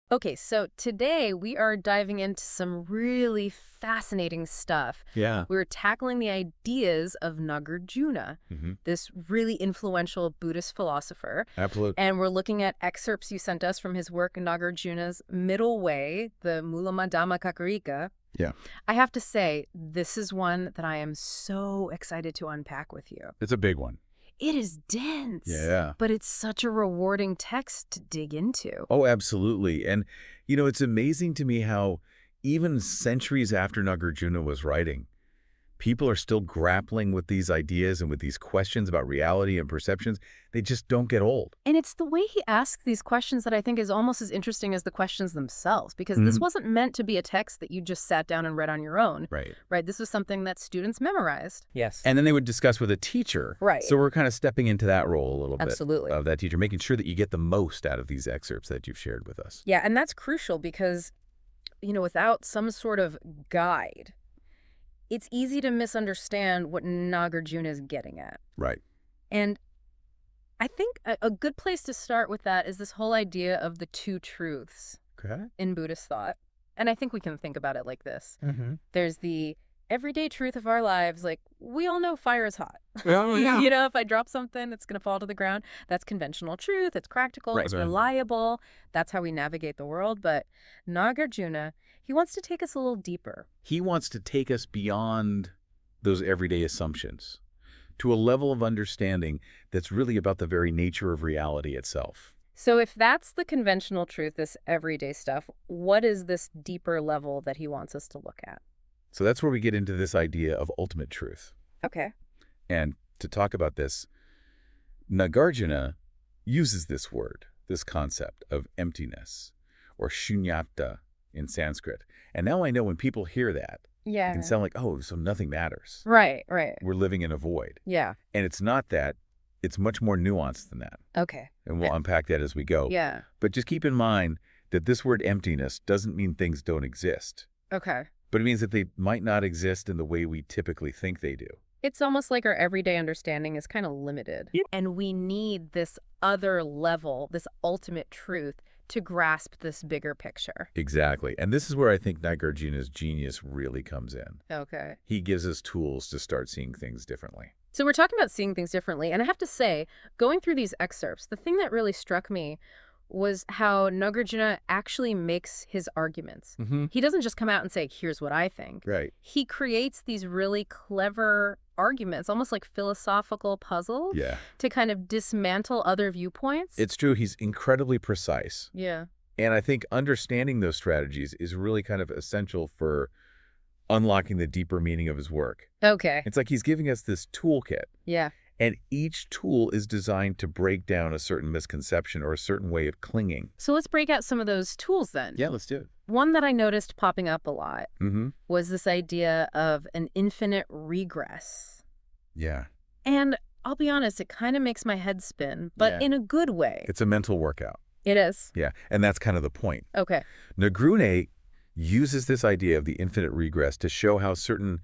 Okay, so today we are diving into some really fascinating stuff. Yeah. We're tackling the ideas of Nāgārjuna, this really influential Buddhist philosopher. Absolutely. And we're looking at excerpts you sent us from his work, Nāgārjuna's Middle Way, the Mūlamadhyamakakārikā. Yeah. I have to say, this is one that I am so excited to unpack with you. It's a big one. It is dense. Yeah. But it's such a rewarding text to dig into. Oh, absolutely. And, it's amazing to me how even centuries after Nāgārjuna was writing, people are still grappling with these ideas and with these questions about reality and perceptions. They just don't get old. And it's the way he asks these questions that I think is almost as interesting as the questions themselves, because this wasn't meant to be a text that you just sat down and read on your own. Right. This was something that students memorized. Yes. And then they would discuss with a teacher. Right. So we're kind of stepping into that role a little Absolutely. bit of that teacher, making sure that you get the most out of these excerpts that you've shared with us. Yeah, and that's crucial because, without some sort of guide, it's easy to misunderstand what Nāgārjuna is getting at. Right. And I think a good place to start with that is this whole idea of the two truths in Buddhist thought. And I think we can think about it like this. There's the everyday truth of our lives, like we all know fire is hot. Oh, yeah. If I drop something, it's going to fall to the ground. That's conventional truth. It's practical. Right. It's reliable. That's how we navigate the world. But Nāgārjuna, he wants to take us a little deeper. He wants to take us beyond those everyday assumptions to a level of understanding that's really about the very nature of reality itself. So if that's the conventional truth, this everyday stuff, what is this deeper level that he wants us to look at? So that's where we get into this idea of ultimate truth. Okay. And to talk about this, Nāgārjuna uses this word, this concept of emptiness, or shunyata in Sanskrit. And now I know when people hear that, Yeah. it can sound like, oh, so nothing matters. Right. We're living in a void. Yeah. And it's not that. It's much more nuanced than that. Okay. And we'll unpack that as we go. Yeah. But just keep in mind that this word emptiness doesn't mean things don't exist. Okay. But it means that they might not exist in the way we typically think they do. It's almost like our everyday understanding is kind of limited. Yep. And we need this other level, this ultimate truth, to grasp this bigger picture. Exactly. And this is where I think Nāgārjuna's genius really comes in. Okay. He gives us tools to start seeing things differently. So we're talking about seeing things differently. And I have to say, going through these excerpts, the thing that really struck me was how Nāgārjuna actually makes his arguments. He doesn't just come out and say, here's what I think. Right. He creates these really clever arguments, almost like philosophical puzzles, Yeah. to kind of dismantle other viewpoints. It's true. He's incredibly precise. Yeah. And I think understanding those strategies is really kind of essential for unlocking the deeper meaning of his work. Okay. It's like he's giving us this toolkit. Yeah. And each tool is designed to break down a certain misconception or a certain way of clinging. So let's break out some of those tools then. Yeah, let's do it. One that I noticed popping up a lot Mm-hmm. was this idea of an infinite regress. Yeah. And I'll be honest, it kind of makes my head spin, but Yeah. in a good way. It's a mental workout. It is. Yeah. And that's kind of the point. Okay. Nāgārjuna uses this idea of the infinite regress to show how certain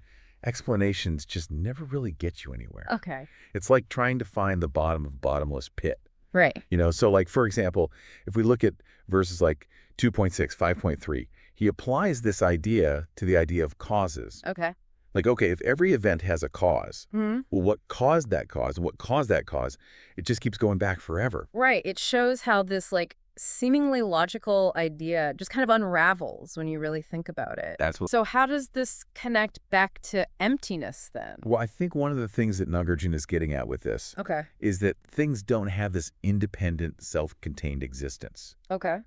explanations just never really get you anywhere. Okay. It's like trying to find the bottom of a bottomless pit. Right. So like, for example, if we look at verses like 2.6, 5.3, he applies this idea to the idea of causes. Okay. Like, okay, if every event has a cause, Hmm. well, what caused that cause and what caused that cause, it just keeps going back forever. Right. It shows how this seemingly logical idea just kind of unravels when you really think about it. That's what. So how does this connect back to emptiness then? Well, I think one of the things that Nāgārjuna is getting at with this Okay. is that things don't have this independent, self-contained existence. Okay.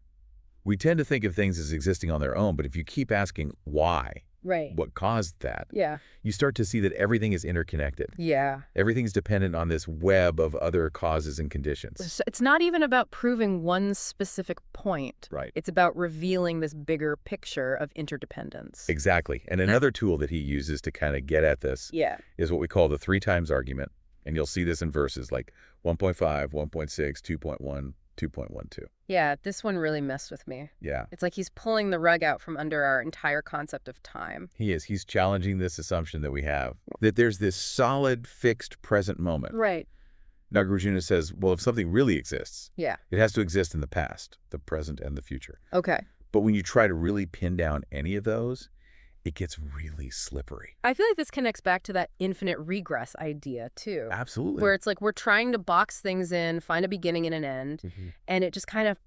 We tend to think of things as existing on their own, but if you keep asking why, Right. what caused that, Yeah. you start to see that everything is interconnected. Yeah. Everything's dependent on this web of other causes and conditions. So it's not even about proving one specific point. Right. It's about revealing this bigger picture of interdependence. Exactly. And another tool that he uses to kind of get at this Yeah. is what we call the 3 times argument. And you'll see this in verses like 1.5, 1.6, 2.1, 2.12. Yeah, this one really messed with me. Yeah, It's like he's pulling the rug out from under our entire concept of time. he is. He's challenging this assumption that we have, that there's this solid, fixed present moment. Right. Nāgārjuna says, well, if something really exists, Yeah. it has to exist in the past, the present, and the future. Okay. But when you try to really pin down any of those, it gets really slippery. I feel like this connects back to that infinite regress idea, too. Absolutely. Where it's like we're trying to box things in, find a beginning and an end, and it just kind of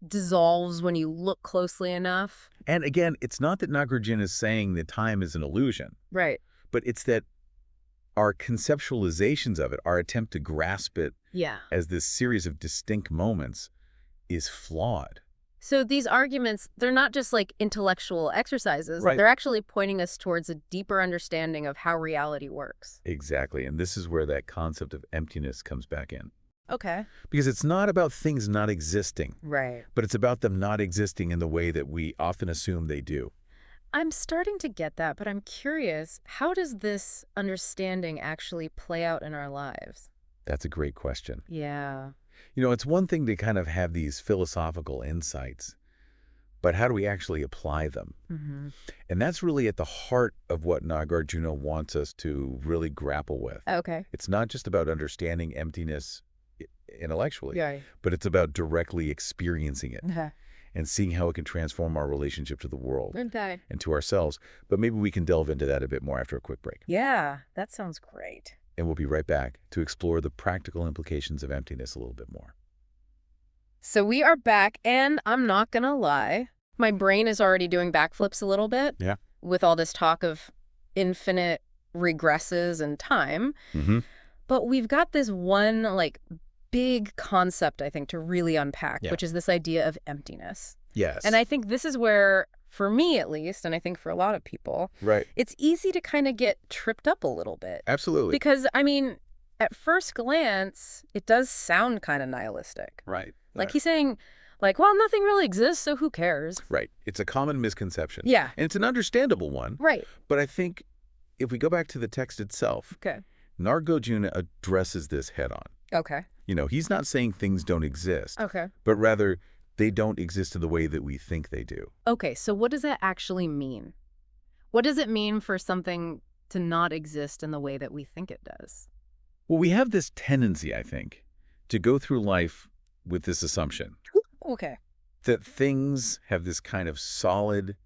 dissolves when you look closely enough. And again, it's not that Nāgārjuna is saying that time is an illusion. Right. But it's that our conceptualizations of it, our attempt to grasp it as this series of distinct moments is flawed. So these arguments, they're not just like intellectual exercises. Right. They're actually pointing us towards a deeper understanding of how reality works. Exactly. And this is where that concept of emptiness comes back in. Okay. Because it's not about things not existing. Right. But it's about them not existing in the way that we often assume they do. I'm starting to get that, but I'm curious, how does this understanding actually play out in our lives? That's a great question. Yeah. You know, it's one thing to kind of have these philosophical insights, but how do we actually apply them? And that's really at the heart of what Nāgārjuna wants us to really grapple with. Okay. It's not just about understanding emptiness intellectually, Yeah. but it's about directly experiencing it Okay. and seeing how it can transform our relationship to the world Okay. and to ourselves. But maybe we can delve into that a bit more after a quick break. Yeah, that sounds great. And we'll be right back to explore the practical implications of emptiness a little bit more. So we are back, and I'm not going to lie, my brain is already doing backflips a little bit. Yeah. With all this talk of infinite regresses and time. But we've got this one, like, big concept, I think, to really unpack, which is this idea of emptiness. Yes. And I think this is where, for me at least, and I think for a lot of people, it's easy to kind of get tripped up a little bit. Absolutely. Because, I mean, at first glance, it does sound kind of nihilistic. Right. Like he's saying, like, well, nothing really exists, so who cares? Right. It's a common misconception. Yeah. And it's an understandable one. Right. But I think if we go back to the text itself, Nāgārjuna addresses this head on. Okay. You know, he's not saying things don't exist. Okay. But rather, they don't exist in the way that we think they do. Okay, so what does that actually mean? What does it mean for something to not exist in the way that we think it does? Well, we have this tendency, I think, to go through life with this assumption. Okay. That things have this kind of solid,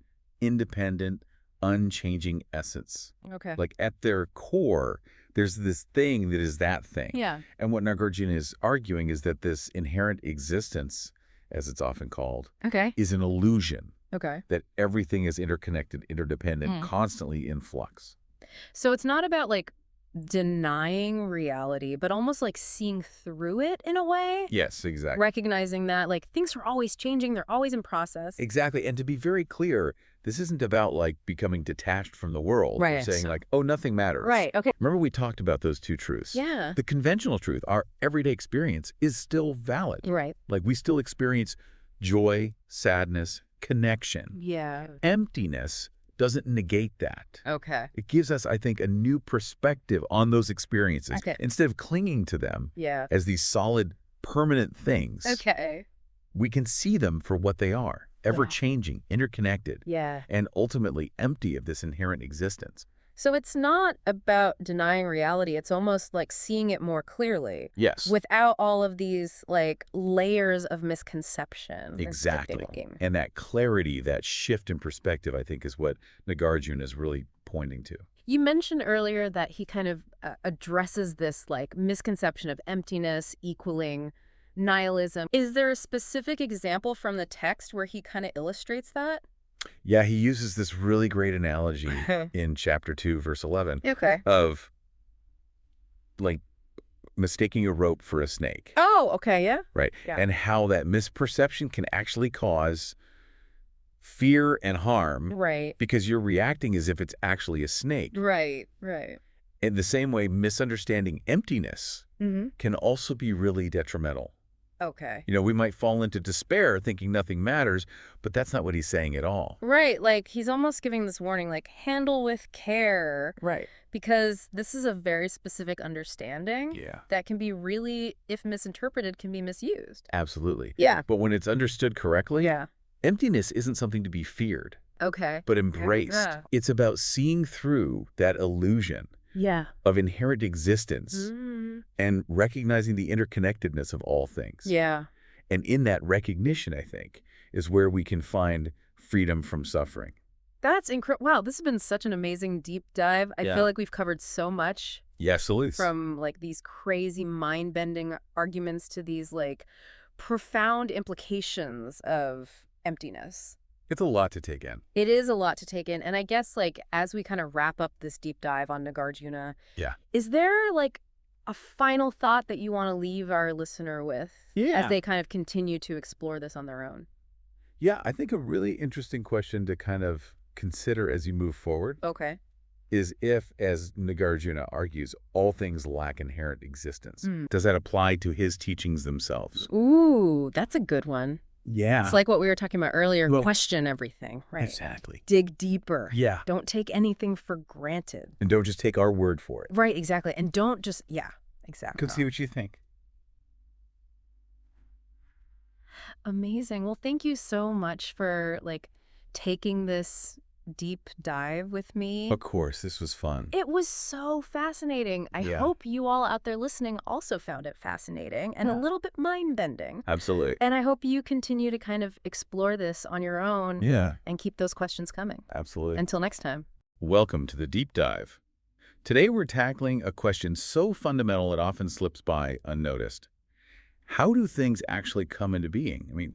independent, unchanging essence. Okay. Like at their core, there's this thing that is that thing. Yeah. And what Nāgārjuna is arguing is that this inherent existence, as it's often called, is an illusion. Okay. That everything is interconnected, interdependent, constantly in flux. So it's not about like denying reality, but almost like seeing through it in a way? Yes, exactly. Recognizing that like things are always changing, they're always in process. Exactly. And to be very clear, this isn't about like becoming detached from the world. Right. Or saying like, oh, nothing matters. Right. Okay. Remember we talked about those two truths? Yeah. The conventional truth, our everyday experience, is still valid. Right. Like we still experience joy, sadness, connection. Yeah. Emptiness doesn't negate that. Okay. It gives us, I think, a new perspective on those experiences. Okay. Instead of clinging to them as these solid, permanent things, we can see them for what they are, ever-changing, interconnected, and ultimately empty of this inherent existence. So it's not about denying reality. It's almost like seeing it more clearly. Yes. Without all of these like layers of misconception. Exactly. And that clarity, that shift in perspective, I think is what Nāgārjuna is really pointing to. You mentioned earlier that he kind of addresses this like misconception of emptiness equaling nihilism. Is there a specific example from the text where he kind of illustrates that? Yeah, he uses this really great analogy in chapter 2, verse 11 of like mistaking a rope for a snake. Oh, okay, yeah. Right. Yeah. And how that misperception can actually cause fear and harm. Right. Because you're reacting as if it's actually a snake. Right, right. In the same way, misunderstanding emptiness can also be really detrimental. Okay. You know, we might fall into despair thinking nothing matters, but that's not what he's saying at all. Right. Like he's almost giving this warning, like handle with care. Right. Because this is a very specific understanding that can be really, if misinterpreted, can be misused. Absolutely. Yeah. But when it's understood correctly, emptiness isn't something to be feared, but embraced. It's about seeing through that illusion of inherent existence and recognizing the interconnectedness of all things. Yeah. And in that recognition, I think, is where we can find freedom from suffering. That's incredible. Wow, this has been such an amazing deep dive. I feel like we've covered so much. Yeah, absolutely. From like these crazy mind-bending arguments to these like profound implications of emptiness. It's a lot to take in. It is a lot to take in. And I guess like as we kind of wrap up this deep dive on Nāgārjuna, is there like a final thought that you want to leave our listener with as they kind of continue to explore this on their own? Yeah, I think a really interesting question to kind of consider as you move forward is if, as Nāgārjuna argues, all things lack inherent existence. Does that apply to his teachings themselves? Ooh, that's a good one. Yeah. It's like what we were talking about earlier, question everything, right? Exactly. Dig deeper. Yeah. Don't take anything for granted. And don't just take our word for it. Right, exactly. And don't just, exactly. Could see what you think. Amazing. Well, thank you so much for like taking this deep dive with me. Of course, this was fun. It was so fascinating. I hope you all out there listening also found it fascinating and a little bit mind-bending. Absolutely. And I hope you continue to kind of explore this on your own and keep those questions coming. Absolutely. Until next time. Welcome to the Deep Dive. Today we're tackling a question so fundamental it often slips by unnoticed. How do things actually come into being? I mean,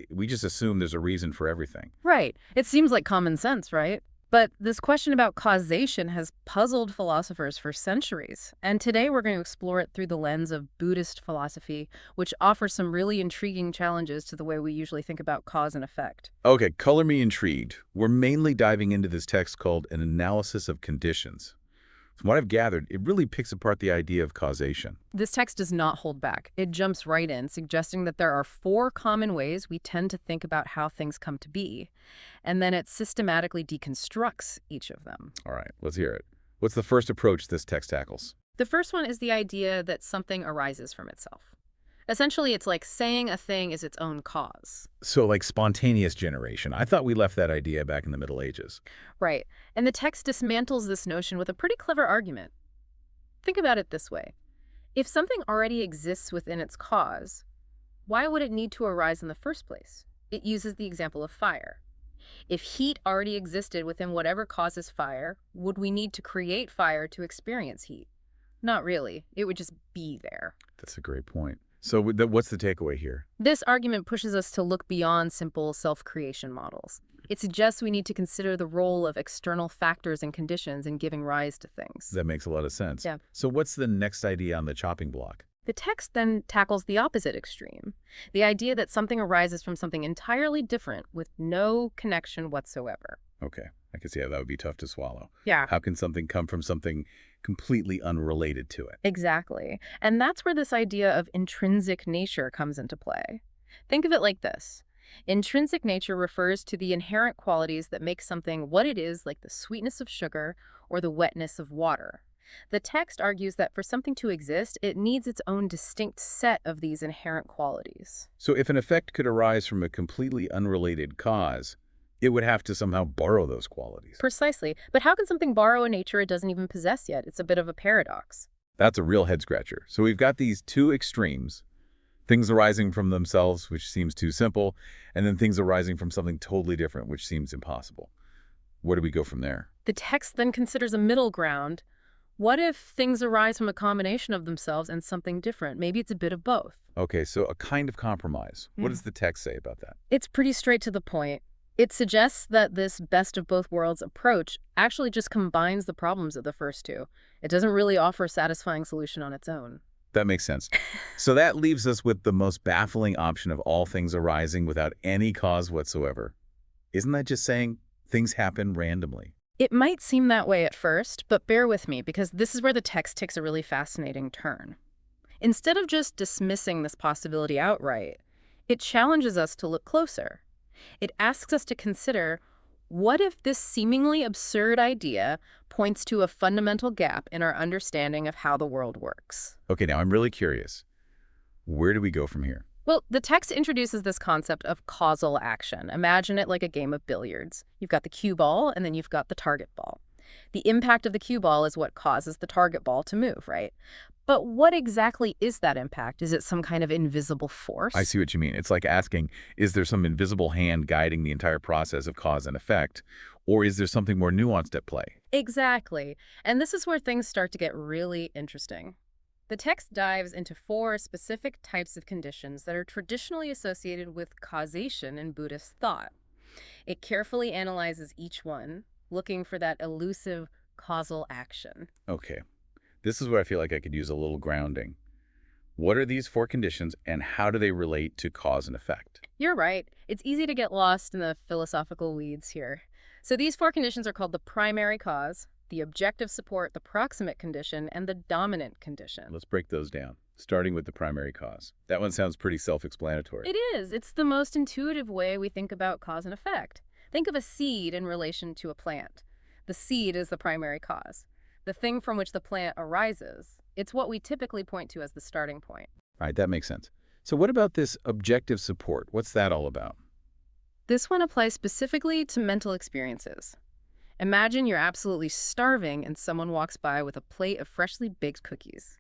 we just assume there's a reason for everything. Right. It seems like common sense, right? But this question about causation has puzzled philosophers for centuries. And today we're going to explore it through the lens of Buddhist philosophy, which offers some really intriguing challenges to the way we usually think about cause and effect. Okay, color me intrigued. We're mainly diving into this text called An Analysis of Conditions. From what I've gathered, it really picks apart the idea of causation. This text does not hold back. It jumps right in, suggesting that there are 4 common ways we tend to think about how things come to be, and then it systematically deconstructs each of them. All right, let's hear it. What's the first approach this text tackles? The first one is the idea that something arises from itself. Essentially, it's like saying a thing is its own cause. So like spontaneous generation. I thought we left that idea back in the Middle Ages. Right. And the text dismantles this notion with a pretty clever argument. Think about it this way. If something already exists within its cause, why would it need to arise in the first place? It uses the example of fire. If heat already existed within whatever causes fire, would we need to create fire to experience heat? Not really. It would just be there. That's a great point. So what's the takeaway here? This argument pushes us to look beyond simple self-creation models. It suggests we need to consider the role of external factors and conditions in giving rise to things. That makes a lot of sense. Yeah. So what's the next idea on the chopping block? The text then tackles the opposite extreme, the idea that something arises from something entirely different with no connection whatsoever. Okay, I can see how that would be tough to swallow. Yeah. How can something come from something completely unrelated to it? Exactly. And that's where this idea of intrinsic nature comes into play. Think of it like this. Intrinsic nature refers to the inherent qualities that make something what it is, like the sweetness of sugar or the wetness of water. The text argues that for something to exist, it needs its own distinct set of these inherent qualities. So if an effect could arise from a completely unrelated cause, it would have to somehow borrow those qualities. Precisely. But how can something borrow a nature it doesn't even possess yet? It's a bit of a paradox. That's a real head-scratcher. So we've got these two extremes, things arising from themselves, which seems too simple, and then things arising from something totally different, which seems impossible. Where do we go from there? The text then considers a middle ground. What if things arise from a combination of themselves and something different? Maybe it's a bit of both. Okay, so a kind of compromise. What does the text say about that? It's pretty straight to the point. It suggests that this best of both worlds approach actually just combines the problems of the first two. It doesn't really offer a satisfying solution on its own. That makes sense. So that leaves us with the most baffling option of all things arising without any cause whatsoever. Isn't that just saying things happen randomly? It might seem that way at first, but bear with me because this is where the text takes a really fascinating turn. Instead of just dismissing this possibility outright, it challenges us to look closer. It asks us to consider, what if this seemingly absurd idea points to a fundamental gap in our understanding of how the world works? Okay, now I'm really curious. Where do we go from here? Well, the text introduces this concept of causal action. Imagine it like a game of billiards. You've got the cue ball, and then you've got the target ball. The impact of the cue ball is what causes the target ball to move, right? But what exactly is that impact? Is it some kind of invisible force? I see what you mean. It's like asking, is there some invisible hand guiding the entire process of cause and effect? Or is there something more nuanced at play? Exactly. And this is where things start to get really interesting. The text dives into 4 specific types of conditions that are traditionally associated with causation in Buddhist thought. It carefully analyzes each one, looking for that elusive causal action. Okay. This is where I feel like I could use a little grounding. What are these 4 conditions, and how do they relate to cause and effect? You're right. It's easy to get lost in the philosophical weeds here. So these 4 conditions are called the primary cause, the objective support, the proximate condition, and the dominant condition. Let's break those down, starting with the primary cause. That one sounds pretty self-explanatory. It is. It's the most intuitive way we think about cause and effect. Think of a seed in relation to a plant. The seed is the primary cause, the thing from which the plant arises. It's what we typically point to as the starting point. All right, that makes sense. So what about this objective support? What's that all about? This one applies specifically to mental experiences. Imagine you're absolutely starving and someone walks by with a plate of freshly baked cookies.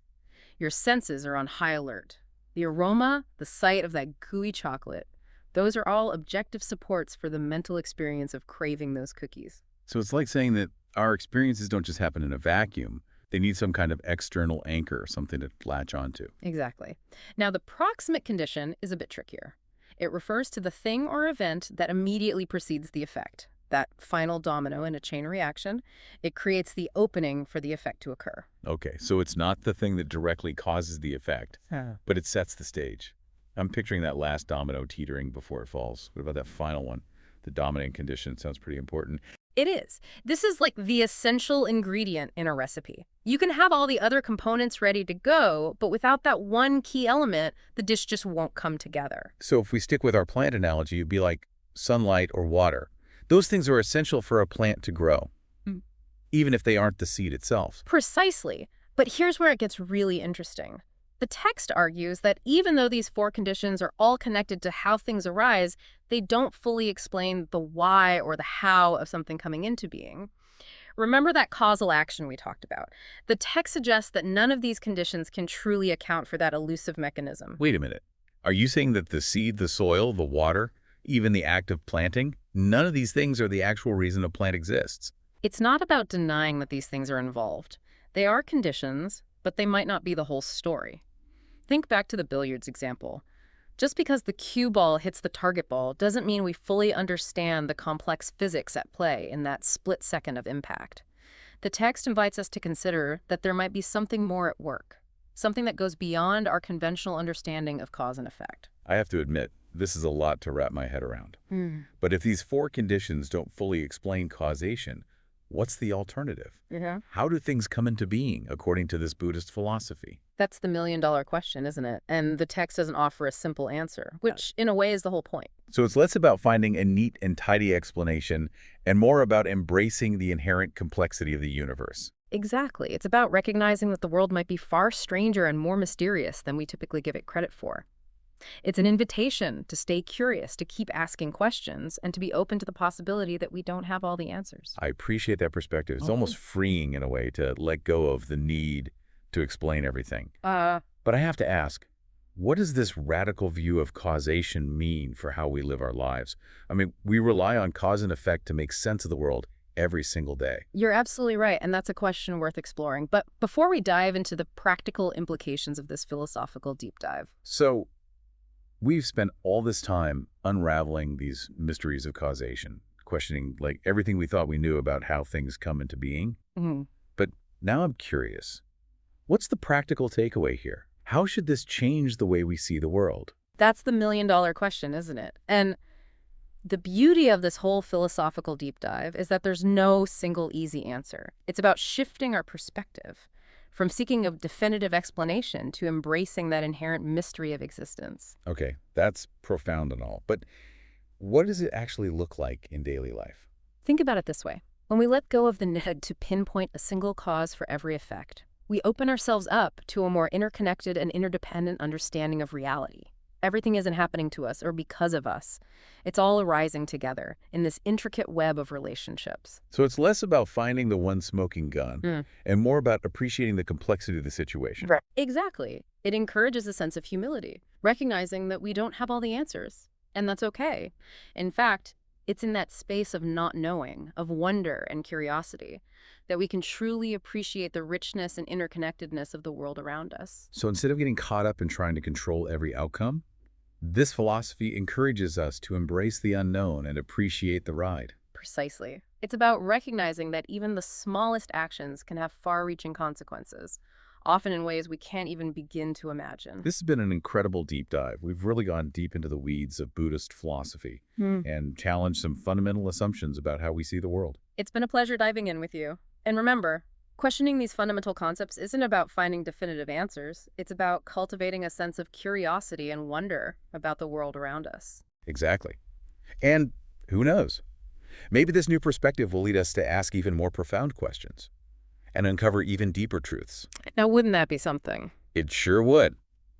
Your senses are on high alert. The aroma, the sight of that gooey chocolate, those are all objective supports for the mental experience of craving those cookies. So it's like saying that our experiences don't just happen in a vacuum. They need some kind of external anchor, something to latch onto. Exactly. Now, the proximate condition is a bit trickier. It refers to the thing or event that immediately precedes the effect. That final domino in a chain reaction, it creates the opening for the effect to occur. Okay, so it's not the thing that directly causes the effect, but it sets the stage. I'm picturing that last domino teetering before it falls. What about that final one? The dominant condition sounds pretty important. It is. This is like the essential ingredient in a recipe. You can have all the other components ready to go, but without that one key element, the dish just won't come together. So if we stick with our plant analogy, it'd be like sunlight or water. Those things are essential for a plant to grow, even if they aren't the seed itself. Precisely. But here's where it gets really interesting. The text argues that even though these 4 conditions are all connected to how things arise, they don't fully explain the why or the how of something coming into being. Remember that causal action we talked about? The text suggests that none of these conditions can truly account for that elusive mechanism. Wait a minute. Are you saying that the seed, the soil, the water, even the act of planting, none of these things are the actual reason a plant exists? It's not about denying that these things are involved. They are conditions, but they might not be the whole story. Think back to the billiards example. Just because the cue ball hits the target ball doesn't mean we fully understand the complex physics at play in that split second of impact. The text invites us to consider that there might be something more at work, something that goes beyond our conventional understanding of cause and effect. I have to admit, this is a lot to wrap my head around. But if these 4 conditions don't fully explain causation, what's the alternative? How do things come into being according to this Buddhist philosophy? That's the million-dollar question, isn't it? And the text doesn't offer a simple answer, which in a way is the whole point. So it's less about finding a neat and tidy explanation and more about embracing the inherent complexity of the universe. Exactly. It's about recognizing that the world might be far stranger and more mysterious than we typically give it credit for. It's an invitation to stay curious, to keep asking questions, and to be open to the possibility that we don't have all the answers. I appreciate that perspective. It's almost freeing in a way to let go of the need to explain everything. But I have to ask, what does this radical view of causation mean for how we live our lives? I mean, we rely on cause and effect to make sense of the world every single day. You're absolutely right, and that's a question worth exploring. But before we dive into the practical implications of this philosophical deep dive. So, we've spent all this time unraveling these mysteries of causation, questioning like everything we thought we knew about how things come into being. But now I'm curious, what's the practical takeaway here? How should this change the way we see the world? That's the million-dollar question, isn't it? And the beauty of this whole philosophical deep dive is that there's no single easy answer. It's about shifting our perspective from seeking a definitive explanation to embracing that inherent mystery of existence. Okay, that's profound and all, but what does it actually look like in daily life? Think about it this way. When we let go of the need to pinpoint a single cause for every effect, we open ourselves up to a more interconnected and interdependent understanding of reality. Everything isn't happening to us or because of us. It's all arising together in this intricate web of relationships. So it's less about finding the one smoking gun and more about appreciating the complexity of the situation. Right. Exactly. It encourages a sense of humility, recognizing that we don't have all the answers, and that's okay. In fact, it's in that space of not knowing, of wonder and curiosity, that we can truly appreciate the richness and interconnectedness of the world around us. So instead of getting caught up in trying to control every outcome, this philosophy encourages us to embrace the unknown and appreciate the ride. Precisely. It's about recognizing that even the smallest actions can have far-reaching consequences, often in ways we can't even begin to imagine. This has been an incredible deep dive. We've really gone deep into the weeds of Buddhist philosophy and challenged some fundamental assumptions about how we see the world. It's been a pleasure diving in with you. And remember, questioning these fundamental concepts isn't about finding definitive answers. It's about cultivating a sense of curiosity and wonder about the world around us. Exactly. And who knows? Maybe this new perspective will lead us to ask even more profound questions and uncover even deeper truths. Now, wouldn't that be something? It sure would.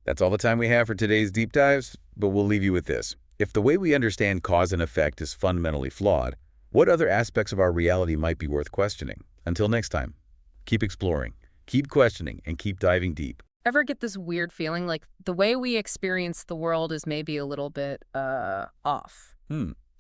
That's all the time we have for today's deep dives, but we'll leave you with this. If the way we understand cause and effect is fundamentally flawed, what other aspects of our reality might be worth questioning? Until next time, keep exploring, keep questioning, and keep diving deep. Ever get this weird feeling like the way we experience the world is maybe a little bit, off?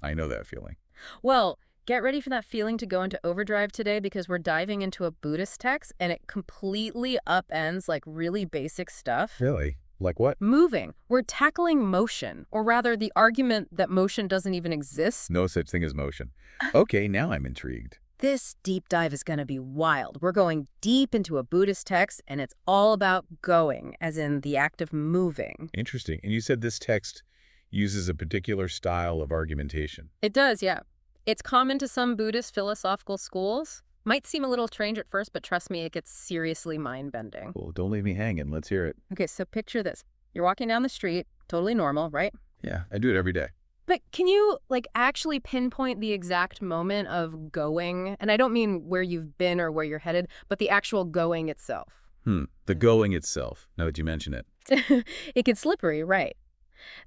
I know that feeling. Well, get ready for that feeling to go into overdrive today because we're diving into a Buddhist text and it completely upends like really basic stuff. Really? Like what? Moving. We're tackling motion, or rather the argument that motion doesn't even exist. No such thing as motion. Okay, now I'm intrigued. This deep dive is going to be wild. We're going deep into a Buddhist text, and it's all about going, as in the act of moving. Interesting. And you said this text uses a particular style of argumentation. It does, yeah. It's common to some Buddhist philosophical schools. Might seem a little strange at first, but trust me, it gets seriously mind-bending. Well, don't leave me hanging. Let's hear it. Okay, so picture this. You're walking down the street, totally normal, right? Yeah, I do it every day. But can you, actually pinpoint the exact moment of going? And I don't mean where you've been or where you're headed, but the actual going itself. The going itself, now that you mention it. It gets slippery, right?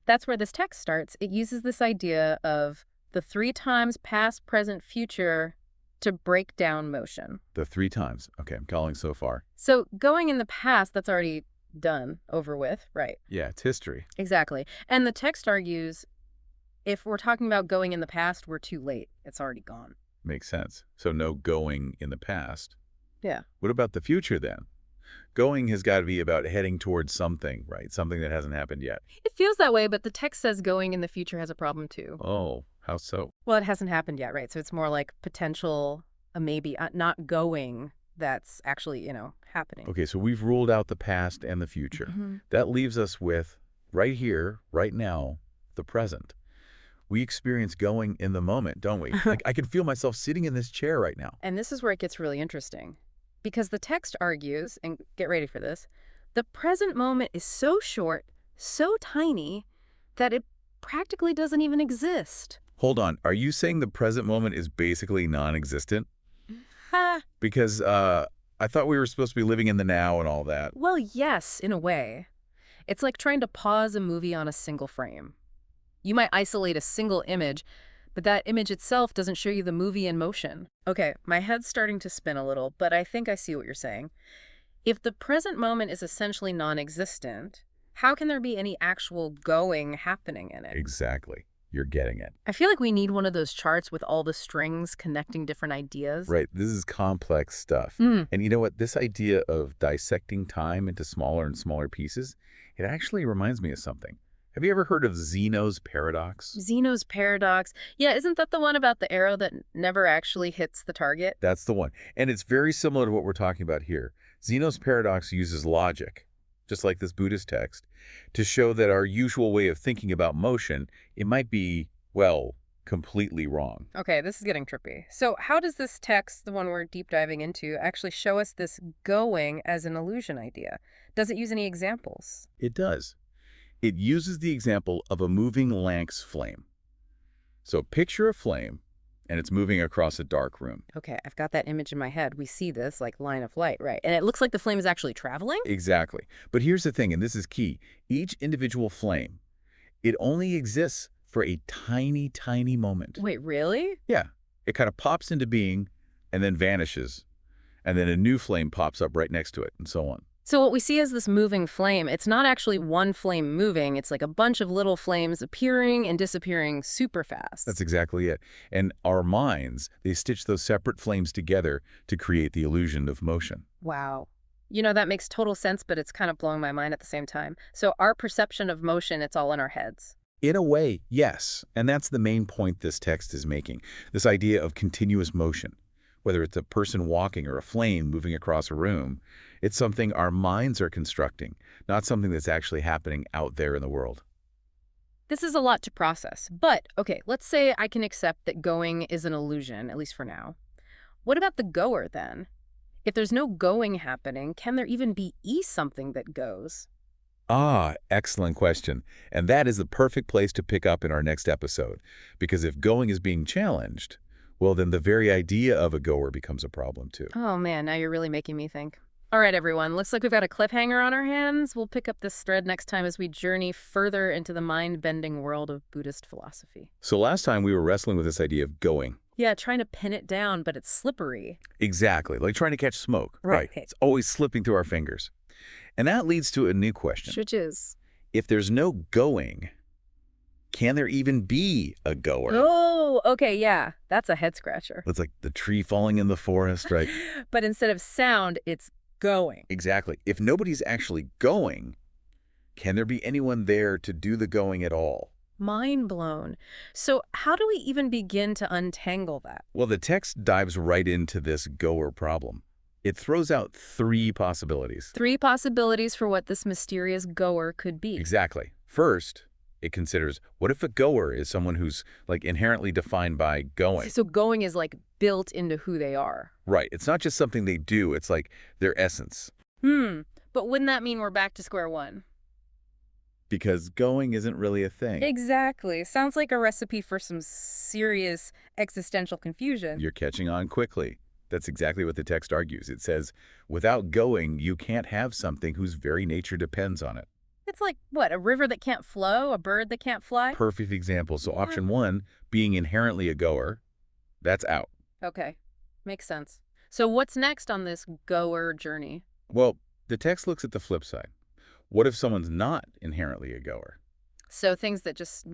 That's where this text starts. It uses this idea of the 3 times past, present, future to break down motion. The 3 times. Okay, I'm calling so far. So going in the past, that's already done, over with, right? Yeah, it's history. Exactly. And the text argues, if we're talking about going in the past, we're too late. It's already gone. Makes sense. So no going in the past. Yeah. What about the future then? Going has got to be about heading towards something, right? Something that hasn't happened yet. It feels that way, but the text says going in the future has a problem too. Oh, how so? Well, it hasn't happened yet, right? So it's more like potential, maybe not going that's actually, happening. Okay, so we've ruled out the past and the future. That leaves us with, right here, right now, the present. We experience going in the moment, don't we? Like, I can feel myself sitting in this chair right now. And this is where it gets really interesting. Because the text argues, and get ready for this, the present moment is so short, so tiny, that it practically doesn't even exist. Hold on. Are you saying the present moment is basically non-existent? Because I thought we were supposed to be living in the now and all that. Well, yes, in a way. It's like trying to pause a movie on a single frame. You might isolate a single image, but that image itself doesn't show you the movie in motion. Okay, my head's starting to spin a little, but I think I see what you're saying. If the present moment is essentially non-existent, how can there be any actual going happening in it? Exactly. You're getting it. I feel like we need one of those charts with all the strings connecting different ideas. Right. This is complex stuff. And you know what? This idea of dissecting time into smaller and smaller pieces, it actually reminds me of something. Have you ever heard of Zeno's paradox? Zeno's paradox. Yeah, isn't that the one about the arrow that never actually hits the target? That's the one. And it's very similar to what we're talking about here. Zeno's paradox uses logic, just like this Buddhist text, to show that our usual way of thinking about motion, it might be, well, completely wrong. Okay, this is getting trippy. So how does this text, the one we're deep diving into, actually show us this going as an illusion idea? Does it use any examples? It does. It uses the example of a moving lamps flame. So picture a flame, and it's moving across a dark room. Okay, I've got that image in my head. We see this, line of light, right? And it looks like the flame is actually traveling? Exactly. But here's the thing, and this is key. Each individual flame, It only exists for a tiny, tiny moment. Wait, really? Yeah. It kind of pops into being and then vanishes. And then a new flame pops up right next to it, and so on. So what we see as this moving flame, it's not actually one flame moving. It's like a bunch of little flames appearing and disappearing super fast. That's exactly it. And our minds, they stitch those separate flames together to create the illusion of motion. Wow. You know, that makes total sense, but it's kind of blowing my mind at the same time. So our perception of motion, it's all in our heads. In a way, yes. And that's the main point this text is making. This idea of continuous motion. Whether it's a person walking or a flame moving across a room, it's something our minds are constructing, not something that's actually happening out there in the world. This is a lot to process. But, okay, let's say I can accept that going is an illusion, at least for now. What about the goer, then? If there's no going happening, can there even be something that goes? Ah, excellent question. And that is the perfect place to pick up in our next episode. Because if going is being challenged, well, then the very idea of a goer becomes a problem, too. Oh, man, now you're really making me think. All right, everyone, looks like we've got a cliffhanger on our hands. We'll pick up this thread next time as we journey further into the mind-bending world of Buddhist philosophy. So last time we were wrestling with this idea of going. Yeah, trying to pin it down, but it's slippery. Exactly, like trying to catch smoke. Right. It's always slipping through our fingers. And that leads to a new question. Which is? If there's no going, can there even be a goer? Oh, okay, yeah. That's a head-scratcher. It's like the tree falling in the forest, right? But instead of sound, it's going. Exactly. If nobody's actually going, can there be anyone there to do the going at all? Mind blown. So how do we even begin to untangle that? Well, the text dives right into this goer problem. It throws out 3 possibilities. 3 possibilities for what this mysterious goer could be. Exactly. First, it considers, what if a goer is someone who's like inherently defined by going? So going is like built into who they are. Right. It's not just something they do. It's like their essence. But wouldn't that mean we're back to square one? Because going isn't really a thing. Exactly. Sounds like a recipe for some serious existential confusion. You're catching on quickly. That's exactly what the text argues. It says, without going, you can't have something whose very nature depends on it. It's like, what, a river that can't flow, a bird that can't fly? Perfect example. So option 1, being inherently a goer, that's out. Okay, makes sense. So what's next on this goer journey? Well, the text looks at the flip side. What if someone's not inherently a goer? So things that just,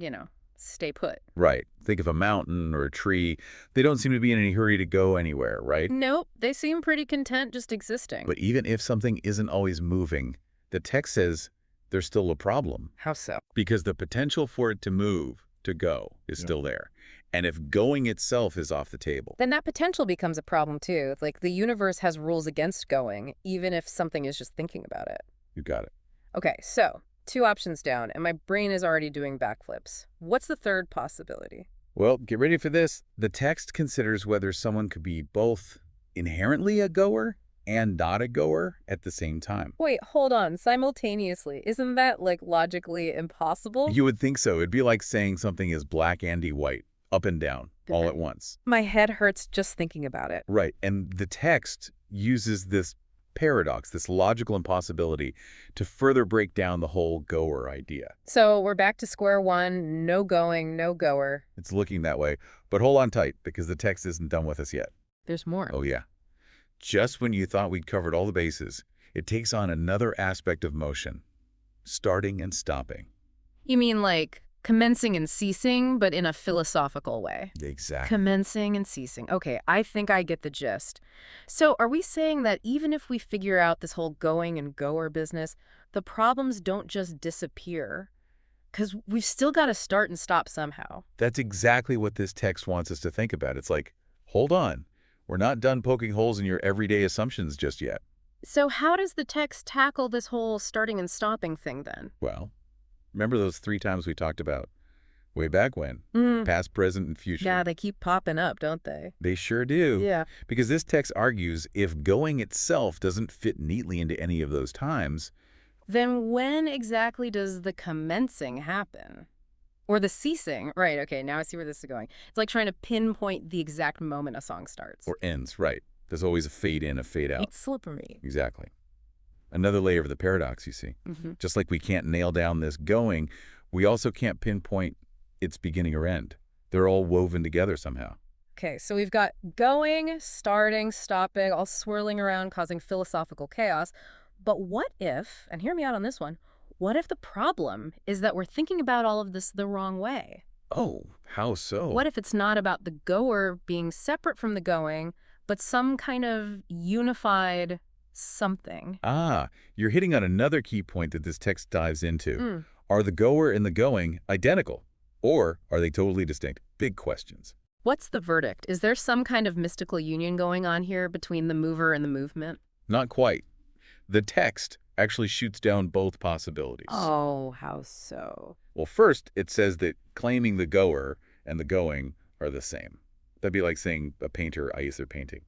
stay put. Right. Think of a mountain or a tree. They don't seem to be in any hurry to go anywhere, right? Nope, they seem pretty content just existing. But even if something isn't always moving, the text says there's still a problem. How so? Because the potential for it to move, to go, is still there. And if going itself is off the table, then that potential becomes a problem too. Like the universe has rules against going, even if something is just thinking about it. you got it. Okay, so 2 options down, and my brain is already doing backflips. What's the third possibility? Well, get ready for this. The text considers whether someone could be both inherently a goer and not a goer at the same time. Wait, hold on. Simultaneously. Isn't that, like, logically impossible? You would think so. It'd be like saying something is black and white, up and down, all at once. My head hurts just thinking about it. Right. And the text uses this paradox, this logical impossibility, to further break down the whole goer idea. So we're back to square one. No going, no goer. It's looking that way. But hold on tight, because the text isn't done with us yet. There's more. Oh, yeah. Just when you thought we'd covered all the bases, it takes on another aspect of motion, starting and stopping. You mean like commencing and ceasing, but in a philosophical way? Exactly. Commencing and ceasing. Okay, I think I get the gist. So are we saying that even if we figure out this whole going and goer business, the problems don't just disappear? Because we've still got to start and stop somehow. That's exactly what this text wants us to think about. It's like, hold on. We're not done poking holes in your everyday assumptions just yet. So how does the text tackle this whole starting and stopping thing then? Well, remember those 3 times we talked about way back when? Past, present, and future. Yeah, they keep popping up, don't they? They sure do. Yeah. Because this text argues if going itself doesn't fit neatly into any of those times, then when exactly does the commencing happen? Or the ceasing? Right, okay, now I see where this is going. It's like trying to pinpoint the exact moment a song starts. or ends, right. There's always a fade in, a fade out. It's slippery. Exactly. Another layer of the paradox, you see. Just like we can't nail down this going, We also can't pinpoint its beginning or end. They're all woven together somehow. Okay, so we've got going, starting, stopping, all swirling around, causing philosophical chaos. But what if, and hear me out on this one, what if the problem is that we're thinking about all of this the wrong way? Oh, how so? What if it's not about the goer being separate from the going, but some kind of unified something? Ah, you're hitting on another key point that this text dives into. Are the goer and the going identical? Or are they totally distinct? Big questions. What's the verdict? Is there some kind of mystical union going on here between the mover and the movement? Not quite. The text actually shoots down both possibilities. Oh, how so? Well, first, it says that claiming the goer and the going are the same. That'd be like saying a painter, I.e. their painting,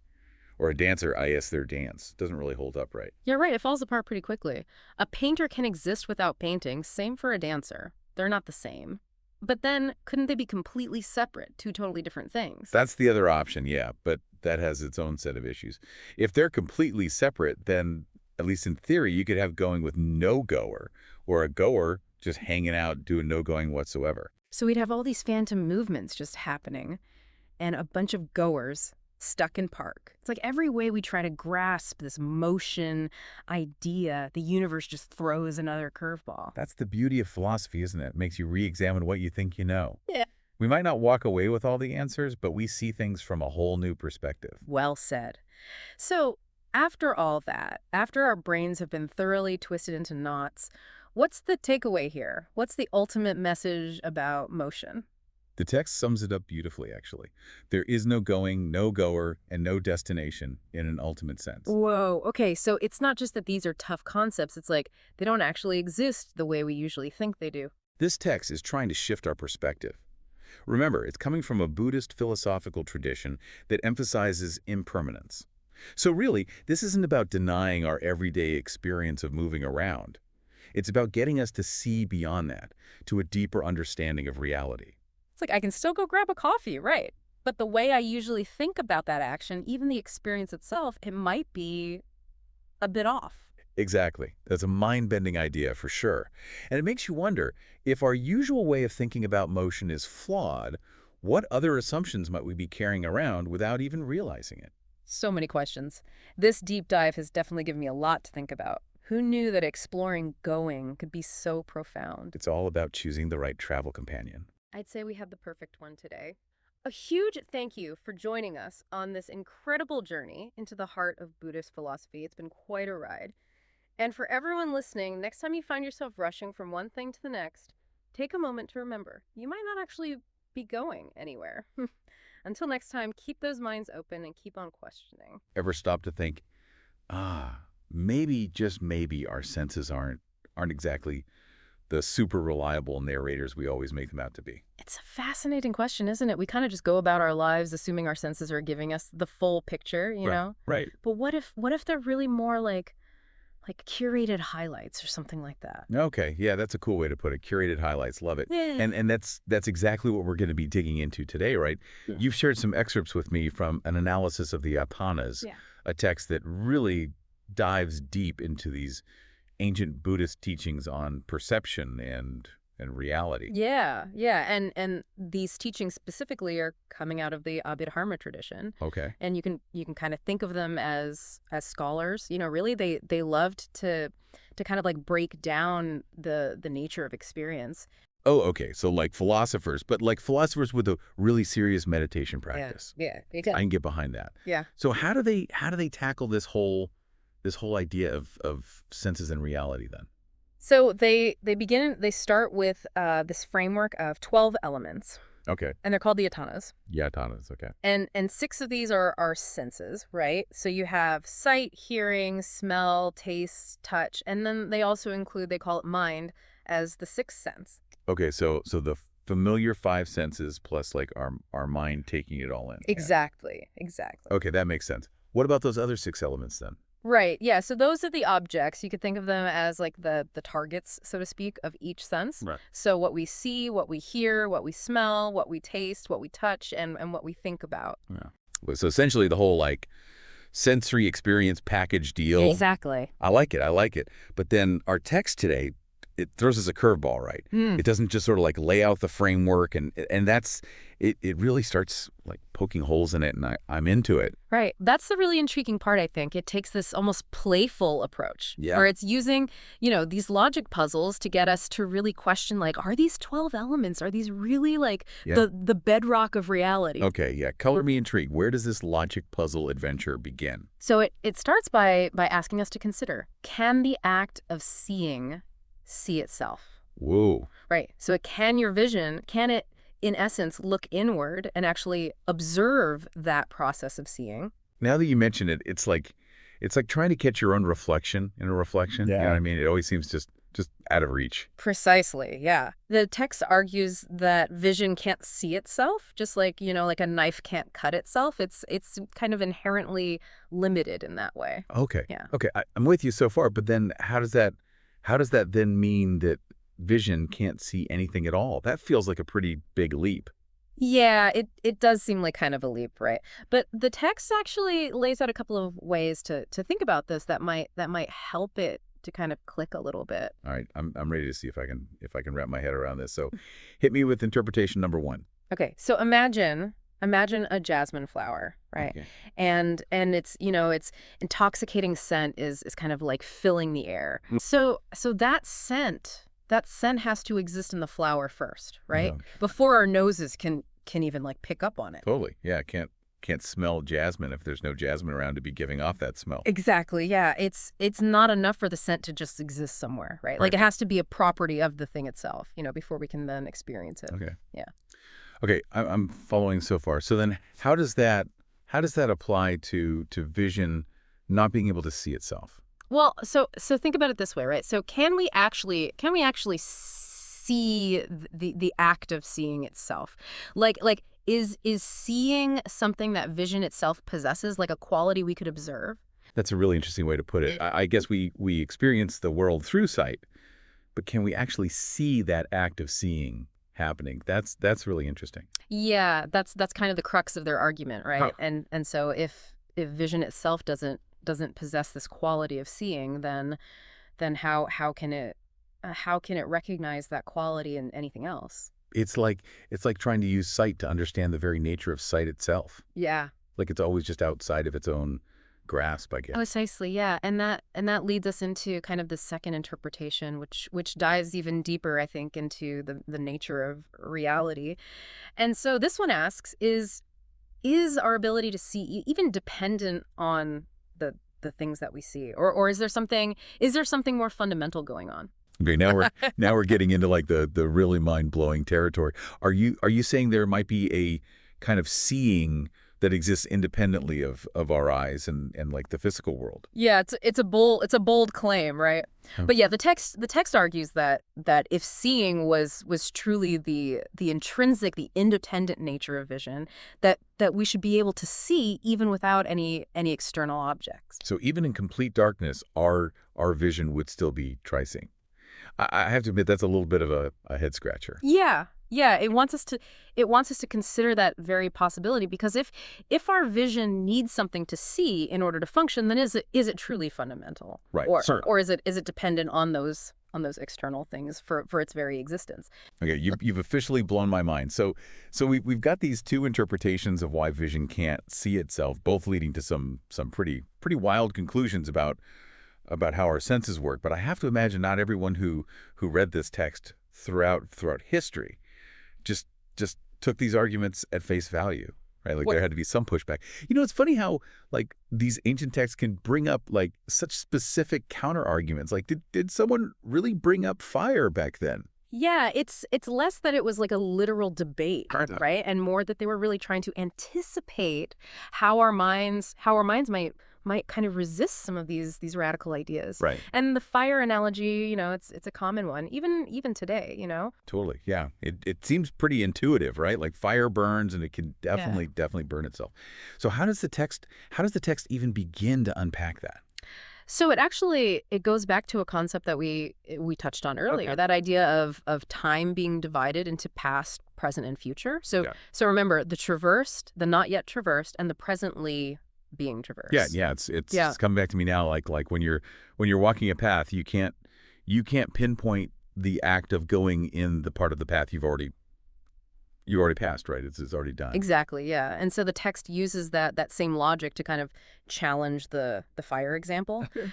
or a dancer, I.e. their dance. Doesn't really hold up right. You're right, it falls apart pretty quickly. A painter can exist without painting, same for a dancer. They're not the same. But then, couldn't they be completely separate, two totally different things? That's the other option, yeah, but that has its own set of issues. If they're completely separate, then, at least in theory, you could have going with no goer, or a goer just hanging out doing no going whatsoever. So we'd have all these phantom movements just happening, and a bunch of goers stuck in park. It's like every way we try to grasp this motion idea, the universe just throws another curveball. That's the beauty of philosophy, isn't it? It makes you re-examine what you think you know. Yeah. We might not walk away with all the answers, but we see things from a whole new perspective. Well said. So after all that, after our brains have been thoroughly twisted into knots, what's the takeaway here? What's the ultimate message about motion? The text sums it up beautifully, actually. There is no going, no goer, and no destination in an ultimate sense. Whoa, okay, so it's not just that these are tough concepts, it's like they don't actually exist the way we usually think they do. This text is trying to shift our perspective. Remember, it's coming from a Buddhist philosophical tradition that emphasizes impermanence. So really, this isn't about denying our everyday experience of moving around. It's about getting us to see beyond that, to a deeper understanding of reality. It's like I can still go grab a coffee, right? But the way I usually think about that action, even the experience itself, it might be a bit off. Exactly. That's a mind-bending idea for sure. And it makes you wonder, if our usual way of thinking about motion is flawed, what other assumptions might we be carrying around without even realizing it? So many questions. This deep dive has definitely given me a lot to think about. Who knew that exploring going could be so profound? It's all about choosing the right travel companion. I'd say we had the perfect one today. A huge thank you for joining us on this incredible journey into the heart of Buddhist philosophy. It's been quite a ride. And for everyone listening, next time you find yourself rushing from one thing to the next, take a moment to remember, you might not actually be going anywhere. Until next time, keep those minds open and keep on questioning. Ever stop to think, maybe, just maybe, our senses aren't exactly the super reliable narrators we always make them out to be? It's a fascinating question, isn't it? We kind of just go about our lives assuming our senses are giving us the full picture, you know? Right. But what if they're really more like curated highlights or something like that? Okay, yeah, that's a cool way to put it. Curated highlights, love it. Yeah. And that's exactly what we're going to be digging into today, right? Yeah. You've shared some excerpts with me from an analysis of the Attainments, a text that really dives deep into these ancient Buddhist teachings on perception and reality. Yeah. And these teachings specifically are coming out of the Abhidharma tradition. Okay. And you can kind of think of them as scholars. You know, really they loved to kind of like break down the nature of experience. Oh, okay. So like philosophers, but like philosophers with a really serious meditation practice. Yeah, exactly. I can get behind that. Yeah. So how do they tackle this whole idea of senses and reality then? So they start with this framework of 12 elements. Okay. And they're called the Attainments. Yeah, Attainments, okay. And 6 of these are senses, right? So you have sight, hearing, smell, taste, touch, and then they also include, they call it mind, as the 6th sense. Okay, so the familiar 5 senses plus like our mind taking it all in. Exactly. Okay, that makes sense. What about those other 6 elements then? Right, yeah, so those are the objects. You could think of them as like the targets, so to speak, of each sense. Right. So what we see, what we hear, what we smell, what we taste, what we touch, and what we think about. Yeah. So essentially the whole like sensory experience package deal. Exactly. I like it. But then our text today it throws us a curveball, right? It doesn't just sort of like lay out the framework, and that's it really starts like poking holes in it, and I'm into it. Right. That's the really intriguing part, I think. It takes this almost playful approach where it's using, these logic puzzles to get us to really question, like, are these 12 elements, are these really like the bedrock of reality? Okay, yeah. Color me intrigued. Where does this logic puzzle adventure begin? So it starts by asking us to consider, can the act of seeing see itself? Whoa. Right. So can your vision, can it, in essence, look inward and actually observe that process of seeing? Now that you mention it, it's like trying to catch your own reflection in a reflection. Yeah. You know what I mean? It always seems just out of reach. Precisely, yeah. The text argues that vision can't see itself, just like, like a knife can't cut itself. It's kind of inherently limited in that way. Okay. Yeah. Okay, I'm with you so far, but then how does that then mean that vision can't see anything at all? That feels like a pretty big leap. Yeah, it does seem like kind of a leap, right? But the text actually lays out a couple of ways to think about this that might help it to kind of click a little bit. All right, I'm ready to see if I can wrap my head around this. So, hit me with interpretation number 1. Okay, so imagine a jasmine flower, right? Okay. And it's, its intoxicating scent is kind of like filling the air. So that scent has to exist in the flower first, right? Yeah. Before our noses can even like pick up on it. Totally. Yeah, can't smell jasmine if there's no jasmine around to be giving off that smell. Exactly. Yeah, it's not enough for the scent to just exist somewhere, right? Like it has to be a property of the thing itself, before we can then experience it. Okay. Yeah. Okay, I'm following so far. So then how does that apply to vision not being able to see itself? Well, so think about it this way, right? So can we actually see the act of seeing itself? Like is seeing something that vision itself possesses, like a quality we could observe? That's a really interesting way to put it. I guess we experience the world through sight, but can we actually see that act of seeing happening? That's really interesting. Yeah, that's kind of the crux of their argument, right? Oh. And so if vision itself doesn't possess this quality of seeing, then how can it recognize that quality in anything else? It's like trying to use sight to understand the very nature of sight itself. Yeah. Like it's always just outside of its own grasp, I guess. Precisely, yeah. And that leads us into kind of the second interpretation, which dives even deeper, I think, into the nature of reality. And so this one asks, is our ability to see even dependent on the things that we see? Or is there something more fundamental going on? Okay, now we're getting into like the really mind-blowing territory. Are you saying there might be a kind of seeing that exists independently of our eyes and like the physical world? Yeah, it's a bold claim, right? But yeah, the text argues that if seeing was truly the intrinsic, the independent nature of vision, that we should be able to see even without any external objects. So even in complete darkness, our vision would still be tracing. I have to admit that's a little bit of a head scratcher. Yeah, it wants us to consider that very possibility, because if our vision needs something to see in order to function, then is it truly fundamental? Right. Or is it dependent on those external things for its very existence? Okay, you've officially blown my mind. So we've got these two interpretations of why vision can't see itself, both leading to some pretty wild conclusions about how our senses work. But I have to imagine not everyone who read this text throughout history just took these arguments at face value, right? Like there had to be some pushback. It's funny how like these ancient texts can bring up like such specific counter arguments. Like did someone really bring up fire back then? Yeah, it's less that it was like a literal debate, right? And more that they were really trying to anticipate how our minds might kind of resist some of these radical ideas. Right. And the fire analogy, it's a common one, even today, Totally. Yeah. It seems pretty intuitive, right? Like fire burns and it can definitely burn itself. So how does the text even begin to unpack that? So it goes back to a concept that we touched on earlier, that idea of time being divided into past, present, and future. So remember, the traversed, the not yet traversed, and the presently being traversed. Yeah. It's coming back to me now. Like when you're walking a path, you can't pinpoint the act of going in the part of the path you already passed, right? It's already done. Exactly, yeah. And so the text uses that same logic to kind of challenge the fire example. Okay.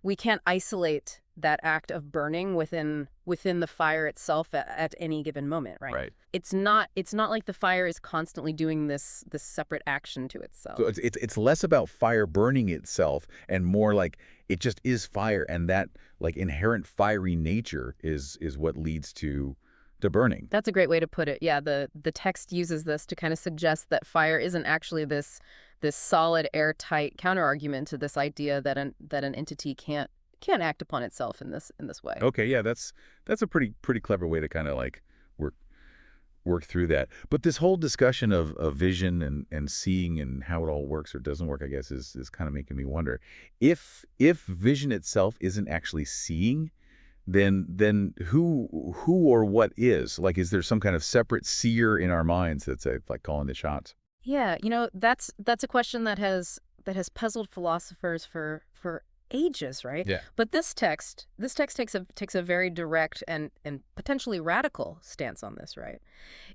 We can't isolate that act of burning within the fire itself at any given moment, right? Right. It's not like the fire is constantly doing this separate action to itself. So it's less about fire burning itself and more like it just is fire, and that like inherent fiery nature is what leads to burning. That's a great way to put it. Yeah, the text uses this to kind of suggest that fire isn't actually this solid, airtight counterargument to this idea that an entity can't act upon itself in this way. Okay, yeah, that's a pretty clever way to kind of like work through that. But this whole discussion of vision and seeing and how it all works or doesn't work, I guess, is kind of making me wonder if vision itself isn't actually seeing, then who or what is? Like, is there some kind of separate seer in our minds that's like calling the shots? Yeah, that's a question that has puzzled philosophers for ages, right? Yeah. But this text takes a very direct and potentially radical stance on this, right?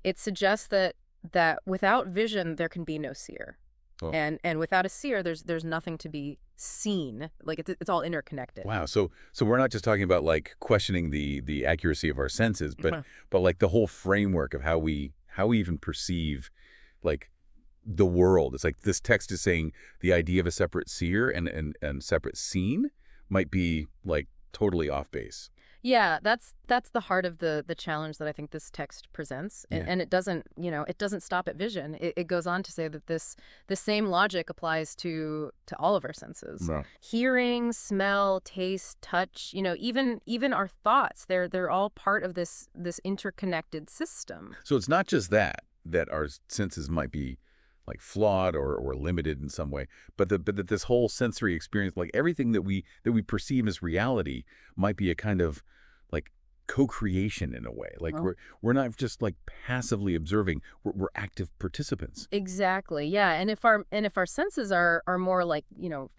It suggests that without vision there can be no seer. Oh. And without a seer there's nothing to be seen. Like it's all interconnected. Wow. So we're not just talking about like questioning the accuracy of our senses, but like the whole framework of how we even perceive like the world. It's like this text is saying the idea of a separate seer and separate seen might be like totally off base. Yeah, that's the heart of the challenge that I think this text presents. And it doesn't stop at vision. It goes on to say that the same logic applies to all of our senses. Right. Hearing, smell, taste, touch, even our thoughts, they're all part of this interconnected system. So it's not just that our senses might be like flawed or limited in some way, but that this whole sensory experience, like everything that we perceive as reality, might be a kind of like co-creation in a way. Like we're not just like passively observing; we're active participants. Exactly. Yeah. And if our senses are more like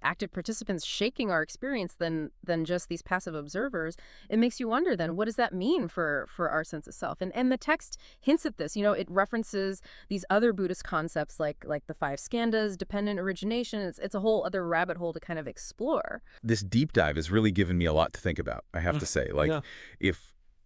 active participants shaping our experience than just these passive observers, it makes you wonder then what does that mean for our sense of self? And the text hints at this. It references these other Buddhist concepts like the 5 skandhas, dependent origination. It's a whole other rabbit hole to kind of explore. This deep dive has really given me a lot to think about, I have to say. Like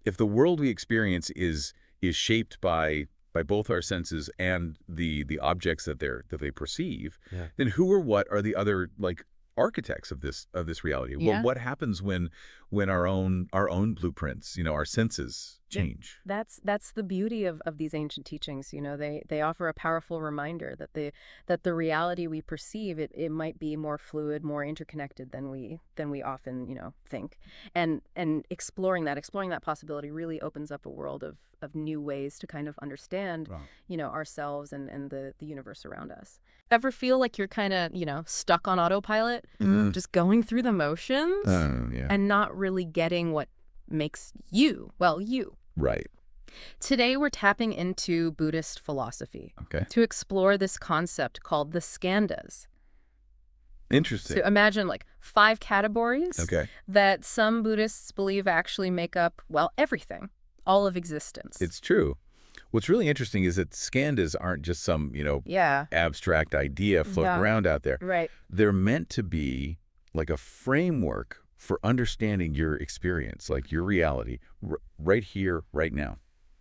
if the world we experience is shaped by both our senses and the objects that they perceive, then who or what are the other like architects of this reality? Yeah. What happens when our own blueprints, our senses change? That's the beauty of these ancient teachings. They offer a powerful reminder that the reality we perceive it might be more fluid, more interconnected than we often think. And exploring that possibility really opens up a world of new ways to kind of understand ourselves and the universe around us. Ever feel like you're kind of stuck on autopilot, just going through the motions and not really getting what makes you you? Right. Today we're tapping into Buddhist philosophy to explore this concept called the skandhas. Interesting. So imagine like 5 categories that some Buddhists believe actually make up, everything, all of existence. It's true. What's really interesting is that skandhas aren't just some, abstract idea floating around out there. Right. They're meant to be like a framework for understanding your experience, like your reality, right here, right now.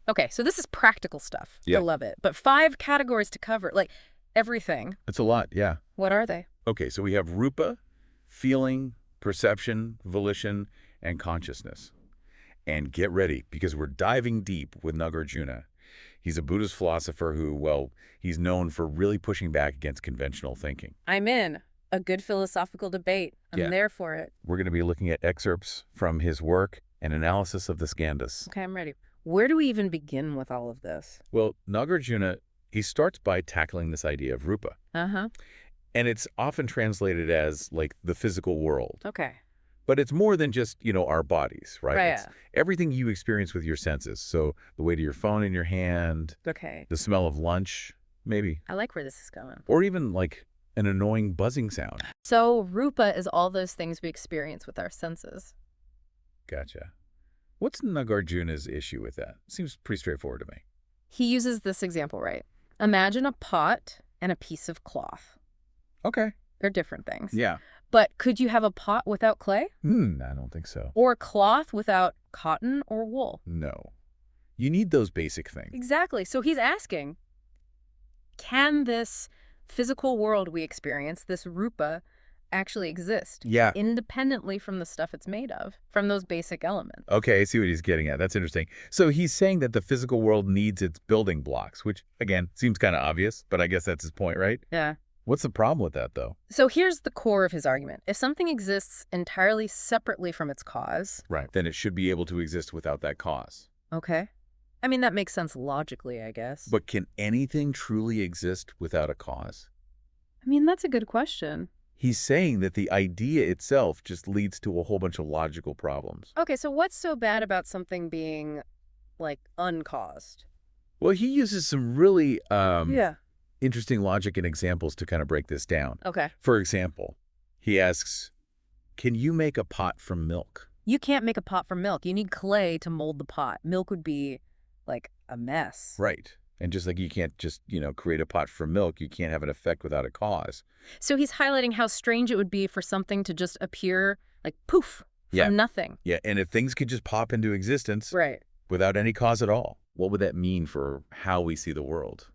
Okay, so this is practical stuff. Yeah. I love it. But 5 categories to cover, like everything. It's a lot, yeah. What are they? Okay, so we have rupa, feeling, perception, volition, and consciousness. And get ready, because we're diving deep with Nāgārjuna. He's a Buddhist philosopher who, he's known for really pushing back against conventional thinking. I'm in. A good philosophical debate. I'm there for it. We're going to be looking at excerpts from his work and analysis of the skandhas. Okay, I'm ready. Where do we even begin with all of this? Well, Nāgārjuna, he starts by tackling this idea of rupa. Uh-huh. And it's often translated as, like, the physical world. Okay. But it's more than just, our bodies, right? Right. It's everything you experience with your senses. So the weight of your phone in your hand. Okay. The smell of lunch, maybe. I like where this is going. Or even, like, an annoying buzzing sound. So rupa is all those things we experience with our senses. Gotcha. What's Nāgārjuna's issue with that? Seems pretty straightforward to me. He uses this example, right? Imagine a pot and a piece of cloth. Okay. They're different things. Yeah. But could you have a pot without clay? I don't think so. Or a cloth without cotton or wool? No. You need those basic things. Exactly. So he's asking, can this physical world we experience, this rupa, actually exist? Yeah. Independently from the stuff it's made of, from those basic elements. Okay, I see what he's getting at. That's interesting. So he's saying that the physical world needs its building blocks, which, again, seems kind of obvious, but I guess that's his point, right? Yeah. What's the problem with that, though? So here's the core of his argument. If something exists entirely separately from its cause... Right. Then it should be able to exist without that cause. Okay. I mean, that makes sense logically, I guess. But can anything truly exist without a cause? I mean, that's a good question. He's saying that the idea itself just leads to a whole bunch of logical problems. Okay, so what's so bad about something being, like, uncaused? Well, he uses some really Yeah. interesting logic and examples to kind of break this down. Okay. For example, he asks, can you make a pot from milk? You can't make a pot from milk. You need clay to mold the pot. Milk would be, like, a mess. Right. And just like you can't just, create a pot from milk, you can't have an effect without a cause. So he's highlighting how strange it would be for something to just appear, like, poof, from nothing. Yeah, and if things could just pop into existence right. without any cause at all, what would that mean for how we see the world,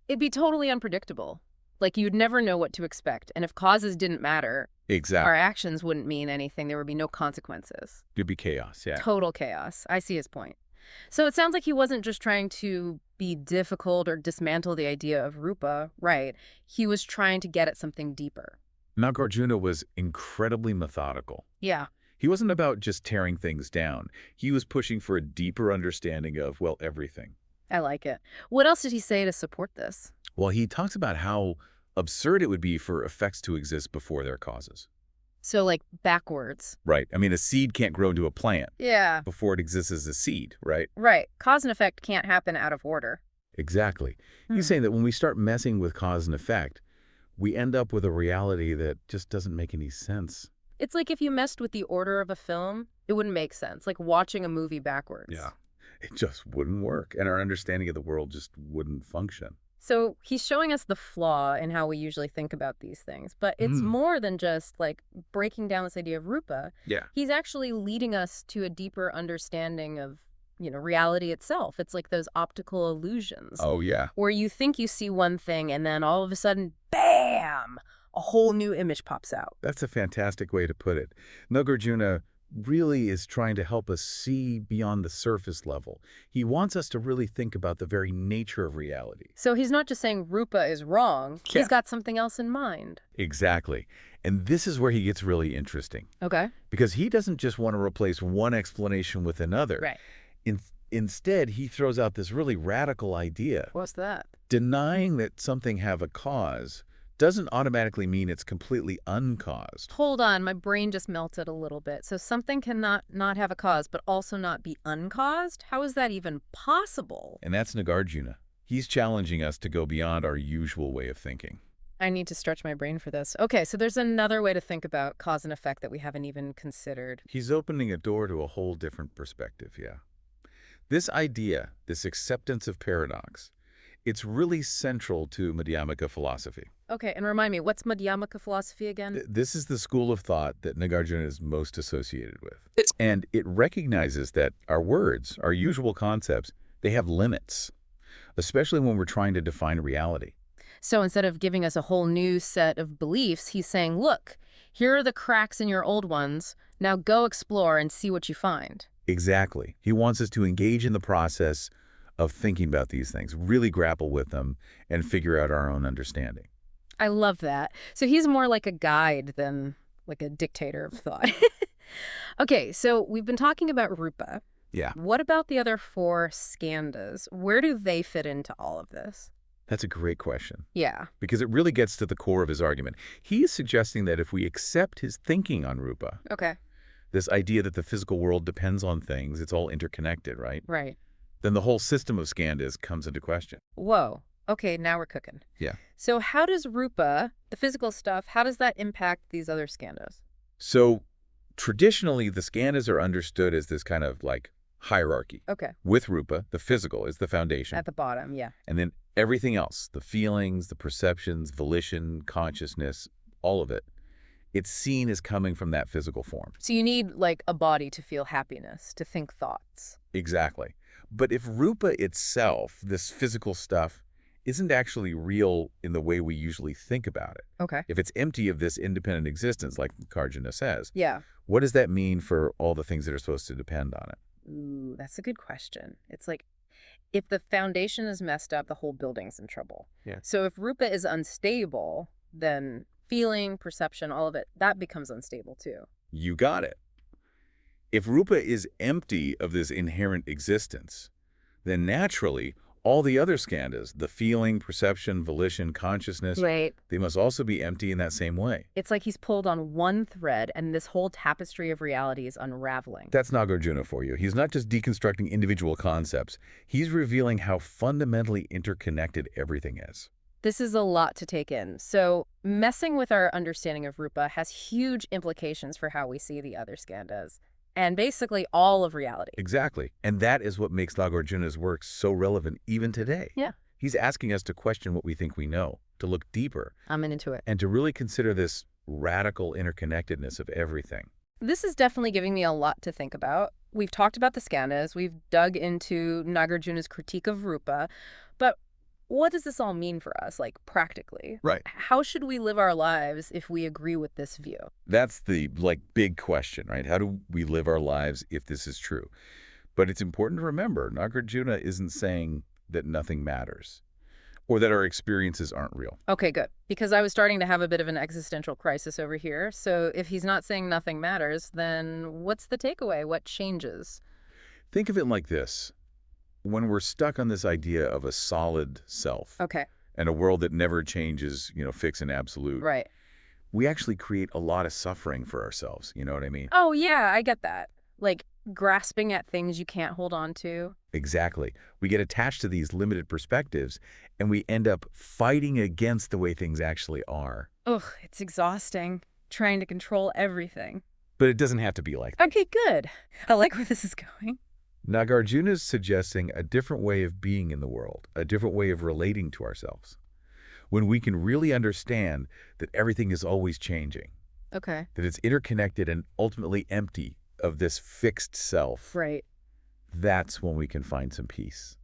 It'd be totally unpredictable. Like, you'd never know what to expect. And if causes didn't matter, exactly, our actions wouldn't mean anything. There would be no consequences. It'd be chaos, yeah. Total chaos. I see his point. So it sounds like he wasn't just trying to be difficult or dismantle the idea of rupa, right? He was trying to get at something deeper. Nāgārjuna was incredibly methodical. Yeah. He wasn't about just tearing things down. He was pushing for a deeper understanding of, well, everything. I like it. What else did he say to support this? Well, he talks about how absurd it would be for effects to exist before their causes. So, like, backwards. Right. I mean, a seed can't grow into a plant. Yeah. Before it exists as a seed, right? Right. Cause and effect can't happen out of order. Exactly. He's saying that when we start messing with cause and effect, we end up with a reality that just doesn't make any sense. It's like if you messed with the order of a film, it wouldn't make sense. Like watching a movie backwards. Yeah. It just wouldn't work, and our understanding of the world just wouldn't function. So he's showing us the flaw in how we usually think about these things. But it's more than just, like, breaking down this idea of rupa. Yeah. He's actually leading us to a deeper understanding of, reality itself. It's like those optical illusions. Oh, yeah. Where you think you see one thing, and then all of a sudden, bam! A whole new image pops out. That's a fantastic way to put it. Nāgārjuna really is trying to help us see beyond the surface level. He wants us to really think about the very nature of reality. So he's not just saying rupa is wrong. Yeah. He's got something else in mind. Exactly. And this is where he gets really interesting. Okay. Because he doesn't just want to replace one explanation with another. Right. Instead, he throws out this really radical idea. What's that? Denying that something have a cause doesn't automatically mean it's completely uncaused. Hold on, my brain just melted a little bit. So something cannot not have a cause, but also not be uncaused? How is that even possible? And that's Nāgārjuna. He's challenging us to go beyond our usual way of thinking. I need to stretch my brain for this. Okay, so there's another way to think about cause and effect that we haven't even considered. He's opening a door to a whole different perspective, yeah. This idea, this acceptance of paradox, it's really central to Madhyamaka philosophy. Okay, and remind me, what's Madhyamaka philosophy again? This is the school of thought that Nāgārjuna is most associated with. And it recognizes that our words, our usual concepts, they have limits, especially when we're trying to define reality. So instead of giving us a whole new set of beliefs, he's saying, look, here are the cracks in your old ones. Now go explore and see what you find. Exactly. He wants us to engage in the process of thinking about these things, really grapple with them, and figure out our own understanding. I love that. So he's more like a guide than like a dictator of thought. Okay, so we've been talking about rupa. Yeah. What about the other 4 skandhas? Where do they fit into all of this? That's a great question. Yeah. Because it really gets to the core of his argument. He is suggesting that if we accept his thinking on rupa, Okay. this idea that the physical world depends on things, it's all interconnected, right? Right. Then the whole system of skandhas comes into question. Whoa. Okay, now we're cooking. Yeah. So how does rupa, the physical stuff, how does that impact these other skandhas? So traditionally, the skandhas are understood as this kind of like hierarchy. Okay. With rupa, the physical is the foundation. At the bottom, yeah. And then everything else, the feelings, the perceptions, volition, consciousness, all of it, it's seen as coming from that physical form. So you need, like, a body to feel happiness, to think thoughts. Exactly. But if rupa itself, this physical stuff, isn't actually real in the way we usually think about it, Okay. if it's empty of this independent existence, like Nāgārjuna says, Yeah. what does that mean for all the things that are supposed to depend on it? Ooh, that's a good question. It's like, if the foundation is messed up, the whole building's in trouble. Yeah. So if rupa is unstable, then feeling, perception, all of it, that becomes unstable too. You got it. If rupa is empty of this inherent existence, then naturally, all the other skandhas, the feeling, perception, volition, consciousness, Right. they must also be empty in that same way. It's like he's pulled on one thread and this whole tapestry of reality is unraveling. That's Nāgārjuna for you. He's not just deconstructing individual concepts. He's revealing how fundamentally interconnected everything is. This is a lot to take in. So messing with our understanding of rupa has huge implications for how we see the other skandhas and basically all of reality. Exactly. And that is what makes Nāgārjuna's work so relevant even today. Yeah. He's asking us to question what we think we know, to look deeper, I'm into it. and to really consider this radical interconnectedness of everything. This is definitely giving me a lot to think about. We've talked about the skandhas, we've dug into Nāgārjuna's critique of rupa, but what does this all mean for us, like, practically? Right. How should we live our lives if we agree with this view? That's the, big question, right? How do we live our lives if this is true? But it's important to remember, Nāgārjuna isn't saying that nothing matters or that our experiences aren't real. Okay, good. Because I was starting to have a bit of an existential crisis over here. So if he's not saying nothing matters, then what's the takeaway? What changes? Think of it like this. When we're stuck on this idea of a solid self Okay. and a world that never changes, fixed and absolute, Right. we actually create a lot of suffering for ourselves. You know what I mean? Oh, yeah, I get that. Like, grasping at things you can't hold on to. Exactly. We get attached to these limited perspectives, and we end up fighting against the way things actually are. Ugh, it's exhausting, trying to control everything. But it doesn't have to be like that. Okay, good. I like where this is going. Nāgārjuna is suggesting a different way of being in the world, a different way of relating to ourselves. When we can really understand that everything is always changing, Okay. that it's interconnected and ultimately empty of this fixed self, Right. that's when we can find some peace.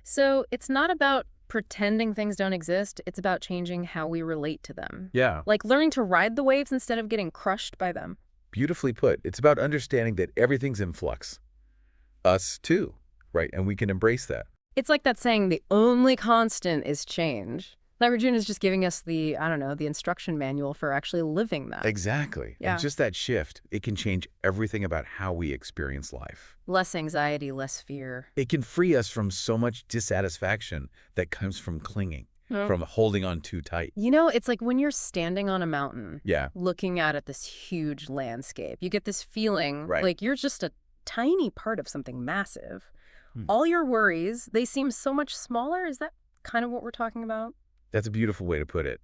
So it's not about pretending things don't exist. It's about changing how we relate to them. Yeah. Like learning to ride the waves instead of getting crushed by them. Beautifully put. It's about understanding that everything's in flux. Us too, right? And we can embrace that. It's like that saying, the only constant is change. Nāgārjuna is just giving us the instruction manual for actually living that. Exactly. Yeah. And just that shift, it can change everything about how we experience life. Less anxiety, less fear. It can free us from so much dissatisfaction that comes from clinging, from holding on too tight. It's like when you're standing on a mountain, Yeah. looking out at this huge landscape, you get this feeling Right. like you're just a tiny part of something massive. All your worries, they seem so much smaller. Is that kind of what we're talking about? That's a beautiful way to put it.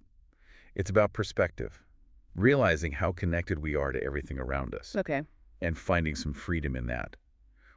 It's about perspective, realizing how connected we are to everything around us, Okay. and finding some freedom in that.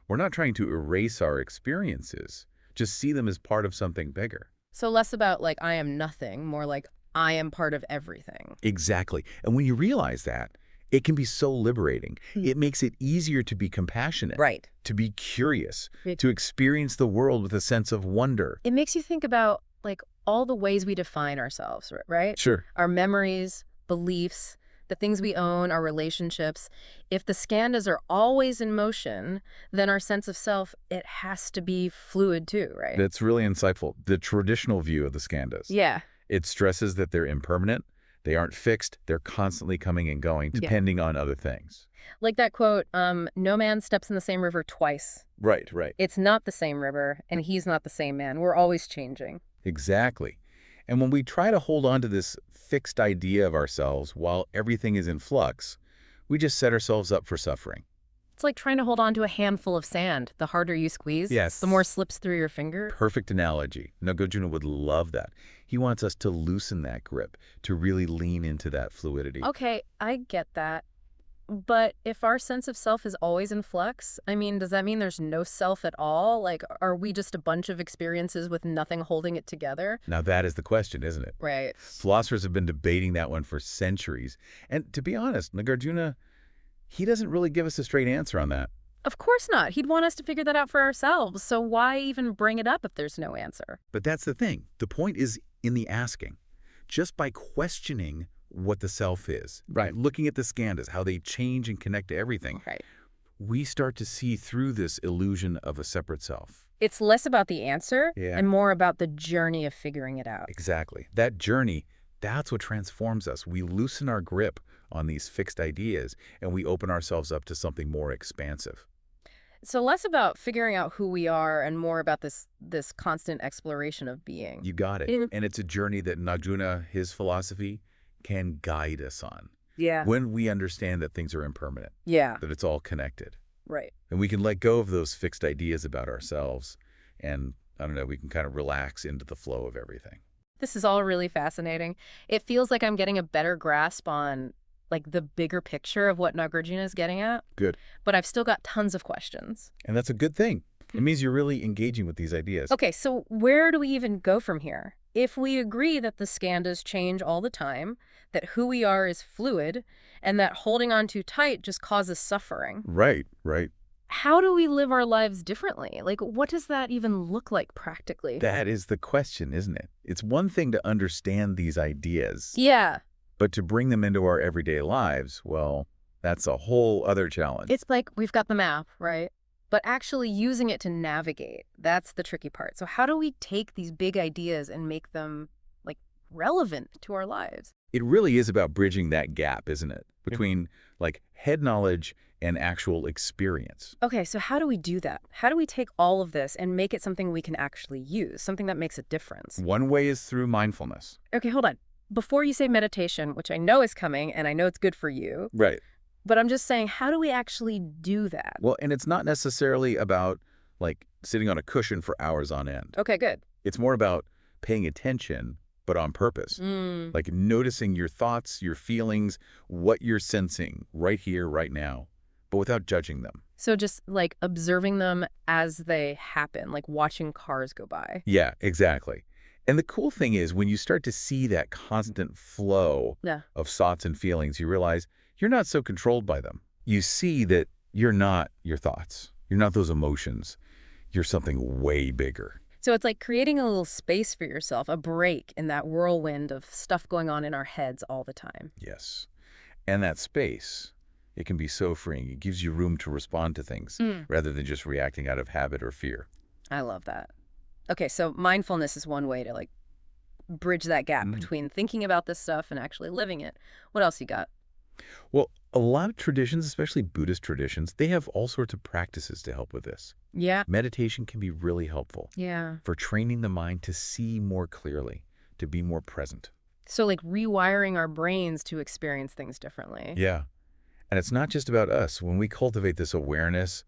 We're not trying to erase our experiences, just see them as part of something bigger. So less about like, I am nothing, more like, I am part of everything. Exactly. And when you realize that, it can be so liberating. It makes it easier to be compassionate, Right. to be curious, It- to experience the world with a sense of wonder. It makes you think about like all the ways we define ourselves, right? Sure. Our memories, beliefs, the things we own, our relationships. If the skandhas are always in motion, then our sense of self, it has to be fluid too, right? That's really insightful. The traditional view of the skandhas. Yeah. It stresses that they're impermanent, they aren't fixed, they're constantly coming and going, depending on other things. Like that quote, no man steps in the same river twice. Right, right. It's not the same river, and he's not the same man. We're always changing. Exactly. And when we try to hold on to this fixed idea of ourselves while everything is in flux, we just set ourselves up for suffering. It's like trying to hold on to a handful of sand. The harder you squeeze, Yes. the more slips through your finger. Perfect analogy. Nāgārjuna would love that. He wants us to loosen that grip, to really lean into that fluidity. Okay, I get that. But if our sense of self is always in flux, I mean, does that mean there's no self at all? Like, are we just a bunch of experiences with nothing holding it together? Now that is the question, isn't it? Right. Philosophers have been debating that one for centuries. And to be honest, Nāgārjuna, he doesn't really give us a straight answer on that. Of course not. He'd want us to figure that out for ourselves. So why even bring it up if there's no answer? But that's the thing. The point is in the asking. Just by questioning what the self is, right, looking at the skandhas, how they change and connect to everything, right, we start to see through this illusion of a separate self. It's less about the answer and more about the journey of figuring it out. Exactly. That journey, that's what transforms us. We loosen our grip on these fixed ideas and we open ourselves up to something more expansive. So less about figuring out who we are and more about this constant exploration of being. You got it. And it's a journey that Nāgārjuna, his philosophy, can guide us on. Yeah. When we understand that things are impermanent. Yeah. That it's all connected. Right. And we can let go of those fixed ideas about ourselves. And, I don't know, we can kind of relax into the flow of everything. This is all really fascinating. It feels like I'm getting a better grasp on like the bigger picture of what Nāgārjuna is getting at. Good. But I've still got tons of questions. And that's a good thing. It means you're really engaging with these ideas. Okay, so where do we even go from here? If we agree that the skandhas change all the time, that who we are is fluid, and that holding on too tight just causes suffering. Right, right. How do we live our lives differently? Like, what does that even look like practically? That is the question, isn't it? It's one thing to understand these ideas. Yeah. But to bring them into our everyday lives, well, that's a whole other challenge. It's like we've got the map, right? But actually using it to navigate, that's the tricky part. So how do we take these big ideas and make them, like, relevant to our lives? It really is about bridging that gap, isn't it? Between, like, head knowledge and actual experience. Okay, so how do we do that? How do we take all of this and make it something we can actually use, something that makes a difference? One way is through mindfulness. Okay, hold on. Before you say meditation, which I know is coming, and I know it's good for you. Right. But I'm just saying, how do we actually do that? Well, and it's not necessarily about, like, sitting on a cushion for hours on end. Okay, good. It's more about paying attention, but on purpose. Like noticing your thoughts, your feelings, what you're sensing right here, right now, but without judging them. So just, like, observing them as they happen, like watching cars go by. Yeah, exactly. And the cool thing is when you start to see that constant flow of thoughts and feelings, you realize you're not so controlled by them. You see that you're not your thoughts. You're not those emotions. You're something way bigger. So it's like creating a little space for yourself, a break in that whirlwind of stuff going on in our heads all the time. Yes. And that space, it can be so freeing. It gives you room to respond to things rather than just reacting out of habit or fear. I love that. Okay, so mindfulness is one way to, like, bridge that gap between thinking about this stuff and actually living it. What else you got? Well, a lot of traditions, especially Buddhist traditions, they have all sorts of practices to help with this. Yeah. Meditation can be really helpful. Yeah. For training the mind to see more clearly, to be more present. So, like, rewiring our brains to experience things differently. Yeah. And it's not just about us. When we cultivate this awareness,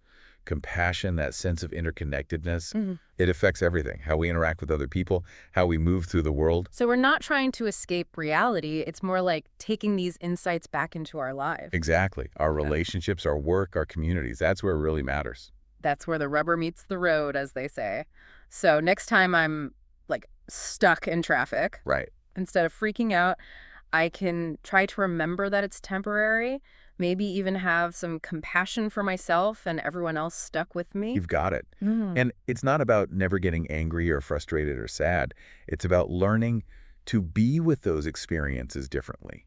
compassion, that sense of interconnectedness, it affects everything. How we interact with other people, how we move through the world. So we're not trying to escape reality. It's more like taking these insights back into our lives. Exactly. Our relationships, our work, our communities. That's where it really matters. That's where the rubber meets the road, as they say. So next time I'm, like, stuck in traffic, right, instead of freaking out, I can try to remember that it's temporary, maybe even have some compassion for myself and everyone else stuck with me. You've got it. And it's not about never getting angry or frustrated or sad. It's about learning to be with those experiences differently.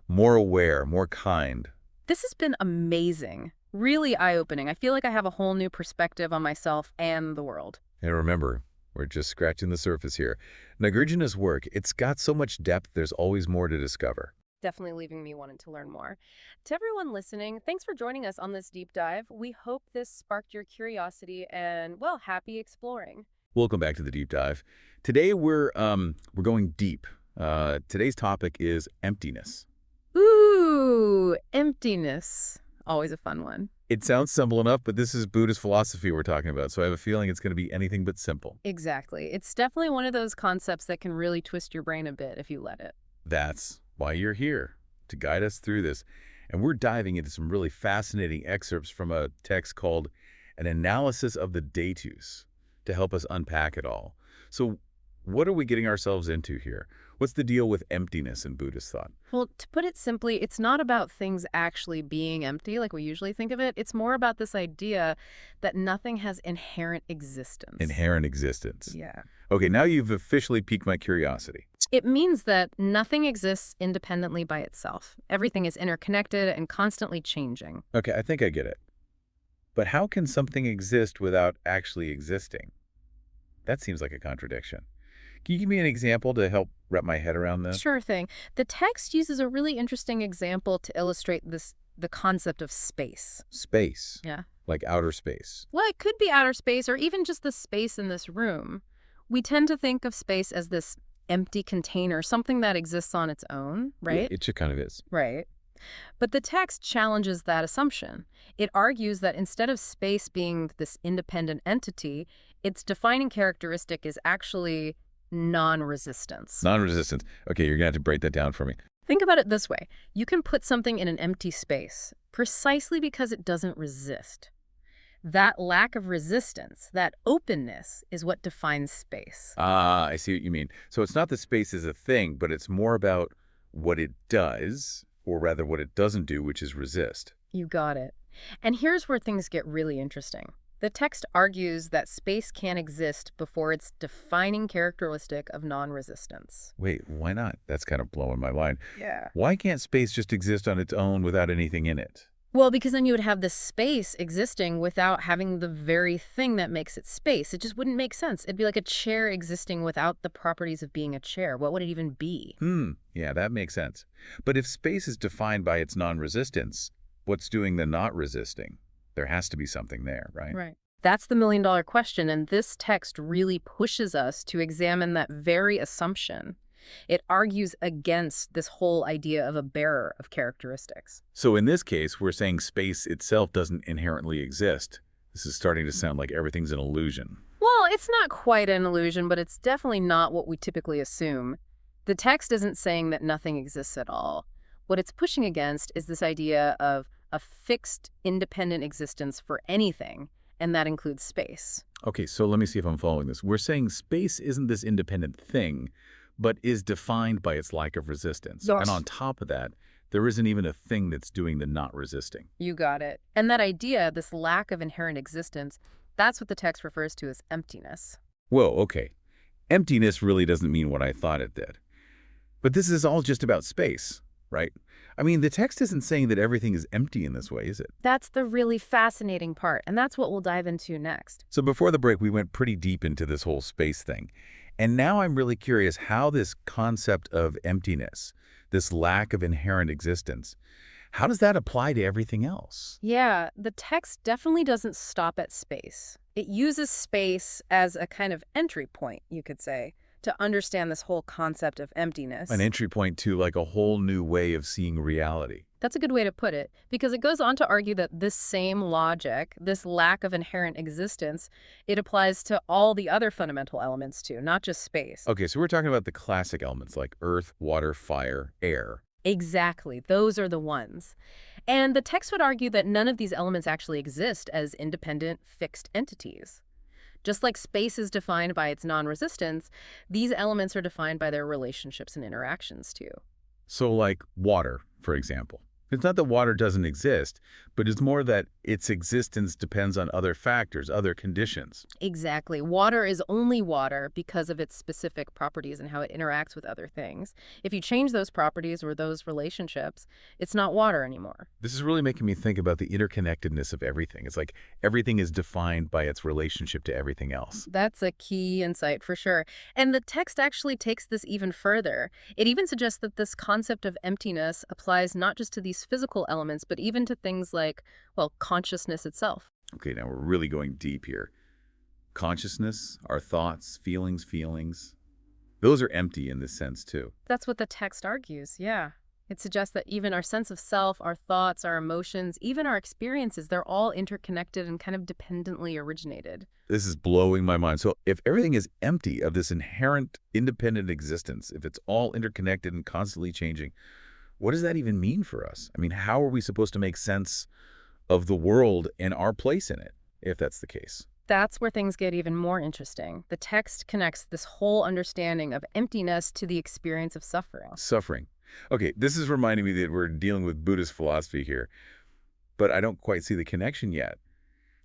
More aware, more kind. This has been amazing. Really eye-opening. I feel like I have a whole new perspective on myself and the world. And remember, we're just scratching the surface here. Nāgārjuna's work, it's got so much depth, there's always more to discover. Definitely leaving me wanting to learn more. To everyone listening, thanks for joining us on this deep dive. We hope this sparked your curiosity and, well, happy exploring. Welcome back to the deep dive. Today we're going deep. Today's topic is emptiness. Ooh, emptiness. Always a fun one. It sounds simple enough, but this is Buddhist philosophy we're talking about, so I have a feeling it's going to be anything but simple. Exactly. It's definitely one of those concepts that can really twist your brain a bit if you let it. That's why you're here, to guide us through this. And we're diving into some really fascinating excerpts from a text called An Analysis of the Datus to help us unpack it all. So what are we getting ourselves into here? What's the deal with emptiness in Buddhist thought? Well, to put it simply, it's not about things actually being empty like we usually think of it. It's more about this idea that nothing has inherent existence. Inherent existence. Yeah. Okay, now you've officially piqued my curiosity. It means that nothing exists independently by itself. Everything is interconnected and constantly changing. Okay, I think I get it. But how can something exist without actually existing? That seems like a contradiction. Can you give me an example to help wrap my head around this? Sure thing. The text uses a really interesting example to illustrate the concept of space. Space? Yeah. Like outer space? Well, it could be outer space or even just the space in this room. We tend to think of space as this empty container, something that exists on its own, right? Yeah, it kind of is. Right. But the text challenges that assumption. It argues that instead of space being this independent entity, its defining characteristic is actually non-resistance. Non-resistance. Okay, you're going to have to break that down for me. Think about it this way. You can put something in an empty space precisely because it doesn't resist. That lack of resistance, that openness, is what defines space. Ah, I see what you mean. So it's not that space is a thing, but it's more about what it does, or rather what it doesn't do, which is resist. You got it. And here's where things get really interesting. The text argues that space can't exist before its defining characteristic of non-resistance. Wait, why not? That's kind of blowing my mind. Yeah. Why can't space just exist on its own without anything in it? Well, because then you would have this space existing without having the very thing that makes it space. It just wouldn't make sense. It'd be like a chair existing without the properties of being a chair. What would it even be? Yeah, that makes sense. But if space is defined by its non-resistance, what's doing the not resisting? There has to be something there, right? Right. That's the million-dollar question, and this text really pushes us to examine that very assumption. It argues against this whole idea of a bearer of characteristics. So in this case, we're saying space itself doesn't inherently exist. This is starting to sound like everything's an illusion. Well, it's not quite an illusion, but it's definitely not what we typically assume. The text isn't saying that nothing exists at all. What it's pushing against is this idea of a fixed, independent existence for anything, and that includes space. Okay, so let me see if I'm following this. We're saying space isn't this independent thing, but is defined by its lack of resistance. Yes. And on top of that, there isn't even a thing that's doing the not resisting. You got it. And that idea, this lack of inherent existence, that's what the text refers to as emptiness. Whoa, okay. Emptiness really doesn't mean what I thought it did. But this is all just about space, right? I mean, the text isn't saying that everything is empty in this way, is it? That's the really fascinating part, and that's what we'll dive into next. So before the break, we went pretty deep into this whole space thing. And now I'm really curious how this concept of emptiness, this lack of inherent existence, how does that apply to everything else? Yeah, the text definitely doesn't stop at space. It uses space as a kind of entry point, you could say, to understand this whole concept of emptiness. An entry point to like a whole new way of seeing reality. That's a good way to put it, because it goes on to argue that this same logic, this lack of inherent existence, it applies to all the other fundamental elements too, not just space. Okay, so we're talking about the classic elements like earth, water, fire, air. Exactly. Those are the ones. And the text would argue that none of these elements actually exist as independent, fixed entities. Just like space is defined by its non-resistance, these elements are defined by their relationships and interactions too. So like water, for example. It's not that water doesn't exist, but it's more that its existence depends on other factors, other conditions. Exactly. Water is only water because of its specific properties and how it interacts with other things. If you change those properties or those relationships, it's not water anymore. This is really making me think about the interconnectedness of everything. It's like everything is defined by its relationship to everything else. That's a key insight for sure. And the text actually takes this even further. It even suggests that this concept of emptiness applies not just to these physical elements, but even to things like, well, consciousness itself. Okay, now we're really going deep here. Consciousness, our thoughts, feelings, those are empty in this sense too. That's what the text argues, yeah. It suggests that even our sense of self, our thoughts, our emotions, even our experiences, they're all interconnected and kind of dependently originated. This is blowing my mind. So if everything is empty of this inherent independent existence, if it's all interconnected and constantly changing, what does that even mean for us? I mean, how are we supposed to make sense of the world and our place in it, if that's the case? That's where things get even more interesting. The text connects this whole understanding of emptiness to the experience of suffering. Suffering. Okay, this is reminding me that we're dealing with Buddhist philosophy here, but I don't quite see the connection yet.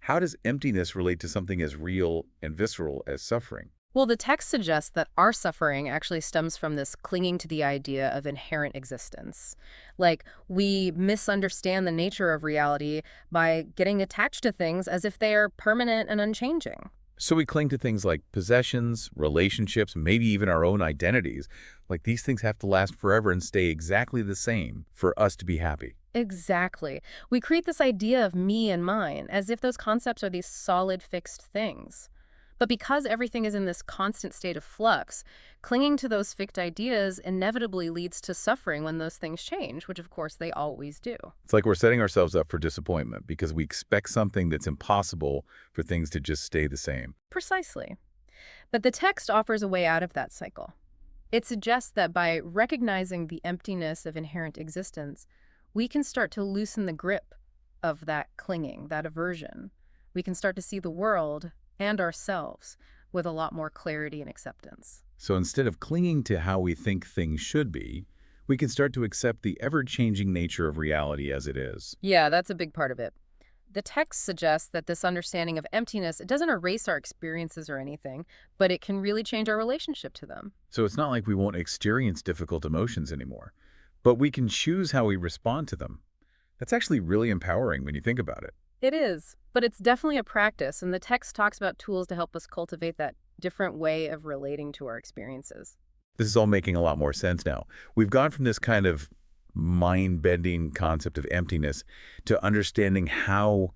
How does emptiness relate to something as real and visceral as suffering? Well, the text suggests that our suffering actually stems from this clinging to the idea of inherent existence. Like, we misunderstand the nature of reality by getting attached to things as if they are permanent and unchanging. So we cling to things like possessions, relationships, maybe even our own identities. Like these things have to last forever and stay exactly the same for us to be happy. Exactly. We create this idea of me and mine as if those concepts are these solid, fixed things. But because everything is in this constant state of flux, clinging to those fixed ideas inevitably leads to suffering when those things change, which of course they always do. It's like we're setting ourselves up for disappointment because we expect something that's impossible for things to just stay the same. Precisely. But the text offers a way out of that cycle. It suggests that by recognizing the emptiness of inherent existence, we can start to loosen the grip of that clinging, that aversion. We can start to see the world and ourselves with a lot more clarity and acceptance. So instead of clinging to how we think things should be, we can start to accept the ever-changing nature of reality as it is. Yeah, that's a big part of it. The text suggests that this understanding of emptiness, it doesn't erase our experiences or anything, but it can really change our relationship to them. So it's not like we won't experience difficult emotions anymore, but we can choose how we respond to them. That's actually really empowering when you think about it. It is, but it's definitely a practice, and the text talks about tools to help us cultivate that different way of relating to our experiences. This is all making a lot more sense now. We've gone from this kind of mind-bending concept of emptiness to understanding how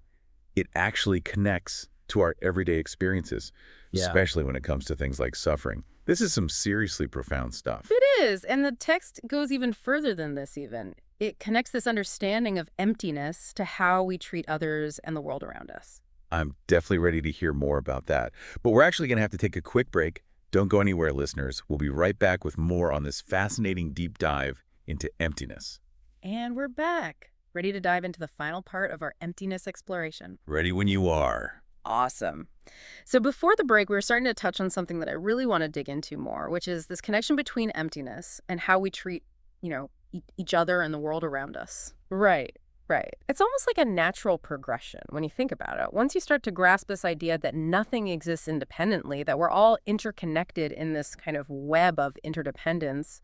it actually connects to our everyday experiences, especially when it comes to things like suffering. This is some seriously profound stuff. It is, and the text goes even further than this even. It connects this understanding of emptiness to how we treat others and the world around us. I'm definitely ready to hear more about that. But we're actually going to have to take a quick break. Don't go anywhere, listeners. We'll be right back with more on this fascinating deep dive into emptiness. And we're back, ready to dive into the final part of our emptiness exploration. Ready when you are. Awesome. So before the break, we were starting to touch on something that I really want to dig into more, which is this connection between emptiness and how we treat, each other and the world around us. Right. It's almost like a natural progression when you think about it. Once you start to grasp this idea that nothing exists independently, that we're all interconnected in this kind of web of interdependence,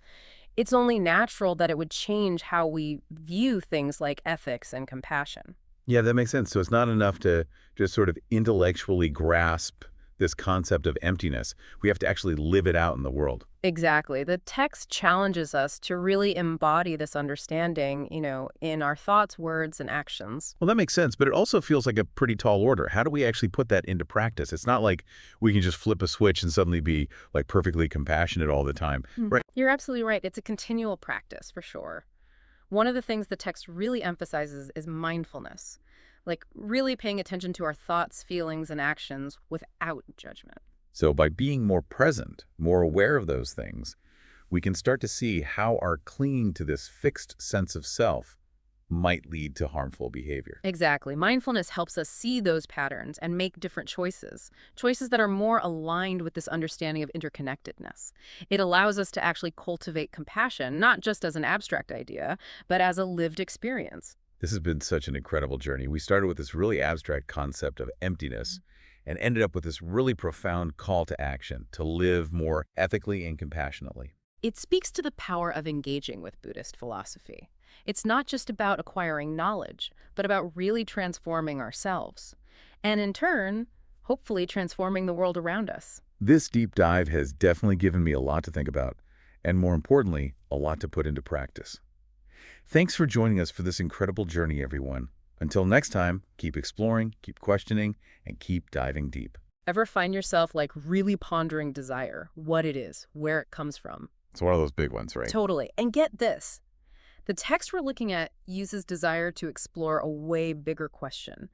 it's only natural that it would change how we view things like ethics and compassion. Yeah, that makes sense. So it's not enough to just sort of intellectually grasp this concept of emptiness. We have to actually live it out in the world. Exactly. The text challenges us to really embody this understanding, in our thoughts, words, and actions. Well, that makes sense, but it also feels like a pretty tall order. How do we actually put that into practice? It's not like we can just flip a switch and suddenly be like perfectly compassionate all the time. Right? You're absolutely right. It's a continual practice for sure. One of the things the text really emphasizes is mindfulness, like really paying attention to our thoughts, feelings, and actions without judgment. So by being more present, more aware of those things, we can start to see how our clinging to this fixed sense of self might lead to harmful behavior. Exactly. Mindfulness helps us see those patterns and make different choices that are more aligned with this understanding of interconnectedness. It allows us to actually cultivate compassion, not just as an abstract idea, but as a lived experience. This has been such an incredible journey. We started with this really abstract concept of emptiness and ended up with this really profound call to action to live more ethically and compassionately. It speaks to the power of engaging with Buddhist philosophy. It's not just about acquiring knowledge, but about really transforming ourselves. And in turn, hopefully transforming the world around us. This deep dive has definitely given me a lot to think about, and more importantly, a lot to put into practice. Thanks for joining us for this incredible journey, everyone. Until next time, keep exploring, keep questioning, and keep diving deep. Ever find yourself really pondering desire, what it is, where it comes from? It's one of those big ones, right? Totally. And get this. The text we're looking at uses desire to explore a way bigger question.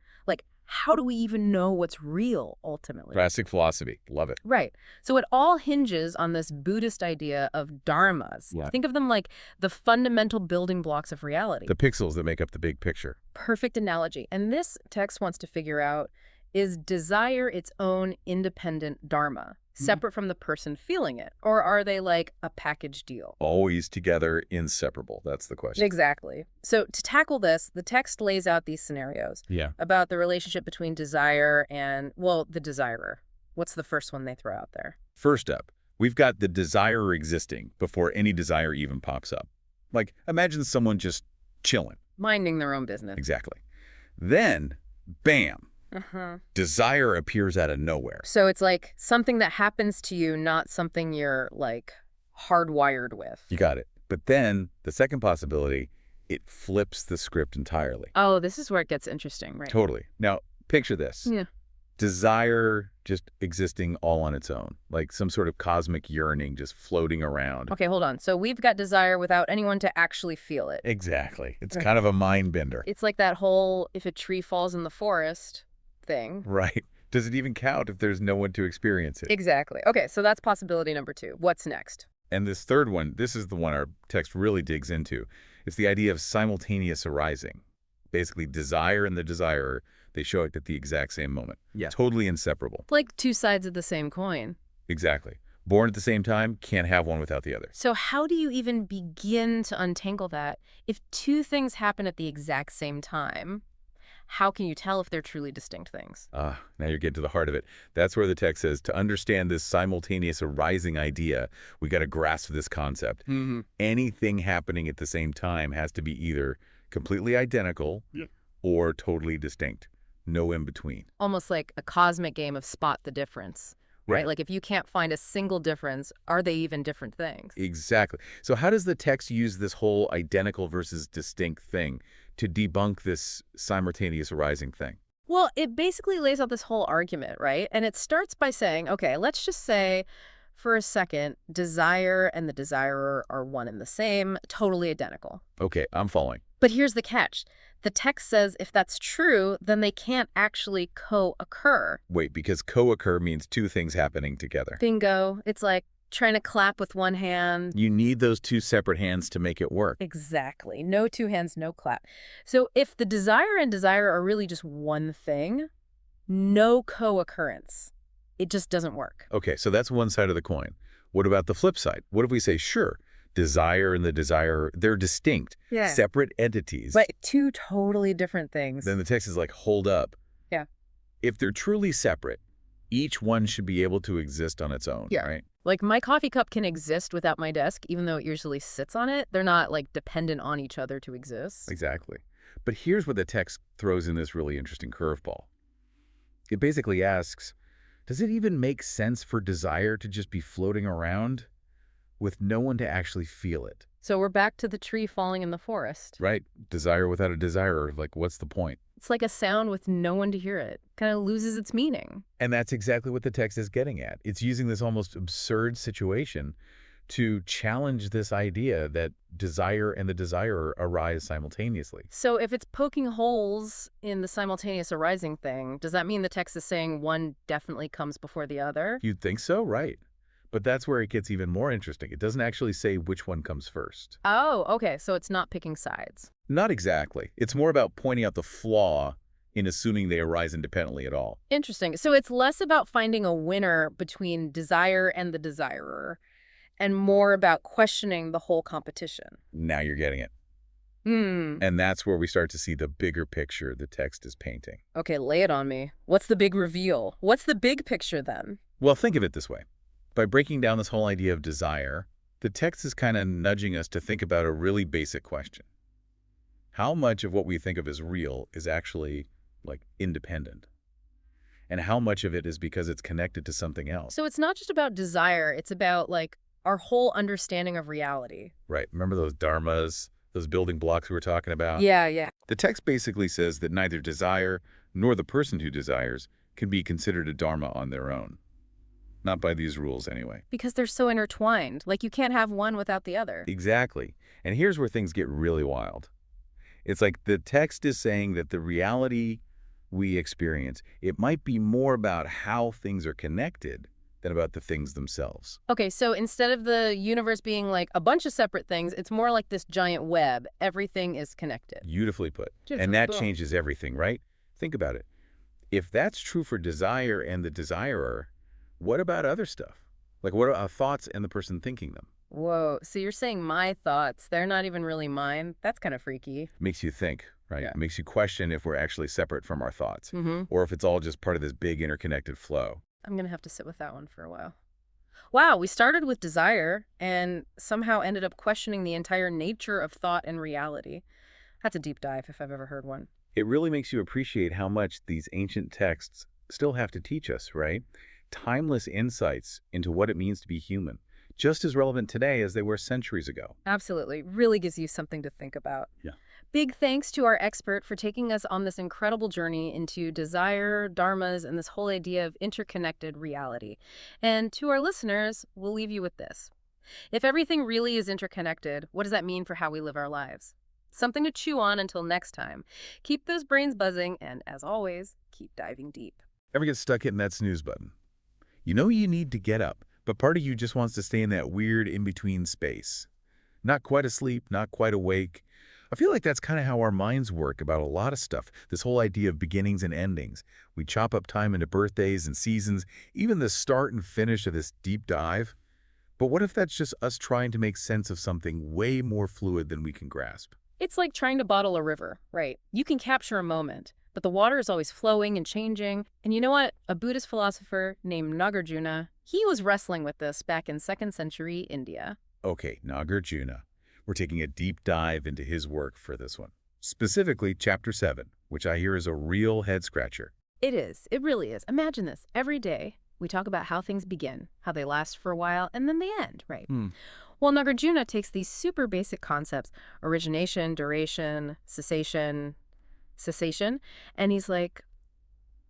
how do we even know what's real, ultimately? Classic philosophy. Love it. Right. So it all hinges on this Buddhist idea of dharmas. Yeah. Think of them like the fundamental building blocks of reality. The pixels that make up the big picture. Perfect analogy. And this text wants to figure out, is desire its own independent dharma, separate from the person feeling it? Or are they like a package deal? Always together, inseparable. That's the question. Exactly. So to tackle this, the text lays out these scenarios about the relationship between desire and, well, the desirer. What's the first one they throw out there? First up, we've got the desire existing before any desire even pops up. Like, imagine someone just chilling. Minding their own business. Exactly. Then, bam. Desire appears out of nowhere. So it's like something that happens to you, not something you're like hardwired with. You got it. But then the second possibility, it flips the script entirely. Oh, this is where it gets interesting, right? Totally. Now, picture this. Yeah. Desire just existing all on its own, like some sort of cosmic yearning just floating around. Okay, hold on. So we've got desire without anyone to actually feel it. Exactly. It's kind of a mind bender. It's like that whole if a tree falls in the forest thing. Right. Does it even count if there's no one to experience it? Exactly. Okay, so that's possibility number 2. What's next? And this third one, this is the one our text really digs into. It's the idea of simultaneous arising. Basically, desire and the desirer, they show it at the exact same moment. Yeah. Totally inseparable. Like two sides of the same coin. Exactly. Born at the same time, can't have one without the other. So how do you even begin to untangle that? If two things happen at the exact same time, how can you tell if they're truly distinct things? Now you're getting to the heart of it. That's where the text says, to understand this simultaneous arising idea, we got to grasp this concept. Anything happening at the same time has to be either completely identical or totally distinct. No in between. Almost like a cosmic game of spot the difference, right? Like if you can't find a single difference, are they even different things? Exactly. So how does the text use this whole identical versus distinct thing to debunk this simultaneous arising thing? Well, it basically lays out this whole argument, right? And it starts by saying, okay, let's just say for a second, desire and the desirer are one and the same, totally identical. Okay, I'm following. But here's the catch. The text says if that's true, then they can't actually co-occur. Wait, because co-occur means two things happening together. Bingo. It's like trying to clap with one hand. You need those two separate hands to make it work. Exactly. No two hands, no clap. So if the desire and desire are really just one thing, no co-occurrence. It just doesn't work. Okay, so that's one side of the coin. What about the flip side? What if we say, sure, desire and the desirer, they're distinct, separate entities. But two totally different things. Then the text is like, hold up. Yeah. If they're truly separate, each one should be able to exist on its own, right? Like my coffee cup can exist without my desk, even though it usually sits on it. They're not like dependent on each other to exist. Exactly. But here's where the text throws in this really interesting curveball. It basically asks, does it even make sense for desire to just be floating around with no one to actually feel it? So we're back to the tree falling in the forest. Right. Desire without a desirer. Like, what's the point? It's like a sound with no one to hear it. Kind of loses its meaning. And that's exactly what the text is getting at. It's using this almost absurd situation to challenge this idea that desire and the desirer arise simultaneously. So if it's poking holes in the simultaneous arising thing, does that mean the text is saying one definitely comes before the other? You'd think so, right? But that's where it gets even more interesting. It doesn't actually say which one comes first. Oh, okay. So it's not picking sides. Not exactly. It's more about pointing out the flaw in assuming they arise independently at all. Interesting. So it's less about finding a winner between desire and the desirer, and more about questioning the whole competition. Now you're getting it. And that's where we start to see the bigger picture the text is painting. Okay, lay it on me. What's the big reveal? What's the big picture then? Well, think of it this way. By breaking down this whole idea of desire, the text is kind of nudging us to think about a really basic question. How much of what we think of as real is actually, like, independent? And how much of it is because it's connected to something else? So it's not just about desire. It's about, like, our whole understanding of reality. Right. Remember those dharmas, those building blocks we were talking about? Yeah. The text basically says that neither desire nor the person who desires can be considered a dharma on their own. Not by these rules, anyway. Because they're so intertwined. Like, you can't have one without the other. Exactly. And here's where things get really wild. It's like the text is saying that the reality we experience, it might be more about how things are connected than about the things themselves. Okay, so instead of the universe being like a bunch of separate things, it's more like this giant web. Everything is connected. Beautifully put. Beautiful. And that Boom. changes everything, right? Think about it. If that's true for desire and the desirer, what about other stuff? Like what are thoughts and the person thinking them? Whoa, so you're saying my thoughts, they're not even really mine? That's kind of freaky. Makes you think, right? Yeah. Makes you question if we're actually separate from our thoughts, Mm-hmm. or if it's all just part of this big interconnected flow. I'm going to have to sit with that one for a while. Wow, we started with desire and somehow ended up questioning the entire nature of thought and reality. That's a deep dive if I've ever heard one. It really makes you appreciate how much these ancient texts still have to teach us, right? Timeless insights into what it means to be human, just as relevant today as they were centuries ago. Absolutely. Really gives you something to think about. Yeah. Big thanks to our expert for taking us on this incredible journey into desire, dharmas, and this whole idea of interconnected reality. And to our listeners, we'll leave you with this. If everything really is interconnected, what does that mean for how we live our lives? Something to chew on until next time. Keep those brains buzzing, and as always, keep diving deep. Ever get stuck hitting that snooze button? You know you need to get up, but part of you just wants to stay in that weird in-between space. Not quite asleep, not quite awake. I feel like that's kind of how our minds work about a lot of stuff, this whole idea of beginnings and endings. We chop up time into birthdays and seasons, even the start and finish of this deep dive. But what if that's just us trying to make sense of something way more fluid than we can grasp? It's like trying to bottle a river, right? You can capture a moment, but the water is always flowing and changing. And you know what? A Buddhist philosopher named Nāgārjuna, he was wrestling with this back in 2nd century India. Okay, Nāgārjuna. We're taking a deep dive into his work for this one. Specifically, Chapter 7, which I hear is a real head-scratcher. It is. It really is. Imagine this. Every day, we talk about how things begin, how they last for a while, and then they end, right? Well, Nāgārjuna takes these super basic concepts, origination, duration, cessation, and he's like,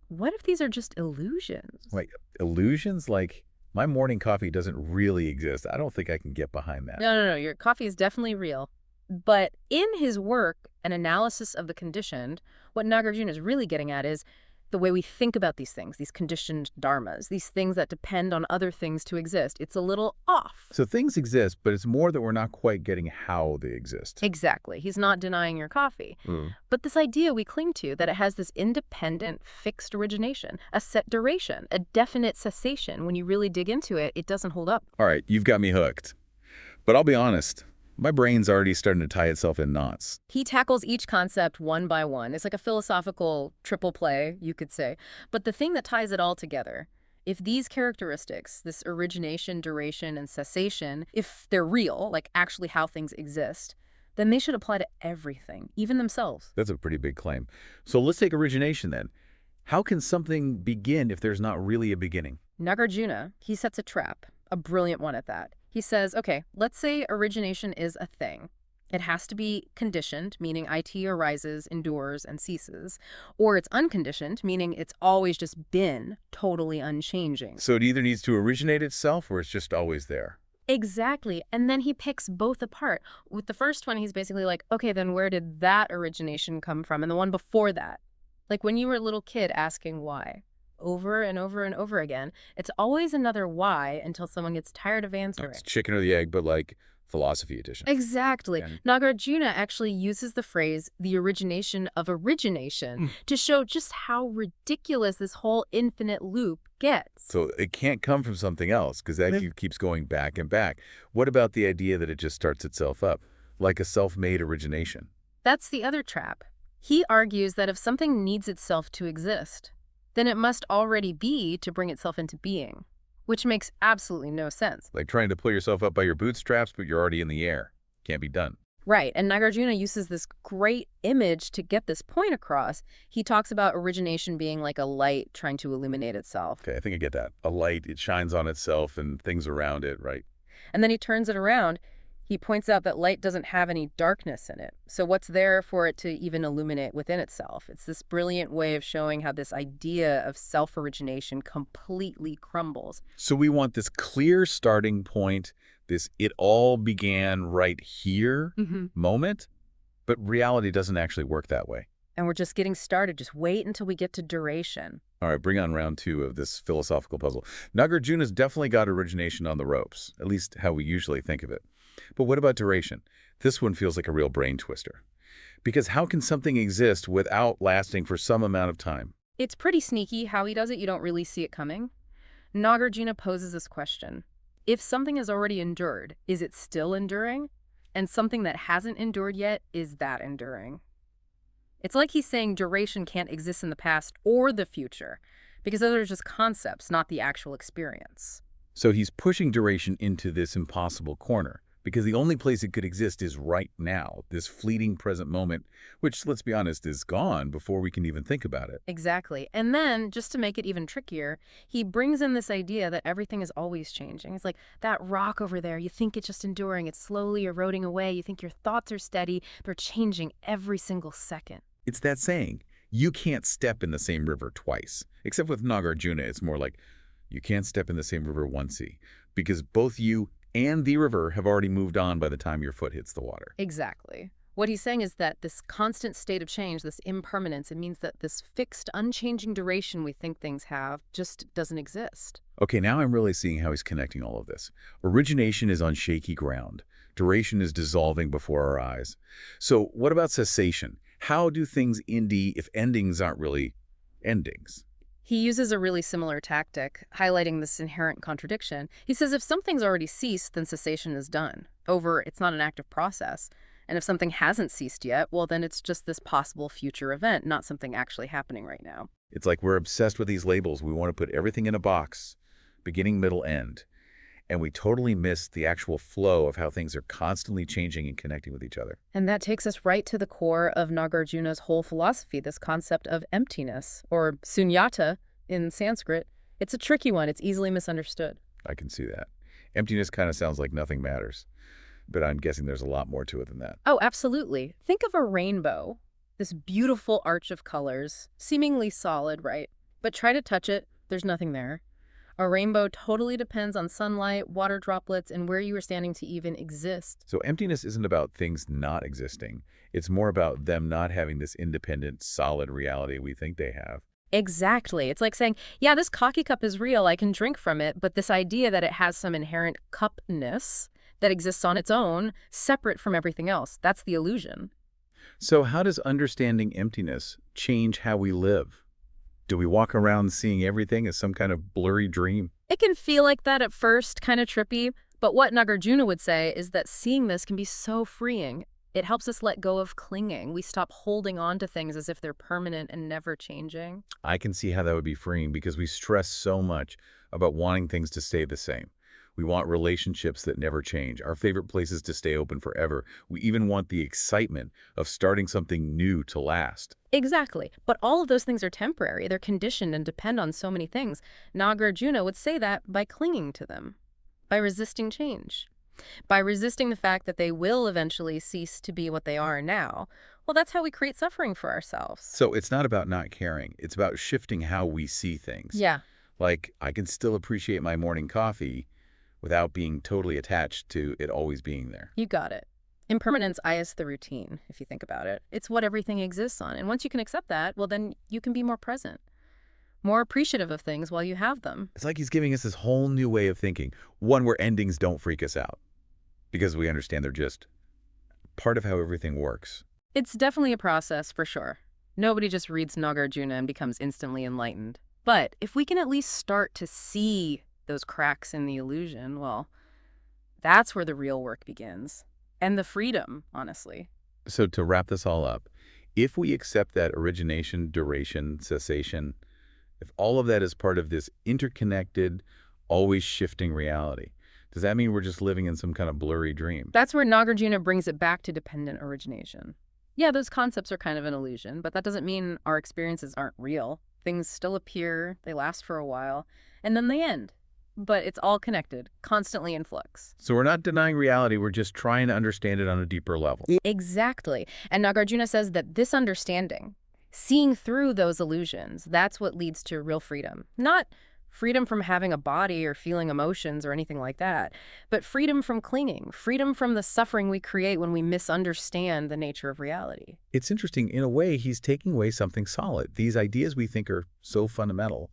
what if these are just illusions? Like, illusions? Like, my morning coffee doesn't really exist. I don't think I can get behind that. No. Your coffee is definitely real. But in his work, an analysis of the conditioned, what Nāgārjuna is really getting at is the way we think about these things, these conditioned dharmas, these things that depend on other things to exist. It's a little off. So things exist, but it's more that we're not quite getting how they exist. Exactly. He's not denying your coffee. But this idea we cling to, that it has this independent, fixed origination, a set duration, a definite cessation, when you really dig into it, it doesn't hold up. All right, you've got me hooked. But I'll be honest, my brain's already starting to tie itself in knots. He tackles each concept one by one. It's like a philosophical triple play, you could say. But the thing that ties it all together, if these characteristics, this origination, duration, and cessation, if they're real, like actually how things exist, then they should apply to everything, even themselves. That's a pretty big claim. So let's take origination then. How can something begin if there's not really a beginning? Nāgārjuna, he sets a trap, a brilliant one at that. He says, okay, let's say origination is a thing. It has to be conditioned, meaning it arises, endures, and ceases. Or it's unconditioned, meaning it's always just been totally unchanging. So it either needs to originate itself or it's just always there. Exactly. And then he picks both apart. With the first one, he's basically like, okay, then where did that origination come from? And the one before that, like when you were a little kid asking why. Over and over and over again. It's always another why until someone gets tired of answering. It's chicken or the egg, but like philosophy edition. Exactly. And Nāgārjuna actually uses the phrase, the origination of origination, to show just how ridiculous this whole infinite loop gets. so it can't come from something else because that keeps going back and back. What about the idea that it just starts itself up, like a self-made origination? That's the other trap. He argues that if something needs itself to exist, then it must already be to bring itself into being, which makes absolutely no sense. Like trying to pull yourself up by your bootstraps, but you're already in the air. Can't be done. Right, and Nāgārjuna uses this great image to get this point across. He talks about origination being like a light trying to illuminate itself. Okay, I think I get that. A light, it shines on itself and things around it, right? And then he turns it around. He points out that light doesn't have any darkness in it. So what's there for it to even illuminate within itself? It's this brilliant way of showing how this idea of self-origination completely crumbles. So we want this clear starting point, this it all began right here moment, but reality doesn't actually work that way. And we're just getting started. Just wait until we get to duration. All right, bring on round 2 of this philosophical puzzle. Nāgārjuna's definitely got origination on the ropes, at least how we usually think of it. But what about duration? This one feels like a real brain twister. Because how can something exist without lasting for some amount of time? It's pretty sneaky how he does it. You don't really see it coming. Nāgārjuna poses this question. If something has already endured, is it still enduring? And something that hasn't endured yet, is that enduring? It's like he's saying duration can't exist in the past or the future, because those are just concepts, not the actual experience. So he's pushing duration into this impossible corner, because the only place it could exist is right now, this fleeting present moment, which, let's be honest, is gone before we can even think about it. Exactly. And then, just to make it even trickier, he brings in this idea that everything is always changing. It's like that rock over there, you think it's just enduring, it's slowly eroding away, you think your thoughts are steady, they're changing every single second. It's that saying, you can't step in the same river twice. Except with Nāgārjuna, it's more like, you can't step in the same river once-y, because both you and the river have already moved on by the time your foot hits the water. Exactly. What he's saying is that this constant state of change, this impermanence, it means that this fixed, unchanging duration we think things have just doesn't exist. Okay, now I'm really seeing how he's connecting all of this. Origination is on shaky ground. Duration is dissolving before our eyes. So what about cessation? How do things end if endings aren't really endings? He uses a really similar tactic, highlighting this inherent contradiction. He says if something's already ceased, then cessation is done. Over, it's not an active process. And if something hasn't ceased yet, well, then it's just this possible future event, not something actually happening right now. It's like we're obsessed with these labels. We want to put everything in a box, beginning, middle, end. And we totally miss the actual flow of how things are constantly changing and connecting with each other. And that takes us right to the core of Nāgārjuna's whole philosophy, this concept of emptiness, or sunyata in Sanskrit. It's a tricky one. It's easily misunderstood. I can see that. Emptiness kind of sounds like nothing matters, but I'm guessing there's a lot more to it than that. Oh, absolutely. Think of a rainbow, this beautiful arch of colors, seemingly solid, right? But try to touch it, there's nothing there. A rainbow totally depends on sunlight, water droplets, and where you are standing to even exist. So emptiness isn't about things not existing. It's more about them not having this independent, solid reality we think they have. Exactly. It's like saying, yeah, this coffee cup is real, I can drink from it, but this idea that it has some inherent cupness that exists on its own, separate from everything else, that's the illusion. So how does understanding emptiness change how we live? Do we walk around seeing everything as some kind of blurry dream? It can feel like that at first, kind of trippy, but what Nāgārjuna would say is that seeing this can be so freeing. It helps us let go of clinging. We stop holding on to things as if they're permanent and never changing. I can see how that would be freeing because we stress so much about wanting things to stay the same. We want relationships that never change, our favorite places to stay open forever. We even want the excitement of starting something new to last. Exactly. But all of those things are temporary. They're conditioned and depend on so many things. Nāgārjuna would say that by clinging to them, by resisting change, by resisting the fact that they will eventually cease to be what they are now. Well, that's how we create suffering for ourselves. So it's not about not caring. It's about shifting how we see things. Yeah. Like, I can still appreciate my morning coffee without being totally attached to it always being there. You got it. Impermanence is the routine, if you think about it. It's what everything exists on. And once you can accept that, well, then you can be more present, more appreciative of things while you have them. It's like he's giving us this whole new way of thinking, one where endings don't freak us out, because we understand they're just part of how everything works. It's definitely a process, for sure. Nobody just reads Nāgārjuna and becomes instantly enlightened. But if we can at least start to see those cracks in the illusion, well, that's where the real work begins. And the freedom, honestly. So to wrap this all up, if we accept that origination, duration, cessation, if all of that is part of this interconnected, always shifting reality, does that mean we're just living in some kind of blurry dream? That's where Nāgārjuna brings it back to dependent origination. Yeah, those concepts are kind of an illusion, but that doesn't mean our experiences aren't real. Things still appear, they last for a while, and then they end. But it's all connected, constantly in flux. So we're not denying reality, we're just trying to understand it on a deeper level. Exactly. And Nāgārjuna says that this understanding, seeing through those illusions, that's what leads to real freedom. Not Freedom from having a body or feeling emotions or anything like that. But freedom from clinging. Freedom from the suffering we create when we misunderstand the nature of reality. It's interesting. In a way, he's taking away something solid. These ideas we think are so fundamental.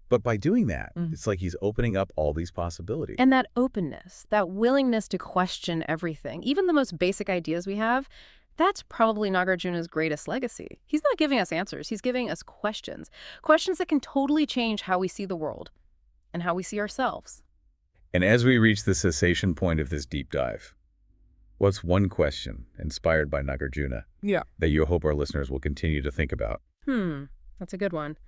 But by doing that, it's like he's opening up all these possibilities. And that openness, that willingness to question everything, even the most basic ideas we have, that's probably Nāgārjuna's greatest legacy. He's not giving us answers. He's giving us questions. Questions that can totally change how we see the world and how we see ourselves. And as we reach the cessation point of this deep dive, what's one question inspired by Nāgārjuna that you hope our listeners will continue to think about? That's a good one.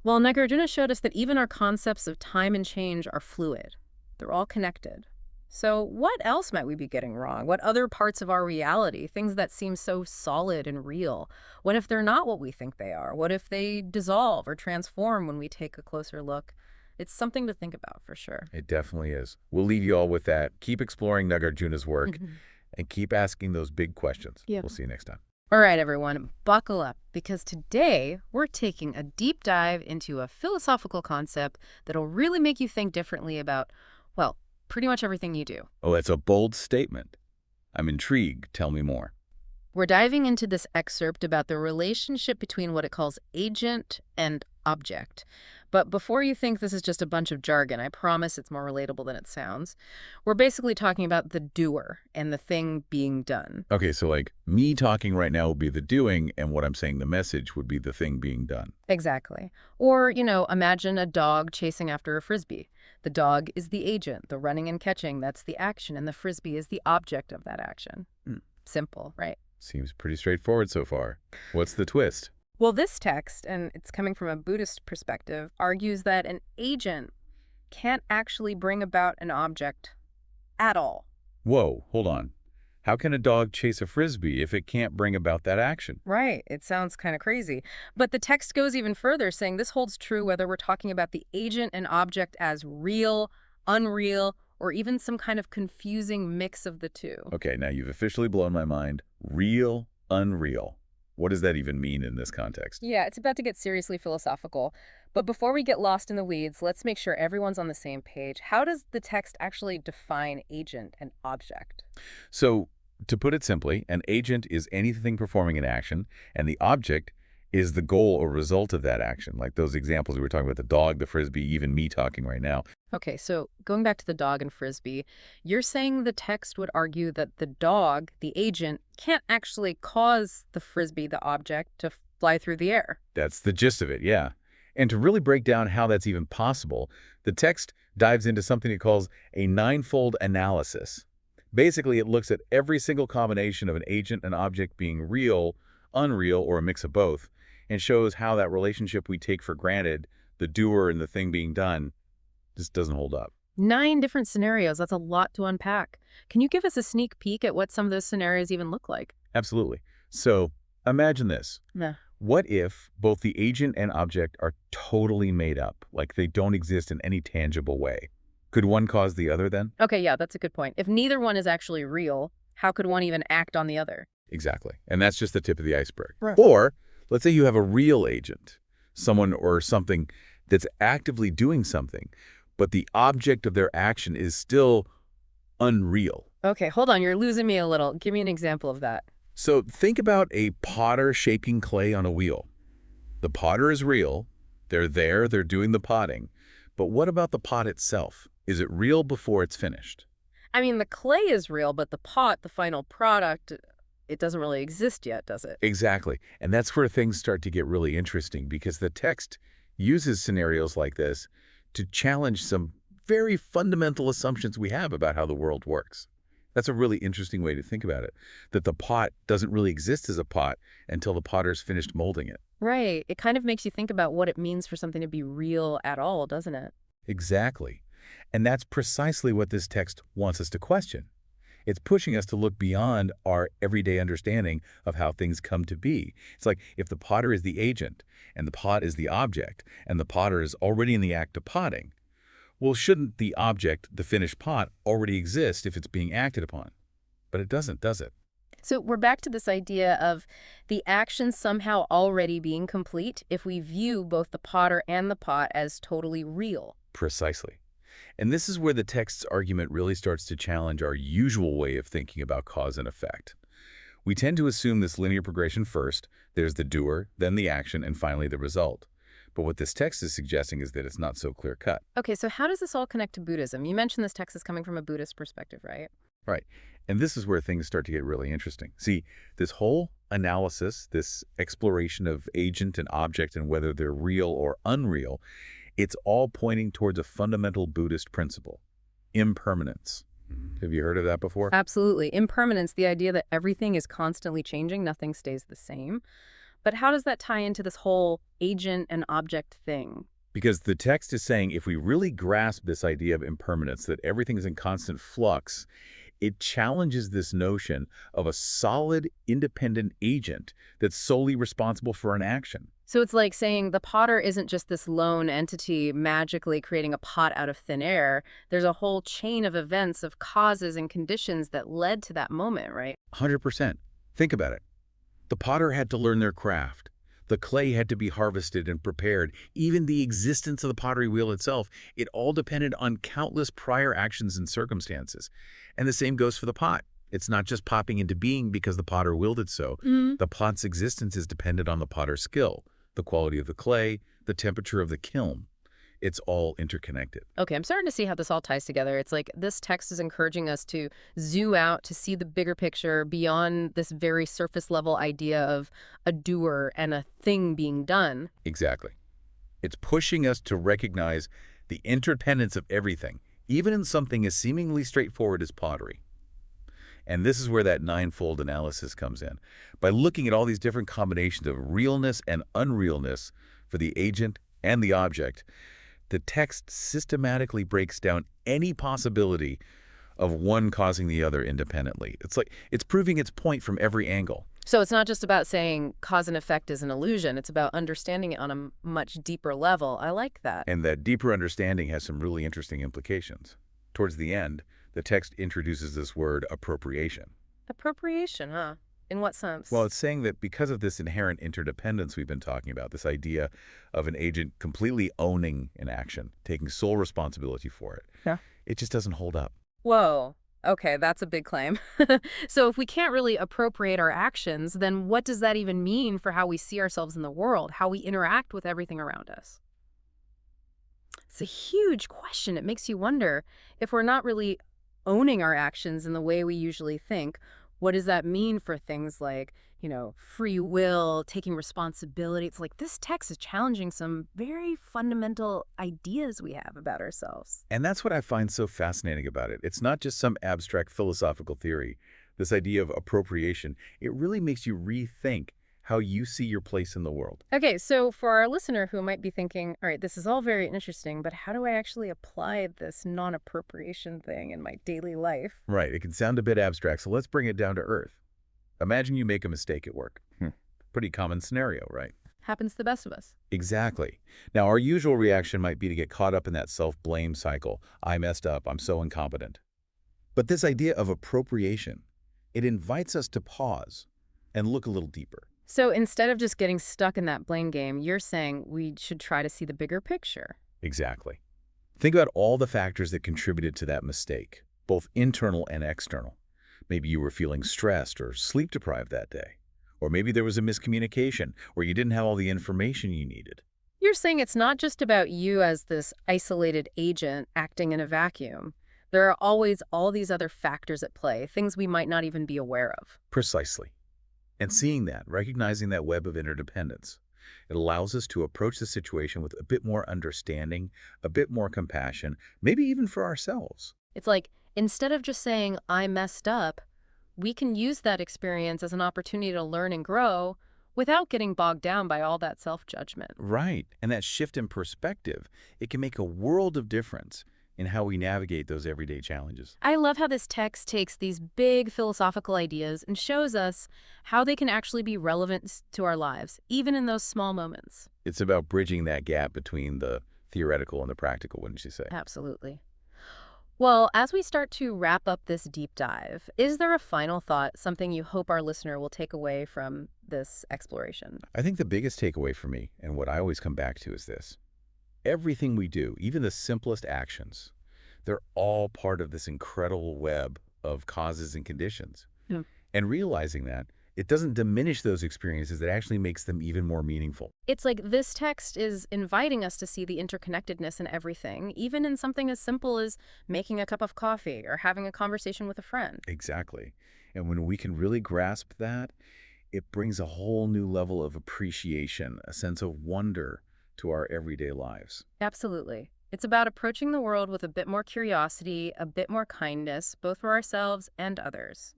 Well, Nāgārjuna showed us that even our concepts of time and change are fluid. They're all connected. So what else might we be getting wrong? What other parts of our reality, things that seem so solid and real? What if they're not what we think they are? What if they dissolve or transform when we take a closer look? It's something to think about for sure. It definitely is. We'll leave you all with that. Keep exploring Nāgārjuna's work and keep asking those big questions. We'll see you next time. All right, everyone, buckle up, because today we're taking a deep dive into a philosophical concept that'll really make you think differently about, well, pretty much everything you do. Oh, that's a bold statement. I'm intrigued. Tell me more. We're diving into this excerpt about the relationship between what it calls agent and object. But before you think this is just a bunch of jargon, I promise it's more relatable than it sounds. We're basically talking about the doer and the thing being done. Okay, so like me talking right now would be the doing, and what I'm saying, the message, would be the thing being done. Exactly. Or, imagine a dog chasing after a frisbee. The dog is the agent, the running and catching, that's the action, and the frisbee is the object of that action. Simple, right? Seems pretty straightforward so far. What's the twist? Well, this text, and it's coming from a Buddhist perspective, argues that an agent can't actually bring about an object at all. Whoa, hold on. How can a dog chase a frisbee if it can't bring about that action? Right. It sounds kind of crazy. But the text goes even further, saying this holds true whether we're talking about the agent and object as real, unreal, or even some kind of confusing mix of the two. Okay, now you've officially blown my mind. Real, unreal. What does that even mean in this context? Yeah, it's about to get seriously philosophical. But before we get lost in the weeds, let's make sure everyone's on the same page. How does the text actually define agent and object? So, to put it simply, an agent is anything performing an action, and the object is the goal or result of that action. Like those examples we were talking about, the dog, the frisbee, even me talking right now. Okay, so going back to the dog and frisbee, you're saying the text would argue that the dog, the agent, can't actually cause the frisbee, the object, to fly through the air. That's the gist of it, yeah. And to really break down how that's even possible, the text dives into something it calls a ninefold analysis. Basically, it looks at every single combination of an agent and object being real, unreal, or a mix of both, and shows how that relationship we take for granted, the doer and the thing being done, just doesn't hold up. 9 different scenarios. That's a lot to unpack. Can you give us a sneak peek at what some of those scenarios even look like? Absolutely. So imagine this. Yeah. What if both the agent and object are totally made up, like they don't exist in any tangible way? Could one cause the other then? Okay, yeah, that's a good point. If neither one is actually real, how could one even act on the other? Exactly. And that's just the tip of the iceberg. Right. Or let's say you have a real agent, someone or something that's actively doing something, but the object of their action is still unreal. Okay, hold on. You're losing me a little. Give me an example of that. So think about a potter shaping clay on a wheel. The potter is real. They're there. They're doing the potting. But what about the pot itself? Is it real before it's finished? I mean, the clay is real, but the pot, the final product, it doesn't really exist yet, does it? Exactly. And that's where things start to get really interesting, because the text uses scenarios like this to challenge some very fundamental assumptions we have about how the world works. That's a really interesting way to think about it, that the pot doesn't really exist as a pot until the potter's finished molding it. Right. It kind of makes you think about what it means for something to be real at all, doesn't it? Exactly. And that's precisely what this text wants us to question. It's pushing us to look beyond our everyday understanding of how things come to be. It's like if the potter is the agent and the pot is the object and the potter is already in the act of potting, well, shouldn't the object, the finished pot, already exist if it's being acted upon? But it doesn't, does it? So we're back to this idea of the action somehow already being complete if we view both the potter and the pot as totally real. Precisely. And this is where the text's argument really starts to challenge our usual way of thinking about cause and effect. We tend to assume this linear progression first, there's the doer, then the action, and finally the result. But what this text is suggesting is that it's not so clear-cut. Okay, so how does this all connect to Buddhism? You mentioned this text is coming from a Buddhist perspective, right? Right. And this is where things start to get really interesting. See, this whole analysis, this exploration of agent and object and whether they're real or unreal, it's all pointing towards a fundamental Buddhist principle, impermanence. Have you heard of that before? Absolutely. Impermanence, the idea that everything is constantly changing, nothing stays the same. But how does that tie into this whole agent and object thing? Because the text is saying if we really grasp this idea of impermanence, that everything is in constant flux, it challenges this notion of a solid, independent agent that's solely responsible for an action. So it's like saying the potter isn't just this lone entity magically creating a pot out of thin air. There's a whole chain of events, of causes and conditions that led to that moment, right? 100%. Think about it. The potter had to learn their craft. The clay had to be harvested and prepared. Even the existence of the pottery wheel itself, it all depended on countless prior actions and circumstances. And the same goes for the pot. It's not just popping into being because the potter willed it so. The pot's existence is dependent on the potter's skill, the quality of the clay, the temperature of the kiln. It's all interconnected. Okay, I'm starting to see how this all ties together. It's like this text is encouraging us to zoom out, to see the bigger picture beyond this very surface level idea of a doer and a thing being done. Exactly. It's pushing us to recognize the interdependence of everything, even in something as seemingly straightforward as pottery. And this is where that ninefold analysis comes in. By looking at all these different combinations of realness and unrealness for the agent and the object, the text systematically breaks down any possibility of one causing the other independently. It's like it's proving its point from every angle. So it's not just about saying cause and effect is an illusion. It's about understanding it on a much deeper level. I like that. And that deeper understanding has some really interesting implications. Towards the end, the text introduces this word appropriation. Appropriation, huh? In what sense? Well, it's saying that because of this inherent interdependence we've been talking about, this idea of an agent completely owning an action, taking sole responsibility for it, it just doesn't hold up. Whoa. Okay, that's a big claim. So if we can't really appropriate our actions, then what does that even mean for how we see ourselves in the world, how we interact with everything around us? It's a huge question. It makes you wonder if we're not really owning our actions in the way we usually think. What does that mean for things like, free will, taking responsibility? It's like this text is challenging some very fundamental ideas we have about ourselves. And that's what I find so fascinating about it. It's not just some abstract philosophical theory. This idea of appropriation, it really makes you rethink how you see your place in the world. Okay, so for our listener who might be thinking, all right, this is all very interesting, but how do I actually apply this non-appropriation thing in my daily life? Right, it can sound a bit abstract, so let's bring it down to earth. Imagine you make a mistake at work. Pretty common scenario, right? Happens to the best of us. Exactly. Now, our usual reaction might be to get caught up in that self-blame cycle. I messed up, I'm so incompetent. But this idea of appropriation, it invites us to pause and look a little deeper. So instead of just getting stuck in that blame game, you're saying we should try to see the bigger picture. Exactly. Think about all the factors that contributed to that mistake, both internal and external. Maybe you were feeling stressed or sleep deprived that day. Or maybe there was a miscommunication or you didn't have all the information you needed. You're saying it's not just about you as this isolated agent acting in a vacuum. There are always all these other factors at play, things we might not even be aware of. Precisely. And seeing that, recognizing that web of interdependence, it allows us to approach the situation with a bit more understanding, a bit more compassion, maybe even for ourselves. It's like, instead of just saying, I messed up, we can use that experience as an opportunity to learn and grow without getting bogged down by all that self-judgment. Right. And that shift in perspective, it can make a world of difference in how we navigate those everyday challenges. I love how this text takes these big philosophical ideas and shows us how they can actually be relevant to our lives, even in those small moments. It's about bridging that gap between the theoretical and the practical, wouldn't you say? Absolutely. Well, as we start to wrap up this deep dive, is there a final thought, something you hope our listener will take away from this exploration? I think the biggest takeaway for me, and what I always come back to, is this. Everything we do, even the simplest actions, they're all part of this incredible web of causes and conditions. Yeah. And realizing that, it doesn't diminish those experiences. It actually makes them even more meaningful. It's like this text is inviting us to see the interconnectedness in everything, even in something as simple as making a cup of coffee or having a conversation with a friend. Exactly. And when we can really grasp that, it brings a whole new level of appreciation, a sense of wonder to our everyday lives. Absolutely. It's about approaching the world with a bit more curiosity, a bit more kindness, both for ourselves and others.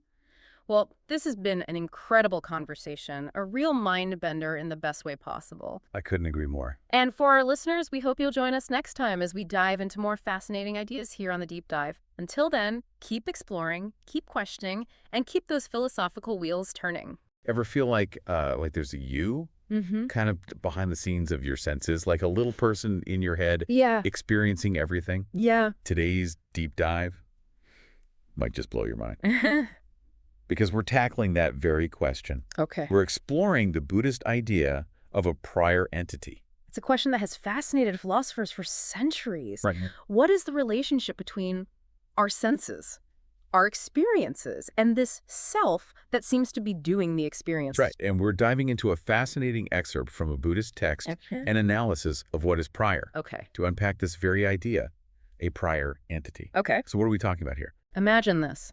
Well, this has been an incredible conversation, a real mind bender in the best way possible. I couldn't agree more. And for our listeners, we hope you'll join us next time as we dive into more fascinating ideas here on The Deep Dive. Until then, keep exploring, keep questioning, and keep those philosophical wheels turning. Ever feel like there's a you kind of behind the scenes of your senses, like a little person in your head experiencing everything? Yeah. Today's deep dive might just blow your mind. Because we're tackling that very question. Okay. We're exploring the Buddhist idea of a prior entity. It's a question that has fascinated philosophers for centuries. Right. What is the relationship between our senses, our experiences, and this self that seems to be doing the experience? Right. And we're diving into a fascinating excerpt from a Buddhist text and analysis of what is prior. Okay. To unpack this very idea, a prior entity. Okay. So what are we talking about here? Imagine this.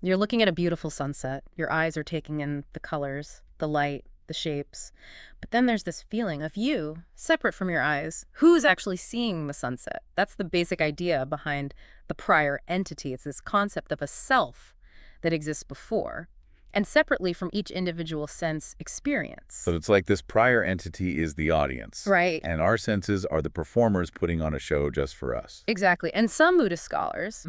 You're looking at a beautiful sunset. Your eyes are taking in the colors, the light, the shapes. But then there's this feeling of you, separate from your eyes. Who's actually seeing the sunset? That's the basic idea behind the prior entity. It's this concept of a self that exists before and separately from each individual sense experience. So it's like this prior entity is the audience. Right. And our senses are the performers putting on a show just for us. Exactly. And some Buddhist scholars,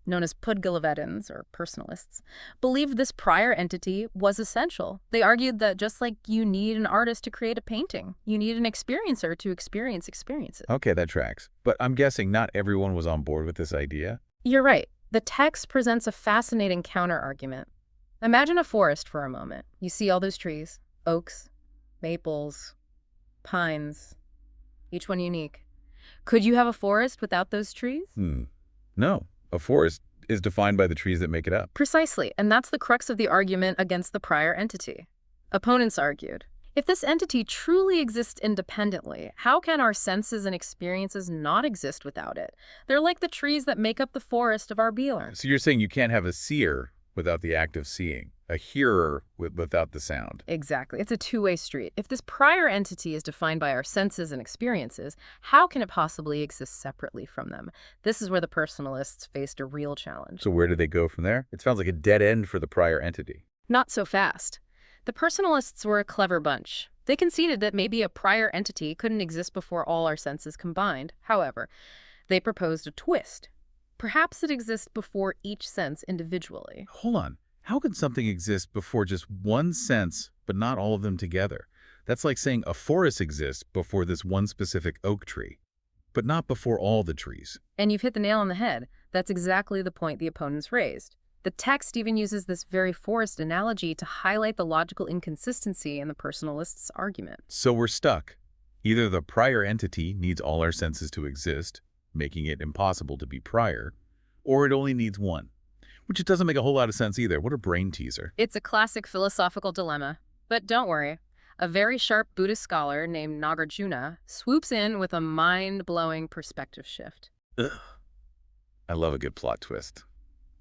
known as Pudgalavadins or personalists, believed this prior entity was essential. They argued that just like you need an artist to create a painting, you need an experiencer to experience experiences. Okay, that tracks. But I'm guessing not everyone was on board with this idea. You're right. The text presents a fascinating counter-argument. Imagine a forest for a moment. You see all those trees, oaks, maples, pines, each one unique. Could you have a forest without those trees? No. A forest is defined by the trees that make it up. Precisely, and that's the crux of the argument against the prior entity. Opponents argued, if this entity truly exists independently, how can our senses and experiences not exist without it? They're like the trees that make up the forest of our being. So you're saying you can't have a seer without the act of seeing, a hearer without the sound. Exactly. It's a two-way street. If this prior entity is defined by our senses and experiences, how can it possibly exist separately from them? This is where the personalists faced a real challenge. So where do they go from there? It sounds like a dead end for the prior entity. Not so fast. The personalists were a clever bunch. They conceded that maybe a prior entity couldn't exist before all our senses combined. However, they proposed a twist. Perhaps it exists before each sense individually. Hold on. How can something exist before just one sense, but not all of them together? That's like saying a forest exists before this one specific oak tree, but not before all the trees. And you've hit the nail on the head. That's exactly the point the opponents raised. The text even uses this very forest analogy to highlight the logical inconsistency in the personalists' argument. So we're stuck. Either the prior entity needs all our senses to exist, making it impossible to be prior, or it only needs one. Which it doesn't make a whole lot of sense either. What a brain teaser. It's a classic philosophical dilemma. But don't worry. A very sharp Buddhist scholar named Nāgārjuna swoops in with a mind-blowing perspective shift. Ugh. I love a good plot twist.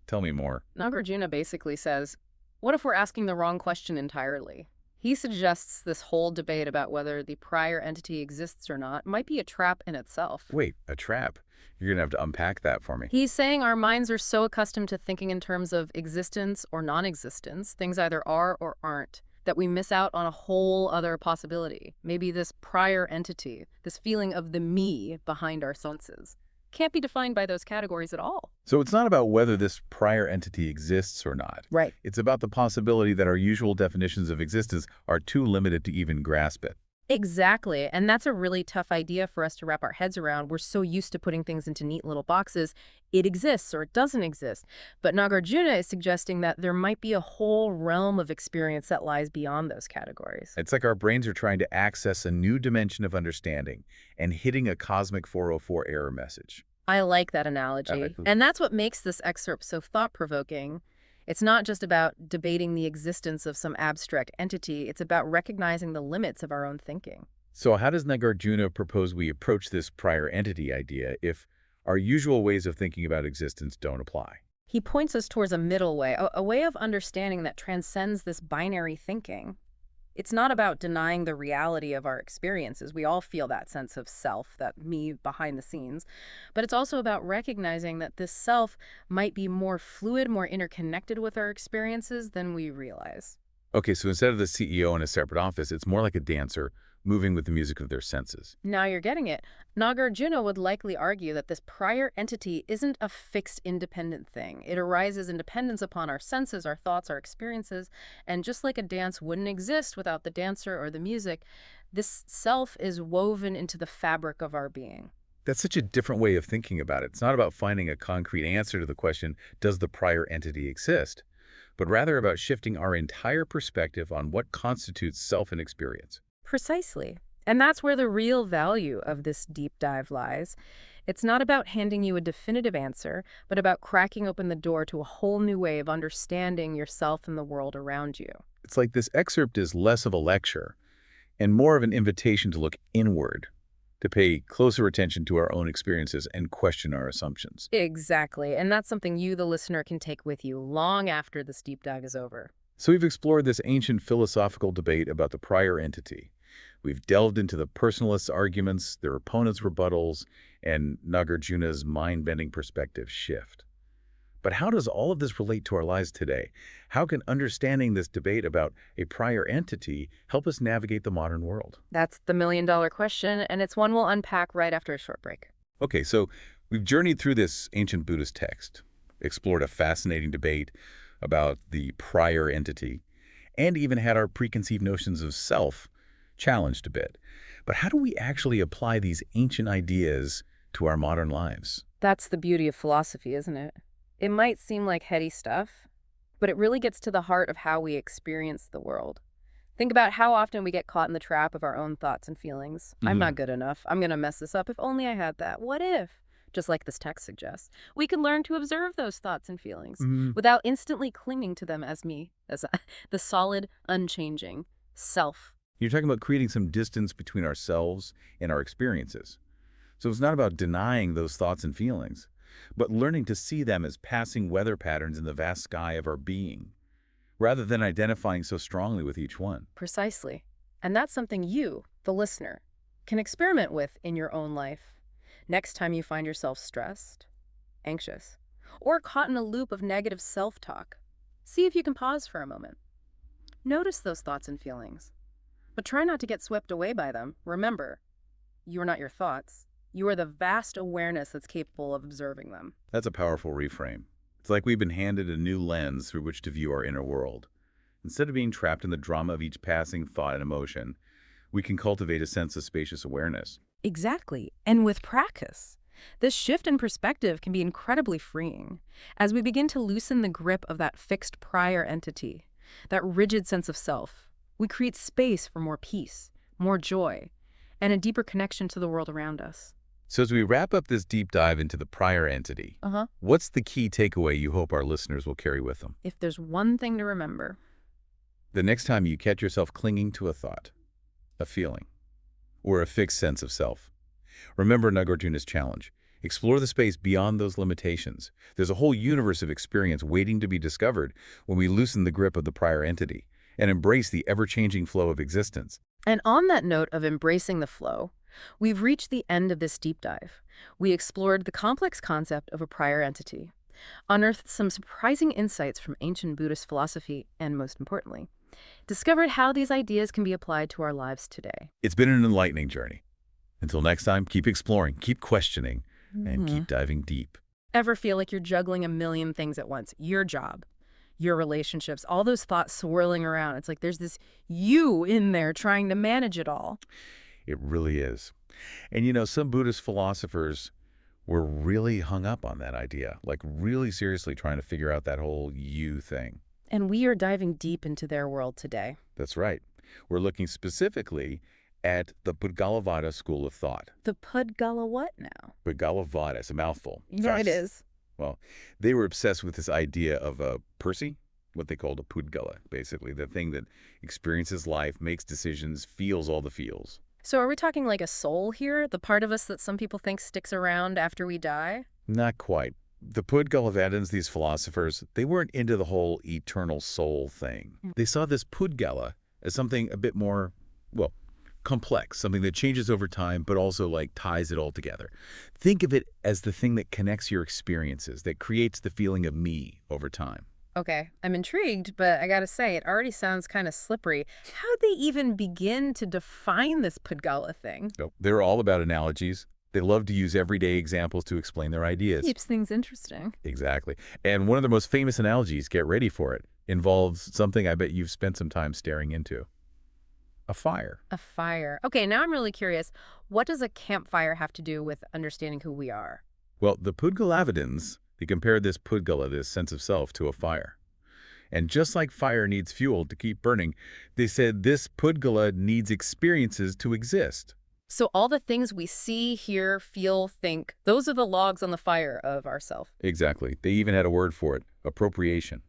Tell me more. Nāgārjuna basically says, what if we're asking the wrong question entirely? He suggests this whole debate about whether the prior entity exists or not might be a trap in itself. Wait, a trap? You're going to have to unpack that for me. He's saying our minds are so accustomed to thinking in terms of existence or non-existence, things either are or aren't, that we miss out on a whole other possibility. Maybe this prior entity, this feeling of the me behind our senses, can't be defined by those categories at all. So it's not about whether this prior entity exists or not. Right. It's about the possibility that our usual definitions of existence are too limited to even grasp it. Exactly. And that's a really tough idea for us to wrap our heads around. We're so used to putting things into neat little boxes. It exists or it doesn't exist. But Nāgārjuna is suggesting that there might be a whole realm of experience that lies beyond those categories. It's like our brains are trying to access a new dimension of understanding and hitting a cosmic 404 error message. I like that analogy. And that's what makes this excerpt so thought-provoking. It's not just about debating the existence of some abstract entity. It's about recognizing the limits of our own thinking. So how does Nāgārjuna propose we approach this prior entity idea if our usual ways of thinking about existence don't apply? He points us towards a middle way, a way of understanding that transcends this binary thinking. It's not about denying the reality of our experiences. We all feel that sense of self, that me behind the scenes. But it's also about recognizing that this self might be more fluid, more interconnected with our experiences than we realize. Okay, so instead of the CEO in a separate office, it's more like a dancer moving with the music of their senses. Now you're getting it. Nāgārjuna would likely argue that this prior entity isn't a fixed, independent thing. It arises in dependence upon our senses, our thoughts, our experiences, and just like a dance wouldn't exist without the dancer or the music, this self is woven into the fabric of our being. That's such a different way of thinking about it. It's not about finding a concrete answer to the question, does the prior entity exist? But rather about shifting our entire perspective on what constitutes self and experience. Precisely. And that's where the real value of this deep dive lies. It's not about handing you a definitive answer, but about cracking open the door to a whole new way of understanding yourself and the world around you. It's like this excerpt is less of a lecture and more of an invitation to look inward, to pay closer attention to our own experiences and question our assumptions. Exactly. And that's something you, the listener, can take with you long after this deep dive is over. So we've explored this ancient philosophical debate about the prior entity. We've delved into the personalists' arguments, their opponents' rebuttals, and Nāgārjuna's mind-bending perspective shift. But how does all of this relate to our lives today? How can understanding this debate about a prior entity help us navigate the modern world? That's the million-dollar question, and it's one we'll unpack right after a short break. Okay, so we've journeyed through this ancient Buddhist text, explored a fascinating debate about the prior entity, and even had our preconceived notions of self challenged a bit. But how do we actually apply these ancient ideas to our modern lives? That's the beauty of philosophy, isn't it? It might seem like heady stuff, but it really gets to the heart of how we experience the world. Think about how often we get caught in the trap of our own thoughts and feelings. I'm not good enough. I'm going to mess this up. If only I had that. What if? Just like this text suggests. We can learn to observe those thoughts and feelings without instantly clinging to them as me, as the solid, unchanging self. You're talking about creating some distance between ourselves and our experiences. So it's not about denying those thoughts and feelings, but learning to see them as passing weather patterns in the vast sky of our being, rather than identifying so strongly with each one. Precisely. And that's something you, the listener, can experiment with in your own life. Next time you find yourself stressed, anxious, or caught in a loop of negative self-talk, see if you can pause for a moment. Notice those thoughts and feelings, but try not to get swept away by them. Remember, you are not your thoughts. You are the vast awareness that's capable of observing them. That's a powerful reframe. It's like we've been handed a new lens through which to view our inner world. Instead of being trapped in the drama of each passing thought and emotion, we can cultivate a sense of spacious awareness. Exactly. And with practice, this shift in perspective can be incredibly freeing. As we begin to loosen the grip of that fixed prior entity, that rigid sense of self, we create space for more peace, more joy, and a deeper connection to the world around us. So as we wrap up this deep dive into the prior entity, what's the key takeaway you hope our listeners will carry with them? If there's one thing to remember, the next time you catch yourself clinging to a thought, a feeling, or a fixed sense of self, remember Nāgārjuna's challenge. Explore the space beyond those limitations. There's a whole universe of experience waiting to be discovered when we loosen the grip of the prior entity and embrace the ever-changing flow of existence. And on that note of embracing the flow, we've reached the end of this deep dive. We explored the complex concept of a prior entity, unearthed some surprising insights from ancient Buddhist philosophy, and most importantly, discovered how these ideas can be applied to our lives today. It's been an enlightening journey. Until next time, keep exploring, keep questioning, and keep diving deep. Ever feel like you're juggling a million things at once? Your job. your relationships, all those thoughts swirling around. It's like there's this you in there trying to manage it all. It really is. And some Buddhist philosophers were really hung up on that idea, like really seriously trying to figure out that whole you thing. And we are diving deep into their world today. That's right. We're looking specifically at the Pudgalavada school of thought. The Pudgala what now? Pudgalavada is a mouthful. Yeah, it is. Well, they were obsessed with this idea of a Percy, what they called a Pudgala, basically, the thing that experiences life, makes decisions, feels all the feels. So are we talking like a soul here? The part of us that some people think sticks around after we die? Not quite. The Pudgalavadins, these philosophers, they weren't into the whole eternal soul thing. They saw this Pudgala as something a bit more, well, complex, something that changes over time, but also like ties it all together. Think of it as the thing that connects your experiences, that creates the feeling of me over time. Okay, I'm intrigued, but I gotta say, it already sounds kind of slippery. How'd they even begin to define this Pudgala thing? So they're all about analogies. They love to use everyday examples to explain their ideas. Keeps things interesting. Exactly. And one of their most famous analogies, get ready for it, involves something I bet you've spent some time staring into. A fire. A fire. Okay, now I'm really curious. What does a campfire have to do with understanding who we are? Well, the Pudgalavadins, they compared this Pudgala, this sense of self, to a fire. And just like fire needs fuel to keep burning, they said this Pudgala needs experiences to exist. So all the things we see, hear, feel, think, those are the logs on the fire of ourself. Exactly. They even had a word for it, appropriation.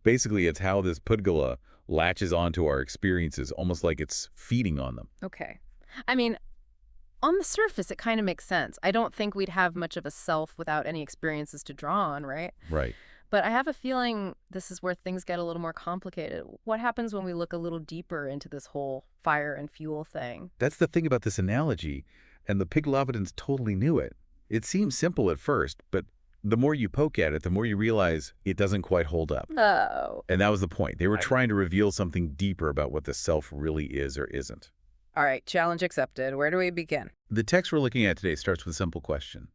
Basically, it's how this Pudgala latches onto our experiences, almost like it's feeding on them. Okay. I mean, on the surface, it kind of makes sense. I don't think we'd have much of a self without any experiences to draw on, right? Right. But I have a feeling this is where things get a little more complicated. What happens when we look a little deeper into this whole fire and fuel thing? That's the thing about this analogy, and the Pudgalavadins totally knew it. It seems simple at first, but the more you poke at it, the more you realize it doesn't quite hold up. Oh. And that was the point. They were trying to reveal something deeper about what the self really is or isn't. All right, challenge accepted. Where do we begin? The text we're looking at today starts with a simple question.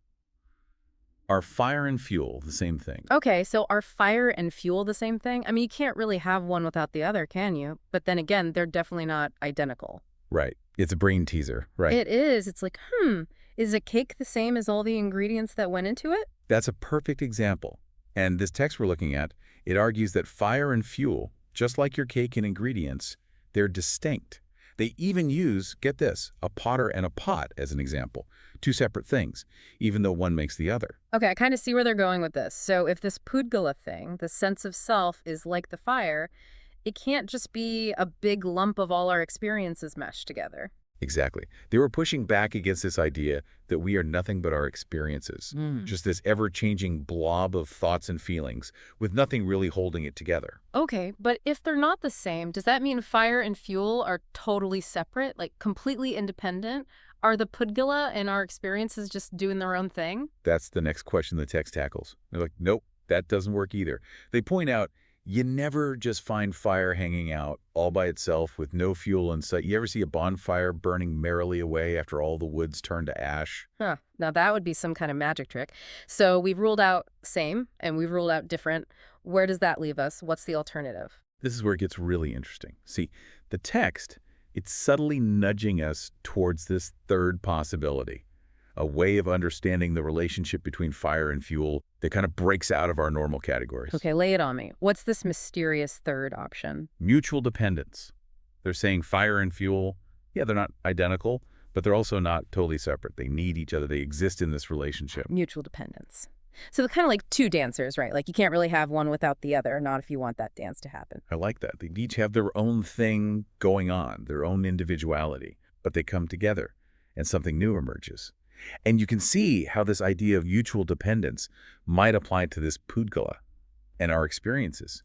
Are fire and fuel the same thing? Okay, so are fire and fuel the same thing? I mean, you can't really have one without the other, can you? But then again, they're definitely not identical. Right. It's a brain teaser, right? It is. It's like, is a cake the same as all the ingredients that went into it? That's a perfect example. And this text we're looking at, it argues that fire and fuel, just like your cake and ingredients, they're distinct. They even use, get this, a potter and a pot as an example. Two separate things, even though one makes the other. Okay, I kind of see where they're going with this. So if this Pudgala thing, the sense of self, is like the fire, it can't just be a big lump of all our experiences meshed together. Exactly. They were pushing back against this idea that we are nothing but our experiences, just this ever-changing blob of thoughts and feelings with nothing really holding it together. Okay, but if they're not the same, does that mean fire and fuel are totally separate, like completely independent? Are the Pudgala and our experiences just doing their own thing? That's the next question the text tackles. They're like, nope, that doesn't work either. They point out, you never just find fire hanging out all by itself with no fuel in sight. You ever see a bonfire burning merrily away after all the woods turn to ash? Huh. Now that would be some kind of magic trick. So we've ruled out same and we've ruled out different. Where does that leave us? What's the alternative? This is where it gets really interesting. See, the text, it's subtly nudging us towards this third possibility, a way of understanding the relationship between fire and fuel that kind of breaks out of our normal categories. Okay, lay it on me. What's this mysterious third option? Mutual dependence. They're saying fire and fuel, yeah, they're not identical, but they're also not totally separate. They need each other. They exist in this relationship. Mutual dependence. So they're kind of like two dancers, right? Like you can't really have one without the other, not if you want that dance to happen. I like that. They each have their own thing going on, their own individuality, but they come together and something new emerges. And you can see how this idea of mutual dependence might apply to this Pudgala and our experiences.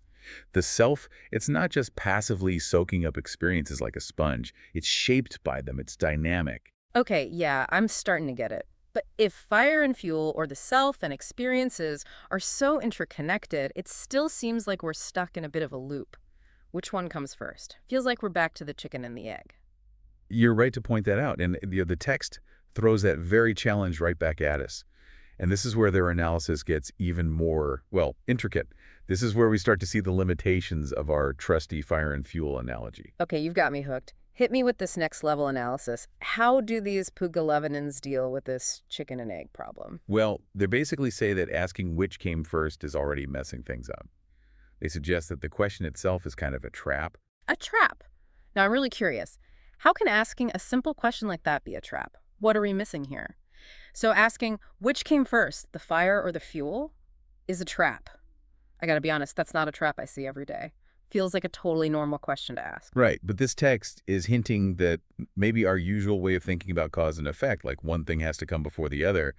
The self, it's not just passively soaking up experiences like a sponge. It's shaped by them. It's dynamic. Okay, yeah, I'm starting to get it. But if fire and fuel, or the self and experiences, are so interconnected, it still seems like we're stuck in a bit of a loop. Which one comes first? Feels like we're back to the chicken and the egg. You're right to point that out. And the text throws that very challenge right back at us. And this is where their analysis gets even more, well, intricate. This is where we start to see the limitations of our trusty fire and fuel analogy. Okay, you've got me hooked. Hit me with this next level analysis. How do these Pugalavadins deal with this chicken and egg problem? Well, they basically say that asking which came first is already messing things up. They suggest that the question itself is kind of a trap. A trap? Now, I'm really curious. How can asking a simple question like that be a trap? What are we missing here? So asking which came first, the fire or the fuel, is a trap. I gotta be honest, that's not a trap I see every day. Feels like a totally normal question to ask. Right, but this text is hinting that maybe our usual way of thinking about cause and effect, like one thing has to come before the other,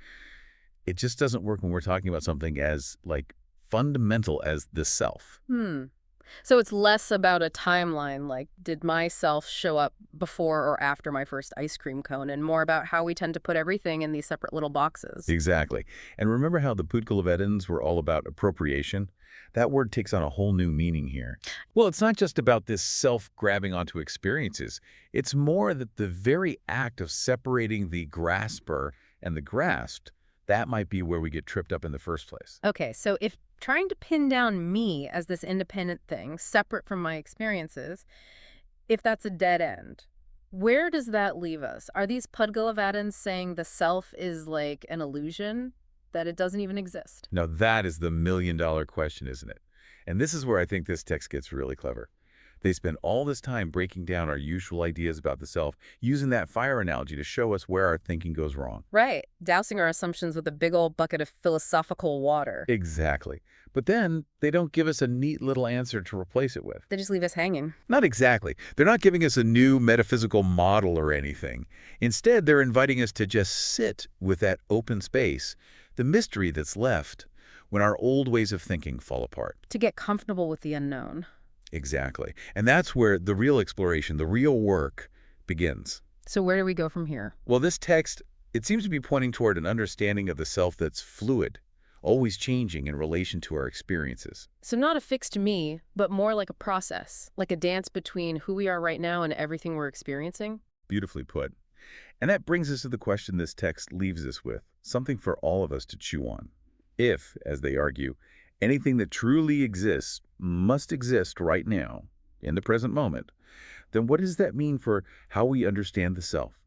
it just doesn't work when we're talking about something as, like, fundamental as the self. So it's less about a timeline, like did my self show up before or after my first ice cream cone, and more about how we tend to put everything in these separate little boxes. Exactly. And remember how the Pugalavadins were all about appropriation? That word takes on a whole new meaning here. Well, it's not just about this self grabbing onto experiences. It's more that the very act of separating the grasper and the grasped, that might be where we get tripped up in the first place. Okay, so if trying to pin down me as this independent thing, separate from my experiences, if that's a dead end, where does that leave us? Are these Pugalavadins saying the self is like an illusion, that it doesn't even exist? Now, that is the million-dollar question, isn't it? And this is where I think this text gets really clever. They spend all this time breaking down our usual ideas about the self, using that fire analogy to show us where our thinking goes wrong. Right. Dousing our assumptions with a big old bucket of philosophical water. Exactly. But then they don't give us a neat little answer to replace it with. They just leave us hanging. Not exactly. They're not giving us a new metaphysical model or anything. Instead, they're inviting us to just sit with that open space, the mystery that's left when our old ways of thinking fall apart. To get comfortable with the unknown. Exactly. And that's where the real exploration, the real work, begins. So where do we go from here? Well, this text, it seems to be pointing toward an understanding of the self that's fluid, always changing in relation to our experiences. So not a fixed me, but more like a process, like a dance between who we are right now and everything we're experiencing? Beautifully put. And that brings us to the question this text leaves us with, something for all of us to chew on. If, as they argue, anything that truly exists must exist right now, in the present moment, then what does that mean for how we understand the self?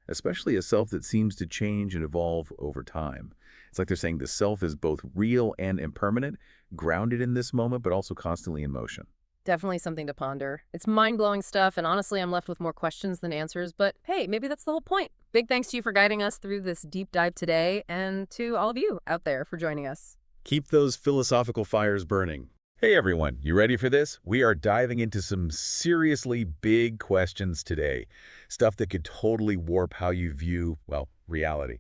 Especially a self that seems to change and evolve over time. It's like they're saying the self is both real and impermanent, grounded in this moment, but also constantly in motion. Definitely something to ponder. It's mind-blowing stuff, and honestly, I'm left with more questions than answers, but hey, maybe that's the whole point. Big thanks to you for guiding us through this deep dive today, and to all of you out there for joining us. Keep those philosophical fires burning. Hey everyone, you ready for this? We are diving into some seriously big questions today. Stuff that could totally warp how you view, well, reality.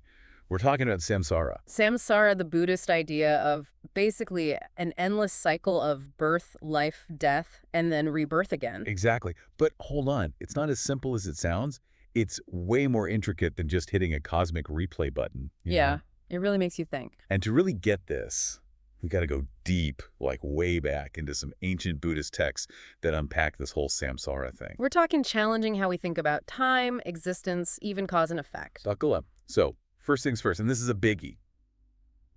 We're talking about samsara. Samsara, the Buddhist idea of basically an endless cycle of birth, life, death, and then rebirth again. Exactly. But hold on, it's not as simple as it sounds. It's way more intricate than just hitting a cosmic replay button. Yeah, it really makes you think. And to really get this, we got to go deep, like way back into some ancient Buddhist texts that unpack this whole samsara thing. We're talking challenging how we think about time, existence, even cause and effect. Buckle up. So, first things first, and this is a biggie.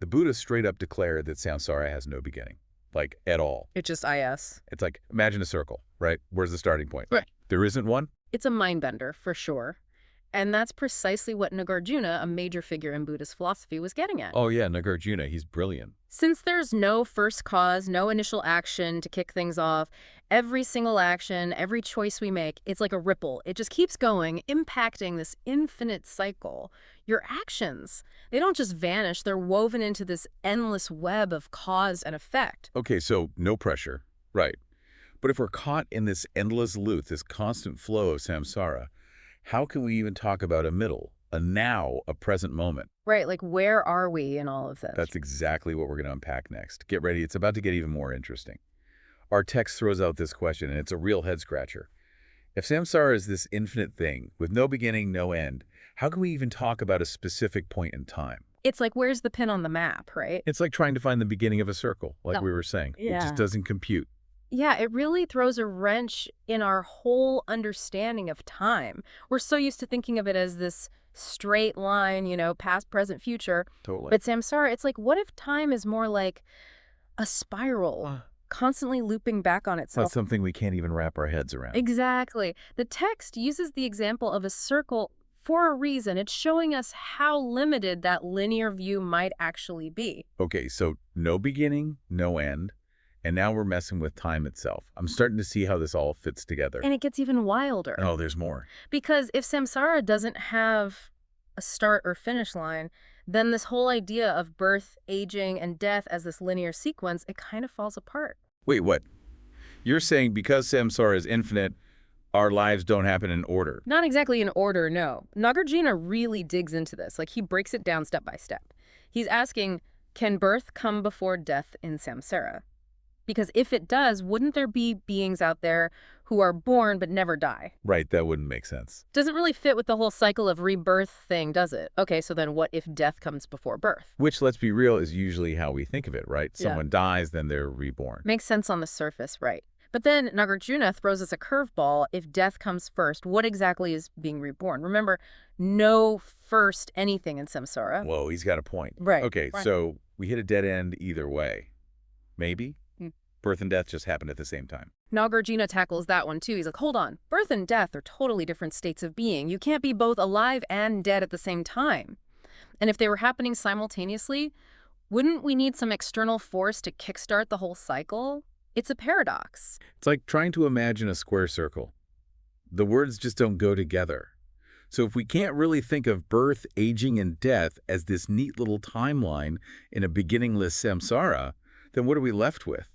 The Buddhists straight up declare that samsara has no beginning, like at all. It's just IS. It's like, imagine a circle, right? Where's the starting point? Right. There isn't one? It's a mind bender, for sure. And that's precisely what Nāgārjuna, a major figure in Buddhist philosophy, was getting at. Oh yeah, Nāgārjuna, he's brilliant. Since there's no first cause, no initial action to kick things off, every single action, every choice we make, it's like a ripple. It just keeps going, impacting this infinite cycle. Your actions, they don't just vanish, they're woven into this endless web of cause and effect. Okay, so no pressure, right. But if we're caught in this endless loop, this constant flow of samsara, how can we even talk about a middle, a now, a present moment? Right, like where are we in all of this? That's exactly what we're going to unpack next. Get ready, it's about to get even more interesting. Our text throws out this question, and it's a real head-scratcher. If samsara is this infinite thing, with no beginning, no end, how can we even talk about a specific point in time? It's like, where's the pin on the map, right? It's like trying to find the beginning of a circle, like we were saying. Yeah. It just doesn't compute. Yeah, it really throws a wrench in our whole understanding of time. We're so used to thinking of it as this straight line, past, present, future. Totally. But samsara, it's like, what if time is more like a spiral, constantly looping back on itself. That's something we can't even wrap our heads around. Exactly. The text uses the example of a circle for a reason. It's showing us how limited that linear view might actually be. Okay, so no beginning, no end, and now we're messing with time itself. I'm starting to see how this all fits together. And it gets even wilder. Oh, there's more. Because if samsara doesn't have a start or finish line, then this whole idea of birth, aging, and death as this linear sequence, it kind of falls apart. Wait, what? You're saying because samsara is infinite, our lives don't happen in order? Not exactly in order, no. Nāgārjuna really digs into this. Like, he breaks it down step by step. He's asking, can birth come before death in samsara? Because if it does, wouldn't there be beings out there who are born but never die? Right, that wouldn't make sense. Doesn't really fit with the whole cycle of rebirth thing, does it? Okay, so then what if death comes before birth? Which, let's be real, is usually how we think of it, right? Yeah. Someone dies, then they're reborn. Makes sense on the surface, right? But then Nāgārjuna throws us a curveball. If death comes first, what exactly is being reborn? Remember, no first anything in samsara. Whoa, he's got a point. Right. Okay, right. So we hit a dead end either way. Maybe? Birth and death just happened at the same time. Nāgārjuna tackles that one too. He's like, hold on, birth and death are totally different states of being. You can't be both alive and dead at the same time. And if they were happening simultaneously, wouldn't we need some external force to kickstart the whole cycle? It's a paradox. It's like trying to imagine a square circle. The words just don't go together. So if we can't really think of birth, aging, and death as this neat little timeline in a beginningless samsara, then what are we left with?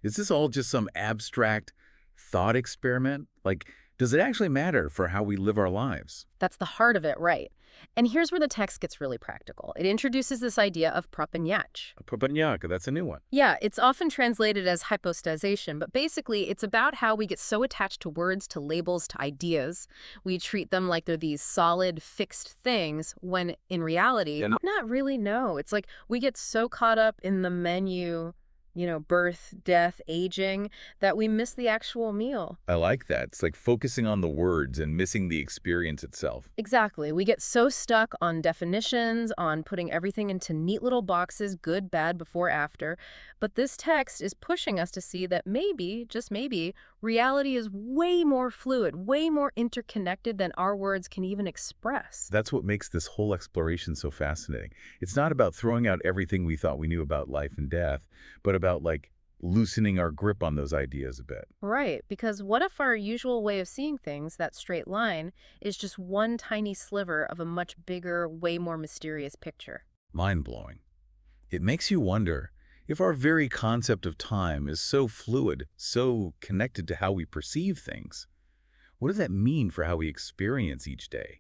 Is this all just some abstract thought experiment? Like, does it actually matter for how we live our lives? That's the heart of it, right? And here's where the text gets really practical. It introduces this idea of Pratītyasamutpāda, that's a new one. Yeah, it's often translated as hypostasation, but basically it's about how we get so attached to words, to labels, to ideas. We treat them like they're these solid, fixed things, when in reality, not really, no. It's like we get so caught up in the menu, birth, death, aging, that we miss the actual meal. I like that. It's like focusing on the words and missing the experience itself. Exactly. We get so stuck on definitions, on putting everything into neat little boxes, good, bad, before, after. But this text is pushing us to see that maybe, just maybe, reality is way more fluid, way more interconnected than our words can even express. That's what makes this whole exploration so fascinating. It's not about throwing out everything we thought we knew about life and death, but about, like, loosening our grip on those ideas a bit. Right, because what if our usual way of seeing things, that straight line, is just one tiny sliver of a much bigger, way more mysterious picture? Mind-blowing. It makes you wonder if our very concept of time is so fluid, so connected to how we perceive things. What does that mean for how we experience each day,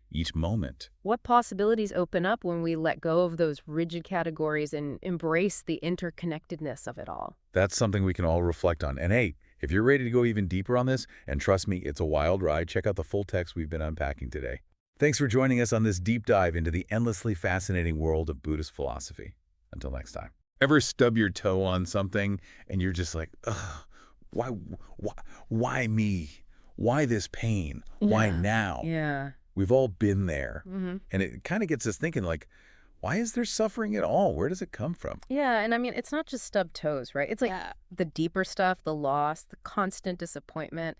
each moment? What possibilities open up when we let go of those rigid categories and embrace the interconnectedness of it all? That's something we can all reflect on. And hey, if you're ready to go even deeper on this, and trust me, it's a wild ride, check out the full text we've been unpacking today. Thanks for joining us on this deep dive into the endlessly fascinating world of Buddhist philosophy. Until next time. Ever stub your toe on something and you're just like, ugh, why me? Why this pain? Why now? Yeah. We've all been there. Mm-hmm. And it kind of gets us thinking, like, why is there suffering at all? Where does it come from? Yeah, and I mean, it's not just stubbed toes, right? It's like the deeper stuff, the loss, the constant disappointment,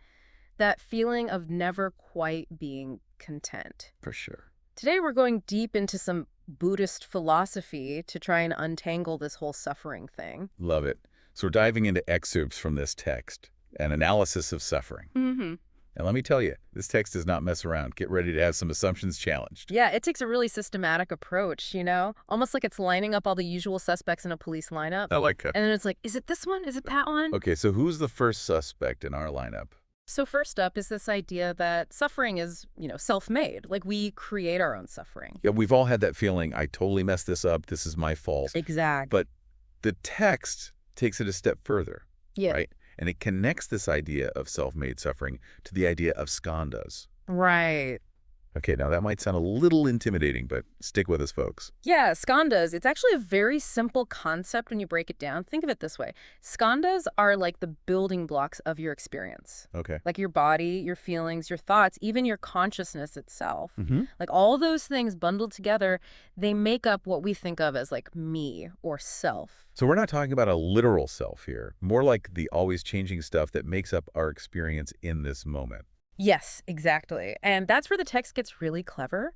that feeling of never quite being content. For sure. Today we're going deep into some Buddhist philosophy to try and untangle this whole suffering thing. Love it. So we're diving into excerpts from this text, an analysis of suffering. Mm-hmm. And let me tell you, this text does not mess around. Get ready to have some assumptions challenged. Yeah, it takes a really systematic approach, almost like it's lining up all the usual suspects in a police lineup. I like that. And then it's like, is it this one? Is it that one? Okay, so who's the first suspect in our lineup? So first up is this idea that suffering is, self-made. Like, we create our own suffering. Yeah, we've all had that feeling, I totally messed this up, this is my fault. Exactly. But the text takes it a step further, right? And it connects this idea of self-made suffering to the idea of skandhas. Right. Okay, now that might sound a little intimidating, but stick with us, folks. Yeah, skandhas. It's actually a very simple concept when you break it down. Think of it this way. Skandhas are like the building blocks of your experience. Okay. Like your body, your feelings, your thoughts, even your consciousness itself. Mm-hmm. Like all those things bundled together, they make up what we think of as like me or self. So we're not talking about a literal self here, more like the always changing stuff that makes up our experience in this moment. Yes, exactly. And that's where the text gets really clever.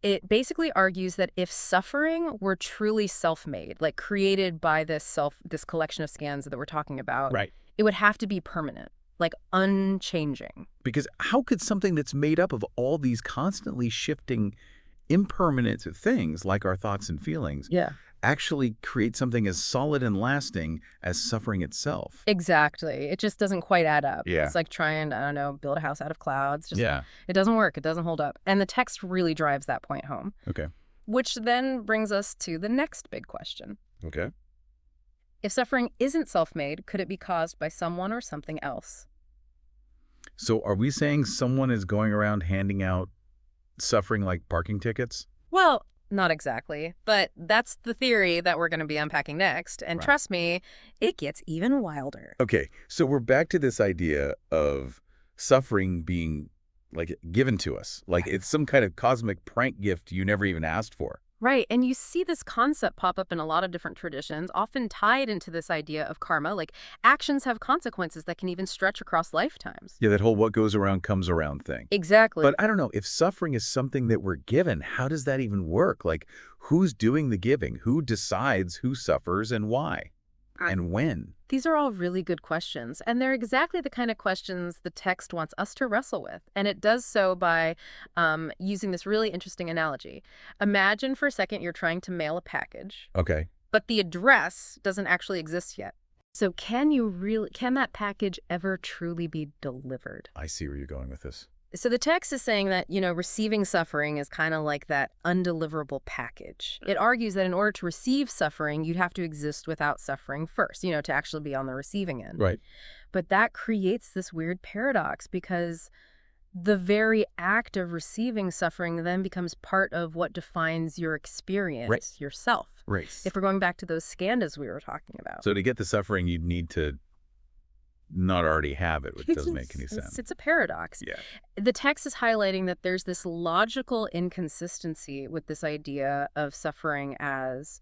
It basically argues that if suffering were truly self-made, like created by this collection of scans that we're talking about, right, it would have to be permanent, like unchanging. Because how could something that's made up of all these constantly shifting impermanent things like our thoughts and feelings actually create something as solid and lasting as suffering itself? Exactly. It just doesn't quite add up. Yeah. It's like trying, I don't know, build a house out of clouds. Just, yeah. It doesn't work. It doesn't hold up. And the text really drives that point home. Okay. Which then brings us to the next big question. Okay. If suffering isn't self-made, could it be caused by someone or something else? So are we saying someone is going around handing out suffering like parking tickets? Well, not exactly, but that's the theory that we're going to be unpacking next. And trust me, it gets even wilder. Okay, so we're back to this idea of suffering being like given to us, like it's some kind of cosmic prank gift you never even asked for. Right, and you see this concept pop up in a lot of different traditions, often tied into this idea of karma, like actions have consequences that can even stretch across lifetimes. Yeah, that whole what goes around comes around thing. Exactly. But I don't know, if suffering is something that we're given, how does that even work? Like, who's doing the giving? Who decides who suffers and why? And when? These are all really good questions, and they're exactly the kind of questions the text wants us to wrestle with. And it does so by using this really interesting analogy. Imagine for a second you're trying to mail a package. Okay. But the address doesn't actually exist yet. So can that package ever truly be delivered? I see where you're going with this. So the text is saying that, receiving suffering is kind of like that undeliverable package. It argues that in order to receive suffering, you'd have to exist without suffering first, to actually be on the receiving end. Right. But that creates this weird paradox because the very act of receiving suffering then becomes part of what defines your experience, yourself. Right. If we're going back to those skandhas we were talking about. So to get the suffering, you'd need to not already have it, which doesn't make any sense. It's a paradox. Yeah. The text is highlighting that there's this logical inconsistency with this idea of suffering as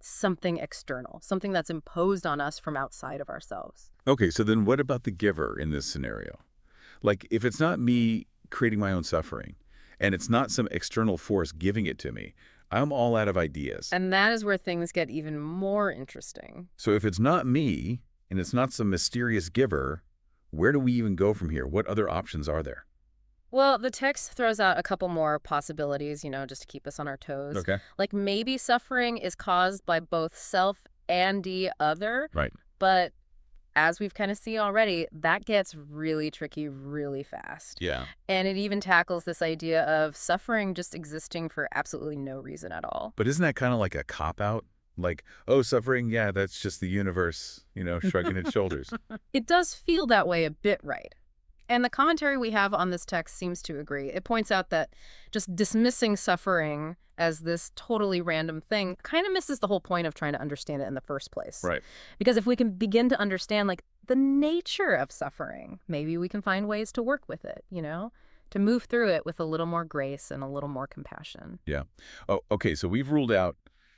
something external, something that's imposed on us from outside of ourselves. Okay, so then what about the giver in this scenario? Like, if it's not me creating my own suffering, and it's not some external force giving it to me, I'm all out of ideas. And that is where things get even more interesting. So if it's not me, and it's not some mysterious giver, where do we even go from here? What other options are there? Well, the text throws out a couple more possibilities, just to keep us on our toes. Okay. Like maybe suffering is caused by both self and the other. Right. But as we've kind of seen already, that gets really tricky really fast. Yeah. And it even tackles this idea of suffering just existing for absolutely no reason at all. But isn't that kind of like a cop-out? Like, oh, suffering, yeah, that's just the universe, shrugging its shoulders. It does feel that way a bit, right? And the commentary we have on this text seems to agree. It points out that just dismissing suffering as this totally random thing kind of misses the whole point of trying to understand it in the first place. Right. Because if we can begin to understand, the nature of suffering, maybe we can find ways to work with it, to move through it with a little more grace and a little more compassion. Yeah. Oh, okay, so we've ruled out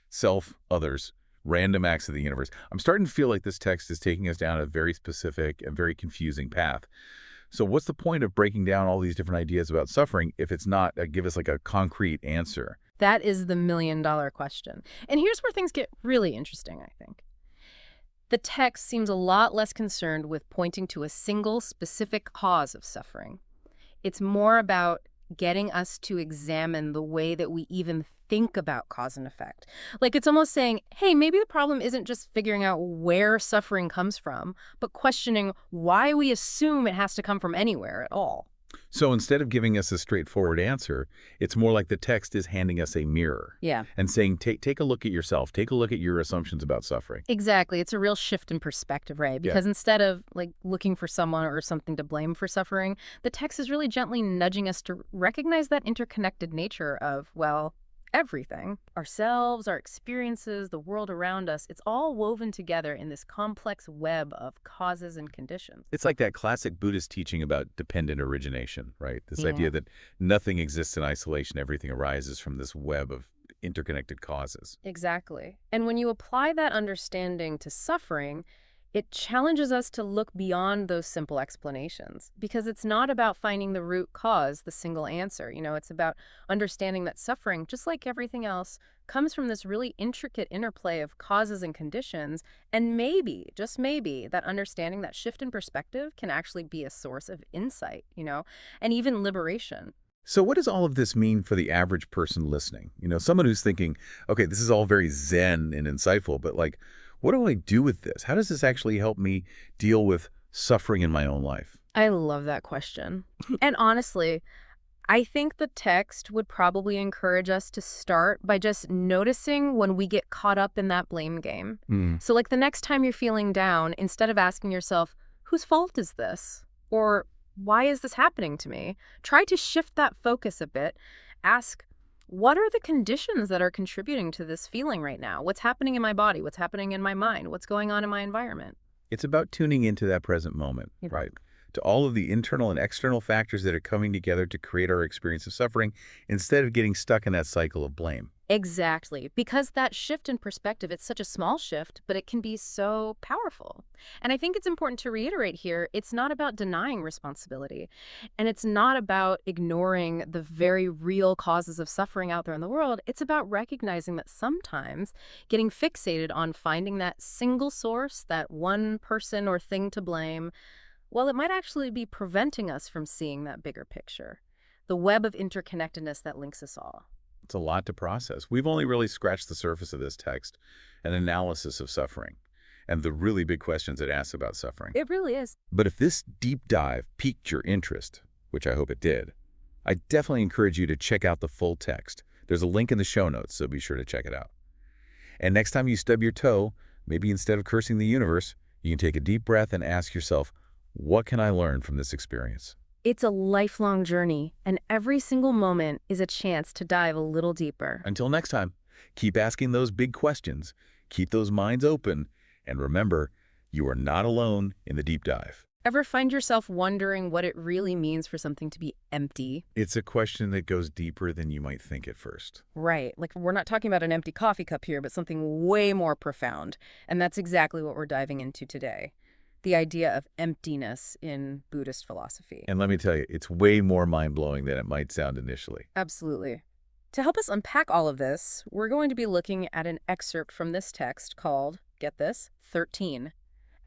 self, others, random acts of the universe. I'm starting to feel like this text is taking us down a very specific and very confusing path. So what's the point of breaking down all these different ideas about suffering if it's not give us a concrete answer? That is the million-dollar question. And here's where things get really interesting, I think. The text seems a lot less concerned with pointing to a single specific cause of suffering. It's more about getting us to examine the way that we even think about cause and effect. It's almost saying, hey, maybe the problem isn't just figuring out where suffering comes from, but questioning why we assume it has to come from anywhere at all. So instead of giving us a straightforward answer, it's more like the text is handing us a mirror. Yeah. And saying, take a look at yourself. Take a look at your assumptions about suffering. Exactly. It's a real shift in perspective, right? Because instead of like looking for someone or something to blame for suffering, the text is really gently nudging us to recognize that interconnected nature of, well, everything. Ourselves, our experiences, the world around us, it's all woven together in this complex web of causes and conditions. It's like that classic Buddhist teaching about dependent origination, right? This idea that nothing exists in isolation, everything arises from this web of interconnected causes. Exactly. And when you apply that understanding to suffering, it challenges us to look beyond those simple explanations, because it's not about finding the root cause, the single answer. It's about understanding that suffering, just like everything else, comes from this really intricate interplay of causes and conditions. And maybe, just maybe, that understanding, that shift in perspective can actually be a source of insight, and even liberation. So what does all of this mean for the average person listening? Someone who's thinking, okay, this is all very zen and insightful, but like, what do I do with this? How does this actually help me deal with suffering in my own life? I love that question. And honestly, I think the text would probably encourage us to start by just noticing when we get caught up in that blame game. So like the next time you're feeling down, instead of asking yourself, whose fault is this? Or why is this happening to me? Try to shift that focus a bit. Ask, what are the conditions that are contributing to this feeling right now? What's happening in my body? What's happening in my mind? What's going on in my environment? It's about tuning into that present moment, right? To all of the internal and external factors that are coming together to create our experience of suffering, instead of getting stuck in that cycle of blame. Exactly. Because that shift in perspective, it's such a small shift, but it can be so powerful. And I think it's important to reiterate here, it's not about denying responsibility. And it's not about ignoring the very real causes of suffering out there in the world. It's about recognizing that sometimes getting fixated on finding that single source, that one person or thing to blame, well, it might actually be preventing us from seeing that bigger picture, the web of interconnectedness that links us all. It's a lot to process. We've only really scratched the surface of this text, an analysis of suffering, and the really big questions it asks about suffering. It really is. But if this deep dive piqued your interest, which I hope it did, I definitely encourage you to check out the full text. There's a link in the show notes, so be sure to check it out. And next time you stub your toe, maybe instead of cursing the universe, you can take a deep breath and ask yourself, what can I learn from this experience? It's a lifelong journey, and every single moment is a chance to dive a little deeper. Until next time, keep asking those big questions, keep those minds open, and remember, you are not alone in the deep dive. Ever find yourself wondering what it really means for something to be empty? It's a question that goes deeper than you might think at first. Right. Like, we're not talking about an empty coffee cup here, but something way more profound. And that's exactly what we're diving into today. The idea of emptiness in Buddhist philosophy. And let me tell you, it's way more mind-blowing than it might sound initially. Absolutely. To help us unpack all of this, we're going to be looking at an excerpt from this text called, get this, 13,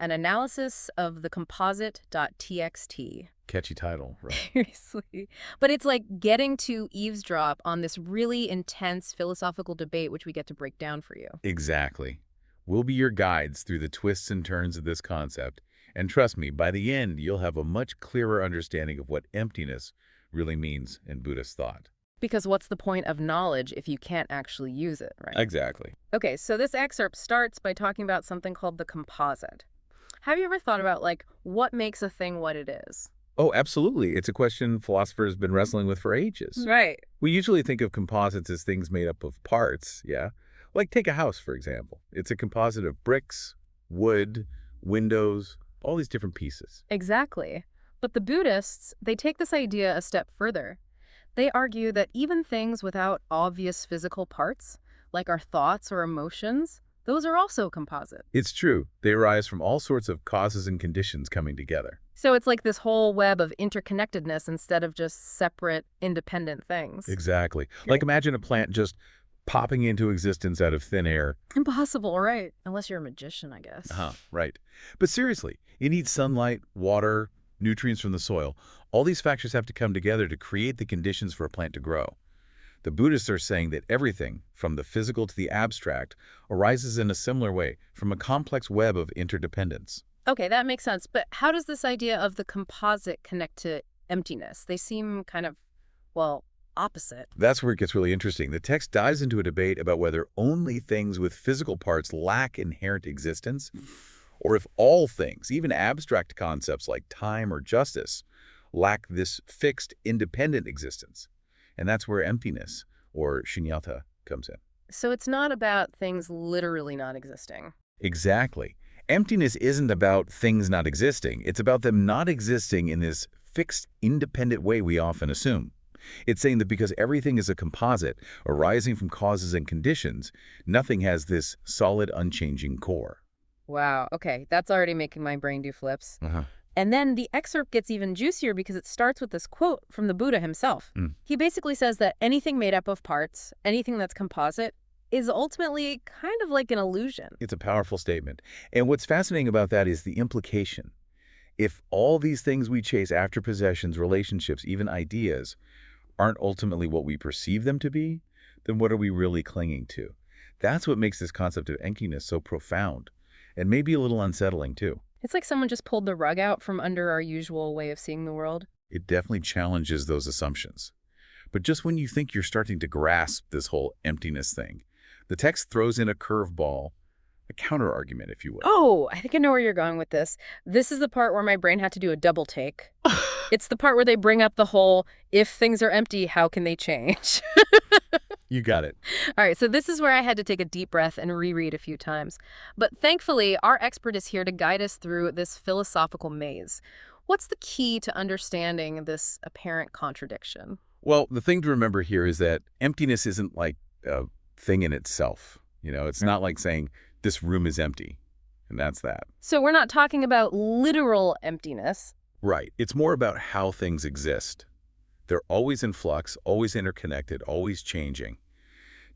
an analysis of the composite.txt. Catchy title, right? Seriously. But it's like getting to eavesdrop on this really intense philosophical debate, which we get to break down for you. Exactly. We'll be your guides through the twists and turns of this concept. And trust me, by the end, you'll have a much clearer understanding of what emptiness really means in Buddhist thought. Because what's the point of knowledge if you can't actually use it, right? Exactly. Okay, so this excerpt starts by talking about something called the composite. Have you ever thought about, like, what makes a thing what it is? Oh, absolutely. It's a question philosophers have been wrestling with for ages. Right. We usually think of composites as things made up of parts, yeah? Like take a house, for example. It's a composite of bricks, wood, windows, all these different pieces. Exactly. But the Buddhists, they take this idea a step further. They argue that even things without obvious physical parts, like our thoughts or emotions, those are also composite. It's true. They arise from all sorts of causes and conditions coming together. So it's like this whole web of interconnectedness instead of just separate, independent things. Exactly. Like imagine a plant just popping into existence out of thin air. Impossible, right? Unless you're a magician, I guess. Right. But seriously, it needs sunlight, water, nutrients from the soil. All these factors have to come together to create the conditions for a plant to grow. The Buddhists are saying that everything, from the physical to the abstract, arises in a similar way, from a complex web of interdependence. Okay, that makes sense. But how does this idea of the composite connect to emptiness? They seem kind of, well, opposite. That's where it gets really interesting. The text dives into a debate about whether only things with physical parts lack inherent existence, or if all things, even abstract concepts like time or justice, lack this fixed, independent existence. And that's where emptiness, or shunyata, comes in. So it's not about things literally not existing. Exactly. Emptiness isn't about things not existing. It's about them not existing in this fixed, independent way we often assume. It's saying that because everything is a composite, arising from causes and conditions, nothing has this solid, unchanging core. Wow, okay, that's already making my brain do flips. And then the excerpt gets even juicier because it starts with this quote from the Buddha himself. He basically says that anything made up of parts, anything that's composite, is ultimately kind of like an illusion. It's a powerful statement. And what's fascinating about that is the implication. If all these things we chase after possessions, relationships, even ideas, aren't ultimately what we perceive them to be, then what are we really clinging to? That's what makes this concept of emptiness so profound, and maybe a little unsettling too. It's like someone just pulled the rug out from under our usual way of seeing the world. It definitely challenges those assumptions. But just when you think you're starting to grasp this whole emptiness thing, the text throws in a curveball, a counter-argument, if you will. Oh, I think I know where you're going with this. This is the part where my brain had to do a double take. It's the part where they bring up the whole, if things are empty, how can they change? You got it. All right, so this is where I had to take a deep breath and reread a few times. But thankfully, our expert is here to guide us through this philosophical maze. What's the key to understanding this apparent contradiction? Well, the thing to remember here is that emptiness isn't like a thing in itself. You know, it's not like saying this room is empty, and that's that. So we're not talking about literal emptiness. Right. It's more about how things exist. They're always in flux, always interconnected, always changing.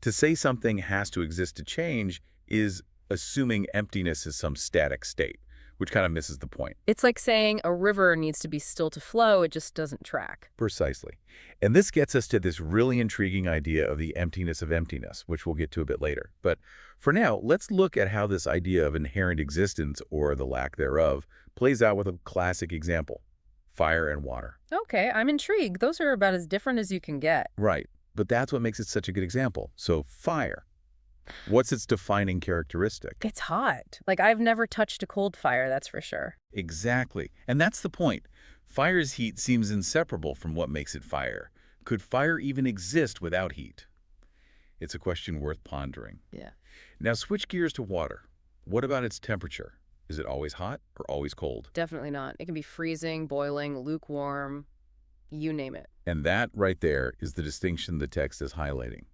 To say something has to exist to change is assuming emptiness is some static state, which kind of misses the point. It's like saying a river needs to be still to flow, it just doesn't track. Precisely. And this gets us to this really intriguing idea of the emptiness of emptiness, which we'll get to a bit later. But for now, let's look at how this idea of inherent existence, or the lack thereof, plays out with a classic example: fire and water. Okay, I'm intrigued. Those are about as different as you can get. Right. But that's what makes it such a good example. So fire. What's its defining characteristic? It's hot. Like, I've never touched a cold fire, that's for sure. Exactly. And that's the point. Fire's heat seems inseparable from what makes it fire. Could fire even exist without heat? It's a question worth pondering. Yeah. Now switch gears to water. What about its temperature? Is it always hot or always cold? Definitely not. It can be freezing, boiling, lukewarm, you name it. And that right there is the distinction the text is highlighting.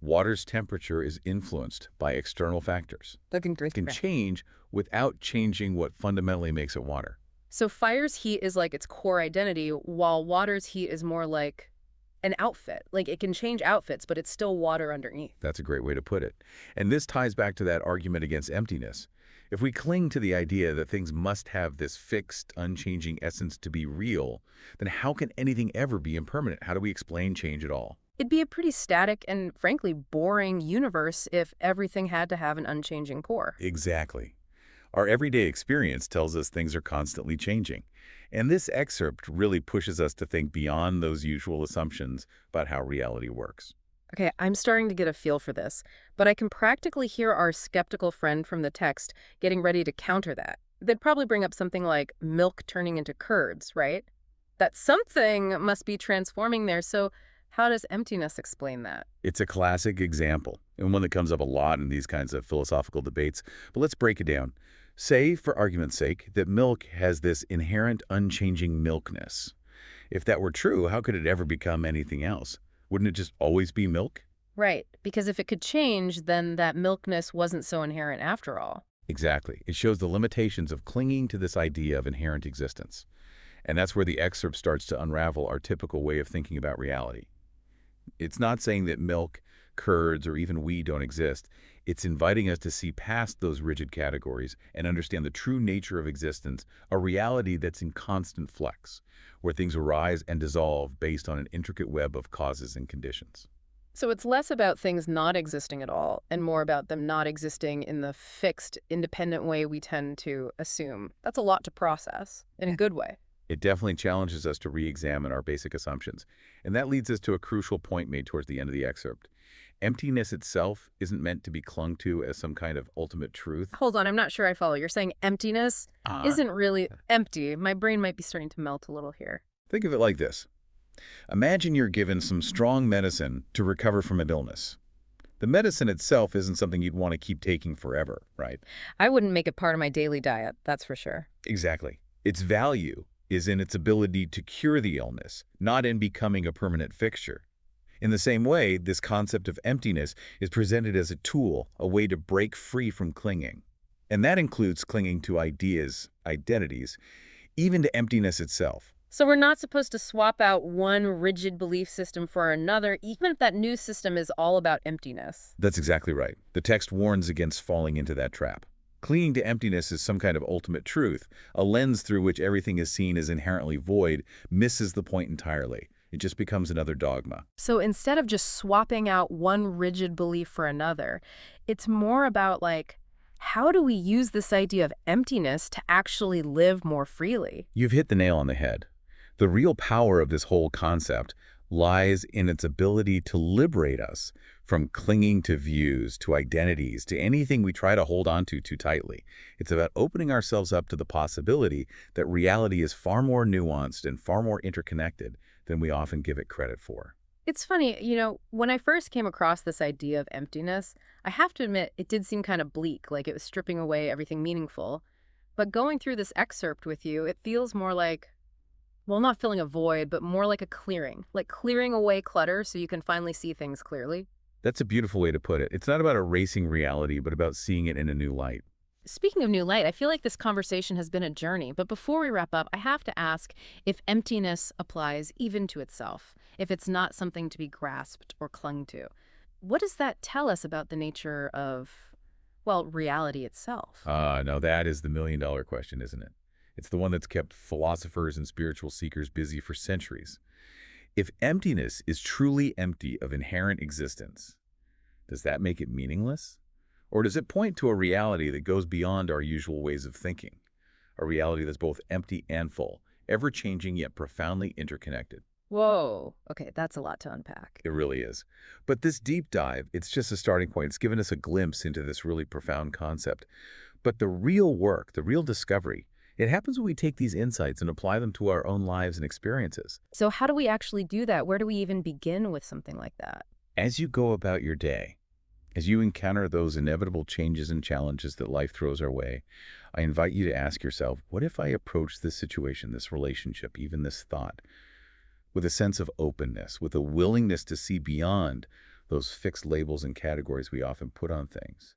Water's temperature is influenced by external factors. It can change without changing what fundamentally makes it water. So fire's heat is like its core identity, while water's heat is more like an outfit. Like, it can change outfits, but it's still water underneath. That's a great way to put it. And this ties back to that argument against emptiness. If we cling to the idea that things must have this fixed, unchanging essence to be real, then how can anything ever be impermanent? How do we explain change at all? It'd be a pretty static and, frankly, boring universe if everything had to have an unchanging core. Exactly. Our everyday experience tells us things are constantly changing. And this excerpt really pushes us to think beyond those usual assumptions about how reality works. Okay, I'm starting to get a feel for this, but I can practically hear our skeptical friend from the text getting ready to counter that. They'd probably bring up something like milk turning into curds, right? That something must be transforming there, so how does emptiness explain that? It's a classic example, and one that comes up a lot in these kinds of philosophical debates. But let's break it down. Say, for argument's sake, that milk has this inherent unchanging milkness. If that were true, how could it ever become anything else? Wouldn't it just always be milk? Right, because if it could change, then that milkness wasn't so inherent after all. Exactly. It shows the limitations of clinging to this idea of inherent existence. And that's where the excerpt starts to unravel our typical way of thinking about reality. It's not saying that milk, curds, or even we don't exist. It's inviting us to see past those rigid categories and understand the true nature of existence, a reality that's in constant flux, where things arise and dissolve based on an intricate web of causes and conditions. So it's less about things not existing at all and more about them not existing in the fixed, independent way we tend to assume. That's a lot to process in a good way. It definitely challenges us to re-examine our basic assumptions. And that leads us to a crucial point made towards the end of the excerpt. Emptiness itself isn't meant to be clung to as some kind of ultimate truth. Hold on, I'm not sure I follow. You're saying emptiness isn't really empty. My brain might be starting to melt a little here. Think of it like this. Imagine you're given some strong medicine to recover from an illness. The medicine itself isn't something you'd want to keep taking forever, right? I wouldn't make it part of my daily diet, that's for sure. Exactly. Its value is in its ability to cure the illness, not in becoming a permanent fixture. In the same way, this concept of emptiness is presented as a tool, a way to break free from clinging. And that includes clinging to ideas, identities, even to emptiness itself. So we're not supposed to swap out one rigid belief system for another, even if that new system is all about emptiness. That's exactly right. The text warns against falling into that trap. Clinging to emptiness as some kind of ultimate truth, a lens through which everything is seen as inherently void, misses the point entirely. It just becomes another dogma. So instead of just swapping out one rigid belief for another, it's more about, like, how do we use this idea of emptiness to actually live more freely? You've hit the nail on the head. The real power of this whole concept lies in its ability to liberate us from clinging to views, to identities, to anything we try to hold on to too tightly. It's about opening ourselves up to the possibility that reality is far more nuanced and far more interconnected than we often give it credit for. It's funny, when I first came across this idea of emptiness, I have to admit it did seem kind of bleak, like it was stripping away everything meaningful. But going through this excerpt with you, it feels more like, well, not filling a void, but more like a clearing, like clearing away clutter so you can finally see things clearly. That's a beautiful way to put it. It's not about erasing reality, but about seeing it in a new light. Speaking of new light, I feel like this conversation has been a journey, but before we wrap up, I have to ask if emptiness applies even to itself, if it's not something to be grasped or clung to. What does that tell us about the nature of, well, reality itself? No, that is the million-dollar question, isn't it? It's the one that's kept philosophers and spiritual seekers busy for centuries. If emptiness is truly empty of inherent existence, does that make it meaningless? Or does it point to a reality that goes beyond our usual ways of thinking? A reality that's both empty and full, ever-changing yet profoundly interconnected. Whoa. Okay, that's a lot to unpack. It really is. But this deep dive, it's just a starting point. It's given us a glimpse into this really profound concept. But the real work, the real discovery, it happens when we take these insights and apply them to our own lives and experiences. So how do we actually do that? Where do we even begin with something like that? As you go about your day, as you encounter those inevitable changes and challenges that life throws our way, I invite you to ask yourself, what if I approach this situation, this relationship, even this thought, with a sense of openness, with a willingness to see beyond those fixed labels and categories we often put on things?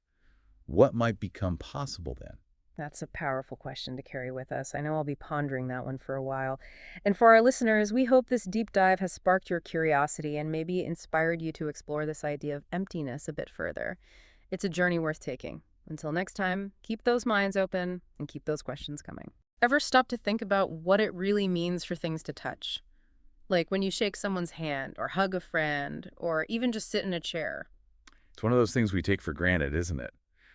What might become possible then? That's a powerful question to carry with us. I know I'll be pondering that one for a while. And for our listeners, we hope this deep dive has sparked your curiosity and maybe inspired you to explore this idea of emptiness a bit further. It's a journey worth taking. Until next time, keep those minds open and keep those questions coming. Ever stop to think about what it really means for things to touch? Like when you shake someone's hand or hug a friend or even just sit in a chair. It's one of those things we take for granted, isn't it?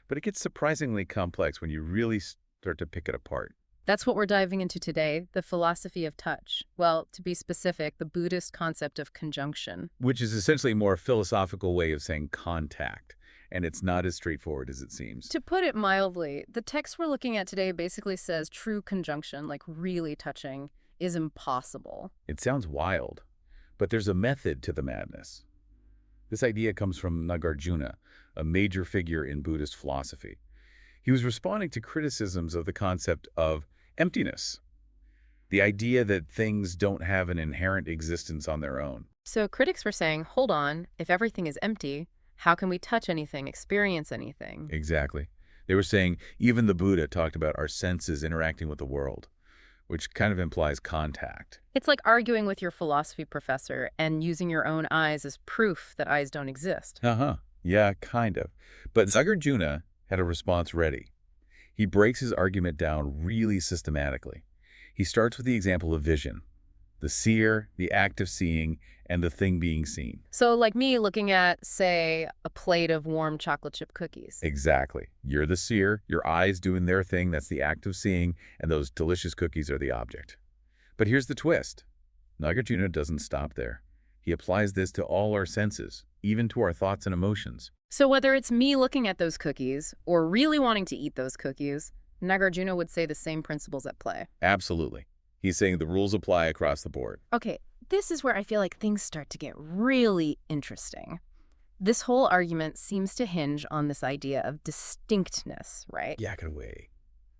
But it gets surprisingly complex when you really start to pick it apart. That's what we're diving into today, the philosophy of touch. Well, to be specific, the Buddhist concept of conjunction. Which is essentially a more philosophical way of saying contact, and it's not as straightforward as it seems. To put it mildly, the text we're looking at today basically says true conjunction, like really touching, is impossible. It sounds wild, but there's a method to the madness. This idea comes from Nāgārjuna, a major figure in Buddhist philosophy. He was responding to criticisms of the concept of emptiness, the idea that things don't have an inherent existence on their own. So critics were saying, hold on, if everything is empty, how can we touch anything, experience anything? Exactly. They were saying even the Buddha talked about our senses interacting with the world, which kind of implies contact. It's like arguing with your philosophy professor and using your own eyes as proof that eyes don't exist. Yeah, kind of. But Nāgārjuna had a response ready. He breaks his argument down really systematically. He starts with the example of vision, the seer, the act of seeing, and the thing being seen. So like me looking at, say, a plate of warm chocolate chip cookies. Exactly. You're the seer, your eyes doing their thing, that's the act of seeing, and those delicious cookies are the object. But here's the twist. Nāgārjuna doesn't stop there. He applies this to all our senses, even to our thoughts and emotions. So whether it's me looking at those cookies or really wanting to eat those cookies, Nāgārjuna would say the same principles at play. Absolutely. He's saying the rules apply across the board. Okay, this is where I feel like things start to get really interesting. This whole argument seems to hinge on this idea of distinctness, right? Yakaway.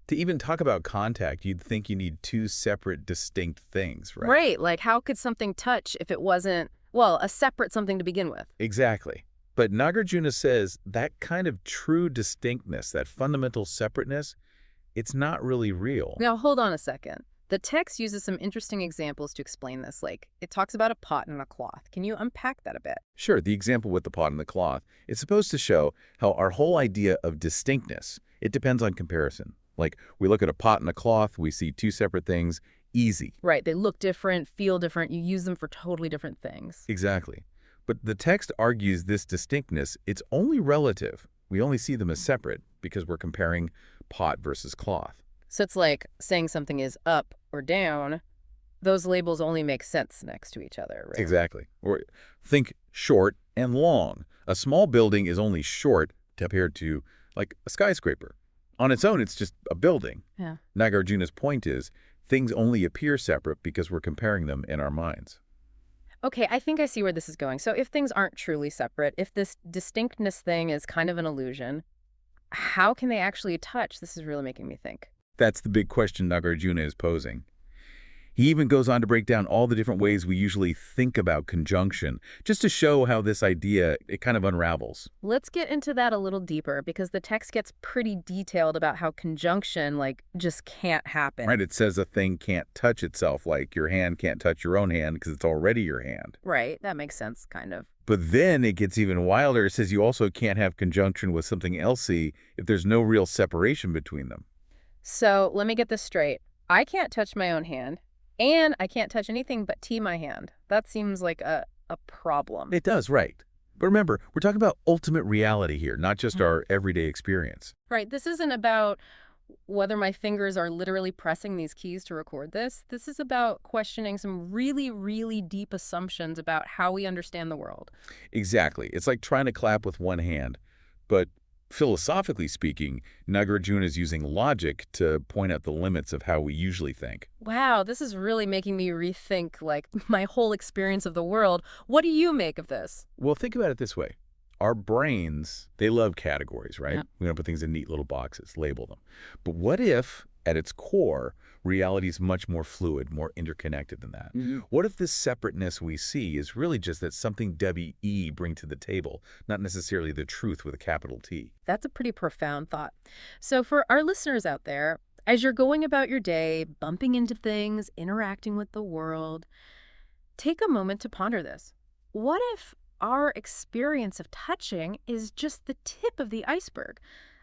To even talk about contact, you'd think you need two separate, distinct things, right? Right, like how could something touch if it wasn't, well, a separate something to begin with? Exactly. But Nāgārjuna says that kind of true distinctness, that fundamental separateness, it's not really real. Now, hold on a second. The text uses some interesting examples to explain this. Like, it talks about a pot and a cloth. Can you unpack that a bit? Sure, the example with the pot and the cloth, it's supposed to show how our whole idea of distinctness, it depends on comparison. Like, we look at a pot and a cloth, we see two separate things, easy. Right, they look different, feel different, you use them for totally different things. Exactly. But the text argues this distinctness, it's only relative. We only see them as separate because we're comparing pot versus cloth. So it's like saying something is up or down. Those labels only make sense next to each other, right? Exactly. Or think short and long. A small building is only short compared to, like, a skyscraper. On its own, it's just a building. Yeah. Nāgārjuna's point is, things only appear separate because we're comparing them in our minds. Okay, I think I see where this is going. So if things aren't truly separate, if this distinctness thing is kind of an illusion, how can they actually touch? This is really making me think. That's the big question Nāgārjuna is posing. He even goes on to break down all the different ways we usually think about conjunction, just to show how this idea, it kind of unravels. Let's get into that a little deeper, because the text gets pretty detailed about how conjunction, like, just can't happen. Right, it says a thing can't touch itself, like your hand can't touch your own hand because it's already your hand. Right, that makes sense, kind of. But then it gets even wilder. It says you also can't have conjunction with something elsey if there's no real separation between them. So let me get this straight. I can't touch my own hand. And I can't touch anything but tea my hand. That seems like a problem. It does, right. But remember, we're talking about ultimate reality here, not just our everyday experience. Right. This isn't about whether my fingers are literally pressing these keys to record this. This is about questioning some really, really deep assumptions about how we understand the world. Exactly. It's like trying to clap with one hand. But philosophically speaking, Nāgārjuna is using logic to point out the limits of how we usually think. Wow, this is really making me rethink, like, my whole experience of the world. What do you make of this? Well, think about it this way. Our brains, they love categories, right? Yeah. We want to put things in neat little boxes, label them. But what if, at its core, reality is much more fluid, more interconnected than that? Mm-hmm. What if this separateness we see is really just that something W-E bring to the table, not necessarily the truth with a capital T? That's a pretty profound thought. So for our listeners out there, as you're going about your day, bumping into things, interacting with the world, take a moment to ponder this. What if our experience of touching is just the tip of the iceberg?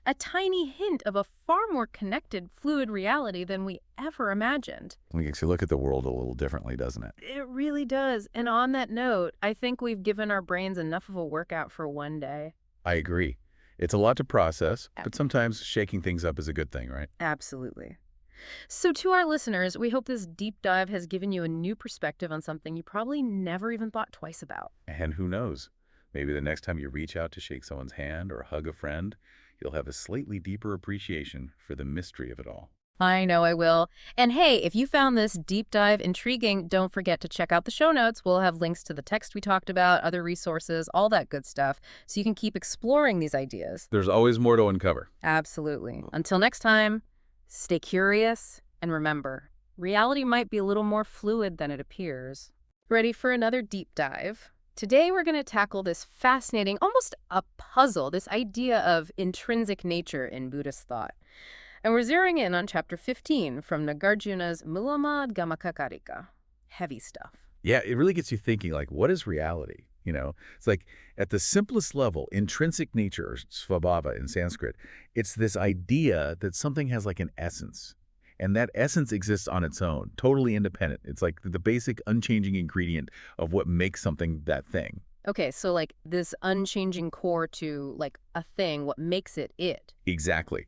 A tiny hint of a far more connected, fluid reality than we ever imagined. It makes you look at the world a little differently, doesn't it? It really does. And on that note, I think we've given our brains enough of a workout for one day. I agree. It's a lot to process, but sometimes shaking things up is a good thing, right? Absolutely. So to our listeners, we hope this deep dive has given you a new perspective on something you probably never even thought twice about. And who knows? Maybe the next time you reach out to shake someone's hand or hug a friend, you'll have a slightly deeper appreciation for the mystery of it all. I know I will. And hey, if you found this deep dive intriguing, don't forget to check out the show notes. We'll have links to the text we talked about, other resources, all that good stuff, so you can keep exploring these ideas. There's always more to uncover. Absolutely. Until next time, stay curious, and remember, reality might be a little more fluid than it appears. Ready for another deep dive? Today we're going to tackle this fascinating, almost a puzzle, this idea of intrinsic nature in Buddhist thought. And we're zeroing in on chapter 15 from Nāgārjuna's Mūlamadhyamakakārikā. Heavy stuff. Yeah, it really gets you thinking, like, what is reality? You know, it's like at the simplest level, intrinsic nature, or svabhāva in Sanskrit, it's this idea that something has like an essence. And that essence exists on its own, totally independent. It's like the basic unchanging ingredient of what makes something that thing. Okay, so like this unchanging core to like a thing, what makes it it. Exactly.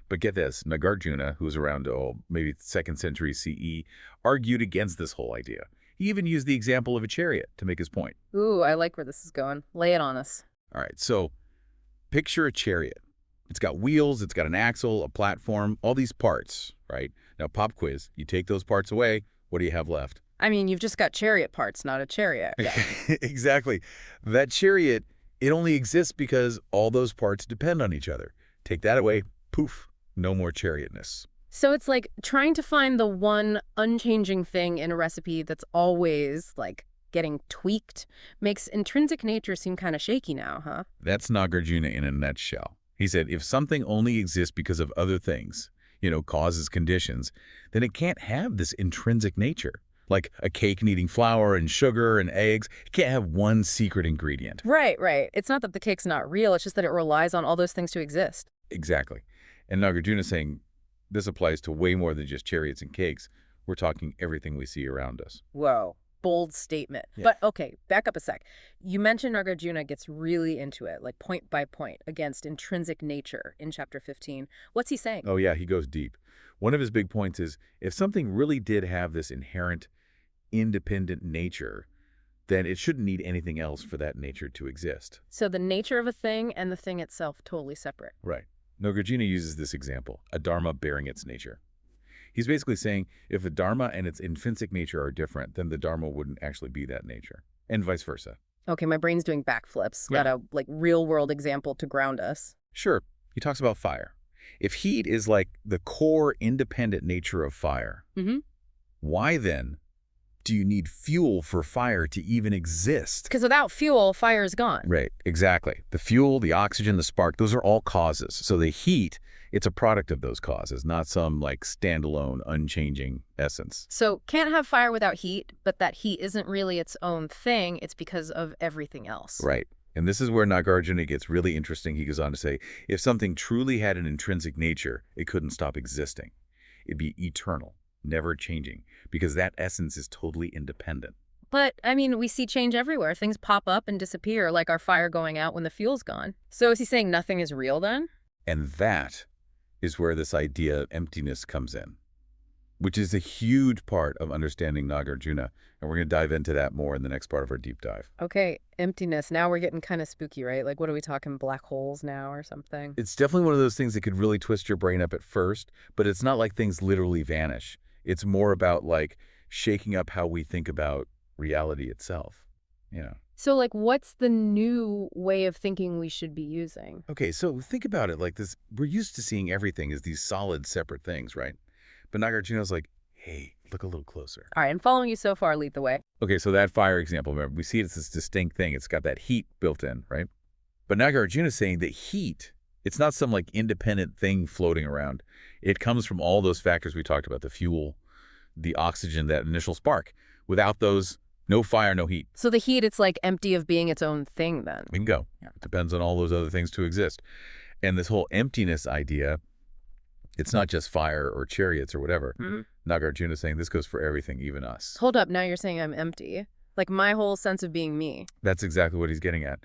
But get this, Nāgārjuna, who's around, maybe 2nd century CE, argued against this whole idea. He even used the example of a chariot to make his point. Ooh, I like where this is going. Lay it on us. All right, so picture a chariot. It's got wheels, it's got an axle, a platform, all these parts, right? Now, pop quiz, you take those parts away, what do you have left? I mean, you've just got chariot parts, not a chariot. Yeah. Exactly. That chariot, it only exists because all those parts depend on each other. Take that away, poof, no more chariotness. So it's like trying to find the one unchanging thing in a recipe that's always, like, getting tweaked makes intrinsic nature seem kind of shaky now, huh? That's Nāgārjuna in a nutshell. He said, if something only exists because of other things, causes, conditions, then it can't have this intrinsic nature. Like a cake needing flour and sugar and eggs, it can't have one secret ingredient. Right, right. It's not that the cake's not real, it's just that it relies on all those things to exist. Exactly. And Nāgārjuna is saying this applies to way more than just chariots and cakes. We're talking everything we see around us. Whoa. Bold statement. Yeah. But okay, back up a sec. You mentioned Nāgārjuna gets really into it, like point by point, against intrinsic nature in chapter 15. What's he saying? Oh yeah, he goes deep. One of his big points is if something really did have this inherent independent nature, then it shouldn't need anything else for that nature to exist. So the nature of a thing and the thing itself totally separate. Right. Nāgārjuna uses this example, a dharma bearing its nature. He's basically saying if the dharma and its intrinsic nature are different, then the dharma wouldn't actually be that nature, and vice versa. Okay, my brain's doing backflips. Yeah. Got a real-world example to ground us. Sure. He talks about fire. If heat is like the core independent nature of fire, why then do you need fuel for fire to even exist? Because without fuel, fire is gone. Right, exactly. The fuel, the oxygen, the spark, those are all causes. So the heat, it's a product of those causes, not some like standalone, unchanging essence. So can't have fire without heat, but that heat isn't really its own thing. It's because of everything else. Right. And this is where Nāgārjuna gets really interesting. He goes on to say, if something truly had an intrinsic nature, it couldn't stop existing. It'd be eternal, never changing, because that essence is totally independent. But, I mean, we see change everywhere. Things pop up and disappear, like our fire going out when the fuel's gone. So is he saying nothing is real then? And that is where this idea of emptiness comes in, which is a huge part of understanding Nāgārjuna. And we're going to dive into that more in the next part of our deep dive. Okay, emptiness. Now we're getting kind of spooky, right? Like, what are we talking, black holes now or something? It's definitely one of those things that could really twist your brain up at first, but it's not like things literally vanish. It's more about, like, shaking up how we think about reality itself, So, like, what's the new way of thinking we should be using? Okay, so think about it like this. We're used to seeing everything as these solid, separate things, right? But Nāgārjuna's like, hey, look a little closer. All right, I'm following you so far. Lead the way. Okay, so that fire example, remember, we see it as this distinct thing. It's got that heat built in, right? But Nāgārjuna's saying that heat, it's not some, like, independent thing floating around. It comes from all those factors we talked about, the fuel, the oxygen, that initial spark. Without those, no fire, no heat. So the heat, it's like empty of being its own thing then. Bingo. Yeah. It depends on all those other things to exist. And this whole emptiness idea, it's not just fire or chariots or whatever. Nāgārjuna is saying this goes for everything, even us. Hold up, now you're saying I'm empty. Like my whole sense of being me. That's exactly what he's getting at.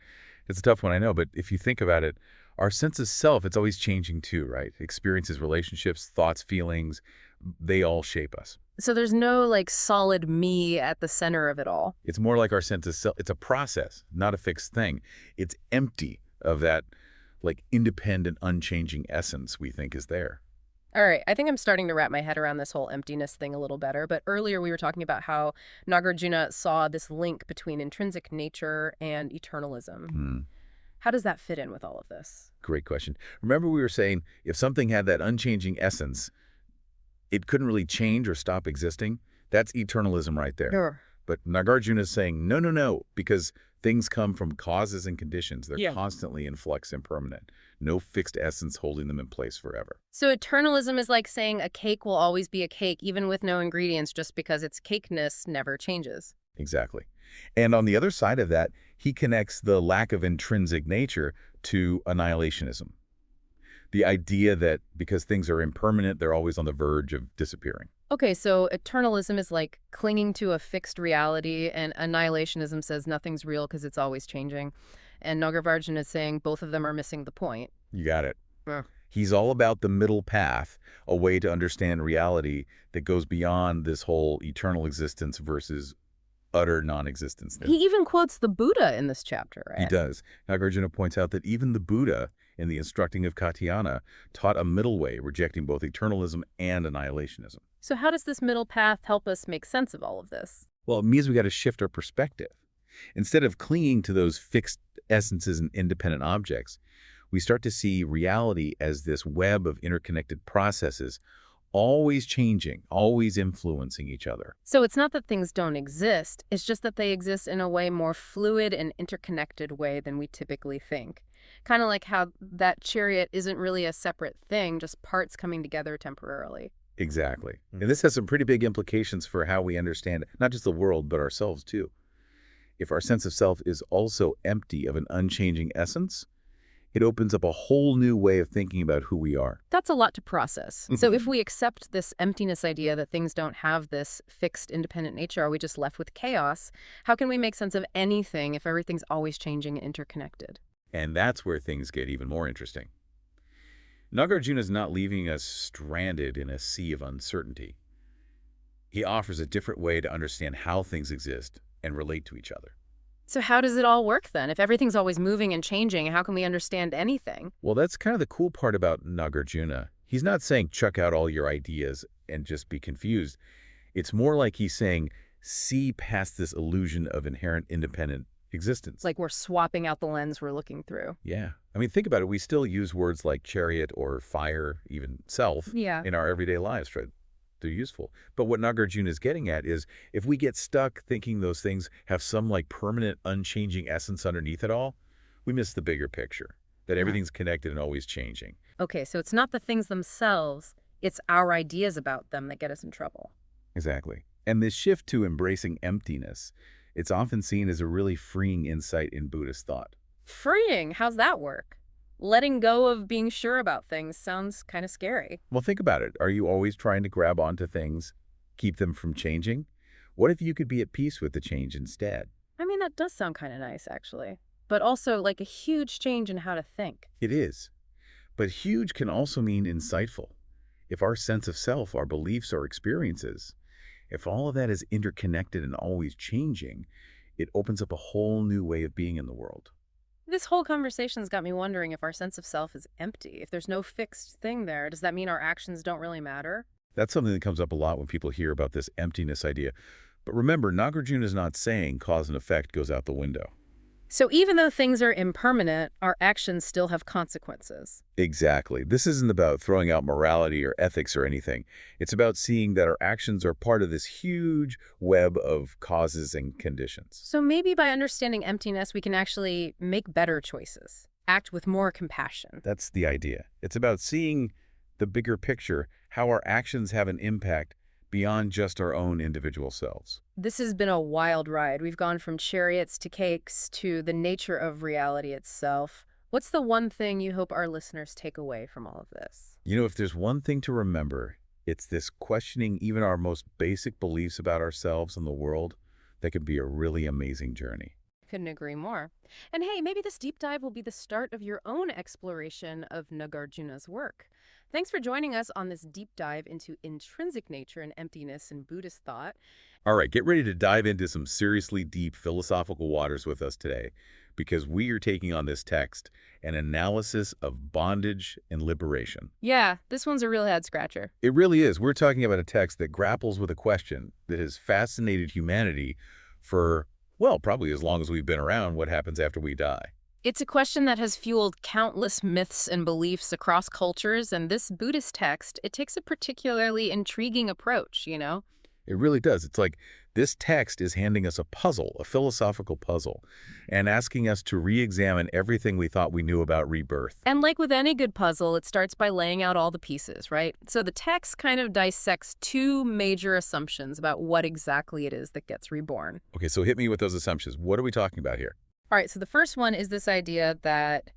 It's a tough one, I know, but if you think about it, our sense of self, it's always changing too, right? Experiences, relationships, thoughts, feelings, they all shape us. So there's no like solid me at the center of it all. It's more like our sense of self. It's a process, not a fixed thing. It's empty of that like independent, unchanging essence we think is there. All right, I think I'm starting to wrap my head around this whole emptiness thing a little better, but earlier we were talking about how Nāgārjuna saw this link between intrinsic nature and eternalism. How does that fit in with all of this? Great question. Remember we were saying if something had that unchanging essence, it couldn't really change or stop existing? That's eternalism right there. Sure. But Nāgārjuna is saying, no, because things come from causes and conditions. They're constantly in flux and permanent. No fixed essence holding them in place forever. So eternalism is like saying a cake will always be a cake, even with no ingredients, just because its cakeness never changes. Exactly. And on the other side of that, he connects the lack of intrinsic nature to annihilationism. The idea that because things are impermanent, they're always on the verge of disappearing. Okay, so eternalism is like clinging to a fixed reality, and annihilationism says nothing's real because it's always changing. And Nāgārjuna is saying both of them are missing the point. You got it. He's all about the middle path, a way to understand reality that goes beyond this whole eternal existence versus utter non-existence. He even quotes the Buddha in this chapter, right? He does. Nāgārjuna points out that even the Buddha, in the instructing of Katyayana, taught a middle way, rejecting both eternalism and annihilationism. So how does this middle path help us make sense of all of this? Well, it means we got to shift our perspective. Instead of clinging to those fixed essences and independent objects, we start to see reality as this web of interconnected processes, always changing, always influencing each other. So it's not that things don't exist, it's just that they exist in a way more fluid and interconnected way than we typically think. Kind of like how that chariot isn't really a separate thing, just parts coming together temporarily. Exactly. And this has some pretty big implications for how we understand not just the world, but ourselves too. If our sense of self is also empty of an unchanging essence, it opens up a whole new way of thinking about who we are. That's a lot to process. So if we accept this emptiness idea that things don't have this fixed, independent nature, are we just left with chaos? How can we make sense of anything if everything's always changing and interconnected? And that's where things get even more interesting. Nāgārjuna is not leaving us stranded in a sea of uncertainty. He offers a different way to understand how things exist and relate to each other. So how does it all work then? If everything's always moving and changing, how can we understand anything? Well, that's kind of the cool part about Nāgārjuna. He's not saying chuck out all your ideas and just be confused. It's more like he's saying see past this illusion of inherent independent existence. Like we're swapping out the lens we're looking through. Yeah. I mean, think about it. We still use words like chariot or fire, even self, in our everyday lives, right? They're useful. But what Nāgārjuna is getting at is if we get stuck thinking those things have some like permanent, unchanging essence underneath it all, we miss the bigger picture, that everything's connected and always changing. Okay, so it's not the things themselves, it's our ideas about them that get us in trouble. Exactly. And this shift to embracing emptiness, it's often seen as a really freeing insight in Buddhist thought. Freeing? How's that work? Letting go of being sure about things sounds kind of scary. Well, think about it. Are you always trying to grab onto things, keep them from changing? What if you could be at peace with the change instead? I mean, that does sound kind of nice, actually. But also like a huge change in how to think. It is. But huge can also mean insightful. If our sense of self, our beliefs, our experiences, if all of that is interconnected and always changing, it opens up a whole new way of being in the world. This whole conversation's got me wondering if our sense of self is empty. If there's no fixed thing there, does that mean our actions don't really matter? That's something that comes up a lot when people hear about this emptiness idea. But remember, Nāgārjuna is not saying cause and effect goes out the window. So even though things are impermanent, our actions still have consequences. Exactly. This isn't about throwing out morality or ethics or anything. It's about seeing that our actions are part of this huge web of causes and conditions. So maybe by understanding emptiness, we can actually make better choices, act with more compassion. That's the idea. It's about seeing the bigger picture, how our actions have an impact beyond just our own individual selves. This has been a wild ride. We've gone from chariots to cakes to the nature of reality itself. What's the one thing you hope our listeners take away from all of this? You know, if there's one thing to remember, it's this questioning even our most basic beliefs about ourselves and the world that can be a really amazing journey. Couldn't agree more. And hey, maybe this deep dive will be the start of your own exploration of Nāgārjuna's work. Thanks for joining us on this deep dive into intrinsic nature and emptiness in Buddhist thought. All right, get ready to dive into some seriously deep philosophical waters with us today, because we are taking on this text an analysis of bondage and liberation. Yeah, this one's a real head-scratcher. It really is. We're talking about a text that grapples with a question that has fascinated humanity for, well, probably as long as we've been around: what happens after we die? It's a question that has fueled countless myths and beliefs across cultures, and this Buddhist text, it takes a particularly intriguing approach, you know? It really does. It's like this text is handing us a puzzle, a philosophical puzzle, and asking us to re-examine everything we thought we knew about rebirth. And like with any good puzzle, it starts by laying out all the pieces, right? So the text kind of dissects two major assumptions about what exactly it is that gets reborn. Okay, so hit me with those assumptions. What are we talking about here? All right, so the first one is this idea that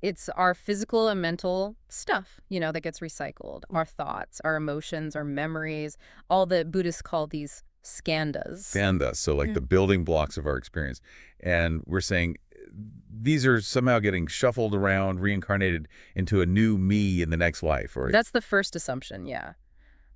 it's our physical and mental stuff, you know, that gets recycled. Our thoughts, our emotions, our memories, all that Buddhists call these skandhas. Skandhas, so like the building blocks of our experience. And we're saying these are somehow getting shuffled around, reincarnated into a new me in the next life. Or That's the first assumption, yeah.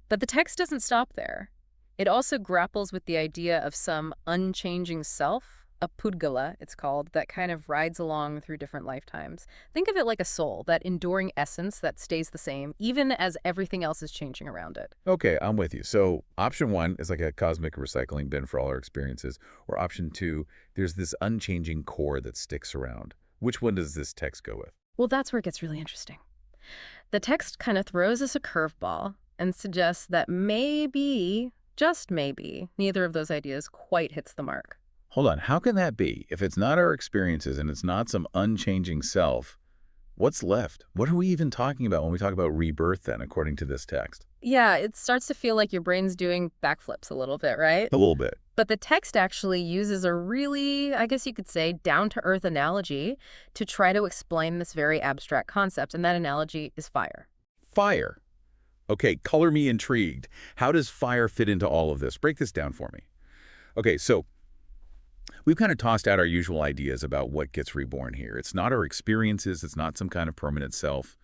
But the text doesn't stop there. It also grapples with the idea of some unchanging self, a Pudgala, it's called, that kind of rides along through different lifetimes. Think of it like a soul, that enduring essence that stays the same, even as everything else is changing around it. Okay, I'm with you. So option 1 is like a cosmic recycling bin for all our experiences. Or option 2, there's this unchanging core that sticks around. Which one does this text go with? Well, that's where it gets really interesting. The text kind of throws us a curveball and suggests that maybe, just maybe, neither of those ideas quite hits the mark. Hold on, how can that be? If it's not our experiences and it's not some unchanging self, what's left? What are we even talking about when we talk about rebirth then, according to this text? Yeah, it starts to feel like your brain's doing backflips a little bit, right? A little bit. But the text actually uses a really, I guess you could say, down-to-earth analogy to try to explain this very abstract concept, and that analogy is fire. Fire. Okay, color me intrigued. How does fire fit into all of this? Break this down for me. Okay, so we've kind of tossed out our usual ideas about what gets reborn here. It's not our experiences. It's not some kind of permanent self.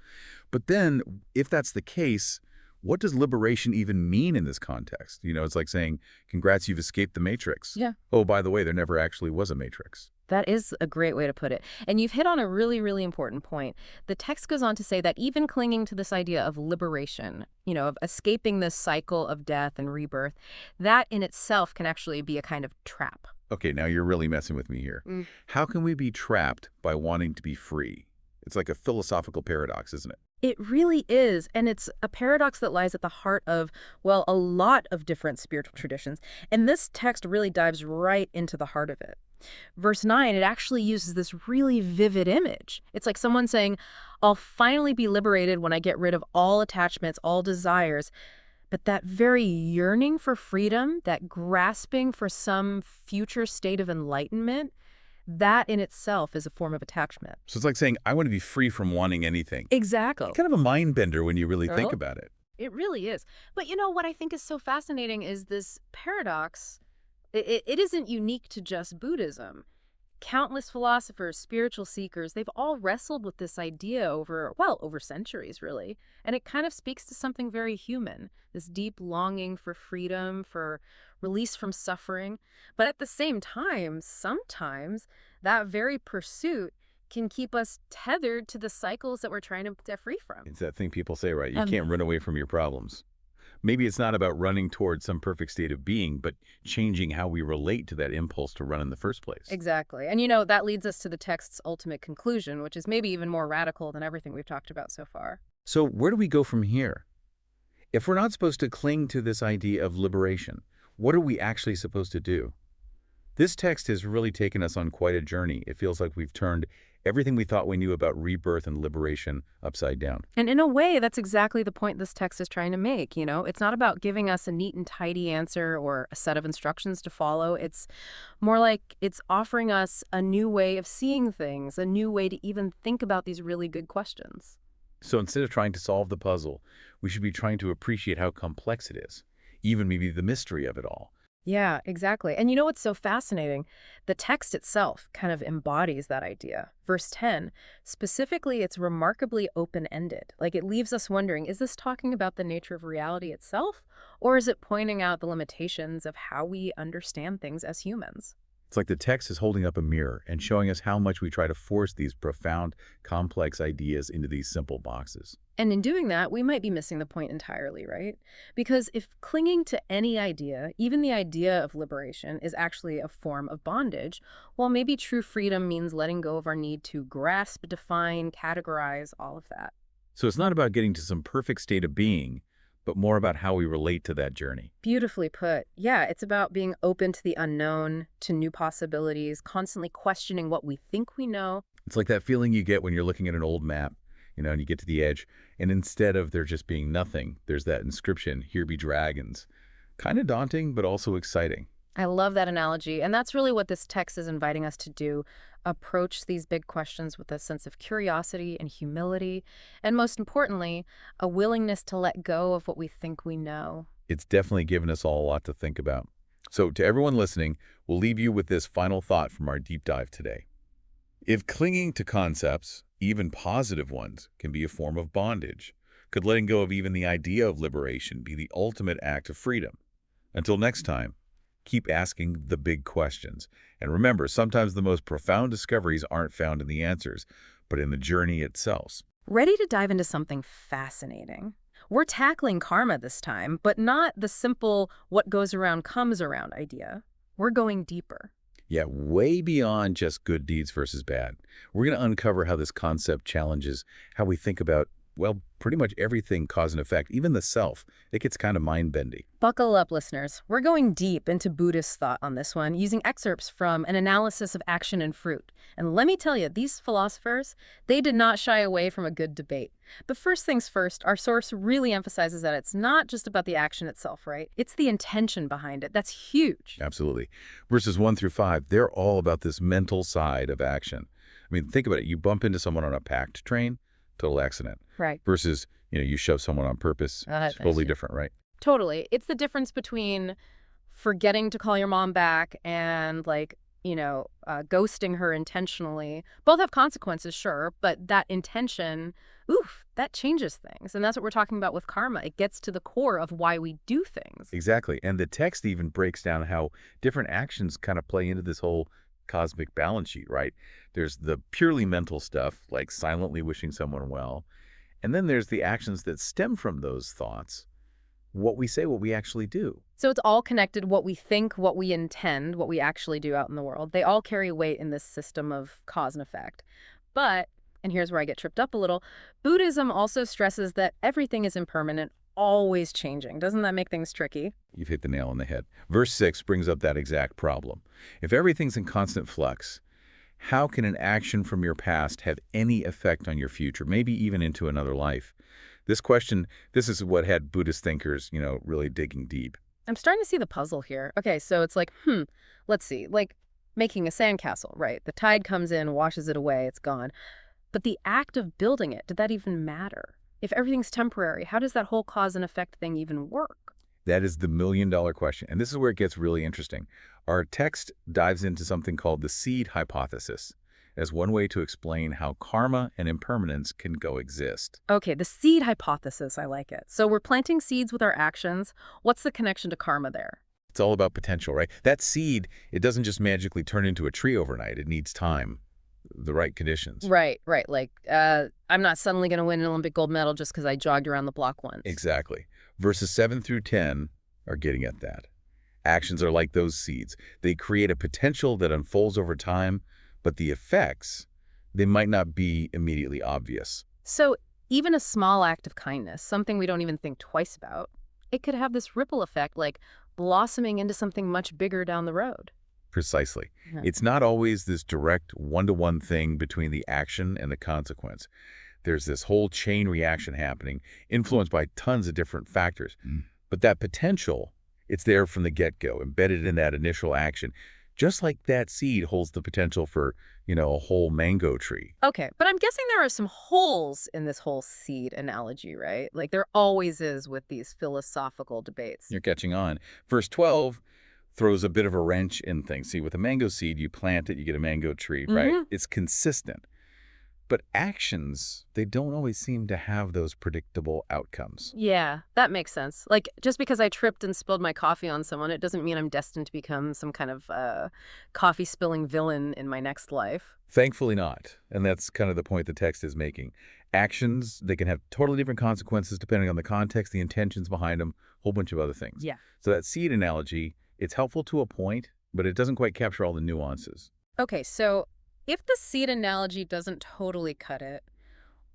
But then, if that's the case, what does liberation even mean in this context? You know, it's like saying, congrats, you've escaped the Matrix. Yeah. Oh, by the way, there never actually was a Matrix. That is a great way to put it. And you've hit on a really, really important point. The text goes on to say that even clinging to this idea of liberation, you know, of escaping this cycle of death and rebirth, that in itself can actually be a kind of trap. Okay, now you're really messing with me here. How can we be trapped by wanting to be free? It's like a philosophical paradox, isn't it? It really is, and it's a paradox that lies at the heart of, well, a lot of different spiritual traditions, and this text really dives right into the heart of it. Verse 9, it actually uses this really vivid image. It's like someone saying, I'll finally be liberated when I get rid of all attachments, all desires. But that very yearning for freedom, that grasping for some future state of enlightenment, that in itself is a form of attachment. So it's like saying, I want to be free from wanting anything. Exactly. It's kind of a mind bender when you really think about it. It really is. But you know, what I think is so fascinating is this paradox. It isn't unique to just Buddhism. Countless philosophers, spiritual seekers, they've all wrestled with this idea over centuries, really. And it kind of speaks to something very human, this deep longing for freedom, for release from suffering. But at the same time, sometimes that very pursuit can keep us tethered to the cycles that we're trying to get free from. It's that thing people say, right? You can't run away from your problems. Maybe it's not about running towards some perfect state of being, but changing how we relate to that impulse to run in the first place. Exactly. And you know, that leads us to the text's ultimate conclusion, which is maybe even more radical than everything we've talked about so far. So where do we go from here? If we're not supposed to cling to this idea of liberation, what are we actually supposed to do? This text has really taken us on quite a journey. It feels like we've turned everything we thought we knew about rebirth and liberation upside down. And in a way, that's exactly the point this text is trying to make, you know? It's not about giving us a neat and tidy answer or a set of instructions to follow. It's more like it's offering us a new way of seeing things, a new way to even think about these really good questions. So instead of trying to solve the puzzle, we should be trying to appreciate how complex it is, even maybe the mystery of it all. Yeah, exactly. And you know what's so fascinating? The text itself kind of embodies that idea. Verse 10, specifically, it's remarkably open-ended. Like it leaves us wondering, is this talking about the nature of reality itself? Or is it pointing out the limitations of how we understand things as humans? It's like the text is holding up a mirror and showing us how much we try to force these profound, complex ideas into these simple boxes. And in doing that, we might be missing the point entirely, right? Because if clinging to any idea, even the idea of liberation, is actually a form of bondage, well, maybe true freedom means letting go of our need to grasp, define, categorize, all of that. So it's not about getting to some perfect state of being, but more about how we relate to that journey. Beautifully put. Yeah, it's about being open to the unknown, to new possibilities, constantly questioning what we think we know. It's like that feeling you get when you're looking at an old map, you know, and you get to the edge, and instead of there just being nothing, there's that inscription, "Here be dragons." Kind of daunting, but also exciting. I love that analogy, and that's really what this text is inviting us to do. Approach these big questions with a sense of curiosity and humility, and most importantly, a willingness to let go of what we think we know. It's definitely given us all a lot to think about. So to everyone listening, we'll leave you with this final thought from our deep dive today. If clinging to concepts, even positive ones, can be a form of bondage, could letting go of even the idea of liberation be the ultimate act of freedom? Until next time, keep asking the big questions. And remember, sometimes the most profound discoveries aren't found in the answers, but in the journey itself. Ready to dive into something fascinating? We're tackling karma this time, but not the simple what goes around comes around idea. We're going deeper. Yeah, way beyond just good deeds versus bad. We're going to uncover how this concept challenges how we think about, well, pretty much everything cause and effect, even the self. It gets kind of mind-bending. Buckle up, listeners. We're going deep into Buddhist thought on this one, using excerpts from an analysis of action and fruit. And let me tell you, these philosophers, they did not shy away from a good debate. But first things first, our source really emphasizes that it's not just about the action itself, right? It's the intention behind it. That's huge. Absolutely. Verses 1 through 5, they're all about this mental side of action. I mean, think about it. You bump into someone on a packed train, total accident. Right. Versus, you shove someone on purpose. It's totally different, right? Totally. It's the difference between forgetting to call your mom back and, ghosting her intentionally. Both have consequences, sure, but that intention, that changes things. And that's what we're talking about with karma. It gets to the core of why we do things. Exactly. And the text even breaks down how different actions kind of play into this whole cosmic balance sheet, right? There's the purely mental stuff, like silently wishing someone well. And then there's the actions that stem from those thoughts, what we say, what we actually do. So it's all connected, what we think, what we intend, what we actually do out in the world. They all carry weight in this system of cause and effect. But, and here's where I get tripped up a little, Buddhism also stresses that everything is impermanent, always changing. Doesn't that make things tricky? You've hit the nail on the head. Verse 6 brings up that exact problem. If everything's in constant flux, how can an action from your past have any effect on your future, maybe even into another life? This question, this is what had Buddhist thinkers, really digging deep. I'm starting to see the puzzle here. Okay, so it's like, let's see, like making a sandcastle, right? The tide comes in, washes it away, it's gone. But the act of building it, did that even matter? If everything's temporary, how does that whole cause and effect thing even work? That is the million-dollar question. And this is where it gets really interesting. Our text dives into something called the seed hypothesis as one way to explain how karma and impermanence can coexist. Okay, the seed hypothesis, I like it. So we're planting seeds with our actions. What's the connection to karma there? It's all about potential, right? That seed, it doesn't just magically turn into a tree overnight. It needs time, the right conditions. Right. Like, I'm not suddenly going to win an Olympic gold medal just because I jogged around the block once. Exactly. Verses 7 through 10 are getting at that. Actions are like those seeds. They create a potential that unfolds over time, but the effects, they might not be immediately obvious. So even a small act of kindness, something we don't even think twice about, it could have this ripple effect, like blossoming into something much bigger down the road. Precisely. Yeah. It's not always this direct one-to-one thing between the action and the consequence. There's this whole chain reaction happening, influenced by tons of different factors. But that potential, it's there from the get-go, embedded in that initial action. Just like that seed holds the potential for, a whole mango tree. Okay, but I'm guessing there are some holes in this whole seed analogy, right? Like there always is with these philosophical debates. You're catching on. Verse 12 throws a bit of a wrench in things. See, with a mango seed, you plant it, you get a mango tree, right? It's consistent. But actions, they don't always seem to have those predictable outcomes. Yeah, that makes sense. Like, just because I tripped and spilled my coffee on someone, it doesn't mean I'm destined to become some kind of coffee-spilling villain in my next life. Thankfully not. And that's kind of the point the text is making. Actions, they can have totally different consequences depending on the context, the intentions behind them, a whole bunch of other things. Yeah. So that seed analogy, it's helpful to a point, but it doesn't quite capture all the nuances. Okay, so if the seed analogy doesn't totally cut it,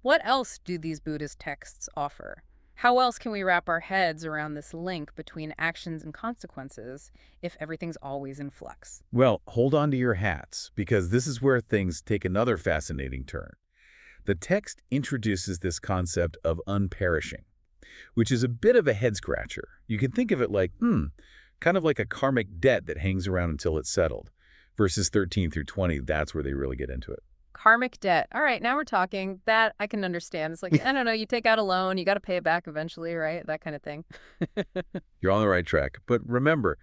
what else do these Buddhist texts offer? How else can we wrap our heads around this link between actions and consequences if everything's always in flux? Well, hold on to your hats, because this is where things take another fascinating turn. The text introduces this concept of unperishing, which is a bit of a head-scratcher. You can think of it like, kind of like a karmic debt that hangs around until it's settled. Verses 13 through 20, that's where they really get into it. Karmic debt. All right, now we're talking. That I can understand. It's like, I don't know, you take out a loan, you got to pay it back eventually, right? That kind of thing. You're on the right track. But remember,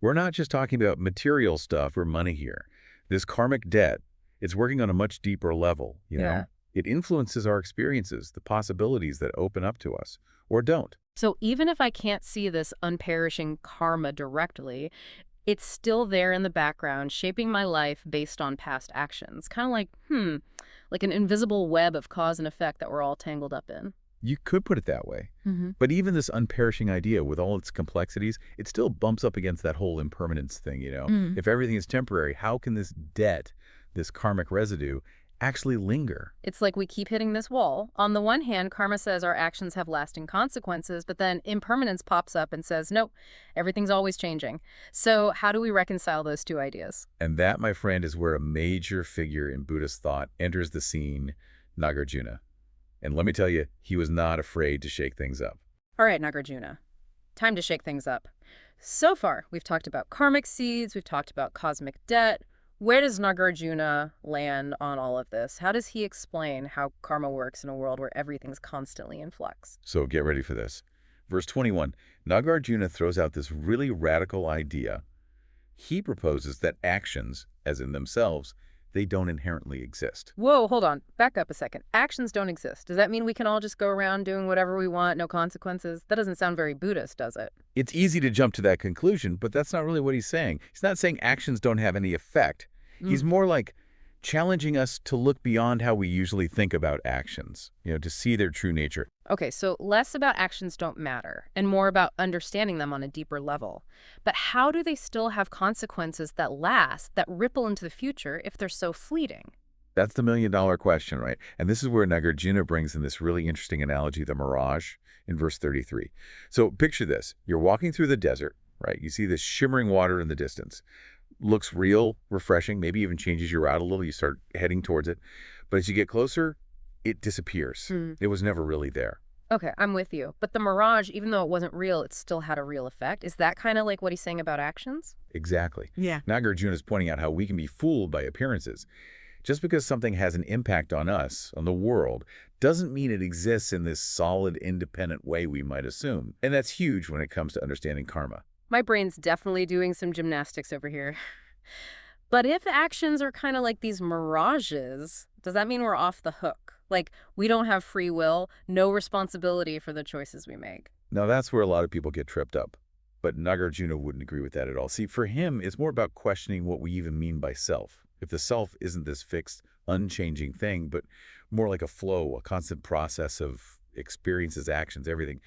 we're not just talking about material stuff or money here. This karmic debt, It's working on a much deeper level, you know? Yeah. It influences our experiences, the possibilities that open up to us, or don't. So even if I can't see this unperishing karma directly, it's still there in the background, shaping my life based on past actions. Kind of like an invisible web of cause and effect that we're all tangled up in. You could put it that way. Mm-hmm. But even this unperishing idea, with all its complexities, it still bumps up against that whole impermanence thing, you know? Mm. If everything is temporary, how can this debt, this karmic residue, actually linger? It's like we keep hitting this wall. On the one hand, karma says our actions have lasting consequences, but then impermanence pops up and says, nope, everything's always changing. So how do we reconcile those two ideas? And that, my friend, is where a major figure in Buddhist thought enters the scene, Nāgārjuna. And let me tell you, he was not afraid to shake things up. All right, Nāgārjuna, time to shake things up. So far, we've talked about karmic seeds, we've talked about cosmic debt. Where does Nāgārjuna land on all of this? How does he explain how karma works in a world where everything's constantly in flux? So get ready for this. Verse 21, Nāgārjuna throws out this really radical idea. He proposes that actions, as in themselves, they don't inherently exist. Whoa, hold on. Back up a second. Actions don't exist. Does that mean we can all just go around doing whatever we want, no consequences? That doesn't sound very Buddhist, does it? It's easy to jump to that conclusion, but that's not really what he's saying. He's not saying actions don't have any effect. He's more like challenging us to look beyond how we usually think about actions, you know, to see their true nature. Okay, so less about actions don't matter and more about understanding them on a deeper level. But how do they still have consequences that last, that ripple into the future if they're so fleeting? That's the million-dollar question, right? And this is where Nāgārjuna brings in this really interesting analogy, the mirage, in verse 33. So picture this. You're walking through the desert, right? You see this shimmering water in the distance. Looks real, refreshing, maybe even changes your route a little. You start heading towards it. But as you get closer, it disappears. It was never really there. Okay, I'm with you. But the mirage, even though it wasn't real, it still had a real effect. Is that kind of like what he's saying about actions? Exactly. Yeah. Nāgārjuna is pointing out how we can be fooled by appearances. Just because something has an impact on us, on the world, doesn't mean it exists in this solid, independent way we might assume. And that's huge when it comes to understanding karma. My brain's definitely doing some gymnastics over here. But if actions are kind of like these mirages, does that mean we're off the hook? Like, we don't have free will, no responsibility for the choices we make? Now, that's where a lot of people get tripped up. But Nāgārjuna wouldn't agree with that at all. See, for him, it's more about questioning what we even mean by self. If the self isn't this fixed, unchanging thing, but more like a flow, a constant process of experiences, actions, everything,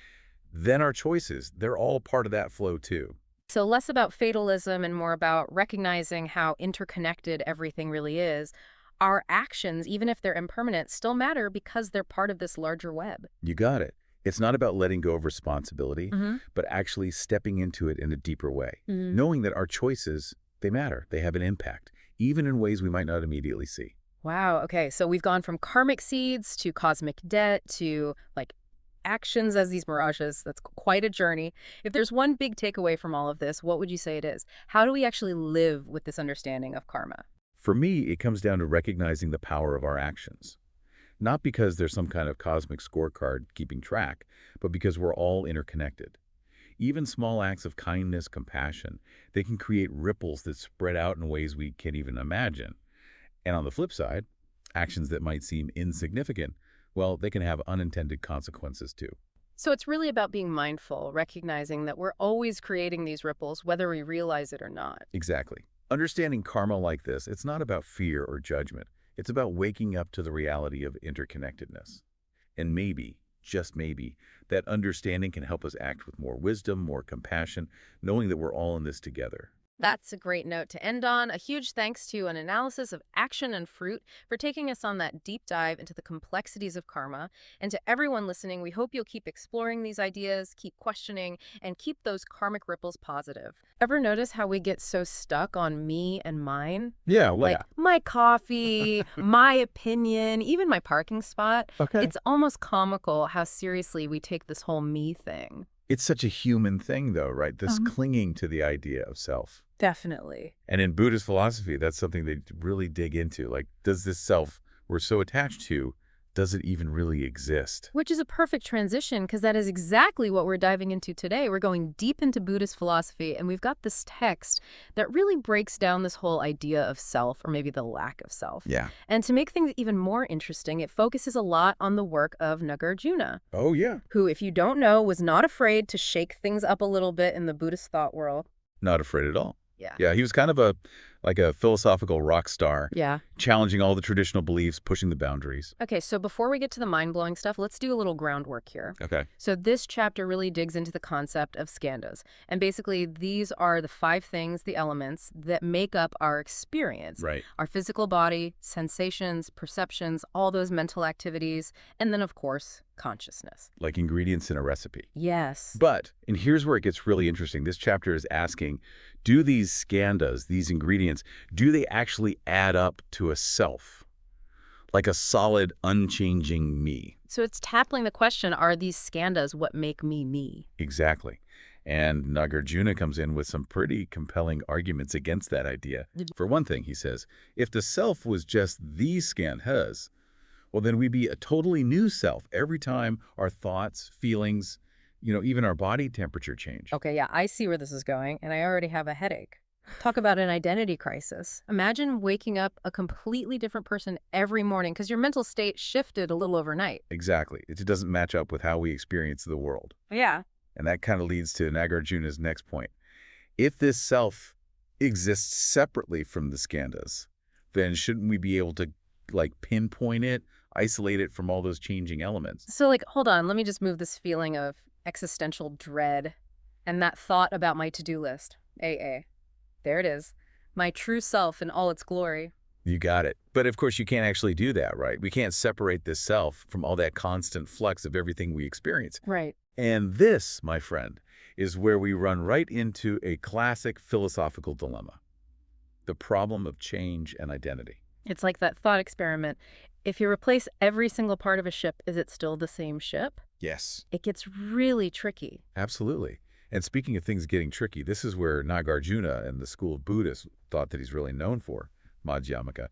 then our choices, they're all part of that flow too. So less about fatalism and more about recognizing how interconnected everything really is. Our actions, even if they're impermanent, still matter because they're part of this larger web. You got it. It's not about letting go of responsibility, but actually stepping into it in a deeper way, knowing that our choices, they matter, they have an impact, even in ways we might not immediately see. Wow, okay, so we've gone from karmic seeds to cosmic debt to, like, actions as these mirages. That's quite a journey. If there's one big takeaway from all of this, what would you say it is? How do we actually live with this understanding of karma? For me, it comes down to recognizing the power of our actions. Not because there's some kind of cosmic scorecard keeping track, but because we're all interconnected. Even small acts of kindness, compassion, they can create ripples that spread out in ways we can't even imagine. And on the flip side, actions that might seem insignificant, well, they can have unintended consequences too. So it's really about being mindful, recognizing that we're always creating these ripples, whether we realize it or not. Exactly. Understanding karma like this, it's not about fear or judgment. It's about waking up to the reality of interconnectedness. And maybe, just maybe, that understanding can help us act with more wisdom, more compassion, knowing that we're all in this together. That's a great note to end on. A huge thanks to an analysis of action and fruit for taking us on that deep dive into the complexities of karma. And to everyone listening, we hope you'll keep exploring these ideas, keep questioning, and keep those karmic ripples positive. Ever notice how we get so stuck on me and mine? Yeah, like my coffee, my opinion, even my parking spot. Okay. It's almost comical how seriously we take this whole me thing. It's such a human thing, though, right? This clinging to the idea of self. Definitely. And in Buddhist philosophy, that's something they really dig into. Like, does this self we're so attached to Does it even really exist? Which is a perfect transition, because that is exactly what we're diving into today. We're going deep into Buddhist philosophy, and we've got this text that really breaks down this whole idea of self, or maybe the lack of self. Yeah. And to make things even more interesting, it focuses a lot on the work of Nāgārjuna. Oh, yeah. Who, if you don't know, was not afraid to shake things up a little bit in the Buddhist thought world. Not afraid at all. Yeah. Yeah, he was kind of a philosophical rock star. Yeah. Challenging all the traditional beliefs, pushing the boundaries. Okay, so before we get to the mind-blowing stuff, let's do a little groundwork here. Okay. So this chapter really digs into the concept of skandhas. And basically, these are the 5 things, the elements, that make up our experience. Right. Our physical body, sensations, perceptions, all those mental activities, and then, of course, consciousness. Like ingredients in a recipe. Yes. But, and here's where it gets really interesting, this chapter is asking, do these skandhas, these ingredients, do they actually add up to a self? Like a solid, unchanging me? So it's tackling the question, are these skandhas what make me me? Exactly. And Nāgārjuna comes in with some pretty compelling arguments against that idea. For one thing, he says, if the self was just these skandhas, well, then we'd be a totally new self every time our thoughts, feelings, even our body temperature change. Okay, yeah, I see where this is going, and I already have a headache. Talk about an identity crisis. Imagine waking up a completely different person every morning because your mental state shifted a little overnight. Exactly. It doesn't match up with how we experience the world. Yeah. And that kind of leads to Nāgārjuna's next point. If this self exists separately from the skandhas, then shouldn't we be able to, pinpoint it, isolate it from all those changing elements? So, hold on, let me just move this feeling of existential dread and that thought about my to-do list. AA. There it is. My true self in all its glory. You got it. But of course, you can't actually do that, right? We can't separate this self from all that constant flux of everything we experience. Right. And this, my friend, is where we run right into a classic philosophical dilemma. The problem of change and identity. It's like that thought experiment. If you replace every single part of a ship, is it still the same ship? Yes. It gets really tricky. Absolutely. And speaking of things getting tricky, this is where Nāgārjuna and the school of Buddhist thought that he's really known for, Madhyamaka.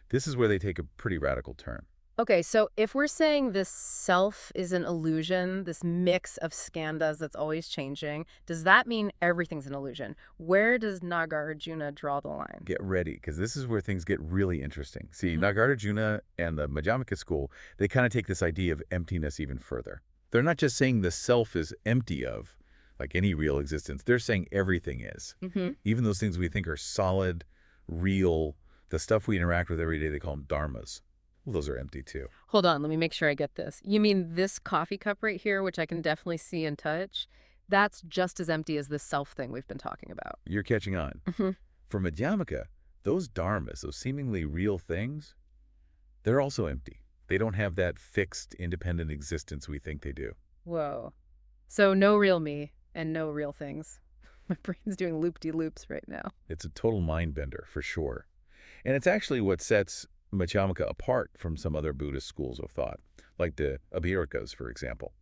This is where they take a pretty radical turn. Okay, so if we're saying this self is an illusion, this mix of skandhas that's always changing, does that mean everything's an illusion? Where does Nāgārjuna draw the line? Get ready, because this is where things get really interesting. See, Nāgārjuna and the Madhyamaka school, they kind of take this idea of emptiness even further. They're not just saying the self is empty of, like any real existence. They're saying everything is. Even those things we think are solid, real, the stuff we interact with every day, they call them dharmas. Well, those are empty too. Hold on, let me make sure I get this. You mean this coffee cup right here, which I can definitely see and touch, that's just as empty as this self thing we've been talking about. You're catching on. For Madhyamaka, those dharmas, those seemingly real things, they're also empty. They don't have that fixed, independent existence we think they do. Whoa. So no real me and no real things. My brain's doing loop-de-loops right now. It's a total mind bender, for sure. And it's actually what sets Madhyamaka apart from some other Buddhist schools of thought, like the Abhirikas, for example.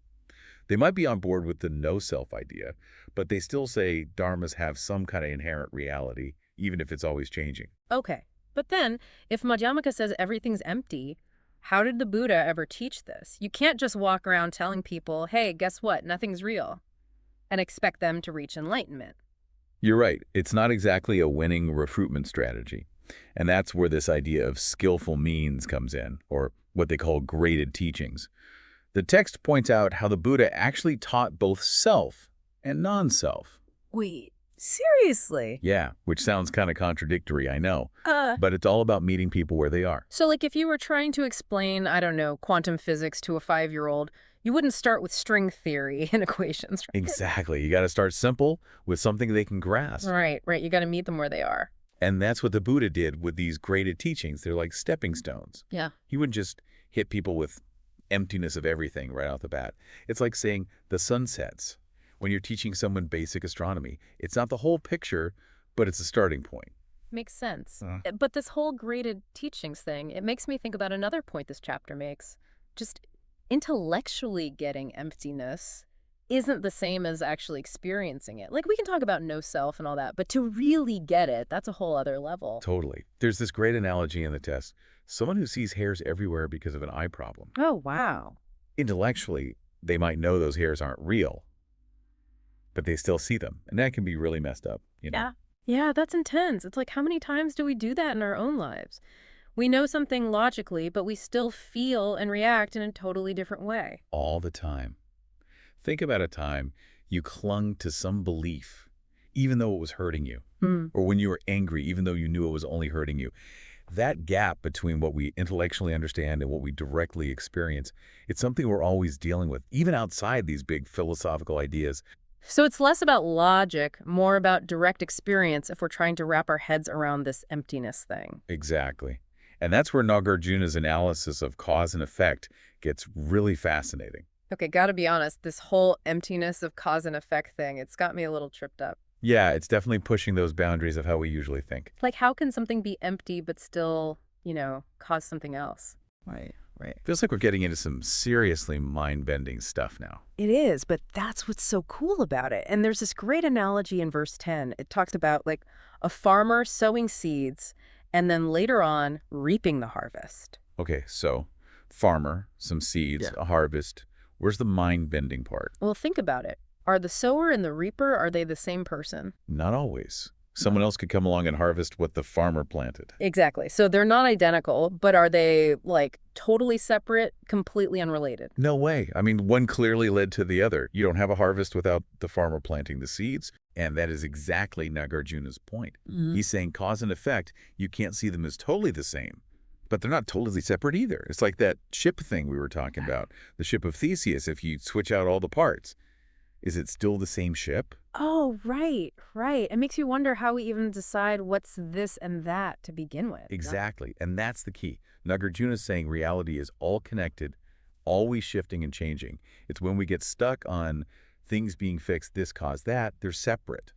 They might be on board with the no-self idea, but they still say dharmas have some kind of inherent reality, even if it's always changing. Okay, but then, if Madhyamaka says everything's empty, how did the Buddha ever teach this? You can't just walk around telling people, hey, guess what, nothing's real, and expect them to reach enlightenment. You're right. It's not exactly a winning refruitment strategy. And that's where this idea of skillful means comes in, or what they call graded teachings. The text points out how the Buddha actually taught both self and non-self. Wait, seriously? Yeah, which sounds kind of contradictory, I know. But it's all about meeting people where they are. So if you were trying to explain, I don't know, quantum physics to a 5-year-old, you wouldn't start with string theory and equations, right? Exactly. You got to start simple with something they can grasp. Right. You got to meet them where they are. And that's what the Buddha did with these graded teachings. They're like stepping stones. Yeah. He wouldn't just hit people with emptiness of everything right off the bat. It's like saying the sun sets. When you're teaching someone basic astronomy, it's not the whole picture, but it's a starting point. Makes sense. But this whole graded teachings thing, it makes me think about another point this chapter makes. Just intellectually getting emptiness isn't the same as actually experiencing it. We can talk about no self and all that, but to really get it, that's a whole other level. Totally. There's this great analogy in the text. Someone who sees hairs everywhere because of an eye problem. Oh, wow. Intellectually, they might know those hairs aren't real, but they still see them. And that can be really messed up, you know? Yeah. Yeah, that's intense. It's like, how many times do we do that in our own lives? We know something logically, but we still feel and react in a totally different way. All the time. Think about a time you clung to some belief, even though it was hurting you. Or when you were angry, even though you knew it was only hurting you. That gap between what we intellectually understand and what we directly experience, it's something we're always dealing with, even outside these big philosophical ideas. So it's less about logic, more about direct experience if we're trying to wrap our heads around this emptiness thing. Exactly. And that's where Nāgārjuna's analysis of cause and effect gets really fascinating. Okay, gotta be honest, this whole emptiness of cause and effect thing, it's got me a little tripped up. Yeah, it's definitely pushing those boundaries of how we usually think. Like, how can something be empty but still, cause something else? Right. Feels like we're getting into some seriously mind-bending stuff now. It is, but that's what's so cool about it. And there's this great analogy in verse 10. It talks about, like, a farmer sowing seeds and then later on reaping the harvest. Okay, so farmer, some seeds, a harvest. Where's the mind-bending part? Well, think about it. Are the sower and the reaper, are they the same person? Not always. Someone else could come along and harvest what the farmer planted. Exactly. So they're not identical, but are they, like, totally separate, completely unrelated? No way. I mean, one clearly led to the other. You don't have a harvest without the farmer planting the seeds, and that is exactly Nāgārjuna's point. He's saying cause and effect, you can't see them as totally the same, but they're not totally separate either. It's like that ship thing we were talking about, the ship of Theseus. If you switch out all the parts, is it still the same ship? Oh, right. It makes you wonder how we even decide what's this and that to begin with. Exactly, and that's the key. Nāgārjuna is saying reality is all connected, always shifting and changing. It's when we get stuck on things being fixed, this caused that, they're separate.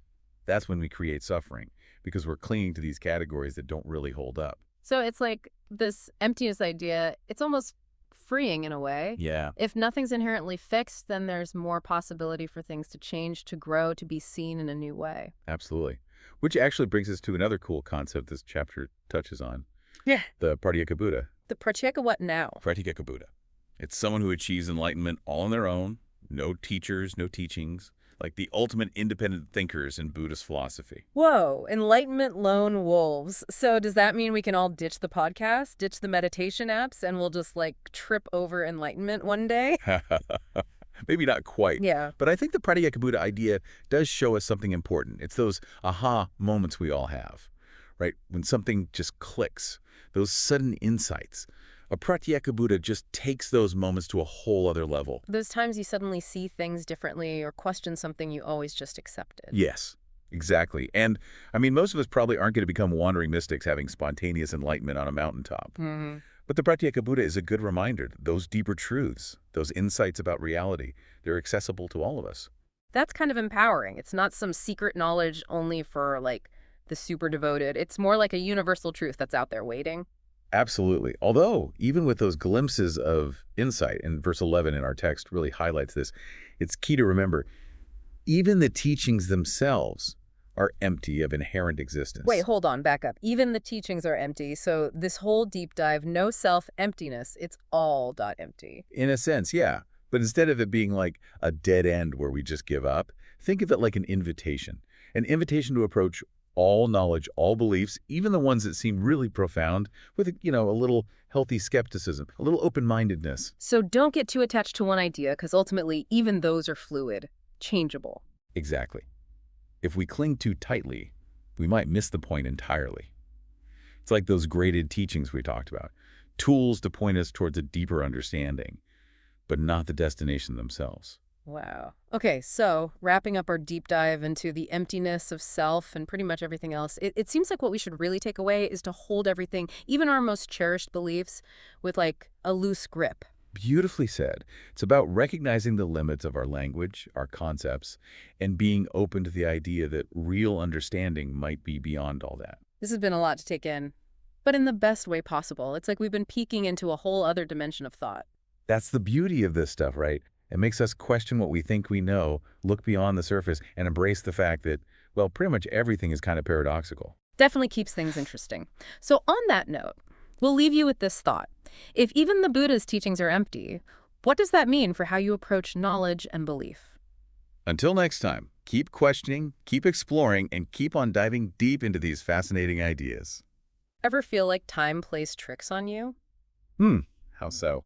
That's when we create suffering, because we're clinging to these categories that don't really hold up. So it's like this emptiness idea, it's almost freeing in a way. Yeah. If nothing's inherently fixed, then there's more possibility for things to change, to grow, to be seen in a new way. Absolutely. Which actually brings us to another cool concept this chapter touches on. Yeah. The pratītyasamutpāda Buddha. The pratyeka what now? Pratītyasamutpāda Buddha. It's someone who achieves enlightenment all on their own, no teachers, no teachings, like the ultimate independent thinkers in Buddhist philosophy. Whoa, enlightenment lone wolves. So does that mean we can all ditch the podcast, ditch the meditation apps, and we'll just like trip over enlightenment one day? Maybe not quite. Yeah. But I think the pratītyasamutpāda Buddha idea does show us something important. It's those aha moments we all have, right? When something just clicks, those sudden insights. A pratītyasamutpāda Buddha just takes those moments to a whole other level. Those times you suddenly see things differently or question something you always just accepted. Yes, exactly. And, I mean, most of us probably aren't going to become wandering mystics having spontaneous enlightenment on a mountaintop. But the pratītyasamutpāda Buddha is a good reminder. Those deeper truths, those insights about reality, they're accessible to all of us. That's kind of empowering. It's not some secret knowledge only for, like, the super devoted. It's more like a universal truth that's out there waiting. Absolutely. Although, even with those glimpses of insight, and verse 11 in our text really highlights this, it's key to remember, even the teachings themselves are empty of inherent existence. Wait, hold on, back up. Even the teachings are empty, so this whole deep dive, no self, emptiness, it's all empty. In a sense, yeah. But instead of it being like a dead end where we just give up, think of it like an invitation to approach all knowledge, all beliefs, even the ones that seem really profound, with, a little healthy skepticism, a little open-mindedness. So don't get too attached to one idea, because ultimately, even those are fluid, changeable. Exactly. If we cling too tightly, we might miss the point entirely. It's like those graded teachings we talked about, tools to point us towards a deeper understanding, but not the destination themselves. Wow. Okay, so wrapping up our deep dive into the emptiness of self and pretty much everything else, it seems like what we should really take away is to hold everything, even our most cherished beliefs, with like a loose grip. Beautifully said. It's about recognizing the limits of our language, our concepts, and being open to the idea that real understanding might be beyond all that. This has been a lot to take in, but in the best way possible. It's like we've been peeking into a whole other dimension of thought. That's the beauty of this stuff, right? It makes us question what we think we know, look beyond the surface, and embrace the fact that, well, pretty much everything is kind of paradoxical. Definitely keeps things interesting. So on that note, We'll leave you with this thought. If even the Buddha's teachings are empty, what does that mean for how you approach knowledge and belief? Until next time, keep questioning, keep exploring, and keep on diving deep into these fascinating ideas. Ever feel like time plays tricks on you? How so?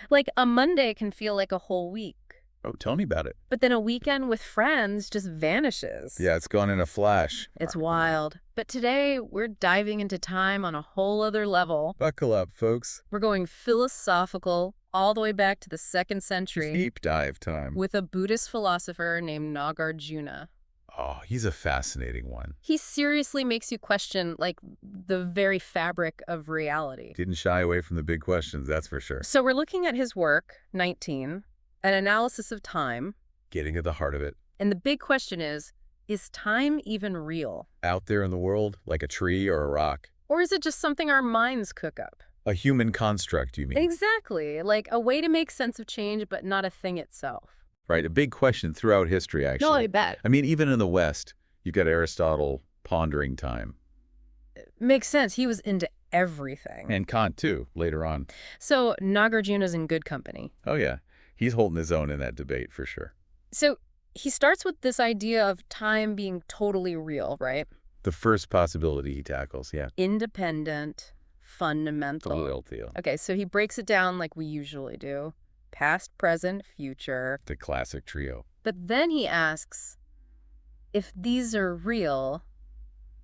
Like a Monday can feel like a whole week. Oh, tell me about it. But then a weekend with friends just vanishes. Yeah, it's gone in a flash. It's wild. But today, we're diving into time on a whole other level. Buckle up, folks. We're going philosophical all the way back to the 2nd century. Deep dive time. With a Buddhist philosopher named Nāgārjuna. Oh, he's a fascinating one. He seriously makes you question, like, the very fabric of reality. Didn't shy away from the big questions, that's for sure. So we're looking at his work, 19, an analysis of time. Getting at the heart of it. And the big question is time even real? Out there in the world, like a tree or a rock. Or is it just something our minds cook up? A human construct, you mean? Exactly. Like a way to make sense of change, but not a thing itself. Right, a big question throughout history, actually. No, I bet. I mean, even in the West, you've got Aristotle pondering time. Makes sense. He was into everything. And Kant, too, later on. So Nāgārjuna's in good company. Oh, yeah. He's holding his own in that debate, for sure. So he starts with this idea of time being totally real, right? The first possibility he tackles, yeah. Independent, fundamental. The real deal. Okay, so he breaks it down like we usually do. Past, present, future. The classic trio. But then he asks, if these are real,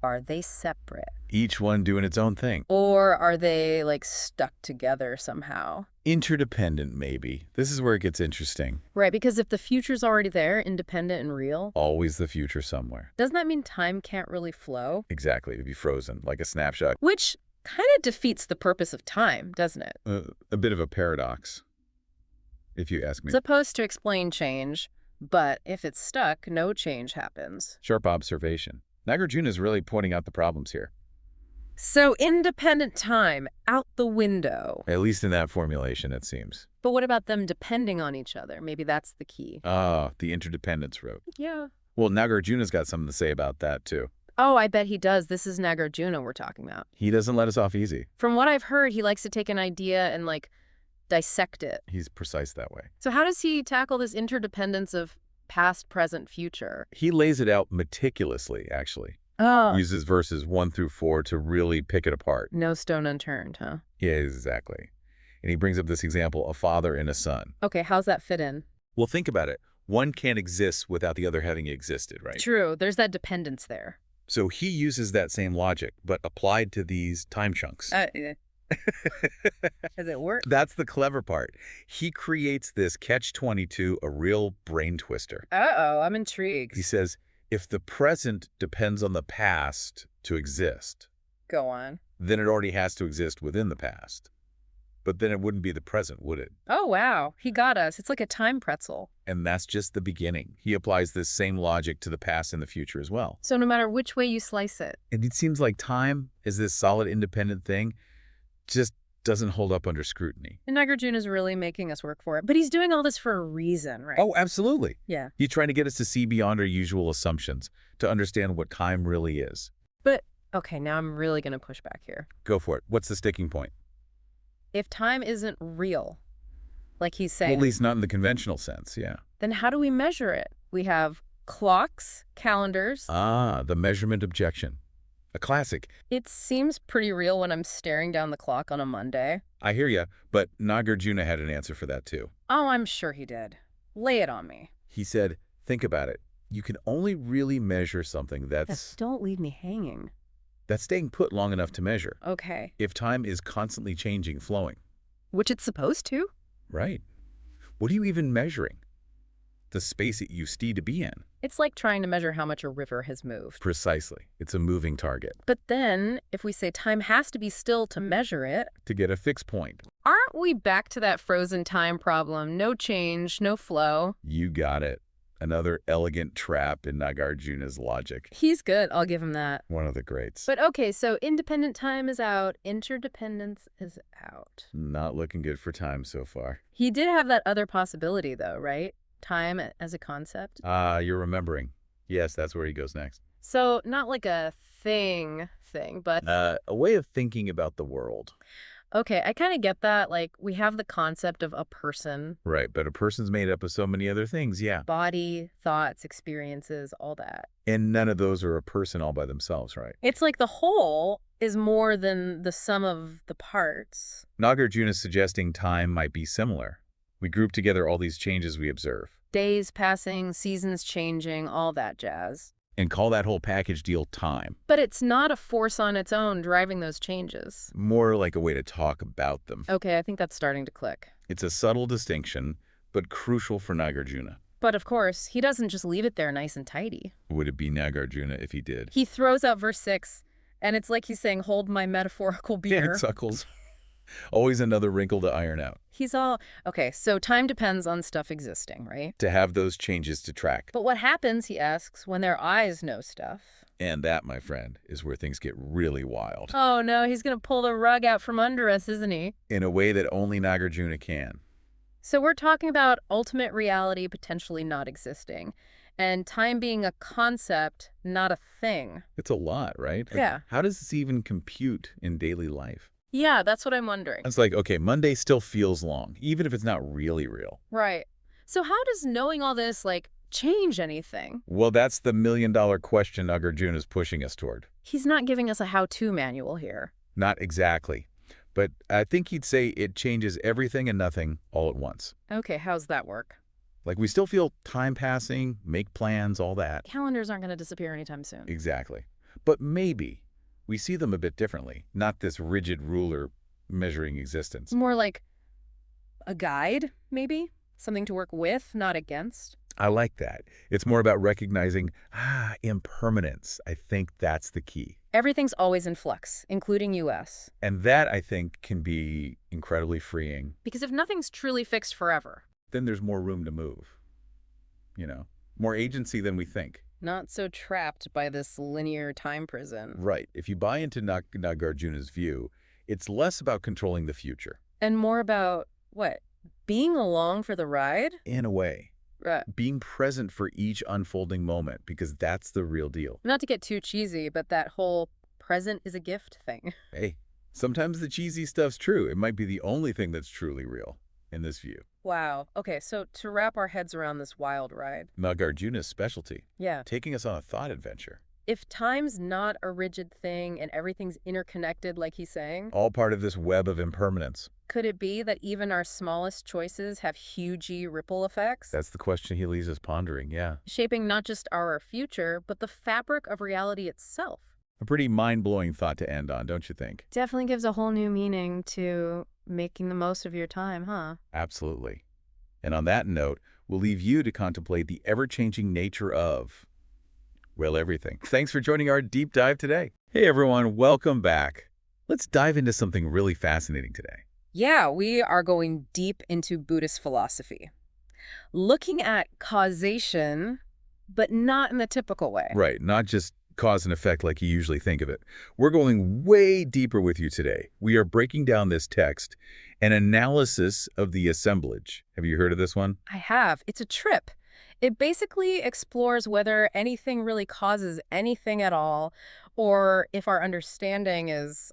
are they separate? Each one doing its own thing. Or are they, like, stuck together somehow? Interdependent, maybe. This is where it gets interesting. Right, because if the future's already there, independent and real... Always the future somewhere. Doesn't that mean time can't really flow? Exactly, to be frozen, like a snapshot. Which kind of defeats the purpose of time, doesn't it? A bit of a paradox, if you ask me. It's supposed to explain change, but if it's stuck, no change happens. Sharp observation. Nāgārjuna is really pointing out the problems here. So independent time, out the window. At least in that formulation, it seems. But what about them depending on each other? Maybe that's the key. Ah, the interdependence road. Yeah. Well, Nāgārjuna's got something to say about that, too. Oh, I bet he does. This is Nāgārjuna we're talking about. He doesn't let us off easy. From what I've heard, he likes to take an idea and, like, dissect it. He's precise that way. So how does he tackle this interdependence of past, present, future? He lays it out meticulously, actually. Oh. Uses verses 1 through 4 to really pick it apart. No stone unturned, huh? Yeah, exactly. And he brings up this example, a father and a son. Okay, how's that fit in? Well, think about it. One can't exist without the other having existed, right? True. There's that dependence there. So he uses that same logic, but applied to these time chunks. Does it work? That's the clever part. He creates this catch-22, a real brain twister. Uh-oh, I'm intrigued. He says, if the present depends on the past to exist, go on, then it already has to exist within the past. But then it wouldn't be the present, would it? Oh, wow. He got us. It's like a time pretzel. And that's just the beginning. He applies this same logic to the past and the future as well. So no matter which way you slice it. And it seems like time, as this solid independent thing, just doesn't hold up under scrutiny. And Nāgārjuna is really making us work for it. But he's doing all this for a reason, right? Oh, absolutely. Yeah. He's trying to get us to see beyond our usual assumptions, to understand what time really is. But, okay, now I'm really going to push back here. Go for it. What's the sticking point? If time isn't real, like he's saying... Well, at least not in the conventional sense, yeah. Then how do we measure it? We have clocks, calendars... Ah, the measurement objection. A classic. It seems pretty real when I'm staring down the clock on a Monday. I hear you, but Nāgārjuna had an answer for that too. Oh, I'm sure he did. Lay it on me. He said, think about it. You can only really measure something that's... Yes, don't leave me hanging. That's staying put long enough to measure. Okay. If time is constantly changing, flowing. Which it's supposed to. Right. What are you even measuring? The space it used to be in. It's like trying to measure how much a river has moved. Precisely. It's a moving target. But then, if we say time has to be still to measure it... To get a fixed point. Aren't we back to that frozen time problem? No change, no flow. You got it. Another elegant trap in Nāgārjuna's logic. He's good, I'll give him that. One of the greats. But okay, so independent time is out, interdependence is out. Not looking good for time so far. He did have that other possibility though, right? Time as a concept. Ah, you're remembering. Yes, that's where he goes next. So not like a thing, but... a way of thinking about the world. Okay, I kind of get that. Like, we have the concept of a person. Right, but a person's made up of so many other things, yeah. Body, thoughts, experiences, all that. And none of those are a person all by themselves, right? It's like the whole is more than the sum of the parts. Nāgārjuna is suggesting time might be similar. We group together all these changes we observe. Days passing, seasons changing, all that jazz. And call that whole package deal time. But it's not a force on its own driving those changes. More like a way to talk about them. Okay, I think that's starting to click. It's a subtle distinction, but crucial for Nāgārjuna. But of course, he doesn't just leave it there nice and tidy. Would it be Nāgārjuna if he did? He throws out verse 6, and it's like he's saying, hold my metaphorical beer. Yeah, Suckles. Always another wrinkle to iron out. He's all, okay, so time depends on stuff existing, right? To have those changes to track. But what happens, he asks, when their eyes know stuff? And that, my friend, is where things get really wild. Oh no, he's going to pull the rug out from under us, isn't he? In a way that only Nāgārjuna can. So we're talking about ultimate reality potentially not existing, and time being a concept, not a thing. It's a lot, right? Yeah. How does this even compute in daily life? Yeah, that's what I'm wondering. It's like, okay, Monday still feels long, even if it's not really real. Right. So how does knowing all this, like, change anything? Well, that's the million-dollar question Nāgārjuna is pushing us toward. He's not giving us a how-to manual here. Not exactly. But I think he'd say it changes everything and nothing all at once. Okay, how's that work? Like, we still feel time passing, make plans, all that. Calendars aren't going to disappear anytime soon. Exactly. But maybe we see them a bit differently, not this rigid ruler measuring existence. More like a guide, maybe? Something to work with, not against? I like that. It's more about recognizing, impermanence. I think that's the key. Everything's always in flux, including US. And that, I think, can be incredibly freeing. Because if nothing's truly fixed forever, then there's more room to move. You know, more agency than we think. not so trapped by this linear time prison. Right. If you buy into Nāgārjuna's view, it's less about controlling the future. And more about, what, being along for the ride? In a way. Right. Being present for each unfolding moment, because that's the real deal. Not to get too cheesy, but that whole present is a gift thing. Hey, sometimes the cheesy stuff's true. It might be the only thing that's truly real in this view. Wow. Okay, so to wrap our heads around this wild ride. Nāgārjuna's specialty. Yeah. Taking us on a thought adventure. If time's not a rigid thing and everything's interconnected like he's saying, All part of this web of impermanence. could it be that even our smallest choices have huge ripple effects? That's the question he leaves us pondering, yeah. Shaping not just our future, but the fabric of reality itself. A pretty mind-blowing thought to end on, don't you think? Definitely gives a whole new meaning to making the most of your time, huh? Absolutely. And on that note, we'll leave you to contemplate the ever-changing nature of, well, everything. Thanks for joining our deep dive today. Hey, everyone, welcome back. Let's dive into something really fascinating today. Yeah, we are going deep into Buddhist philosophy. Looking at causation, but not in the typical way. Right, not just cause and effect like you usually think of it. We're going way deeper with you today. We are breaking down this text, an analysis of the assemblage. Have you heard of this one? I have. It's a trip. It basically explores whether anything really causes anything at all, or if our understanding is,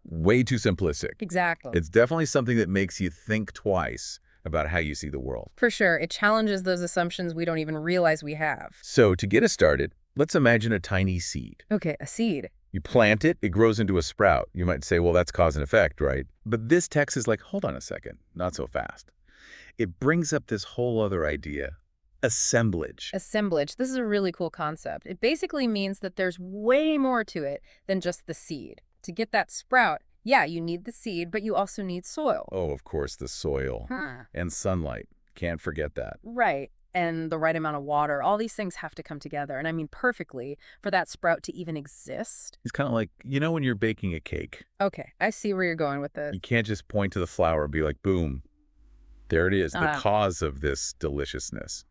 Way too simplistic. Exactly. It's definitely something that makes you think twice about how you see the world. For sure. It challenges those assumptions we don't even realize we have. So to get us started, let's imagine a tiny seed. Okay, a seed. You plant it, it grows into a sprout. You might say, well, that's cause and effect, right? But this text is like, hold on a second, not so fast. It brings up this whole other idea, assemblage. Assemblage. This is a really cool concept. It basically means that there's way more to it than just the seed. To get that sprout, yeah, you need the seed, but you also need soil. Oh, of course, the soil and sunlight. Can't forget that. Right. And the right amount of water. All these things have to come together. And I mean perfectly for that sprout to even exist. It's kind of like, you know, when you're baking a cake, Okay, I see where you're going with this. you can't just point to the flour and be like, boom, there it is, the Ah. cause of this deliciousness.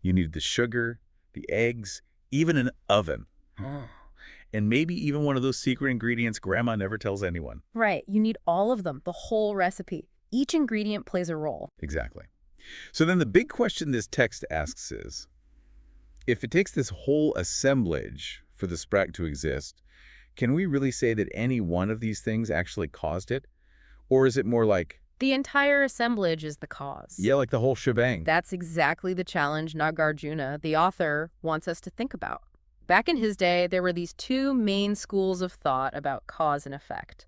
You need the sugar, the eggs, even an oven. And maybe even one of those secret ingredients Grandma never tells anyone. Right. You need all of them, the whole recipe. Each ingredient plays a role. Exactly. So then the big question this text asks is, if it takes this whole assemblage for the sprout to exist, can we really say that any one of these things actually caused it? Or is it more like... The entire assemblage is the cause. Yeah, like the whole shebang. That's exactly the challenge Nāgārjuna, the author, wants us to think about. Back in his day, there were these two main schools of thought about cause and effect.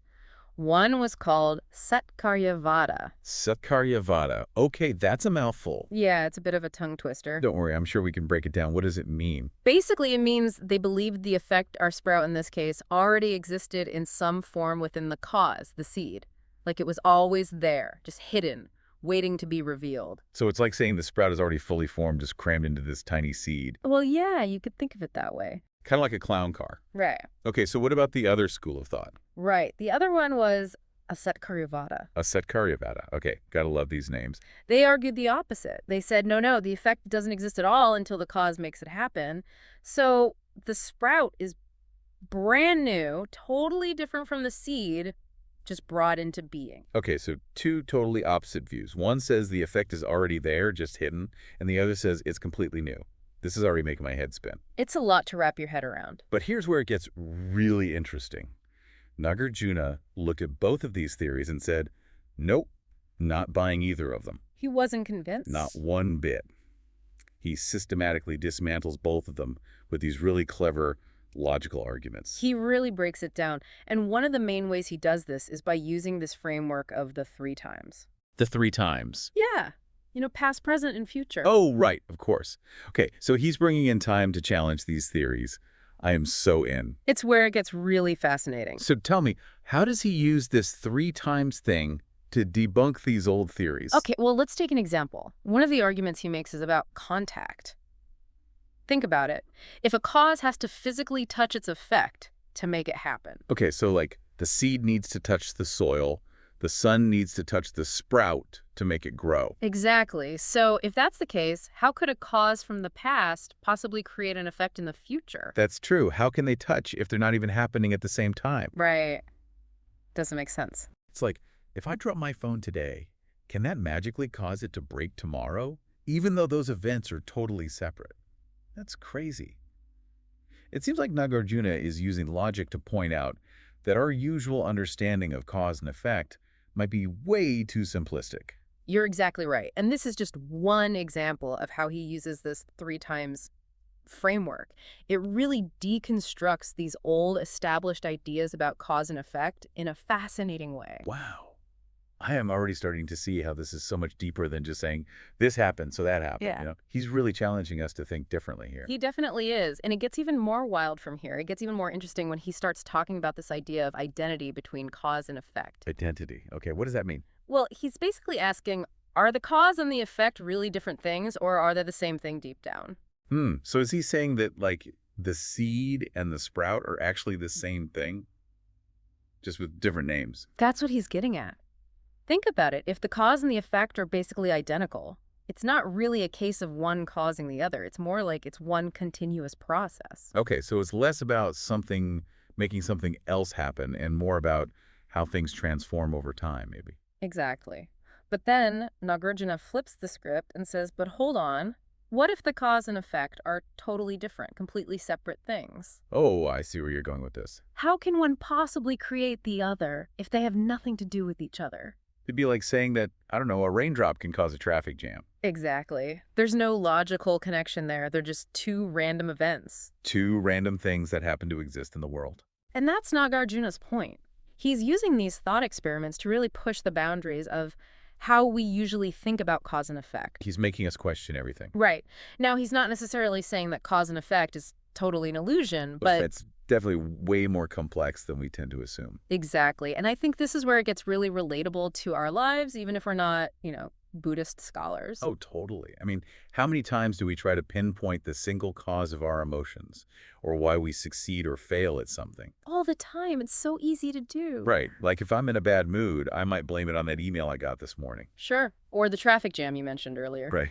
One was called Satkaryavada. Satkaryavada. Okay, that's a mouthful. Yeah, it's a bit of a tongue twister. Don't worry, I'm sure we can break it down. What does it mean? Basically, it means they believed the effect, our sprout in this case, already existed in some form within the cause, the seed. Like it was always there, just hidden, waiting to be revealed. So it's like saying the sprout is already fully formed, just crammed into this tiny seed. Well, yeah, you could think of it that way. Kind of like a clown car. Right. Okay, so what about the other school of thought? Right. The other one was Satkaryavada. Satkaryavada. Okay, gotta love these names. They argued the opposite. They said, no, the effect doesn't exist at all until the cause makes it happen. So the sprout is brand new, totally different from the seed, just brought into being. Okay, so two totally opposite views. One says the effect is already there, just hidden, and the other says it's completely new. This is already making my head spin. It's a lot to wrap your head around. But here's where it gets really interesting. Nāgārjuna looked at both of these theories and said, nope, not buying either of them. He wasn't convinced? Not one bit. He systematically dismantles both of them with these really clever logical arguments. He really breaks it down. And one of the main ways he does this is by using this framework of the 3 times. The 3 times? Yeah. Past, present, and future. Oh, right, of course. Okay, so he's bringing in time to challenge these theories. I am so in. It's where it gets really fascinating. So tell me, how does he use this 3 times thing to debunk these old theories? Okay, well, let's take an example. One of the arguments he makes is about contact. Think about it. If a cause has to physically touch its effect to make it happen. Okay, so like the seed needs to touch the soil, the sun needs to touch the sprout to make it grow. Exactly. So if that's the case, how could a cause from the past possibly create an effect in the future? That's true. How can they touch if they're not even happening at the same time? Right. Doesn't make sense. It's like, if I drop my phone today, can that magically cause it to break tomorrow, even though those events are totally separate? That's crazy. It seems like Nāgārjuna is using logic to point out that our usual understanding of cause and effect might be way too simplistic. You're exactly right. And this is just one example of how he uses this 3 times framework. It really deconstructs these old established ideas about cause and effect in a fascinating way. Wow. I am already starting to see how this is so much deeper than just saying, this happened, so that happened. Yeah. He's really challenging us to think differently here. He definitely is. And it gets even more wild from here. It gets even more interesting when he starts talking about this idea of identity between cause and effect. Identity. Okay, what does that mean? Well, he's basically asking, are the cause and the effect really different things, or are they the same thing deep down? So is he saying that, like, the seed and the sprout are actually the same thing, just with different names? That's what he's getting at. Think about it. If the cause and the effect are basically identical, it's not really a case of one causing the other. It's more like it's one continuous process. Okay, so it's less about something making something else happen and more about how things transform over time, maybe. Exactly. But then Nāgārjuna flips the script and says, but hold on. What if the cause and effect are totally different, completely separate things? Oh, I see where you're going with this. How can one possibly create the other if they have nothing to do with each other? It'd be like saying that, I don't know, a raindrop can cause a traffic jam. Exactly. There's no logical connection there. They're just 2 random events. 2 random things that happen to exist in the world. And that's Nāgārjuna's point. He's using these thought experiments to really push the boundaries of how we usually think about cause and effect. He's making us question everything. Right. Now, he's not necessarily saying that cause and effect is totally an illusion, but it's definitely way more complex than we tend to assume. Exactly. And I think this is where it gets really relatable to our lives, even if we're not, Buddhist scholars. Oh, totally. I mean, how many times do we try to pinpoint the single cause of our emotions or why we succeed or fail at something? All the time. It's so easy to do. Right. Like if I'm in a bad mood, I might blame it on that email I got this morning. Sure. Or the traffic jam you mentioned earlier. Right.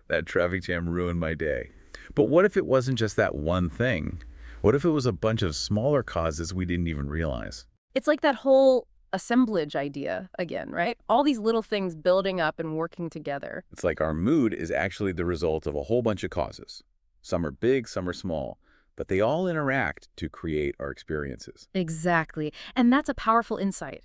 That traffic jam ruined my day. But what if it wasn't just that one thing? What if it was a bunch of smaller causes we didn't even realize? It's like that whole assemblage idea again, right? All these little things building up and working together. It's like our mood is actually the result of a whole bunch of causes. Some are big, some are small, but they all interact to create our experiences. Exactly. And that's a powerful insight.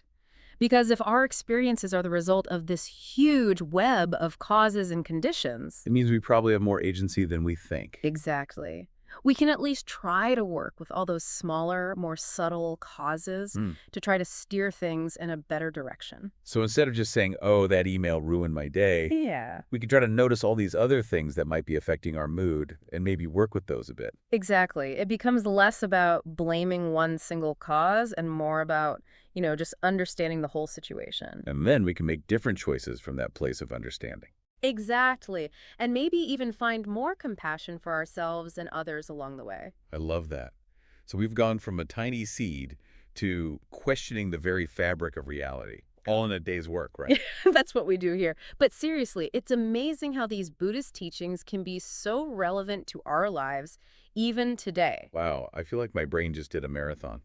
Because if our experiences are the result of this huge web of causes and conditions... It means we probably have more agency than we think. Exactly. We can at least try to work with all those smaller, more subtle causes to try to steer things in a better direction. So instead of just saying, oh, that email ruined my day, we can try to notice all these other things that might be affecting our mood and maybe work with those a bit. Exactly. It becomes less about blaming one single cause and more about, just understanding the whole situation. And then we can make different choices from that place of understanding. Exactly. And maybe even find more compassion for ourselves and others along the way. I love that. So we've gone from a tiny seed to questioning the very fabric of reality, all in a day's work, right? That's what we do here. But seriously, it's amazing how these Buddhist teachings can be so relevant to our lives, even today. Wow, I feel like my brain just did a marathon.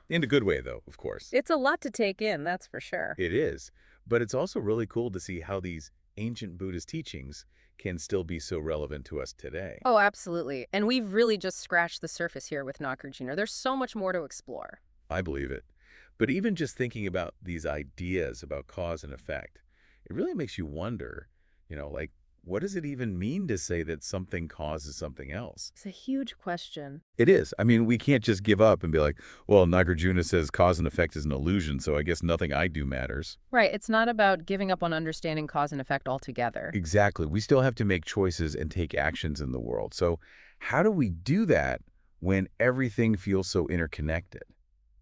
In a good way, though, of course. It's a lot to take in, that's for sure. It is. But it's also really cool to see how these ancient Buddhist teachings can still be so relevant to us today. Oh, absolutely. And we've really just scratched the surface here with Nāgārjuna. There's so much more to explore. I believe it. But even just thinking about these ideas about cause and effect, it really makes you wonder, like, what does it even mean to say that something causes something else? It's a huge question. It is. I mean, we can't just give up and be like, well, Nāgārjuna says cause and effect is an illusion, so I guess nothing I do matters. Right. It's not about giving up on understanding cause and effect altogether. Exactly. We still have to make choices and take actions in the world. So how do we do that when everything feels so interconnected?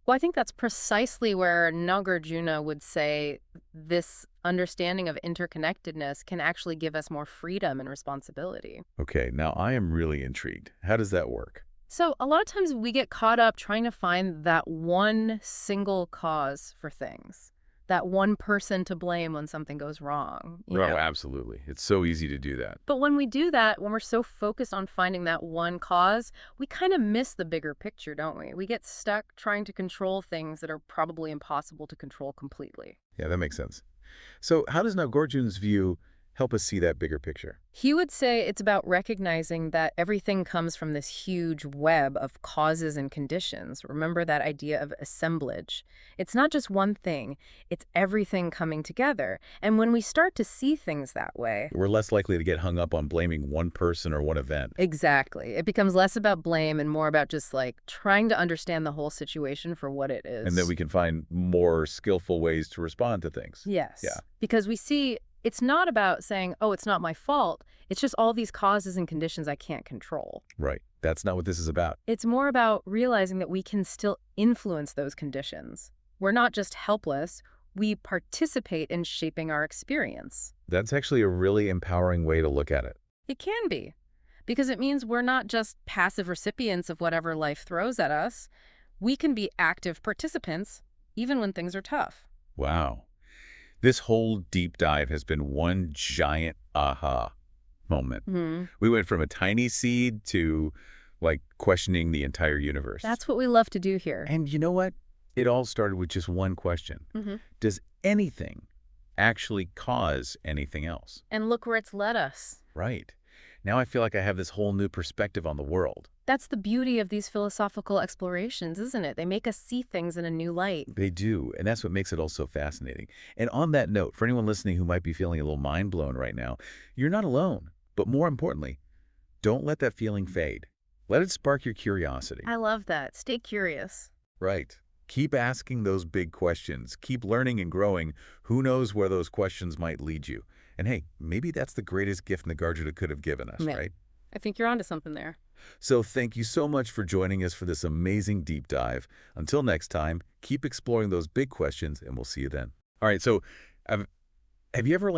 Well, I think that's precisely where Nāgārjuna would say this understanding of interconnectedness can actually give us more freedom and responsibility. Okay, now I am really intrigued. How does that work? So a lot of times we get caught up trying to find that one single cause for things, that one person to blame when something goes wrong. Oh, absolutely. It's so easy to do that. But when we do that, when we're so focused on finding that one cause, we kind of miss the bigger picture, don't we? We get stuck trying to control things that are probably impossible to control completely. Yeah, that makes sense. So how does Nāgārjuna's view help us see that bigger picture? He would say it's about recognizing that everything comes from this huge web of causes and conditions. Remember that idea of assemblage. It's not just one thing, it's everything coming together. And when we start to see things that way, we're less likely to get hung up on blaming one person or one event. Exactly. It becomes less about blame and more about just trying to understand the whole situation for what it is. And then we can find more skillful ways to respond to things. Yes. Yeah. Because we see it's not about saying, oh, it's not my fault. It's just all these causes and conditions I can't control. Right. That's not what this is about. It's more about realizing that we can still influence those conditions. We're not just helpless. We participate in shaping our experience. That's actually a really empowering way to look at it. It can be. Because it means we're not just passive recipients of whatever life throws at us. We can be active participants, even when things are tough. Wow. This whole deep dive has been one giant aha moment. We went from a tiny seed to, questioning the entire universe. That's what we love to do here. And you know what? It all started with just one question. Does anything actually cause anything else? And look where it's led us. Right. Now I feel like I have this whole new perspective on the world. That's the beauty of these philosophical explorations, isn't it? They make us see things in a new light. They do, and that's what makes it all so fascinating. And on that note, for anyone listening who might be feeling a little mind blown right now, you're not alone. But more importantly, don't let that feeling fade. Let it spark your curiosity. I love that. Stay curious. Right. Keep asking those big questions. Keep learning and growing. Who knows where those questions might lead you? And hey, maybe that's the greatest gift Nāgārjuna could have given us, right? I think you're onto something there. So thank you so much for joining us for this amazing deep dive. Until next time, keep exploring those big questions, and we'll see you then. All right, so have you ever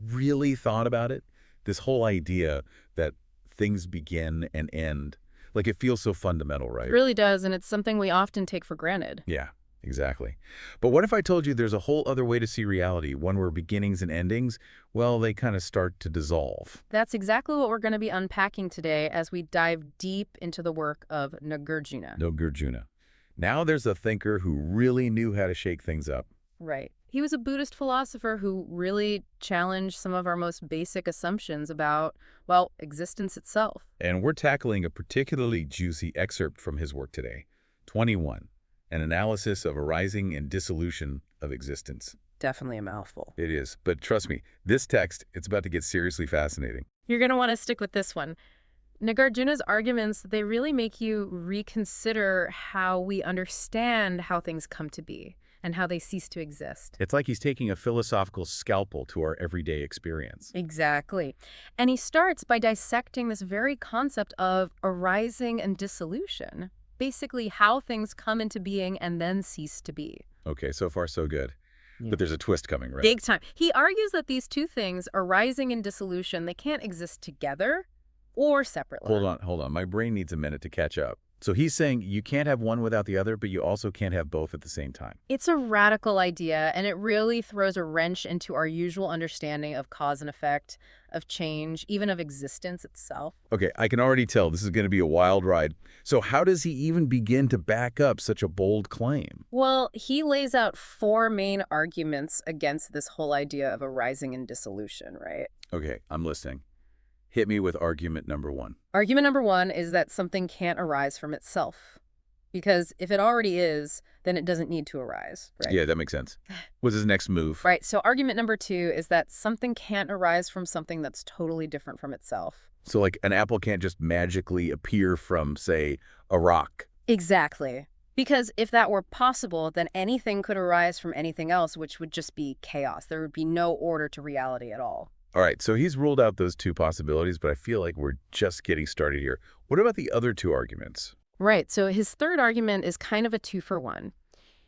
really thought about it? This whole idea that things begin and end. It feels so fundamental, right? It really does, and it's something we often take for granted. Yeah, exactly. But what if I told you there's a whole other way to see reality, one where beginnings and endings, well, they kind of start to dissolve? That's exactly what we're going to be unpacking today as we dive deep into the work of Nāgārjuna. Nāgārjuna. Now there's a thinker who really knew how to shake things up. Right. He was a Buddhist philosopher who really challenged some of our most basic assumptions about, existence itself. And we're tackling a particularly juicy excerpt from his work today, 21, an analysis of arising and dissolution of existence. Definitely a mouthful. It is. But trust me, this text, it's about to get seriously fascinating. You're going to want to stick with this one. Nāgārjuna's arguments, they really make you reconsider how we understand how things come to be and how they cease to exist. It's like he's taking a philosophical scalpel to our everyday experience. Exactly. And he starts by dissecting this very concept of arising and dissolution, basically how things come into being and then cease to be. Okay, so far so good. Yeah. But there's a twist coming, right? Big time. He argues that these two things, arising and dissolution, they can't exist together or separately. Hold on. My brain needs a minute to catch up. So he's saying you can't have one without the other, but you also can't have both at the same time. It's a radical idea, and it really throws a wrench into our usual understanding of cause and effect, of change, even of existence itself. Okay, I can already tell this is going to be a wild ride. So how does he even begin to back up such a bold claim? Well, he lays out 4 main arguments against this whole idea of arising and dissolution, right? Okay, I'm listening. Hit me with argument number 1. Argument number 1 is that something can't arise from itself. Because if it already is, then it doesn't need to arise, right? Yeah, that makes sense. What's his next move? Right, so argument number 2 is that something can't arise from something that's totally different from itself. So like an apple can't just magically appear from, say, a rock. Exactly. Because if that were possible, then anything could arise from anything else, which would just be chaos. There would be no order to reality at all. All right, so he's ruled out those 2 possibilities, but I feel like we're just getting started here. What about the other 2 arguments? Right, so his third argument is kind of a 2-for-1.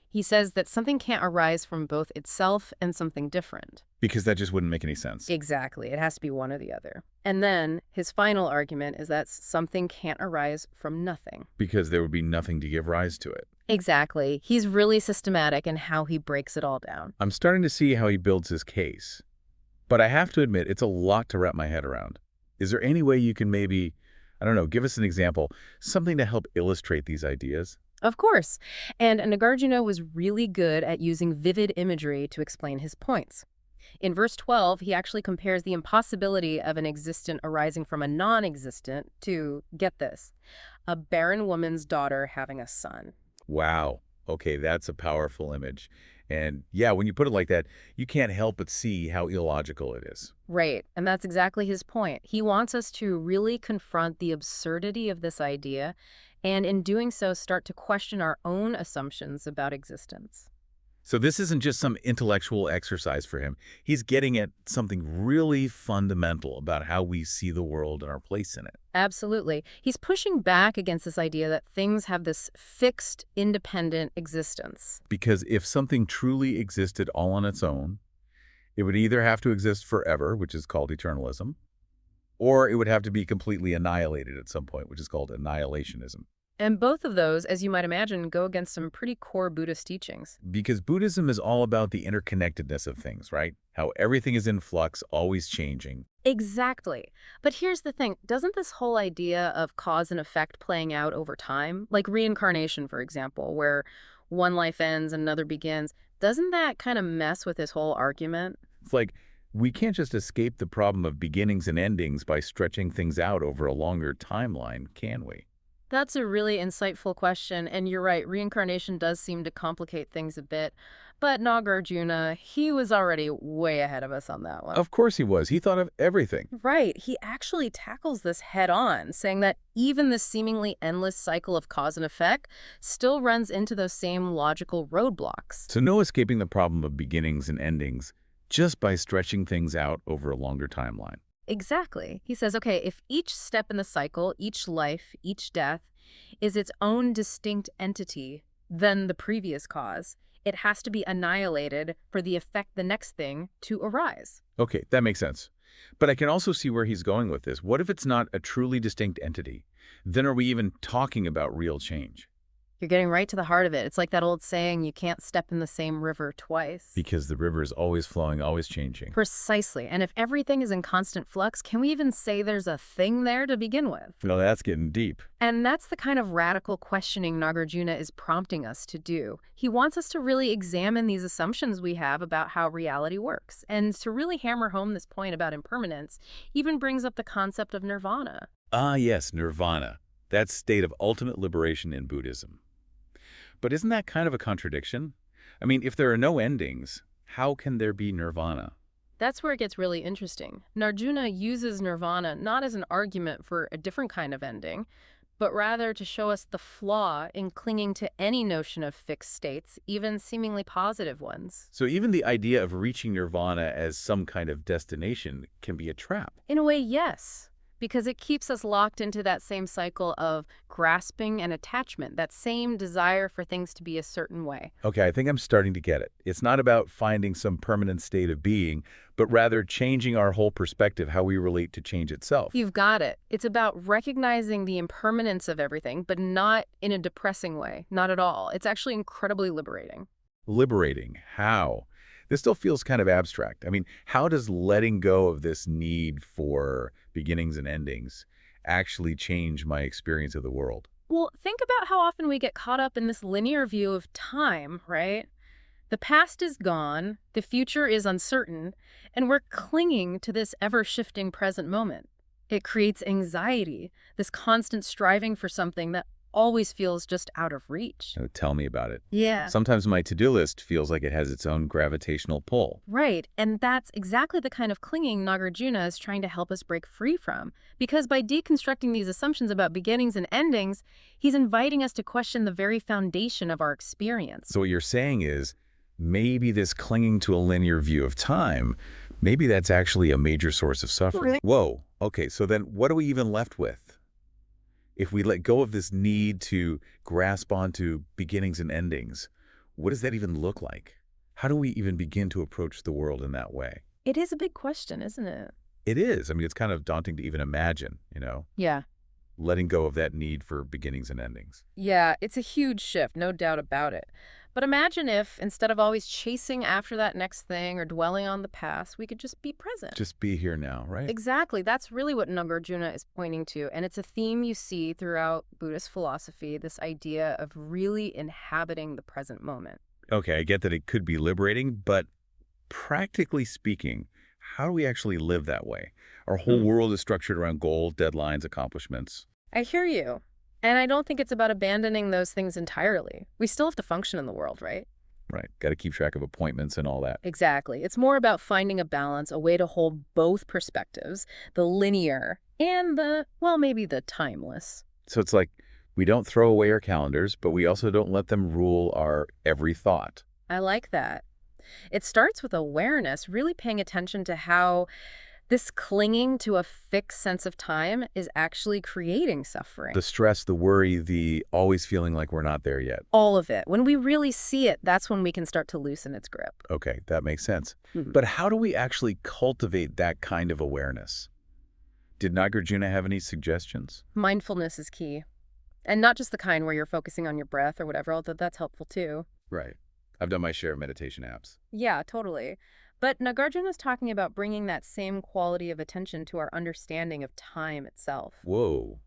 He says that something can't arise from both itself and something different. Because that just wouldn't make any sense. Exactly. It has to be one or the other. And then his final argument is that something can't arise from nothing. Because there would be nothing to give rise to it. Exactly. He's really systematic in how he breaks it all down. I'm starting to see how he builds his case. But I have to admit, it's a lot to wrap my head around. Is there any way you can maybe, I don't know, give us an example, something to help illustrate these ideas? Of course. And Nāgārjuna was really good at using vivid imagery to explain his points. In verse 12, he actually compares the impossibility of an existent arising from a non-existent to, get this, a barren woman's daughter having a son. Wow. Okay, that's a powerful image. And yeah, when you put it like that, you can't help but see how illogical it is. Right, and that's exactly his point. He wants us to really confront the absurdity of this idea, and in doing so, start to question our own assumptions about existence. So this isn't just some intellectual exercise for him. He's getting at something really fundamental about how we see the world and our place in it. Absolutely. He's pushing back against this idea that things have this fixed, independent existence. Because if something truly existed all on its own, it would either have to exist forever, which is called eternalism, or it would have to be completely annihilated at some point, which is called annihilationism. And both of those, as you might imagine, go against some pretty core Buddhist teachings. Because Buddhism is all about the interconnectedness of things, right? How everything is in flux, always changing. Exactly. But here's the thing. Doesn't this whole idea of cause and effect playing out over time, like reincarnation, for example, where one life ends and another begins, doesn't that kind of mess with this whole argument? It's like, we can't just escape the problem of beginnings and endings by stretching things out over a longer timeline, can we? That's a really insightful question, and you're right, reincarnation does seem to complicate things a bit. But Nāgārjuna, he was already way ahead of us on that one. Of course he was. He thought of everything. Right. He actually tackles this head on, saying that even the seemingly endless cycle of cause and effect still runs into those same logical roadblocks. So no escaping the problem of beginnings and endings just by stretching things out over a longer timeline. Exactly. He says, okay, if each step in the cycle, each life, each death, is its own distinct entity than the previous cause, it has to be annihilated for the effect the next thing to arise. Okay, that makes sense. But I can also see where he's going with this. What if it's not a truly distinct entity? Then are we even talking about real change? You're getting right to the heart of it. It's like that old saying, you can't step in the same river twice. Because the river is always flowing, always changing. Precisely. And if everything is in constant flux, can we even say there's a thing there to begin with? Well, that's getting deep. And that's the kind of radical questioning Nāgārjuna is prompting us to do. He wants us to really examine these assumptions we have about how reality works. And to really hammer home this point about impermanence, even brings up the concept of nirvana. Ah, yes, nirvana. That state of ultimate liberation in Buddhism. But isn't that kind of a contradiction? I mean, if there are no endings, how can there be nirvana? That's where it gets really interesting. Nāgārjuna uses nirvana not as an argument for a different kind of ending, but rather to show us the flaw in clinging to any notion of fixed states, even seemingly positive ones. So even the idea of reaching nirvana as some kind of destination can be a trap. In a way, yes, because it keeps us locked into that same cycle of grasping and attachment, that same desire for things to be a certain way. Okay, I think I'm starting to get it. It's not about finding some permanent state of being, but rather changing our whole perspective, how we relate to change itself. You've got it. It's about recognizing the impermanence of everything, but not in a depressing way. Not at all. It's actually incredibly liberating. Liberating. How? This still feels kind of abstract. I mean, how does letting go of this need for beginnings and endings actually change my experience of the world? Well, think about how often we get caught up in this linear view of time, right? The past is gone, the future is uncertain, and we're clinging to this ever-shifting present moment. It creates anxiety, this constant striving for something that always feels just out of reach. Oh, tell me about it. Yeah. Sometimes my to-do list feels like it has its own gravitational pull. Right, and that's exactly the kind of clinging Nāgārjuna is trying to help us break free from. Because by deconstructing these assumptions about beginnings and endings, he's inviting us to question the very foundation of our experience. So what you're saying is, maybe this clinging to a linear view of time, maybe that's actually a major source of suffering. Whoa, okay, so then what are we even left with? If we let go of this need to grasp onto beginnings and endings, what does that even look like? How do we even begin to approach the world in that way? It is a big question, isn't it? It is. I mean, it's kind of daunting to even imagine, you know? Yeah. Letting go of that need for beginnings and endings. Yeah, it's a huge shift, no doubt about it. But imagine if, instead of always chasing after that next thing or dwelling on the past, we could just be present. Just be here now, right? Exactly. That's really what Nāgārjuna is pointing to. And it's a theme you see throughout Buddhist philosophy, this idea of really inhabiting the present moment. Okay, I get that it could be liberating, but practically speaking, how do we actually live that way? Our whole world is structured around goals, deadlines, accomplishments. I hear you. And I don't think it's about abandoning those things entirely. We still have to function in the world, right? Right. Got to keep track of appointments and all that. Exactly. It's more about finding a balance, a way to hold both perspectives, the linear and maybe the timeless. So it's like we don't throw away our calendars, but we also don't let them rule our every thought. I like that. It starts with awareness, really paying attention to how this clinging to a fixed sense of time is actually creating suffering. The stress, the worry, the always feeling like we're not there yet. All of it. When we really see it, that's when we can start to loosen its grip. Okay, that makes sense. But how do we actually cultivate that kind of awareness? Did Nāgārjuna have any suggestions? Mindfulness is key. And not just the kind where you're focusing on your breath or whatever, although that's helpful too. Right. I've done my share of meditation apps. Yeah, totally. But Nāgārjuna is talking about bringing that same quality of attention to our understanding of time itself. Whoa.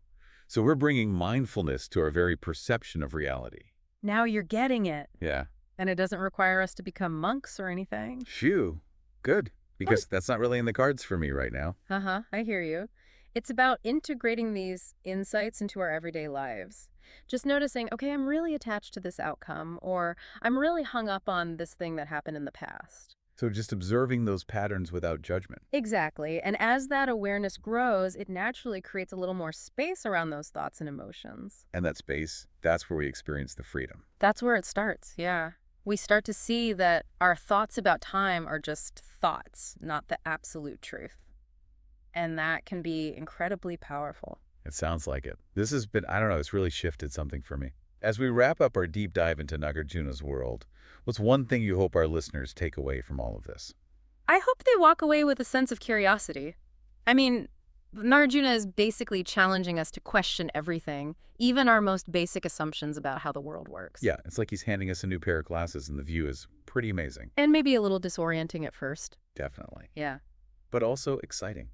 So we're bringing mindfulness to our very perception of reality. Now you're getting it. Yeah. And it doesn't require us to become monks or anything. Phew. Good. Because that's not really in the cards for me right now. I hear you. It's about integrating these insights into our everyday lives. Just noticing, okay, I'm really attached to this outcome, or I'm really hung up on this thing that happened in the past. So just observing those patterns without judgment. Exactly. And as that awareness grows, it naturally creates a little more space around those thoughts and emotions. And that space, that's where we experience the freedom. That's where it starts, yeah. We start to see that our thoughts about time are just thoughts, not the absolute truth. And that can be incredibly powerful. It sounds like it. This has been, I don't know, it's really shifted something for me. As we wrap up our deep dive into Nāgārjuna's world, what's one thing you hope our listeners take away from all of this? I hope they walk away with a sense of curiosity. I mean, Nāgārjuna is basically challenging us to question everything, even our most basic assumptions about how the world works. Yeah, it's like he's handing us a new pair of glasses, and the view is pretty amazing. And maybe a little disorienting at first. Definitely. Yeah. But also exciting.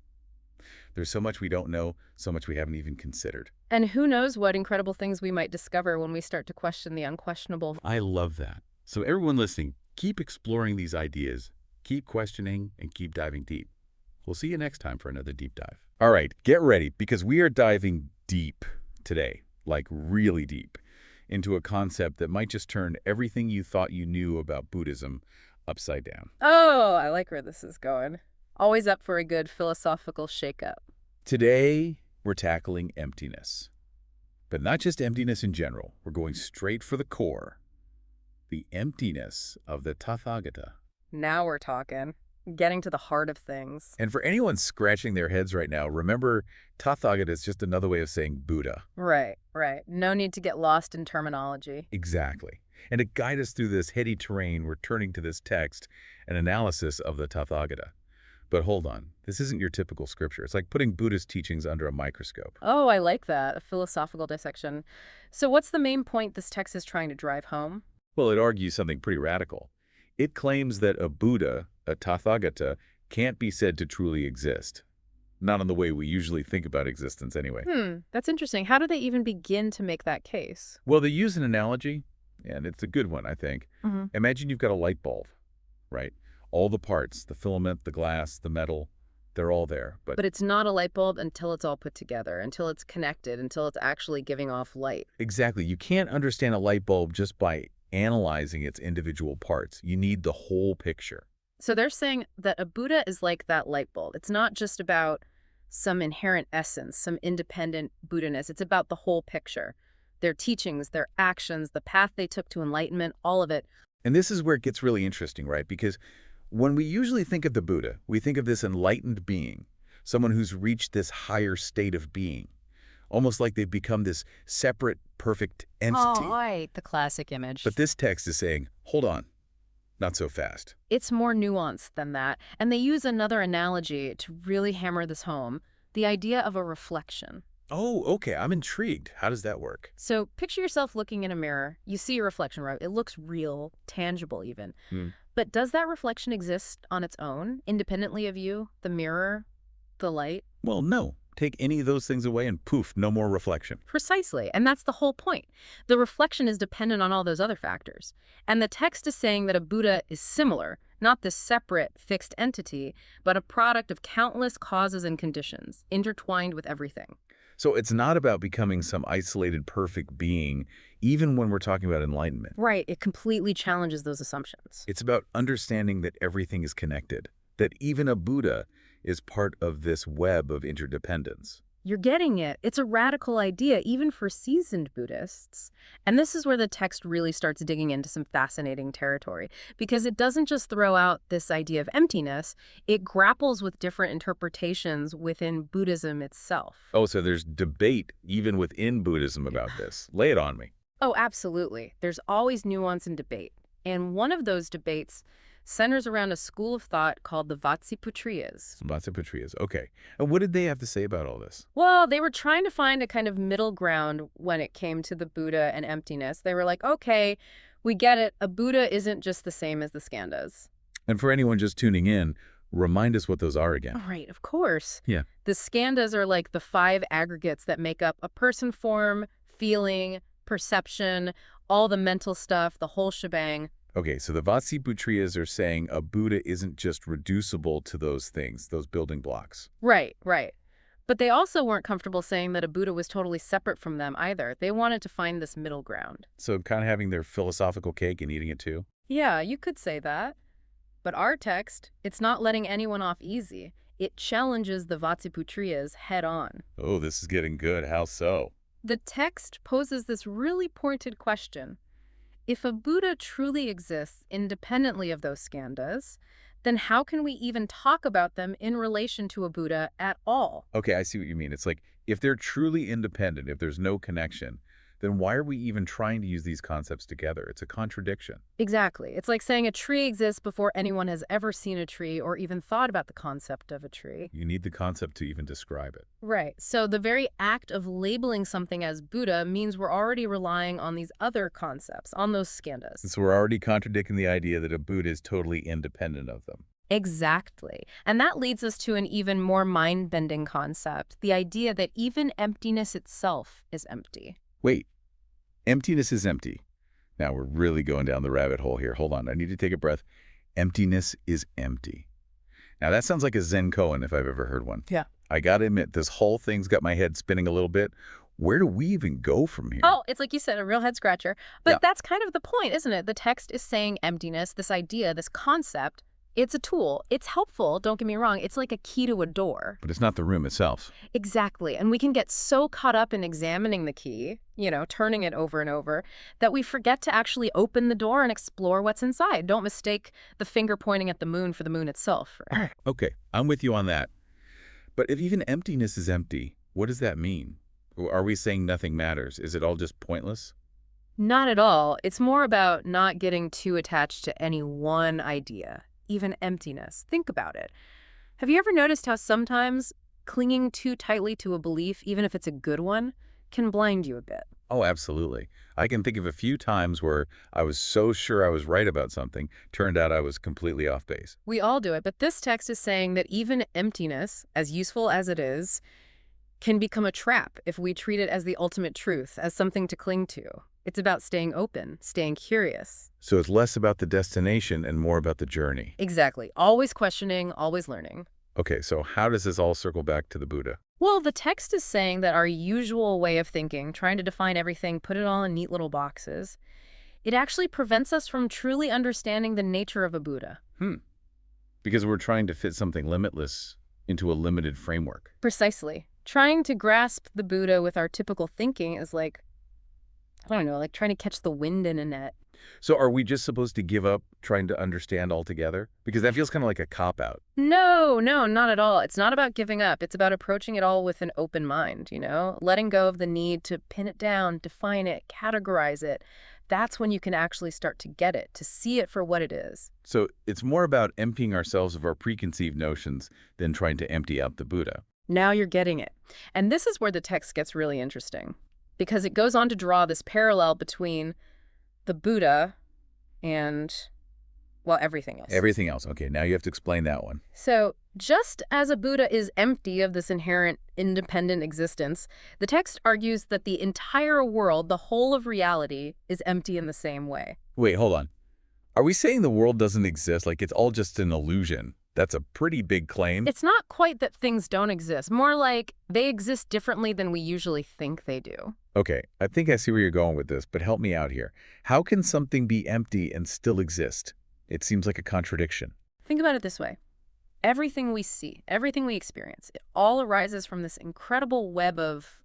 There's so much we don't know, so much we haven't even considered. And who knows what incredible things we might discover when we start to question the unquestionable. I love that. So everyone listening, keep exploring these ideas, keep questioning, and keep diving deep. We'll see you next time for another deep dive. All right, get ready, because we are diving deep today, like really deep, into a concept that might just turn everything you thought you knew about Buddhism upside down. Oh, I like where this is going. Always up for a good philosophical shakeup. Today, we're tackling emptiness. But not just emptiness in general. We're going straight for the core. The emptiness of the Tathagata. Now we're talking. Getting to the heart of things. And for anyone scratching their heads right now, remember, Tathagata is just another way of saying Buddha. Right. No need to get lost in terminology. Exactly. And to guide us through this heady terrain, we're turning to this text, an analysis of the Tathagata. But hold on, this isn't your typical scripture. It's like putting Buddhist teachings under a microscope. Oh, I like that, a philosophical dissection. So what's the main point this text is trying to drive home? Well, it argues something pretty radical. It claims that a Buddha, a Tathagata, can't be said to truly exist. Not in the way we usually think about existence anyway. That's interesting. How do they even begin to make that case? Well, they use an analogy, and it's a good one, I think. Imagine you've got a light bulb, right? All the parts, the filament, the glass, the metal, they're all there. But it's not a light bulb until it's all put together, until it's connected, until it's actually giving off light. Exactly. You can't understand a light bulb just by analyzing its individual parts. You need the whole picture. So they're saying that a Buddha is like that light bulb. It's not just about some inherent essence, some independent Buddha-ness. It's about the whole picture. Their teachings, their actions, the path they took to enlightenment, all of it. And this is where it gets really interesting, right? Because when we usually think of the Buddha, we think of this enlightened being, someone who's reached this higher state of being, almost like they've become this separate, perfect entity. Oh, right, the classic image. But this text is saying, hold on, not so fast. It's more nuanced than that. And they use another analogy to really hammer this home, the idea of a reflection. Oh, okay, I'm intrigued. How does that work? So picture yourself looking in a mirror. You see your reflection, right? It looks real, tangible even. But does that reflection exist on its own, independently of you, the mirror, the light? Well, no. Take any of those things away and poof, no more reflection. Precisely, and that's the whole point. The reflection is dependent on all those other factors. And the text is saying that a Buddha is similar, not this separate, fixed entity, but a product of countless causes and conditions, intertwined with everything. So it's not about becoming some isolated, perfect being, even when we're talking about enlightenment. Right, it completely challenges those assumptions. It's about understanding that everything is connected, that even a Buddha is part of this web of interdependence. You're getting it. It's a radical idea, even for seasoned Buddhists. And this is where the text really starts digging into some fascinating territory, because it doesn't just throw out this idea of emptiness, it grapples with different interpretations within Buddhism itself. Oh, so there's debate even within Buddhism about this. Lay it on me. Oh, absolutely. There's always nuance and debate. And one of those debates centers around a school of thought called the Vatsiputriyas. Vatsiputriyas, okay. And what did they have to say about all this? Well, they were trying to find a kind of middle ground when it came to the Buddha and emptiness. They were like, okay, we get it. A Buddha isn't just the same as the skandhas. And for anyone just tuning in, remind us what those are again. All right, of course. Yeah. The skandhas are like the 5 aggregates that make up a person form, feeling, perception, all the mental stuff, the whole shebang. Okay, so the Vatsiputriyas are saying a Buddha isn't just reducible to those things, those building blocks. Right. But they also weren't comfortable saying that a Buddha was totally separate from them either. They wanted to find this middle ground. So kind of having their philosophical cake and eating it too? Yeah, you could say that. But our text, it's not letting anyone off easy. It challenges the Vatsiputriyas head on. Oh, this is getting good. How so? The text poses this really pointed question. If a Buddha truly exists independently of those skandhas, then how can we even talk about them in relation to a Buddha at all? Okay, I see what you mean. It's like, if they're truly independent, if there's no connection, then why are we even trying to use these concepts together? It's a contradiction. Exactly. It's like saying a tree exists before anyone has ever seen a tree or even thought about the concept of a tree. You need the concept to even describe it. Right. So the very act of labeling something as Buddha means we're already relying on these other concepts, on those skandhas. And so we're already contradicting the idea that a Buddha is totally independent of them. Exactly. And that leads us to an even more mind-bending concept, the idea that even emptiness itself is empty. Wait, emptiness is empty. Now we're really going down the rabbit hole here. Hold on, I need to take a breath. Emptiness is empty. Now that sounds like a Zen koan if I've ever heard one. Yeah. I gotta admit, this whole thing's got my head spinning a little bit. where do we even go from here? Oh, it's like you said, a real head scratcher. But Yeah. that's kind of the point, isn't it? The text is saying emptiness, this idea, this concept, it's a tool. It's helpful, don't get me wrong. It's like a key to a door. But it's not the room itself. Exactly. And we can get so caught up in examining the key, turning it over and over, that we forget to actually open the door and explore what's inside. Don't mistake the finger pointing at the moon for the moon itself. Okay, I'm with you on that. But if even emptiness is empty, what does that mean? Or are we saying nothing matters? Is it all just pointless? Not at all. It's more about not getting too attached to any one idea, even emptiness. Think about it. Have you ever noticed how sometimes clinging too tightly to a belief, even if it's a good one, can blind you a bit? Oh, absolutely. I can think of a few times where I was so sure I was right about something, turned out I was completely off base. We all do it, but this text is saying that even emptiness, as useful as it is, can become a trap if we treat it as the ultimate truth, as something to cling to. It's about staying open, staying curious. So it's less about the destination and more about the journey. Exactly. Always questioning, always learning. Okay, so how does this all circle back to the Buddha? Well, the text is saying that our usual way of thinking, trying to define everything, put it all in neat little boxes, it actually prevents us from truly understanding the nature of a Buddha. Because we're trying to fit something limitless into a limited framework. Precisely. Trying to grasp the Buddha with our typical thinking is like, I don't know, like trying to catch the wind in a net. So are we just supposed to give up trying to understand altogether? Because that feels kind of like a cop-out. No, not at all. It's not about giving up. It's about approaching it all with an open mind, letting go of the need to pin it down, define it, categorize it. That's when you can actually start to get it, to see it for what it is. So it's more about emptying ourselves of our preconceived notions than trying to empty out the Buddha. Now you're getting it. And this is where the text gets really interesting, because it goes on to draw this parallel between the Buddha and, well, everything else. Everything else. Okay, now you have to explain that one. So just as a Buddha is empty of this inherent independent existence, the text argues that the entire world, the whole of reality, is empty in the same way. Wait, hold on. Are we saying the world doesn't exist, like it's all just an illusion? That's a pretty big claim. It's not quite that things don't exist, more like they exist differently than we usually think they do. Okay, I think I see where you're going with this, but help me out here. How can something be empty and still exist? It seems like a contradiction. Think about it this way. Everything we see, everything we experience, it all arises from this incredible web of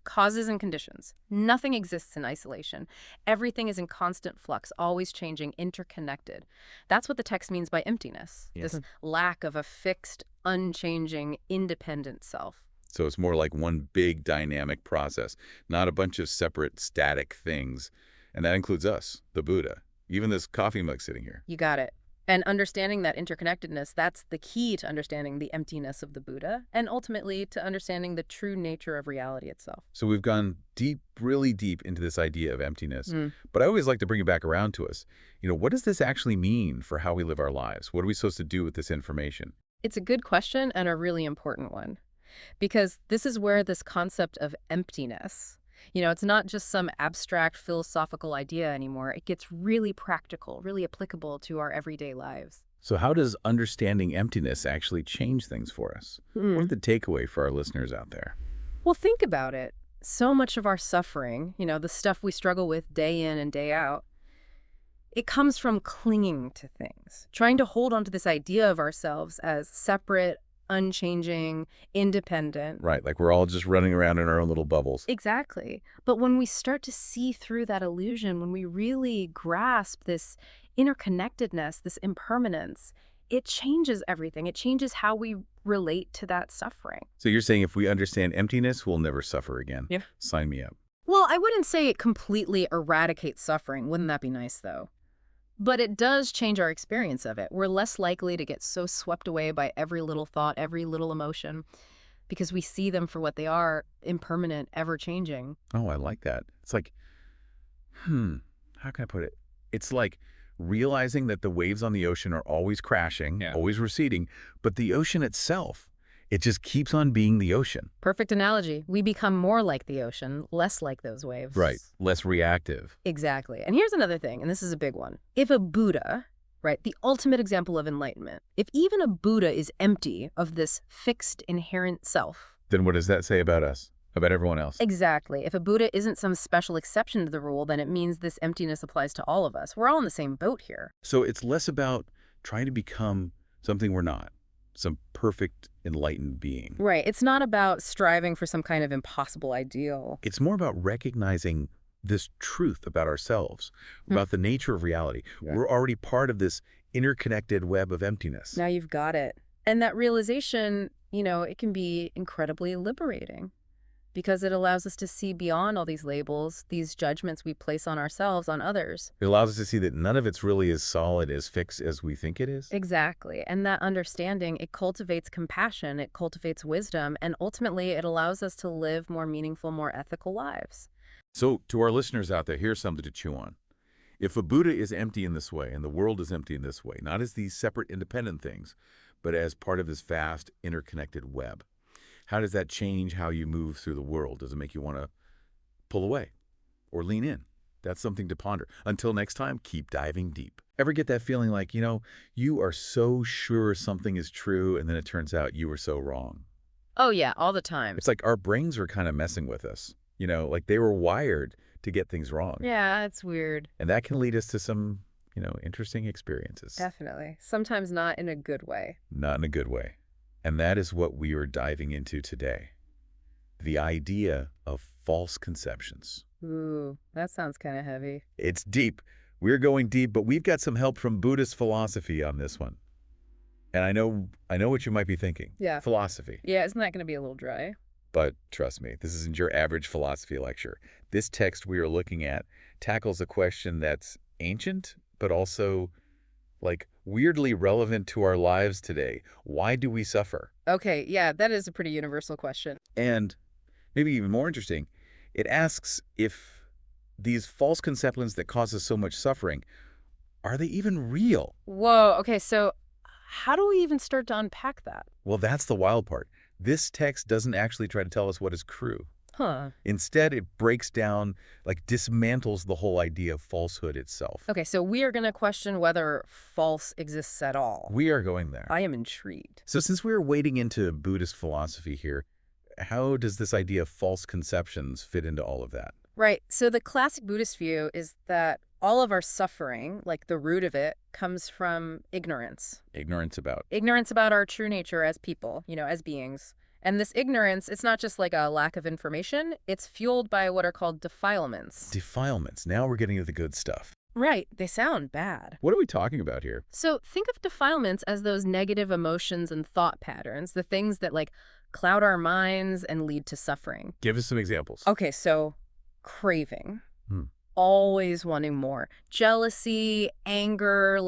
causes and conditions. Nothing exists in isolation. Everything is in constant flux, always changing, interconnected. That's what the text means by emptiness, this lack of a fixed, unchanging, independent self. So it's more like one big dynamic process, not a bunch of separate static things. And that includes us, the Buddha, even this coffee mug sitting here. You got it. And understanding that interconnectedness, that's the key to understanding the emptiness of the Buddha, and ultimately to understanding the true nature of reality itself. So we've gone deep, really deep into this idea of emptiness. But I always like to bring it back around to us. What does this actually mean for how we live our lives? What are we supposed to do with this information? It's a good question and a really important one, because this is where this concept of emptiness, it's not just some abstract philosophical idea anymore. It gets really practical, really applicable to our everyday lives. So how does understanding emptiness actually change things for us? What's the takeaway for our listeners out there? Well, think about it. So much of our suffering, the stuff we struggle with day in and day out, it comes from clinging to things, trying to hold on to this idea of ourselves as separate, unchanging, independent. Right, like we're all just running around in our own little bubbles. Exactly. But when we start to see through that illusion, when we really grasp this interconnectedness, this impermanence, it changes everything. It changes how we relate to that suffering. So you're saying if we understand emptiness, we'll never suffer again. Yeah. Sign me up. Well, I wouldn't say it completely eradicates suffering. Wouldn't that be nice, though? But it does change our experience of it. We're less likely to get so swept away by every little thought, every little emotion, because we see them for what they are, impermanent, ever-changing. Oh, I like that. It's like, how can I put it? It's like realizing that the waves on the ocean are always crashing, always receding, but the ocean itself, it just keeps on being the ocean. Perfect analogy. We become more like the ocean, less like those waves. Right. Less reactive. Exactly. And here's another thing, and this is a big one. If a Buddha, right, the ultimate example of enlightenment, if even a Buddha is empty of this fixed inherent self, then what does that say about us? about everyone else. Exactly. If a Buddha isn't some special exception to the rule, then it means this emptiness applies to all of us. We're all in the same boat here. So it's less about trying to become something we're not, some perfect, enlightened being. Right. It's not about striving for some kind of impossible ideal. It's more about recognizing this truth about ourselves, about the nature of reality. Yeah. We're already part of this interconnected web of emptiness. Now you've got it. And that realization, it can be incredibly liberating because it allows us to see beyond all these labels, these judgments we place on ourselves, on others. It allows us to see that none of it's really as solid, as fixed as we think it is. Exactly. And that understanding, it cultivates compassion, it cultivates wisdom, and ultimately it allows us to live more meaningful, more ethical lives. So to our listeners out there, here's something to chew on. If a Buddha is empty in this way, and the world is empty in this way, not as these separate independent things, but as part of this vast interconnected web, how does that change how you move through the world? Does it make you want to pull away or lean in? That's something to ponder. Until next time, keep diving deep. Ever get that feeling like, you are so sure something is true, and then it turns out you were so wrong? Oh, yeah, all the time. It's like our brains were kind of messing with us. Like they were wired to get things wrong. Yeah, it's weird. And that can lead us to some, interesting experiences. Definitely. Sometimes not in a good way. Not in a good way. And that is what we are diving into today. The idea of false conceptions. Ooh, that sounds kind of heavy. It's deep. We're going deep, but we've got some help from Buddhist philosophy on this one. And I know what you might be thinking. Yeah. Philosophy. Yeah, isn't that going to be a little dry? But trust me, this isn't your average philosophy lecture. This text we are looking at tackles a question that's ancient, but also, weirdly relevant to our lives today. Why do we suffer? Okay, yeah, that is a pretty universal question. And maybe even more interesting, it asks if these false conceptions that cause us so much suffering, are they even real? Whoa, okay, so how do we even start to unpack that? Well, that's the wild part. This text doesn't actually try to tell us what is true. Huh. Instead, it breaks down, dismantles the whole idea of falsehood itself. Okay, so we are going to question whether false exists at all. We are going there. I am intrigued. So since we're wading into Buddhist philosophy here, how does this idea of false conceptions fit into all of that? Right. So the classic Buddhist view is that all of our suffering, the root of it, comes from ignorance. Ignorance about? Ignorance about our true nature as people, as beings. And this ignorance, it's not just a lack of information. It's fueled by what are called defilements. Defilements. Now we're getting to the good stuff. Right. They sound bad. What are we talking about here? So think of defilements as those negative emotions and thought patterns, the things that cloud our minds and lead to suffering. Give us some examples. Okay, so craving. Always wanting more. Jealousy, anger,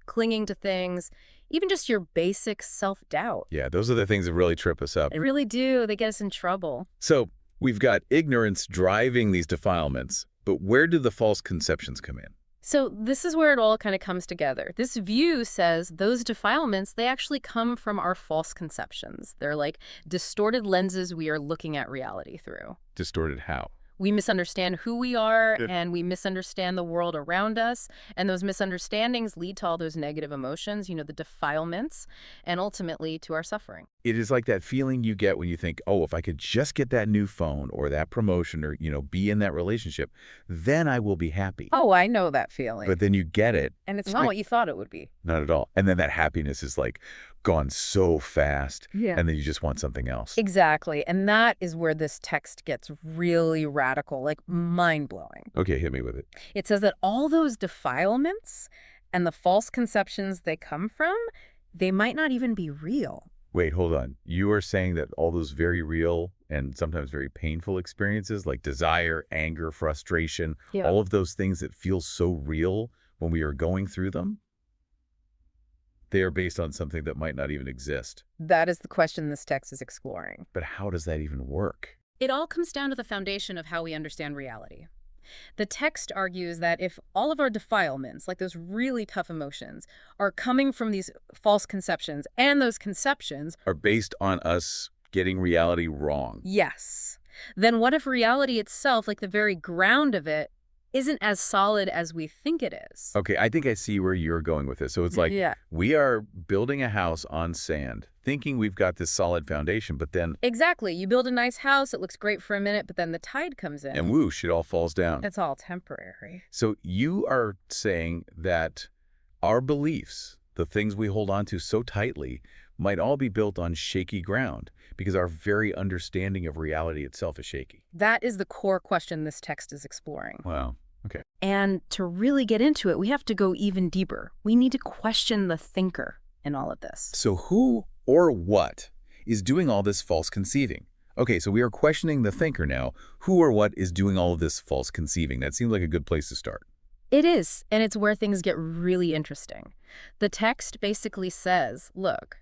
clinging to things. Even just your basic self-doubt. Yeah, those are the things that really trip us up. They really do. They get us in trouble. So we've got ignorance driving these defilements, but where do the false conceptions come in? So this is where it all kind of comes together. This view says those defilements, they actually come from our false conceptions. They're distorted lenses we are looking at reality through. Distorted how? We misunderstand who we are, and we misunderstand the world around us. And those misunderstandings lead to all those negative emotions, the defilements, and ultimately to our suffering. It is like that feeling you get when you think, oh, if I could just get that new phone or that promotion or, be in that relationship, then I will be happy. Oh, I know that feeling. But then you get it. And it's not what you thought it would be. Not at all. And then that happiness is gone so fast. Yeah. And then you just want something else. Exactly. And that is where this text gets really radical, mind-blowing. Okay, hit me with it. It says that all those defilements and the false conceptions they come from, they might not even be real. Wait, hold on. You are saying that all those very real and sometimes very painful experiences like desire, anger, frustration, all of those things that feel so real when we are going through them, they are based on something that might not even exist. That is the question this text is exploring. But how does that even work? It all comes down to the foundation of how we understand reality. The text argues that if all of our defilements, those really tough emotions, are coming from these false conceptions, and those conceptions are based on us getting reality wrong. Yes. Then what if reality itself, the very ground of it, isn't as solid as we think it is. Okay, I think I see where you're going with this. So it's like Yeah. we are building a house on sand, thinking we've got this solid foundation, but then, Exactly. You build a nice house, it looks great for a minute, but then the tide comes in. and whoosh, it all falls down. It's all temporary. So you are saying that our beliefs, the things we hold on to so tightly, might all be built on shaky ground because our very understanding of reality itself is shaky. That is the core question this text is exploring. Wow. Okay. And to really get into it, we have to go even deeper. We need to question the thinker in all of this. So who or what is doing all this false conceiving? Okay, so we are questioning the thinker now. Who or what is doing all of this false conceiving? That seems like a good place to start. It is, and it's where things get really interesting. The text basically says, look,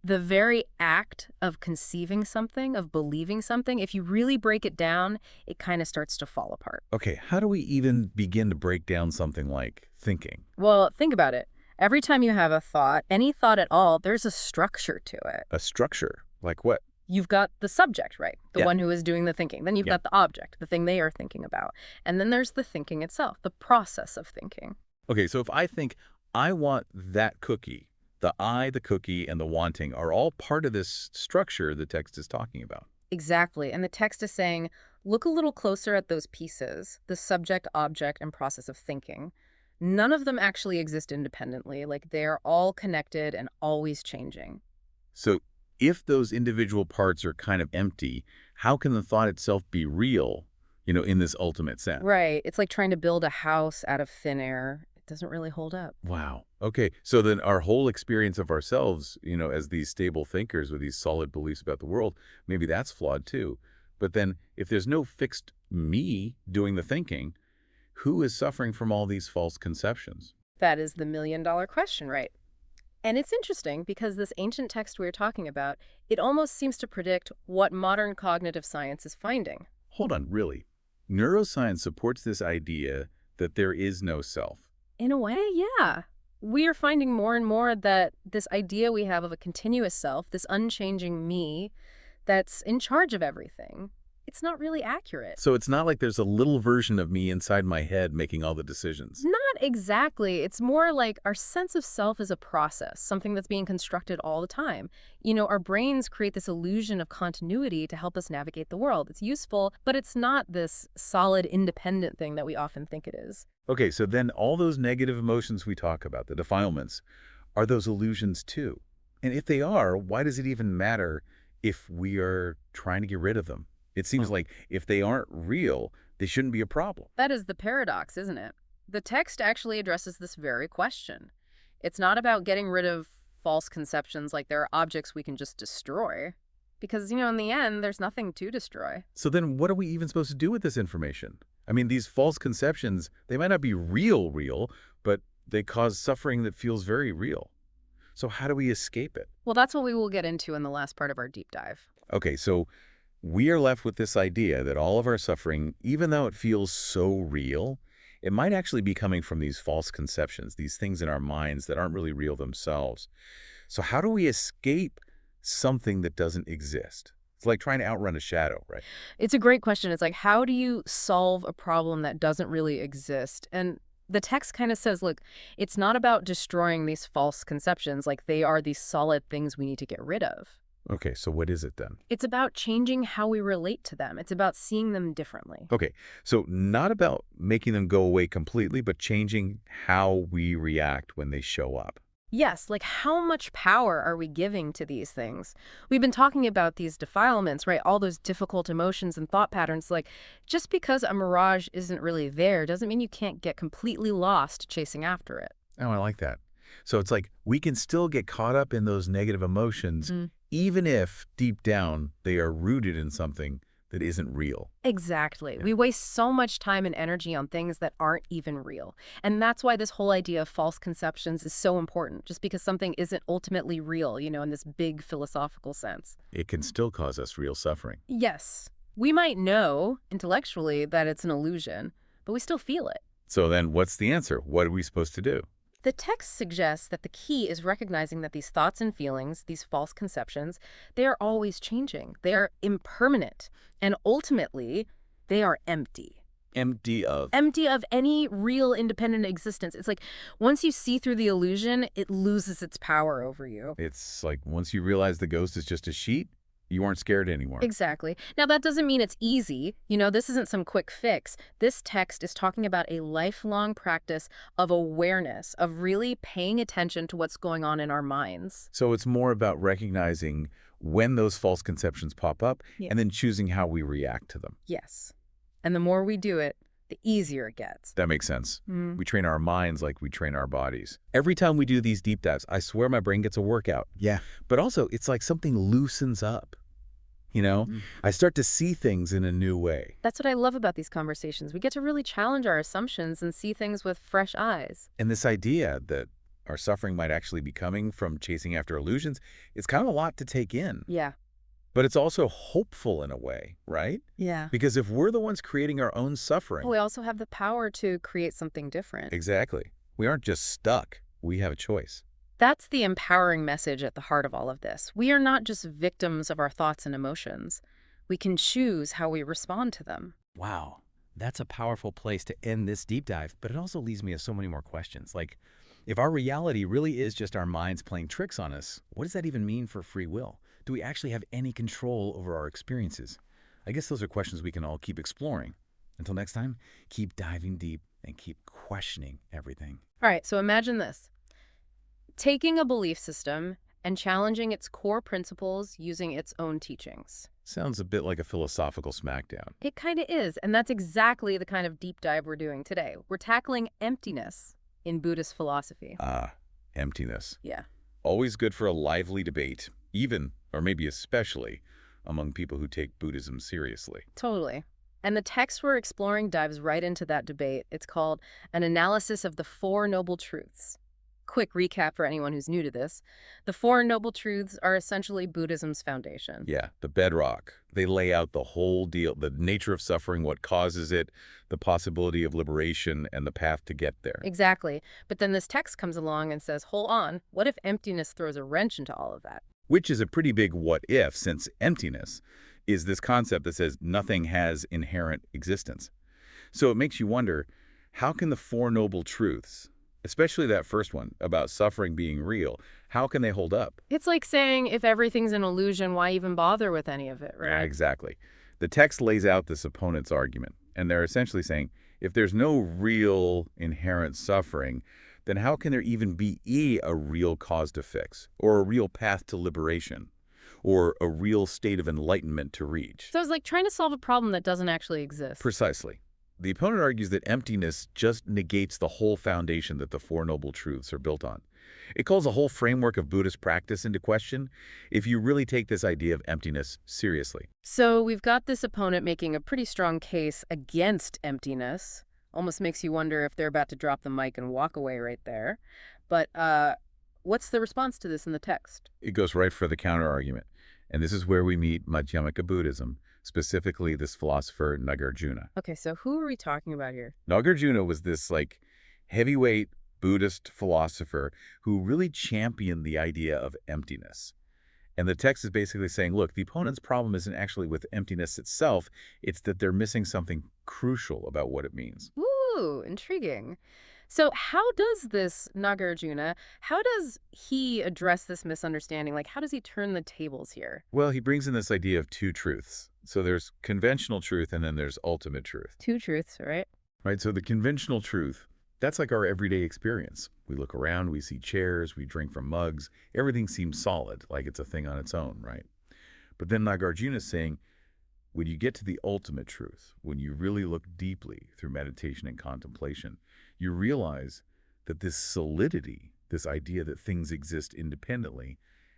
the very act of conceiving something, of believing something, if you really break it down, it kind of starts to fall apart. Okay, how do we even begin to break down something like thinking? Well, think about it. Every time you have a thought, any thought at all, there's a structure to it. A structure? Like what? You've got the subject, right? The Yeah. one who is doing the thinking. Then you've Yeah. got the object, the thing they are thinking about. And then there's the thinking itself, the process of thinking. Okay, so if I think I want that cookie, the I, the cookie, and the wanting are all part of this structure the text is talking about. Exactly. And the text is saying, look a little closer at those pieces, the subject, object, and process of thinking. None of them actually exist independently. Like, they're all connected and always changing. So if those individual parts are kind of empty, how can the thought itself be real, in this ultimate sense? Right. It's like trying to build a house out of thin air. It doesn't really hold up. Wow. Okay. So then our whole experience of ourselves, as these stable thinkers with these solid beliefs about the world, maybe that's flawed too. But then if there's no fixed me doing the thinking, who is suffering from all these false conceptions? That is the million-dollar question, right? And it's interesting because this ancient text we were talking about, it almost seems to predict what modern cognitive science is finding. Hold on, really? Neuroscience supports this idea that there is no self. In a way, yeah. We are finding more and more that this idea we have of a continuous self, this unchanging me that's in charge of everything, it's not really accurate. So it's not like there's a little version of me inside my head making all the decisions. Not exactly. It's more like our sense of self is a process, something that's being constructed all the time. Our brains create this illusion of continuity to help us navigate the world. It's useful, but it's not this solid, independent thing that we often think it is. Okay, so then all those negative emotions we talk about, the defilements, are those illusions too? And if they are, why does it even matter if we are trying to get rid of them? It seems like if they aren't real, they shouldn't be a problem. That is the paradox, isn't it? The text actually addresses this very question. It's not about getting rid of false conceptions like there are objects we can just destroy. Because, in the end, there's nothing to destroy. So then what are we even supposed to do with this information? I mean, these false conceptions, they might not be real, but they cause suffering that feels very real. So how do we escape it? Well, that's what we will get into in the last part of our deep dive. Okay, so we are left with this idea that all of our suffering, even though it feels so real, it might actually be coming from these false conceptions, these things in our minds that aren't really real themselves. So how do we escape something that doesn't exist? It's like trying to outrun a shadow, right? It's a great question. It's like, how do you solve a problem that doesn't really exist? And the text kind of says, look, it's not about destroying these false conceptions like they are these solid things we need to get rid of. Okay, so what is it then? It's about changing how we relate to them. It's about seeing them differently. Okay, so not about making them go away completely, but changing how we react when they show up. Yes, like how much power are we giving to these things? We've been talking about these defilements, right? All those difficult emotions and thought patterns. Like, just because a mirage isn't really there doesn't mean you can't get completely lost chasing after it. Oh, I like that. So it's like we can still get caught up in those negative emotions, even if deep down they are rooted in something that isn't real. Exactly. Yeah. We waste so much time and energy on things that aren't even real. And that's why this whole idea of false conceptions is so important, just because something isn't ultimately real, in this big philosophical sense. It can still cause us real suffering. Yes. We might know intellectually that it's an illusion, but we still feel it. So then what's the answer? What are we supposed to do? The text suggests that the key is recognizing that these thoughts and feelings, these false conceptions, they are always changing. They are impermanent. And ultimately, they are empty. Empty of. Empty of any real independent existence. It's like once you see through the illusion, it loses its power over you. It's like once you realize the ghost is just a sheet, you aren't scared anymore. Exactly. Now, that doesn't mean it's easy. You know, this isn't some quick fix. This text is talking about a lifelong practice of awareness, of really paying attention to what's going on in our minds. So it's more about recognizing when those false conceptions pop up and then choosing how we react to them. Yes. And the more we do it, the easier it gets. That makes sense. We train our minds like we train our bodies. Every time we do these deep dives, I swear my brain gets a workout. Yeah. But also, it's like something loosens up. You know, I start to see things in a new way. That's what I love about these conversations. We get to really challenge our assumptions and see things with fresh eyes. And this idea that our suffering might actually be coming from chasing after illusions, it's kind of a lot to take in. Yeah. But it's also hopeful in a way, right? Yeah. Because if we're the ones creating our own suffering... We also have the power to create something different. Exactly. We aren't just stuck. We have a choice. That's the empowering message at the heart of all of this. We are not just victims of our thoughts and emotions. We can choose how we respond to them. Wow. That's a powerful place to end this deep dive, but it also leaves me with so many more questions. Like, if our reality really is just our minds playing tricks on us, what does that even mean for free will? Do we actually have any control over our experiences? I guess those are questions we can all keep exploring. Until next time, keep diving deep and keep questioning everything. All right, so imagine this. Taking a belief system and challenging its core principles using its own teachings. Sounds a bit like a philosophical smackdown. It kind of is, and that's exactly the kind of deep dive we're doing today. We're tackling emptiness in Buddhist philosophy. Emptiness. Yeah. Always good for a lively debate, even, or maybe especially, among people who take Buddhism seriously. Totally. And the text we're exploring dives right into that debate. It's called An Analysis of the Four Noble Truths. Quick recap for anyone who's new to this. The Four Noble Truths are essentially Buddhism's foundation. Yeah, the bedrock. They lay out the whole deal, the nature of suffering, what causes it, the possibility of liberation, and the path to get there. Exactly. But then this text comes along and says, hold on, what if emptiness throws a wrench into all of that? Which is a pretty big what if, since emptiness is this concept that says nothing has inherent existence. So it makes you wonder, how can the Four Noble Truths, especially that first one about suffering being real, how can they hold up? It's like saying, if everything's an illusion, why even bother with any of it, right? Yeah, exactly. The text lays out this opponent's argument, and they're essentially saying, if there's no real inherent suffering, then how can there even be a real cause to fix, or a real path to liberation, or a real state of enlightenment to reach? So it's like trying to solve a problem that doesn't actually exist. Precisely. The opponent argues that emptiness just negates the whole foundation that the Four Noble Truths are built on. It calls the whole framework of Buddhist practice into question if you really take this idea of emptiness seriously. So we've got this opponent making a pretty strong case against emptiness. Almost makes you wonder if they're about to drop the mic and walk away right there. But what's the response to this in the text? It goes right for the counter-argument. And this is where we meet Madhyamaka Buddhism, specifically this philosopher Nāgārjuna. Okay, so who are we talking about here? Nāgārjuna was this heavyweight Buddhist philosopher who really championed the idea of emptiness. And the text is basically saying, look, the opponent's problem isn't actually with emptiness itself, it's that they're missing something crucial about what it means. Ooh, intriguing. So how does this Nāgārjuna, how does he address this misunderstanding? Like, how does he turn the tables here? Well, he brings in this idea of two truths. So there's conventional truth and then there's ultimate truth. Two truths, right? Right, so the conventional truth, that's like our everyday experience. We look around, we see chairs, we drink from mugs. Everything seems solid, like it's a thing on its own, right? But then Nāgārjuna is saying, when you get to the ultimate truth, when you really look deeply through meditation and contemplation, you realize that this solidity, this idea that things exist independently,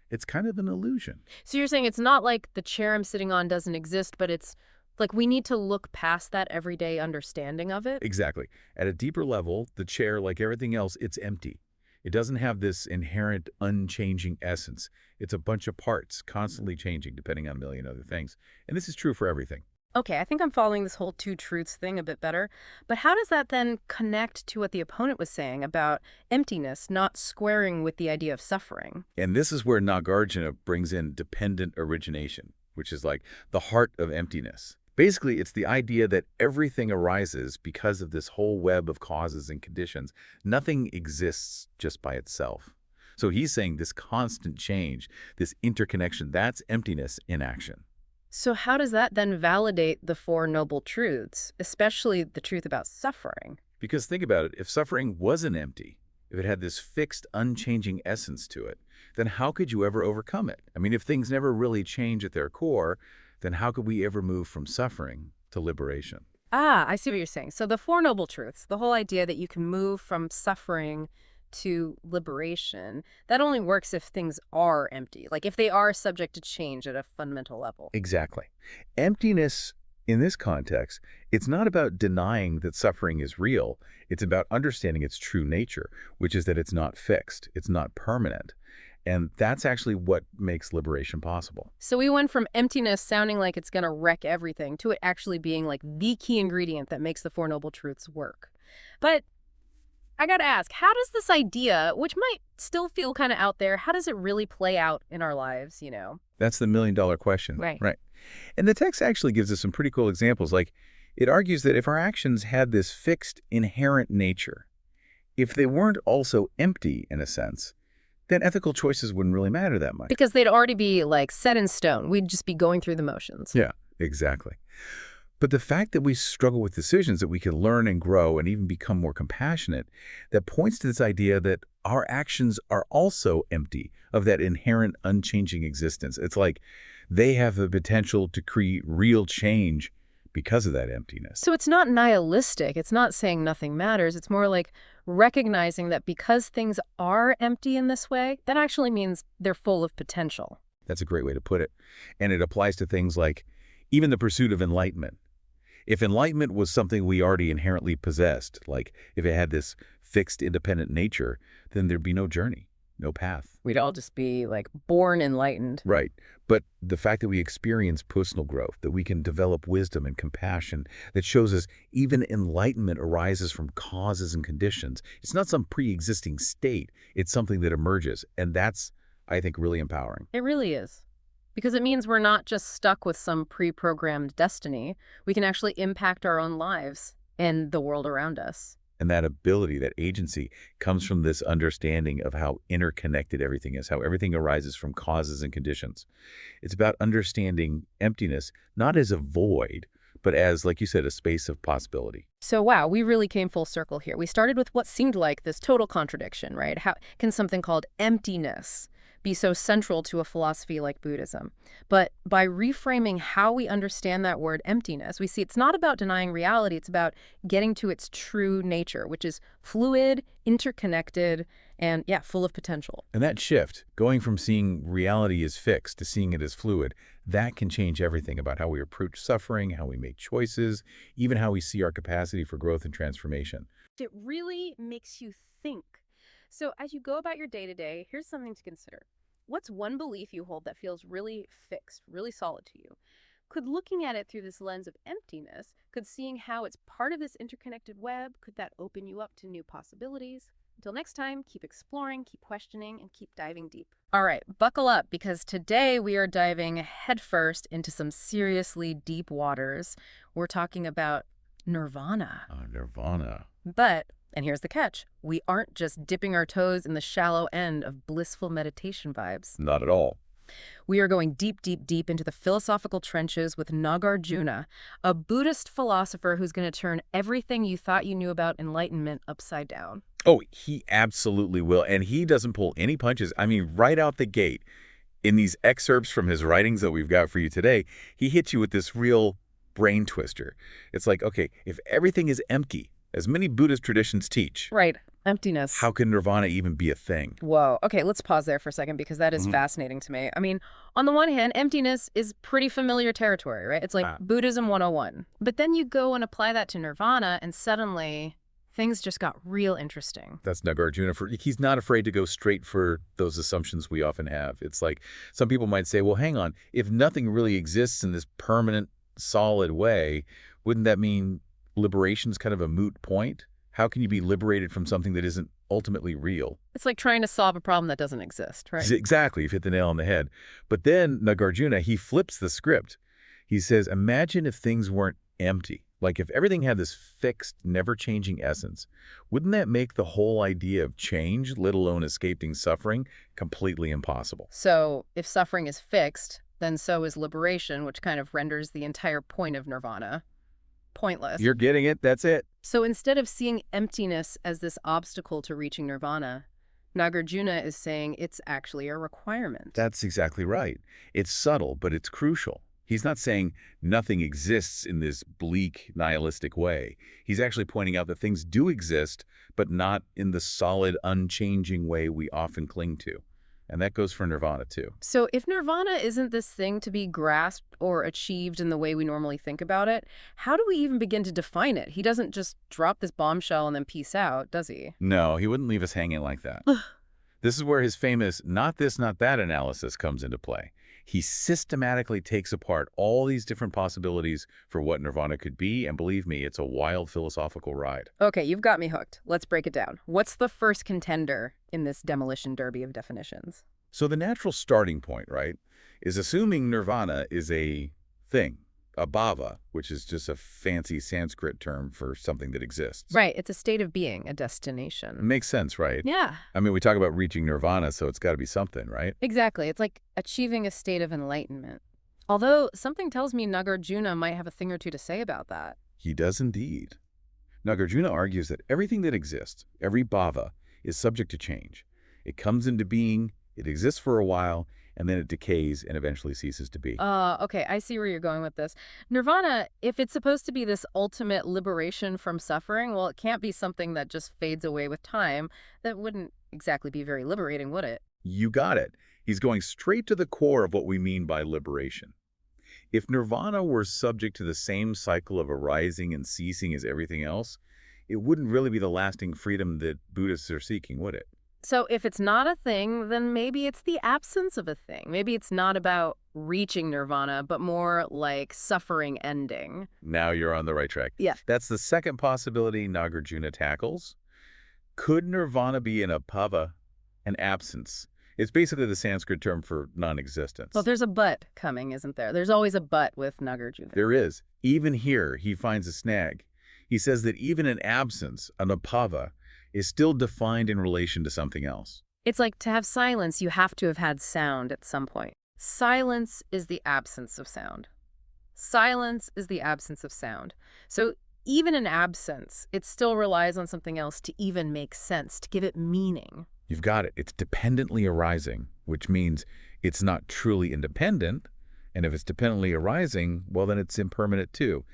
it's kind of an illusion. So you're saying it's not like the chair I'm sitting on doesn't exist, but it's like we need to look past that everyday understanding of it? Exactly. At a deeper level, the chair, like everything else, it's empty. It doesn't have this inherent unchanging essence. It's a bunch of parts constantly changing depending on a million other things. And this is true for everything. Okay, I think I'm following this whole two truths thing a bit better. But how does that then connect to what the opponent was saying about emptiness not squaring with the idea of suffering? And this is where Nāgārjuna brings in dependent origination, which is like the heart of emptiness. Basically, it's the idea that everything arises because of this whole web of causes and conditions. Nothing exists just by itself. So he's saying this constant change, this interconnection, that's emptiness in action. So how does that then validate the Four Noble Truths, especially the truth about suffering? Because think about it, if suffering wasn't empty, if it had this fixed, unchanging essence to it, then how could you ever overcome it? I mean, if things never really change at their core, then how could we ever move from suffering to liberation? Ah, I see what you're saying. So the Four Noble Truths, the whole idea that you can move from suffering to liberation, that only works if things are empty, like if they are subject to change at a fundamental level. Exactly. Emptiness, in this context, it's not about denying that suffering is real. It's about understanding its true nature, which is that it's not fixed, it's not permanent. And that's actually what makes liberation possible. So we went from emptiness sounding like it's going to wreck everything to it actually being like the key ingredient that makes the Four Noble Truths work. But I got to ask, how does this idea, which might still feel kind of out there, how does it really play out in our lives, you know? That's the million-dollar question. Right. Right. And the text actually gives us some pretty cool examples. Like, it argues that if our actions had this fixed, inherent nature, if they weren't also empty, in a sense, then ethical choices wouldn't really matter that much. Because they'd already be, like, set in stone. We'd just be going through the motions. Yeah, exactly. But the fact that we struggle with decisions, that we can learn and grow and even become more compassionate, that points to this idea that our actions are also empty of that inherent, unchanging existence. It's like they have the potential to create real change because of that emptiness. So it's not nihilistic. It's not saying nothing matters. It's more like recognizing that because things are empty in this way, that actually means they're full of potential. That's a great way to put it. And it applies to things like even the pursuit of enlightenment. If enlightenment was something we already inherently possessed, like if it had this fixed, independent nature, then there'd be no journey, no path. We'd all just be, like, born enlightened. Right. But the fact that we experience personal growth, that we can develop wisdom and compassion, that shows us even enlightenment arises from causes and conditions. It's not some pre-existing state. It's something that emerges. And that's, I think, really empowering. It really is. Because it means we're not just stuck with some pre-programmed destiny. We can actually impact our own lives and the world around us. And that ability, that agency, comes from this understanding of how interconnected everything is, how everything arises from causes and conditions. It's about understanding emptiness, not as a void, but as, like you said, a space of possibility. So, wow, we really came full circle here. We started with what seemed like this total contradiction, right? How can something called emptiness be so central to a philosophy like Buddhism? But by reframing how we understand that word emptiness, we see it's not about denying reality, it's about getting to its true nature, which is fluid, interconnected, and, yeah, full of potential. And that shift, going from seeing reality as fixed to seeing it as fluid, that can change everything about how we approach suffering, how we make choices, even how we see our capacity for growth and transformation. It really makes you think. So as you go about your day-to-day, here's something to consider. What's one belief you hold that feels really fixed, really solid to you? Could looking at it through this lens of emptiness, could seeing how it's part of this interconnected web, could that open you up to new possibilities? Until next time, keep exploring, keep questioning, and keep diving deep. All right, buckle up, because today we are diving headfirst into some seriously deep waters. We're talking about nirvana. Nirvana. But, and here's the catch, we aren't just dipping our toes in the shallow end of blissful meditation vibes. Not at all. We are going deep, deep, deep into the philosophical trenches with Nāgārjuna, a Buddhist philosopher who's going to turn everything you thought you knew about enlightenment upside down. Oh, he absolutely will. And he doesn't pull any punches. I mean, right out the gate, in these excerpts from his writings that we've got for you today, he hits you with this real brain twister. It's like, okay, if everything is empty, as many Buddhist traditions teach. Right. Emptiness. How can nirvana even be a thing? Whoa. Okay, let's pause there for a second, because that is fascinating to me. I mean, on the one hand, emptiness is pretty familiar territory, right? It's like Buddhism 101. But then you go and apply that to nirvana, and suddenly things just got real interesting. That's Nāgārjuna. He's not afraid to go straight for those assumptions we often have. It's like some people might say, well, hang on, if nothing really exists in this permanent, solid way, wouldn't that mean liberation's kind of a moot point? How can you be liberated from something that isn't ultimately real? It's like trying to solve a problem that doesn't exist, right? Exactly. You've hit the nail on the head. But then Nāgārjuna, he flips the script. He says, imagine if things weren't empty. Like if everything had this fixed, never-changing essence, wouldn't that make the whole idea of change, let alone escaping suffering, completely impossible? So if suffering is fixed, then so is liberation, which kind of renders the entire point of nirvana pointless. You're getting it. That's it. So instead of seeing emptiness as this obstacle to reaching nirvana, Nāgārjuna is saying it's actually a requirement. That's exactly right. It's subtle, but it's crucial. He's not saying nothing exists in this bleak, nihilistic way. He's actually pointing out that things do exist, but not in the solid, unchanging way we often cling to. And that goes for nirvana, too. So if nirvana isn't this thing to be grasped or achieved in the way we normally think about it, how do we even begin to define it? He doesn't just drop this bombshell and then peace out, does he? No, he wouldn't leave us hanging like that. This is where his famous not this, not that analysis comes into play. He systematically takes apart all these different possibilities for what nirvana could be, and believe me, it's a wild philosophical ride. Okay, you've got me hooked. Let's break it down. What's the first contender in this demolition derby of definitions? So the natural starting point, right, is assuming nirvana is a thing, a bhava, which is just a fancy Sanskrit term for something that exists. Right, it's a state of being, a destination. Makes sense, right? Yeah. I mean, we talk about reaching nirvana, so it's got to be something, right? Exactly. It's like achieving a state of enlightenment. Although something tells me Nāgārjuna might have a thing or two to say about that. He does indeed. Nāgārjuna argues that everything that exists, every bhava, is subject to change. It comes into being, it exists for a while, and then it decays and eventually ceases to be. Okay, I see where you're going with this. Nirvana, if it's supposed to be this ultimate liberation from suffering, well, it can't be something that just fades away with time. That wouldn't exactly be very liberating, would it? You got it. He's going straight to the core of what we mean by liberation. If nirvana were subject to the same cycle of arising and ceasing as everything else, it wouldn't really be the lasting freedom that Buddhists are seeking, would it? So if it's not a thing, then maybe it's the absence of a thing. Maybe it's not about reaching nirvana, but more like suffering ending. Now you're on the right track. Yeah. That's the second possibility Nāgārjuna tackles. Could nirvana be an abhava, an absence? It's basically the Sanskrit term for non-existence. Well, there's a but coming, isn't there? There's always a but with Nāgārjuna. There is. Even here, he finds a snag. He says that even an absence, an abhava, is still defined in relation to something else. It's like to have silence, you have to have had sound at some point. Silence is the absence of sound. Silence is the absence of sound. So even an absence, it still relies on something else to even make sense, to give it meaning. You've got it. It's dependently arising, which means it's not truly independent. And if it's dependently arising, well, then it's impermanent too.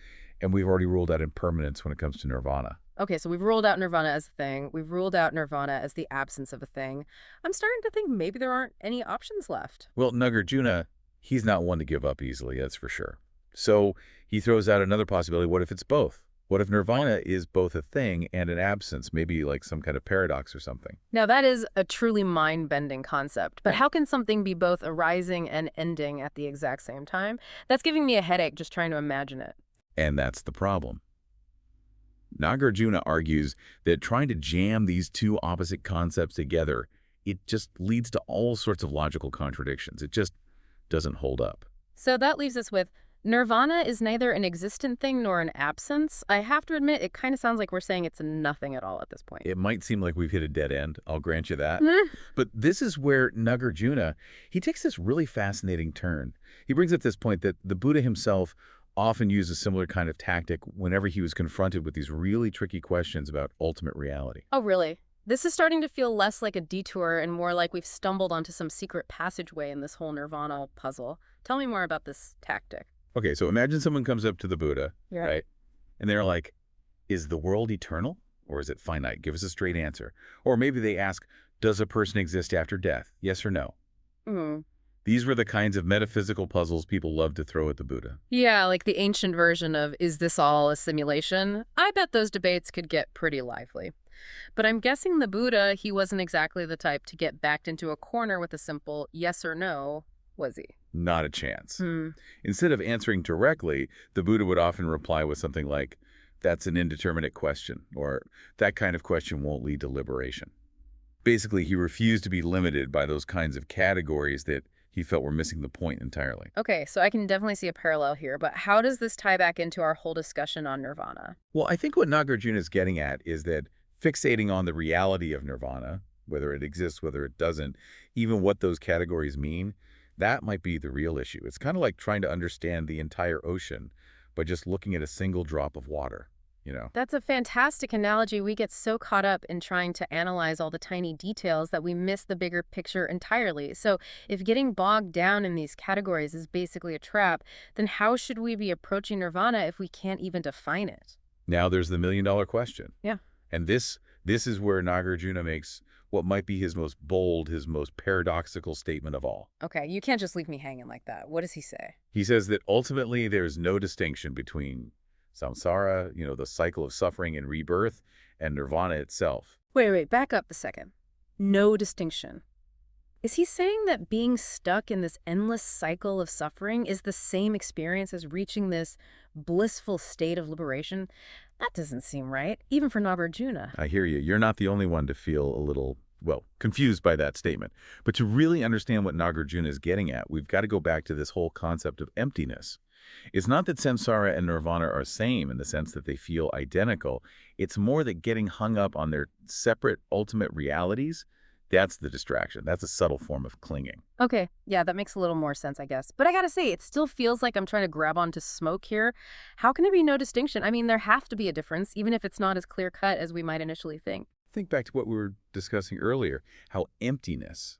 And we've already ruled out impermanence when it comes to nirvana. Okay, so we've ruled out nirvana as a thing. We've ruled out nirvana as the absence of a thing. I'm starting to think maybe there aren't any options left. Well, Nāgārjuna, he's not one to give up easily, that's for sure. So he throws out another possibility. What if it's both? What if nirvana is both a thing and an absence, maybe like some kind of paradox or something? Now, that is a truly mind-bending concept. But how can something be both arising and ending at the exact same time? That's giving me a headache just trying to imagine it. And that's the problem. Nāgārjuna argues that trying to jam these two opposite concepts together, it just leads to all sorts of logical contradictions. It just doesn't hold up. So that leaves us with nirvana is neither an existent thing nor an absence. I have to admit, it kind of sounds like we're saying it's nothing at all at this point. It might seem like we've hit a dead end. I'll grant you that. But this is where Nāgārjuna, he takes this really fascinating turn. He brings up this point that the Buddha himself often used a similar kind of tactic whenever he was confronted with these really tricky questions about ultimate reality. Oh, really? This is starting to feel less like a detour and more like we've stumbled onto some secret passageway in this whole nirvana puzzle. Tell me more about this tactic. Okay, so imagine someone comes up to the Buddha, right? And they're like, is the world eternal or is it finite? Give us a straight answer. Or maybe they ask, does a person exist after death? Yes or no? These were the kinds of metaphysical puzzles people loved to throw at the Buddha. Yeah, like the ancient version of, is this all a simulation? I bet those debates could get pretty lively. But I'm guessing the Buddha, he wasn't exactly the type to get backed into a corner with a simple yes or no, was he? Not a chance. Instead of answering directly, the Buddha would often reply with something like, that's an indeterminate question, or that kind of question won't lead to liberation. Basically, he refused to be limited by those kinds of categories that he felt were missing the point entirely. Okay, so I can definitely see a parallel here, but how does this tie back into our whole discussion on nirvana? Well, I think what Nāgārjuna is getting at is that fixating on the reality of nirvana, whether it exists, whether it doesn't, even what those categories mean, that might be the real issue. It's kind of like trying to understand the entire ocean by just looking at a single drop of water, you know? That's a fantastic analogy. We get so caught up in trying to analyze all the tiny details that we miss the bigger picture entirely. So if getting bogged down in these categories is basically a trap, then how should we be approaching nirvana if we can't even define it? Now there's the million-dollar question. Yeah. And this is where Nāgārjuna makes what might be his most bold, his most paradoxical statement of all. Okay, you can't just leave me hanging like that. What does he say? He says that ultimately there's no distinction between samsara, the cycle of suffering and rebirth, and nirvana itself. Wait, back up a second. No distinction. Is he saying that being stuck in this endless cycle of suffering is the same experience as reaching this blissful state of liberation? That doesn't seem right, even for Nāgārjuna. I hear you. You're not the only one to feel a little, confused by that statement. But to really understand what Nāgārjuna is getting at, we've got to go back to this whole concept of emptiness. It's not that samsara and nirvana are same in the sense that they feel identical. It's more that getting hung up on their separate ultimate realities, that's the distraction. That's a subtle form of clinging. Okay, yeah, that makes a little more sense, I guess. But I gotta say, it still feels like I'm trying to grab onto smoke here. How can there be no distinction? I mean, there has to be a difference, even if it's not as clear-cut as we might initially think. Think back to what we were discussing earlier, how emptiness,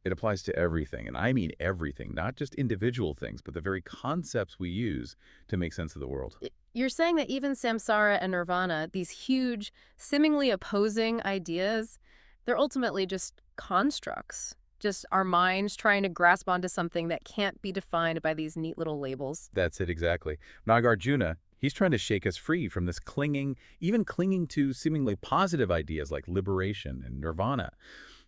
it applies to everything. And I mean everything, not just individual things, but the very concepts we use to make sense of the world. You're saying that even samsara and nirvana, these huge, seemingly opposing ideas, they're ultimately just constructs, just our minds trying to grasp onto something that can't be defined by these neat little labels. That's it exactly. Nāgārjuna, he's trying to shake us free from this clinging, even clinging to seemingly positive ideas like liberation and nirvana.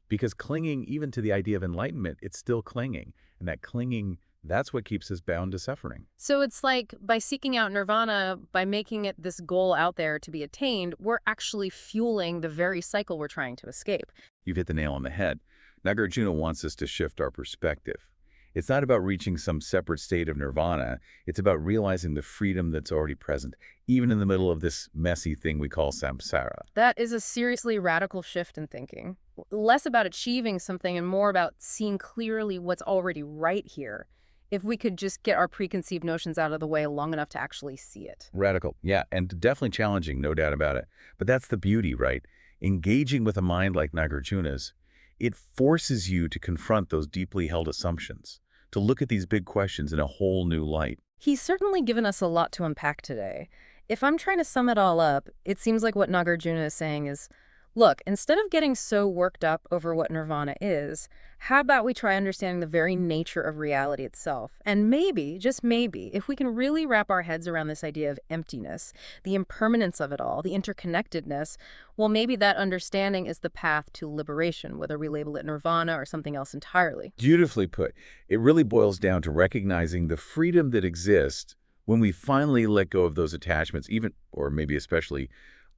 Because clinging even to the idea of enlightenment, it's still clinging. And that clinging, that's what keeps us bound to suffering. So it's like by seeking out nirvana, by making it this goal out there to be attained, we're actually fueling the very cycle we're trying to escape. You've hit the nail on the head. Nāgārjuna wants us to shift our perspective. It's not about reaching some separate state of nirvana. It's about realizing the freedom that's already present, even in the middle of this messy thing we call samsara. That is a seriously radical shift in thinking. Less about achieving something and more about seeing clearly what's already right here. If we could just get our preconceived notions out of the way long enough to actually see it. Radical, yeah, and definitely challenging, no doubt about it. But that's the beauty, right? Engaging with a mind like Nāgārjuna's, it forces you to confront those deeply held assumptions, to look at these big questions in a whole new light. He's certainly given us a lot to unpack today. If I'm trying to sum it all up, it seems like what Nāgārjuna is saying is, look, instead of getting so worked up over what nirvana is, how about we try understanding the very nature of reality itself? And maybe, just maybe, if we can really wrap our heads around this idea of emptiness, the impermanence of it all, the interconnectedness, well, maybe that understanding is the path to liberation, whether we label it nirvana or something else entirely. Beautifully put. It really boils down to recognizing the freedom that exists when we finally let go of those attachments, even, or maybe especially,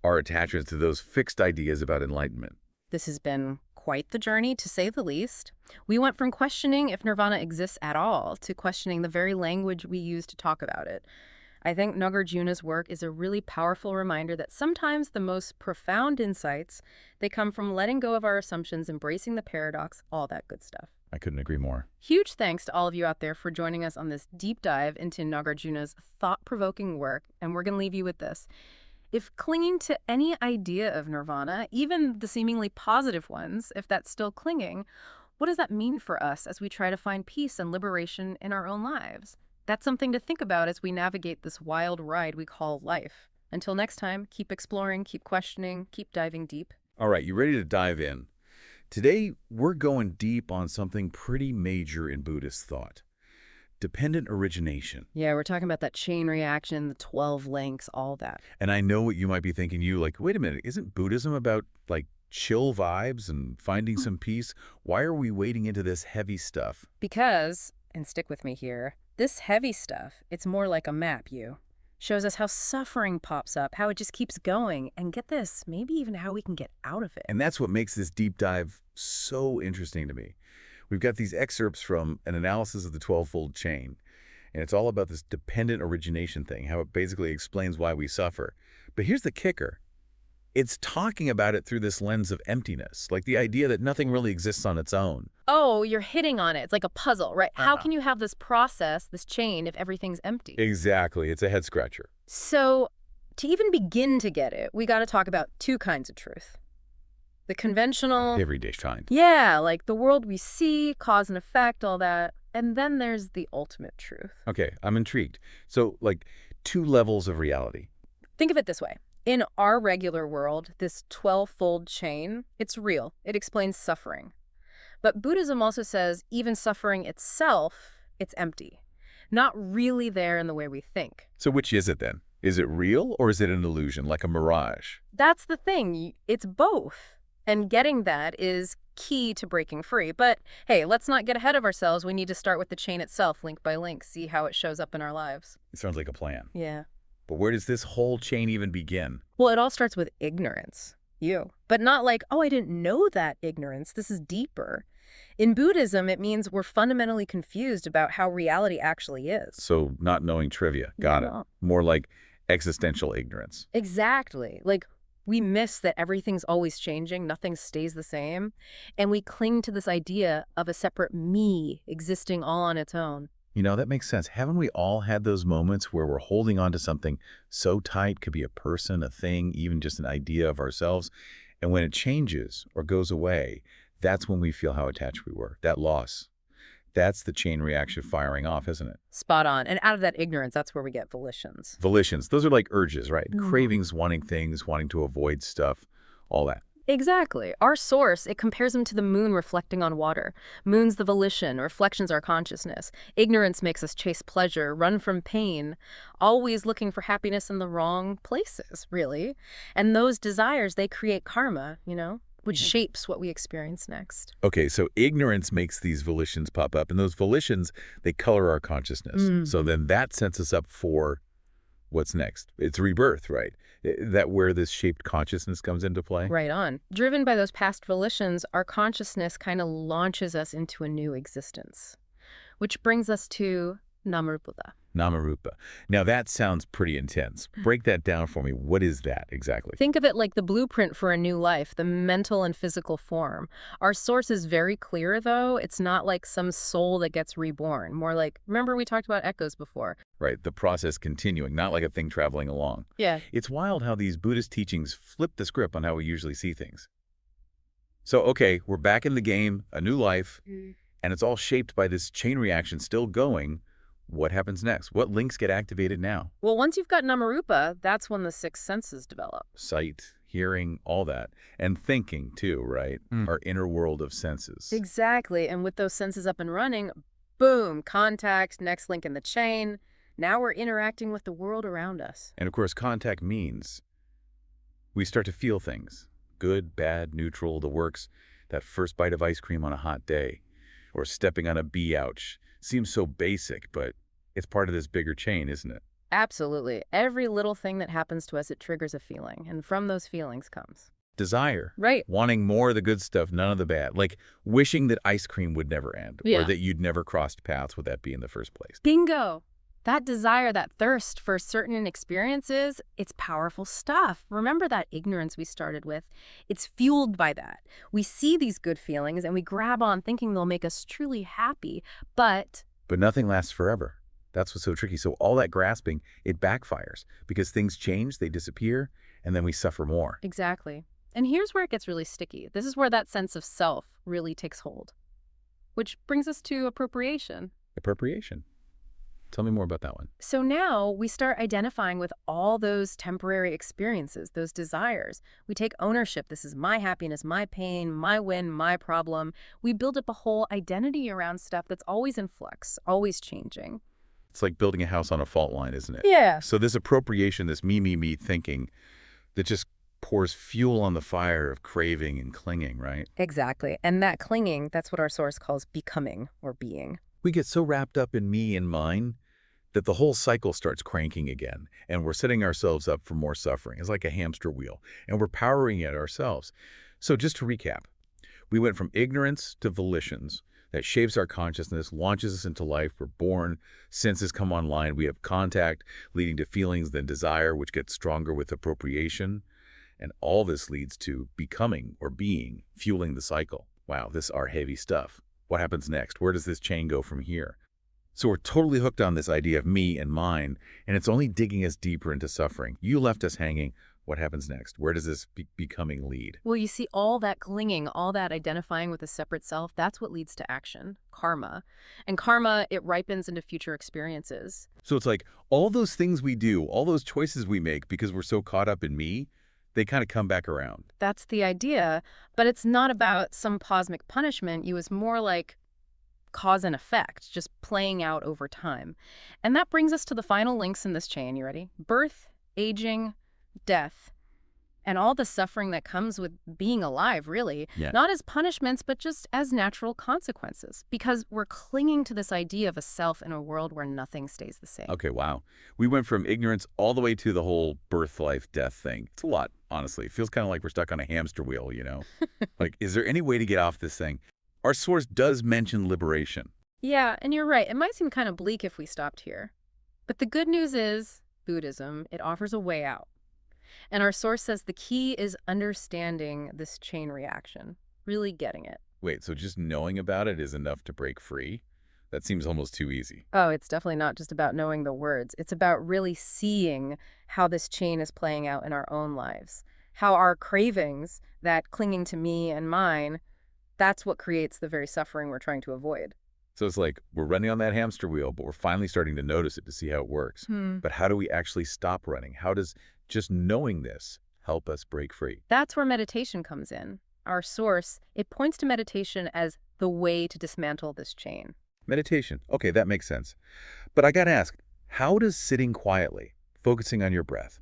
our attachments to those fixed ideas about enlightenment. This has been quite the journey, to say the least. We went from questioning if nirvana exists at all to questioning the very language we use to talk about it. I think Nāgārjuna's work is a really powerful reminder that sometimes the most profound insights, they come from letting go of our assumptions, embracing the paradox, all that good stuff. I couldn't agree more. Huge thanks to all of you out there for joining us on this deep dive into Nāgārjuna's thought-provoking work, and we're going to leave you with this. If clinging to any idea of nirvana, even the seemingly positive ones, if that's still clinging, what does that mean for us as we try to find peace and liberation in our own lives? That's something to think about as we navigate this wild ride we call life. Until next time, keep exploring, keep questioning, keep diving deep. All right, you ready to dive in? Today, we're going deep on something pretty major in Buddhist thought. Dependent origination. Yeah, we're talking about that chain reaction, the 12 links, all that. And I know what you might be thinking, wait a minute, isn't Buddhism about, chill vibes and finding some peace? Why are we wading into this heavy stuff? Because, and stick with me here, this heavy stuff, it's more like a map, shows us how suffering pops up, how it just keeps going, and get this, maybe even how we can get out of it. And that's what makes this deep dive so interesting to me. We've got these excerpts from an analysis of the 12-fold chain, and it's all about this dependent origination thing, how it basically explains why we suffer. But here's the kicker. It's talking about it through this lens of emptiness, like the idea that nothing really exists on its own. Oh, you're hitting on it. It's like a puzzle, right? How can you have this process, this chain, if everything's empty? Exactly. It's a head-scratcher. So to even begin to get it, we got to talk about two kinds of truth. The conventional... everyday kind. Yeah, like the world we see, cause and effect, all that. And then there's the ultimate truth. Okay, I'm intrigued. So, like, two levels of reality. Think of it this way. In our regular world, this 12-fold chain, it's real. It explains suffering. But Buddhism also says even suffering itself, it's empty. Not really there in the way we think. So which is it then? Is it real or is it an illusion, like a mirage? That's the thing. It's both. And getting that is key to breaking free. But hey, let's not get ahead of ourselves. We need to start with the chain itself, link by link, see how it shows up in our lives. It sounds like a plan. Yeah. But where does this whole chain even begin? Well, it all starts with ignorance. But not like, oh, I didn't know that ignorance. This is deeper. In Buddhism, it means we're fundamentally confused about how reality actually is. So not knowing trivia. Got it. More like existential ignorance. Exactly. Like we miss that everything's always changing, nothing stays the same, and we cling to this idea of a separate me existing all on its own. You know, that makes sense. Haven't we all had those moments where we're holding on to something so tight, could be a person, a thing, even just an idea of ourselves, and when it changes or goes away, that's when we feel how attached we were, that loss. That's the chain reaction firing off, isn't it? Spot on. And out of that ignorance, that's where we get volitions. Volitions. Those are like urges, right? Cravings, wanting things, wanting to avoid stuff, all that. Exactly. Our source, it compares them to the moon reflecting on water. Moon's the volition, reflection's our consciousness. Ignorance makes us chase pleasure, run from pain, always looking for happiness in the wrong places, really. And those desires, they create karma, which shapes what we experience next. Okay, so ignorance makes these volitions pop up, and those volitions, they color our consciousness. So then that sets us up for what's next. It's rebirth, right? That where this shaped consciousness comes into play? Right on. Driven by those past volitions, our consciousness kind of launches us into a new existence, which brings us to Nāmārūpa. Nāmārūpa. Now that sounds pretty intense. Break that down for me. What is that exactly? Think of it like the blueprint for a new life, the mental and physical form. Our source is very clear, though. It's not like some soul that gets reborn. More like, remember we talked about echoes before. Right, the process continuing, not like a thing traveling along. Yeah. It's wild how these Buddhist teachings flip the script on how we usually see things. So, okay, we're back in the game, a new life, and it's all shaped by this chain reaction still going. What happens next? What links get activated now? Well, once you've got Nāmārūpa, that's when the six senses develop. Sight, hearing, all that. And thinking, too, right? Our inner world of senses. Exactly. And with those senses up and running, boom, contact, next link in the chain. Now we're interacting with the world around us. And, of course, contact means we start to feel things. Good, bad, neutral, the works. That first bite of ice cream on a hot day. Or stepping on a bee ouch. Seems so basic, but it's part of this bigger chain, isn't it? Absolutely. Every little thing that happens to us, it triggers a feeling. And from those feelings comes desire. Right. Wanting more of the good stuff, none of the bad. Like wishing that ice cream would never end. Yeah. Or that you'd never crossed paths with that bee in the first place. Bingo. That desire, that thirst for certain experiences, it's powerful stuff. Remember that ignorance we started with? It's fueled by that. We see these good feelings and we grab on thinking they'll make us truly happy, but nothing lasts forever. That's what's so tricky. So all that grasping, it backfires because things change, they disappear, and then we suffer more. Exactly. And here's where it gets really sticky. This is where that sense of self really takes hold, which brings us to appropriation. Appropriation. Tell me more about that one. So now we start identifying with all those temporary experiences, those desires. We take ownership. This is my happiness, my pain, my win, my problem. We build up a whole identity around stuff that's always in flux, always changing. It's like building a house on a fault line, isn't it? Yeah. So this appropriation, this me thinking that just pours fuel on the fire of craving and clinging, right? Exactly. And that clinging, that's what our source calls becoming or being. We get so wrapped up in me and mine that the whole cycle starts cranking again, and we're setting ourselves up for more suffering. It's like a hamster wheel, and we're powering it ourselves. So just to recap, we went from ignorance to volitions, that shapes our consciousness, launches us into life. We're born, senses come online, we have contact, leading to feelings, then desire, which gets stronger with appropriation. And all this leads to becoming or being, fueling the cycle. Wow, this are heavy stuff. What happens next? Where does this chain go from here? So we're totally hooked on this idea of me and mine, and it's only digging us deeper into suffering. You left us hanging. What happens next? Where does this becoming lead? Well, you see, all that clinging, all that identifying with a separate self, that's what leads to action, karma. And karma, it ripens into future experiences. So it's like all those things we do, all those choices we make because we're so caught up in me, they kind of come back around. That's the idea, but it's not about some cosmic punishment. You was more like cause and effect, just playing out over time. And that brings us to the final links in this chain. You ready? Birth, aging, death, and all the suffering that comes with being alive, really. Yeah. Not as punishments, but just as natural consequences. Because we're clinging to this idea of a self in a world where nothing stays the same. Okay, wow. We went from ignorance all the way to the whole birth, life, death thing. It's a lot, honestly. It feels kind of like we're stuck on a hamster wheel, you know? Like, is there any way to get off this thing? Our source does mention liberation. Yeah, and you're right. It might seem kind of bleak if we stopped here. But the good news is, Buddhism, it offers a way out. And our source says the key is understanding this chain reaction, really getting it. Wait, so just knowing about it is enough to break free? That seems almost too easy. Oh, it's definitely not just about knowing the words. It's about really seeing how this chain is playing out in our own lives. How our cravings, that clinging to me and mine, that's what creates the very suffering we're trying to avoid. So it's like we're running on that hamster wheel, but we're finally starting to notice it to see how it works. But how do we actually stop running? How does just knowing this help us break free? That's where meditation comes in. Our source, it points to meditation as the way to dismantle this chain. Meditation. Okay, that makes sense. But I gotta ask, how does sitting quietly, focusing on your breath,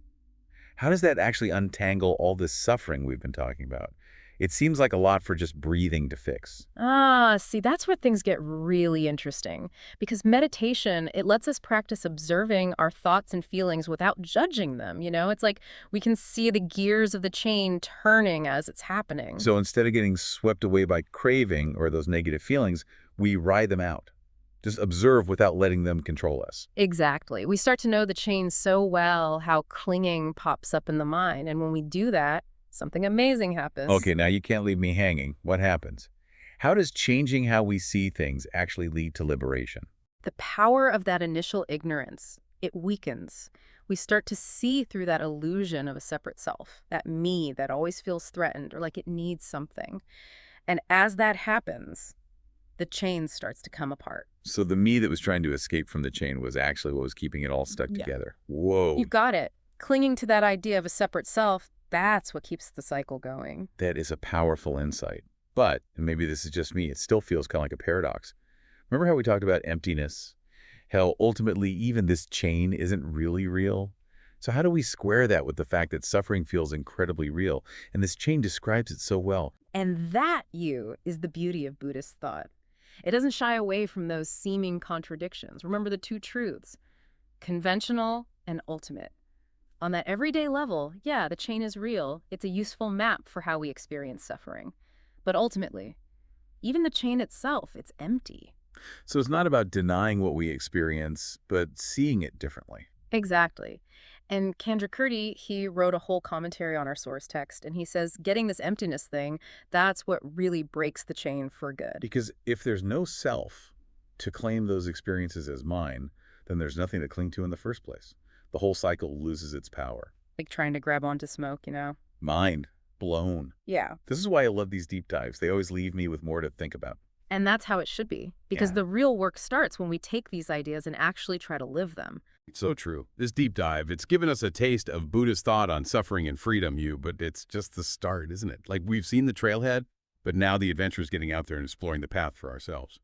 how does that actually untangle all this suffering we've been talking about? It seems like a lot for just breathing to fix. See, that's where things get really interesting. Because meditation, it lets us practice observing our thoughts and feelings without judging them, you know? It's like we can see the gears of the chain turning as it's happening. So instead of getting swept away by craving or those negative feelings, we ride them out. Just observe without letting them control us. Exactly. We start to know the chain so well, how clinging pops up in the mind. And when we do that, something amazing happens. Okay, now you can't leave me hanging. What happens? How does changing how we see things actually lead to liberation? The power of that initial ignorance, it weakens. We start to see through that illusion of a separate self, that me that always feels threatened or like it needs something. And as that happens, the chain starts to come apart. So the me that was trying to escape from the chain was actually what was keeping it all stuck together. Whoa. You got it. Clinging to that idea of a separate self, that's what keeps the cycle going. That is a powerful insight. But, and maybe this is just me, it still feels kind of like a paradox. Remember how we talked about emptiness? How ultimately even this chain isn't really real? So how do we square that with the fact that suffering feels incredibly real? And this chain describes it so well. And that, is the beauty of Buddhist thought. It doesn't shy away from those seeming contradictions. Remember the two truths, conventional and ultimate. On that everyday level, yeah, the chain is real. It's a useful map for how we experience suffering. But ultimately, even the chain itself, it's empty. So it's not about denying what we experience, but seeing it differently. Exactly. And Candrakirti, he wrote a whole commentary on our source text, and he says getting this emptiness thing, that's what really breaks the chain for good. Because if there's no self to claim those experiences as mine, then there's nothing to cling to in the first place. The whole cycle loses its power. Like trying to grab onto smoke, you know? Mind blown. Yeah. This is why I love these deep dives. They always leave me with more to think about. And that's how it should be. Because the real work starts when we take these ideas and actually try to live them. So true. This deep dive, it's given us a taste of Buddhist thought on suffering and freedom, but it's just the start, isn't it? Like we've seen the trailhead, but now the adventure is getting out there and exploring the path for ourselves.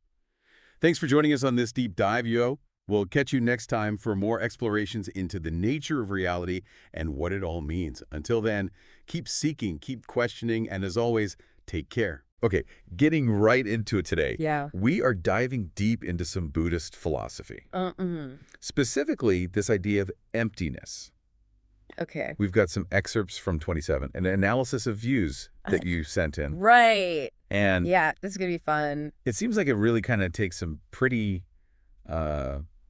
Thanks for joining us on this deep dive, yo. We'll catch you next time for more explorations into the nature of reality and what it all means. Until then, keep seeking, keep questioning, and as always, take care. Okay, getting right into it today. Yeah. We are diving deep into some Buddhist philosophy. Specifically, this idea of emptiness. Okay. We've got some excerpts from 27, an analysis of views that you sent in. Right. And yeah, this is going to be fun. it seems like it really kind of takes some pretty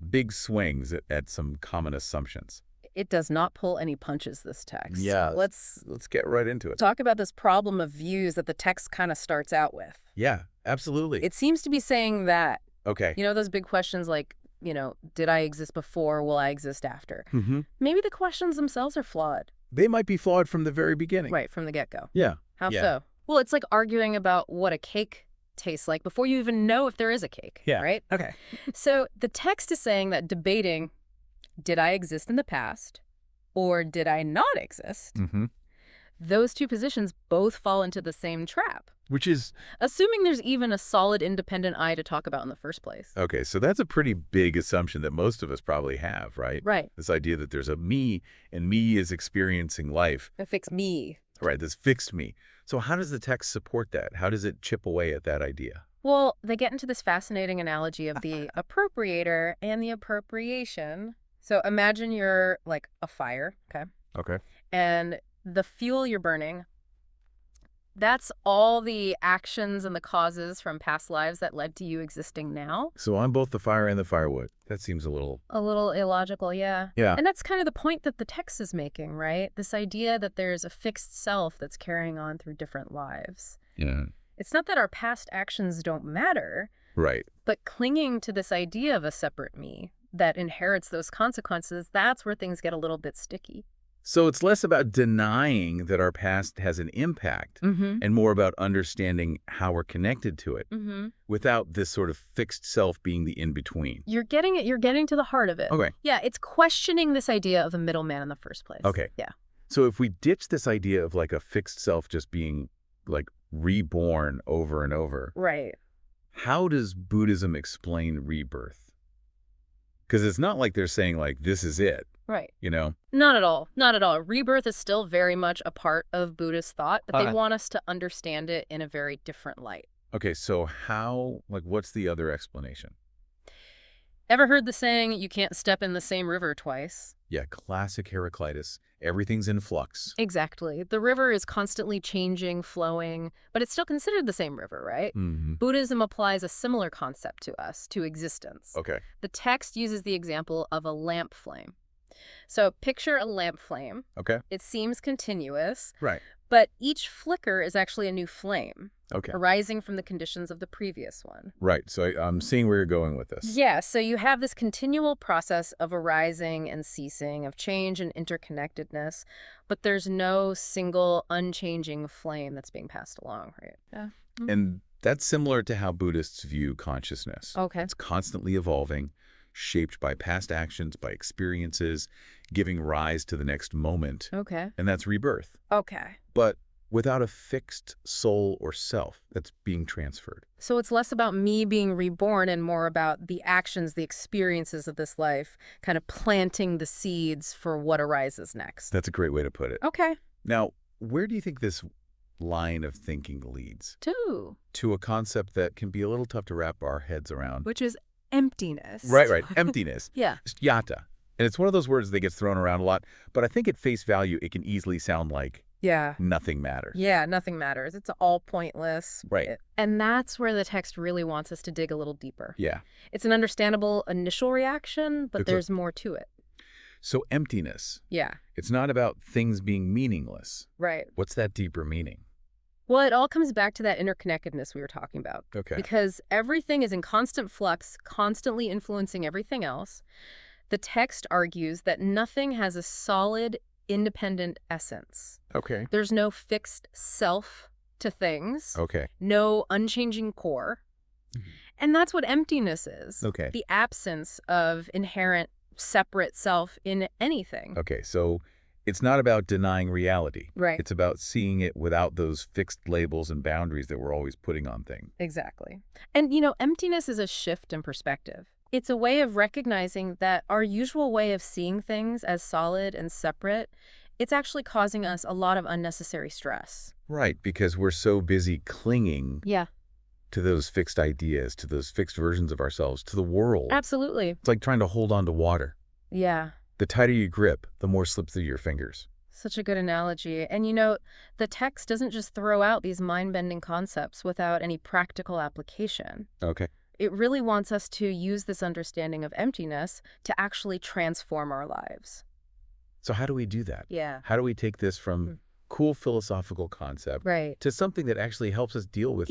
big swings at some common assumptions. It does not pull any punches, this text. Yeah. Let's get right into it. talk about this problem of views that the text kind of starts out with. Yeah, absolutely. It seems to be saying that, okay. those big questions like, did I exist before? Will I exist after? Mm-hmm. Maybe the questions themselves are flawed. They might be flawed from the very beginning. Right, from the get-go. Yeah. How Yeah. so? Well, it's like arguing about what a cake tastes like before you even know if there is a cake. Yeah. Right? Okay. So the text is saying that debating, did I exist in the past or did I not exist? Mm-hmm. Those two positions both fall into the same trap. Which is... Assuming there's even a solid independent I to talk about in the first place. Okay, so that's a pretty big assumption that most of us probably have, right? Right. This idea that there's a me, and me is experiencing life. A fixed me. Right, this fixed me. So how does the text support that? How does it chip away at that idea? Well, they get into this fascinating analogy of the appropriator and the appropriation. So imagine you're like a fire, okay? Okay. And the fuel you're burning, that's all the actions and the causes from past lives that led to you existing now. So I'm both the fire and the firewood. That seems a little... A little illogical, yeah. Yeah. And that's kind of the point that the text is making, right? This idea that there's a fixed self that's carrying on through different lives. Yeah. It's not that our past actions don't matter, Right. but clinging to this idea of a separate me that inherits those consequences, that's where things get a little bit sticky. So it's less about denying that our past has an impact Mm-hmm. and more about understanding how we're connected to it Mm-hmm. without this sort of fixed self being the in-between. You're getting to the heart of it. Okay. Yeah, it's questioning this idea of a middleman in the first place. Okay. Yeah. So if we ditch this idea of like a fixed self just being like reborn over and over, Right. how does Buddhism explain rebirth? Because it's not like they're saying like, this is it, Right. you know? Not at all. Not at all. Rebirth is still very much a part of Buddhist thought, but they want us to understand it in a very different light. Okay, so how, like, what's the other explanation? Ever heard the saying, you can't step in the same river twice? Yeah, classic Heraclitus. Everything's in flux. Exactly. The river is constantly changing, flowing, but it's still considered the same river, right? Mm-hmm. Buddhism applies a similar concept to us, to existence. Okay. The text uses the example of a lamp flame. So picture a lamp flame. Okay. It seems continuous, Right. but each flicker is actually a new flame, Okay. arising from the conditions of the previous one. Right. So I'm seeing where you're going with this. Yeah, so you have this continual process of arising and ceasing, of change and interconnectedness, but there's no single unchanging flame that's being passed along, right? Yeah. And that's similar to how Buddhists view consciousness. Okay. It's constantly evolving, shaped by past actions, by experiences, giving rise to the next moment. Okay. And that's rebirth. Okay. But without a fixed soul or self that's being transferred. So it's less about me being reborn and more about the actions, the experiences of this life, kind of planting the seeds for what arises next. That's a great way to put it. Okay. Now, where do you think this line of thinking leads? To a concept that can be a little tough to wrap our heads around. Which is emptiness. Right. Emptiness. Yeah. It's yata. And it's one of those words that gets thrown around a lot, but I think at face value, it can easily sound like Yeah. nothing matters. Yeah, nothing matters. It's all pointless. Right. And that's where the text really wants us to dig a little deeper. Yeah. It's an understandable initial reaction, but there's more to it. So emptiness. Yeah. It's not about things being meaningless. Right. What's that deeper meaning? Well, it all comes back to that interconnectedness we were talking about. Okay. Because everything is in constant flux, constantly influencing everything else. The text argues that nothing has a solid, independent essence. Okay. There's no fixed self to things. Okay. No unchanging core. And that's what emptiness is. Okay. The absence of inherent separate self in anything. Okay. So it's not about denying reality. Right. It's about seeing it without those fixed labels and boundaries that we're always putting on things. Exactly. And, emptiness is a shift in perspective. It's a way of recognizing that our usual way of seeing things as solid and separate, it's actually causing us a lot of unnecessary stress. Right, because we're so busy clinging to those fixed ideas, to those fixed versions of ourselves, to the world. Absolutely. It's like trying to hold on to water. Yeah. The tighter you grip, the more slips through your fingers. Such a good analogy. And the text doesn't just throw out these mind-bending concepts without any practical application. Okay. It really wants us to use this understanding of emptiness to actually transform our lives. So how do we do that? Yeah. How do we take this from cool philosophical concept to something that actually helps us deal with,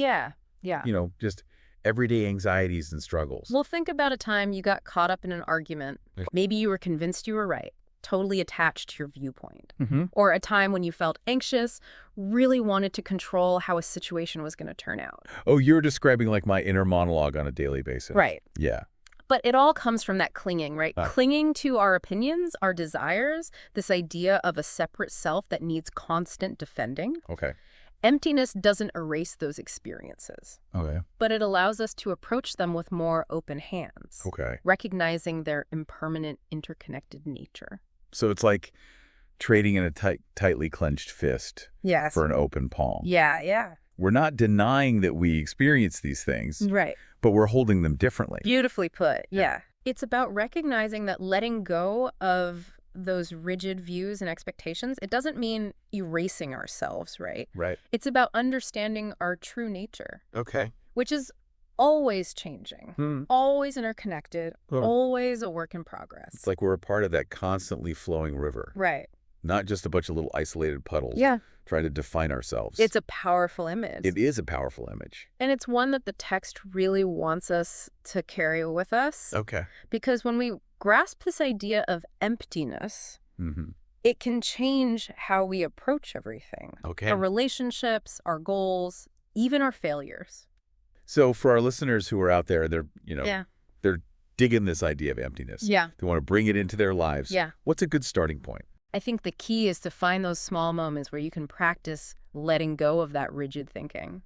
just everyday anxieties and struggles? Well, think about a time you got caught up in an argument. Maybe you were convinced you were right, totally attached to your viewpoint. Or a time when you felt anxious, really wanted to control how a situation was going to turn out. Oh, you're describing like my inner monologue on a daily basis. Right. Yeah. But it all comes from that clinging, right? Clinging to our opinions, our desires, this idea of a separate self that needs constant defending. Okay. Emptiness doesn't erase those experiences. Okay. But it allows us to approach them with more open hands. Okay. Recognizing their impermanent, interconnected nature. So it's like trading in a tightly clenched fist for an open palm. Yeah. We're not denying that we experience these things. Right. But we're holding them differently. Beautifully put, yeah. It's about recognizing that letting go of those rigid views and expectations, it doesn't mean erasing ourselves, right? Right. It's about understanding our true nature. Okay. Which is always changing, always interconnected, always a work in progress. It's like we're a part of that constantly flowing river. Right. Not just a bunch of little isolated puddles trying to define ourselves. It's a powerful image. It is a powerful image. And it's one that the text really wants us to carry with us. Okay. Because when we grasp this idea of emptiness, it can change how we approach everything. Okay. Our relationships, our goals, even our failures. So for our listeners who are out there, they're digging this idea of emptiness. Yeah. They want to bring it into their lives. Yeah. What's a good starting point? I think the key is to find those small moments where you can practice letting go of that rigid thinking.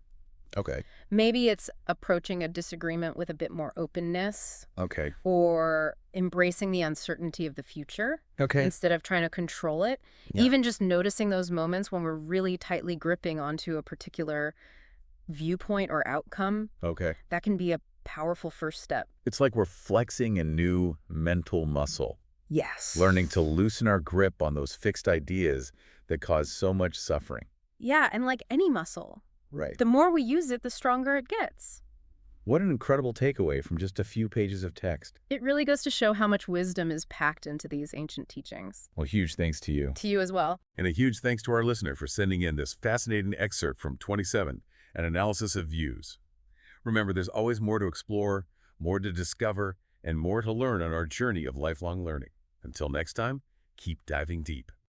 Okay. Maybe it's approaching a disagreement with a bit more openness. Okay. Or embracing the uncertainty of the future. Okay. Instead of trying to control it. Yeah. Even just noticing those moments when we're really tightly gripping onto a particular viewpoint or outcome. Okay. That can be a powerful first step. It's like we're flexing a new mental muscle. Yes. Learning to loosen our grip on those fixed ideas that cause so much suffering. Yeah, and like any muscle. Right. The more we use it, the stronger it gets. What an incredible takeaway from just a few pages of text. It really goes to show how much wisdom is packed into these ancient teachings. Well, huge thanks to you. To you as well. And a huge thanks to our listener for sending in this fascinating excerpt from 27, an analysis of views. Remember, there's always more to explore, more to discover, and more to learn on our journey of lifelong learning. Until next time, keep diving deep.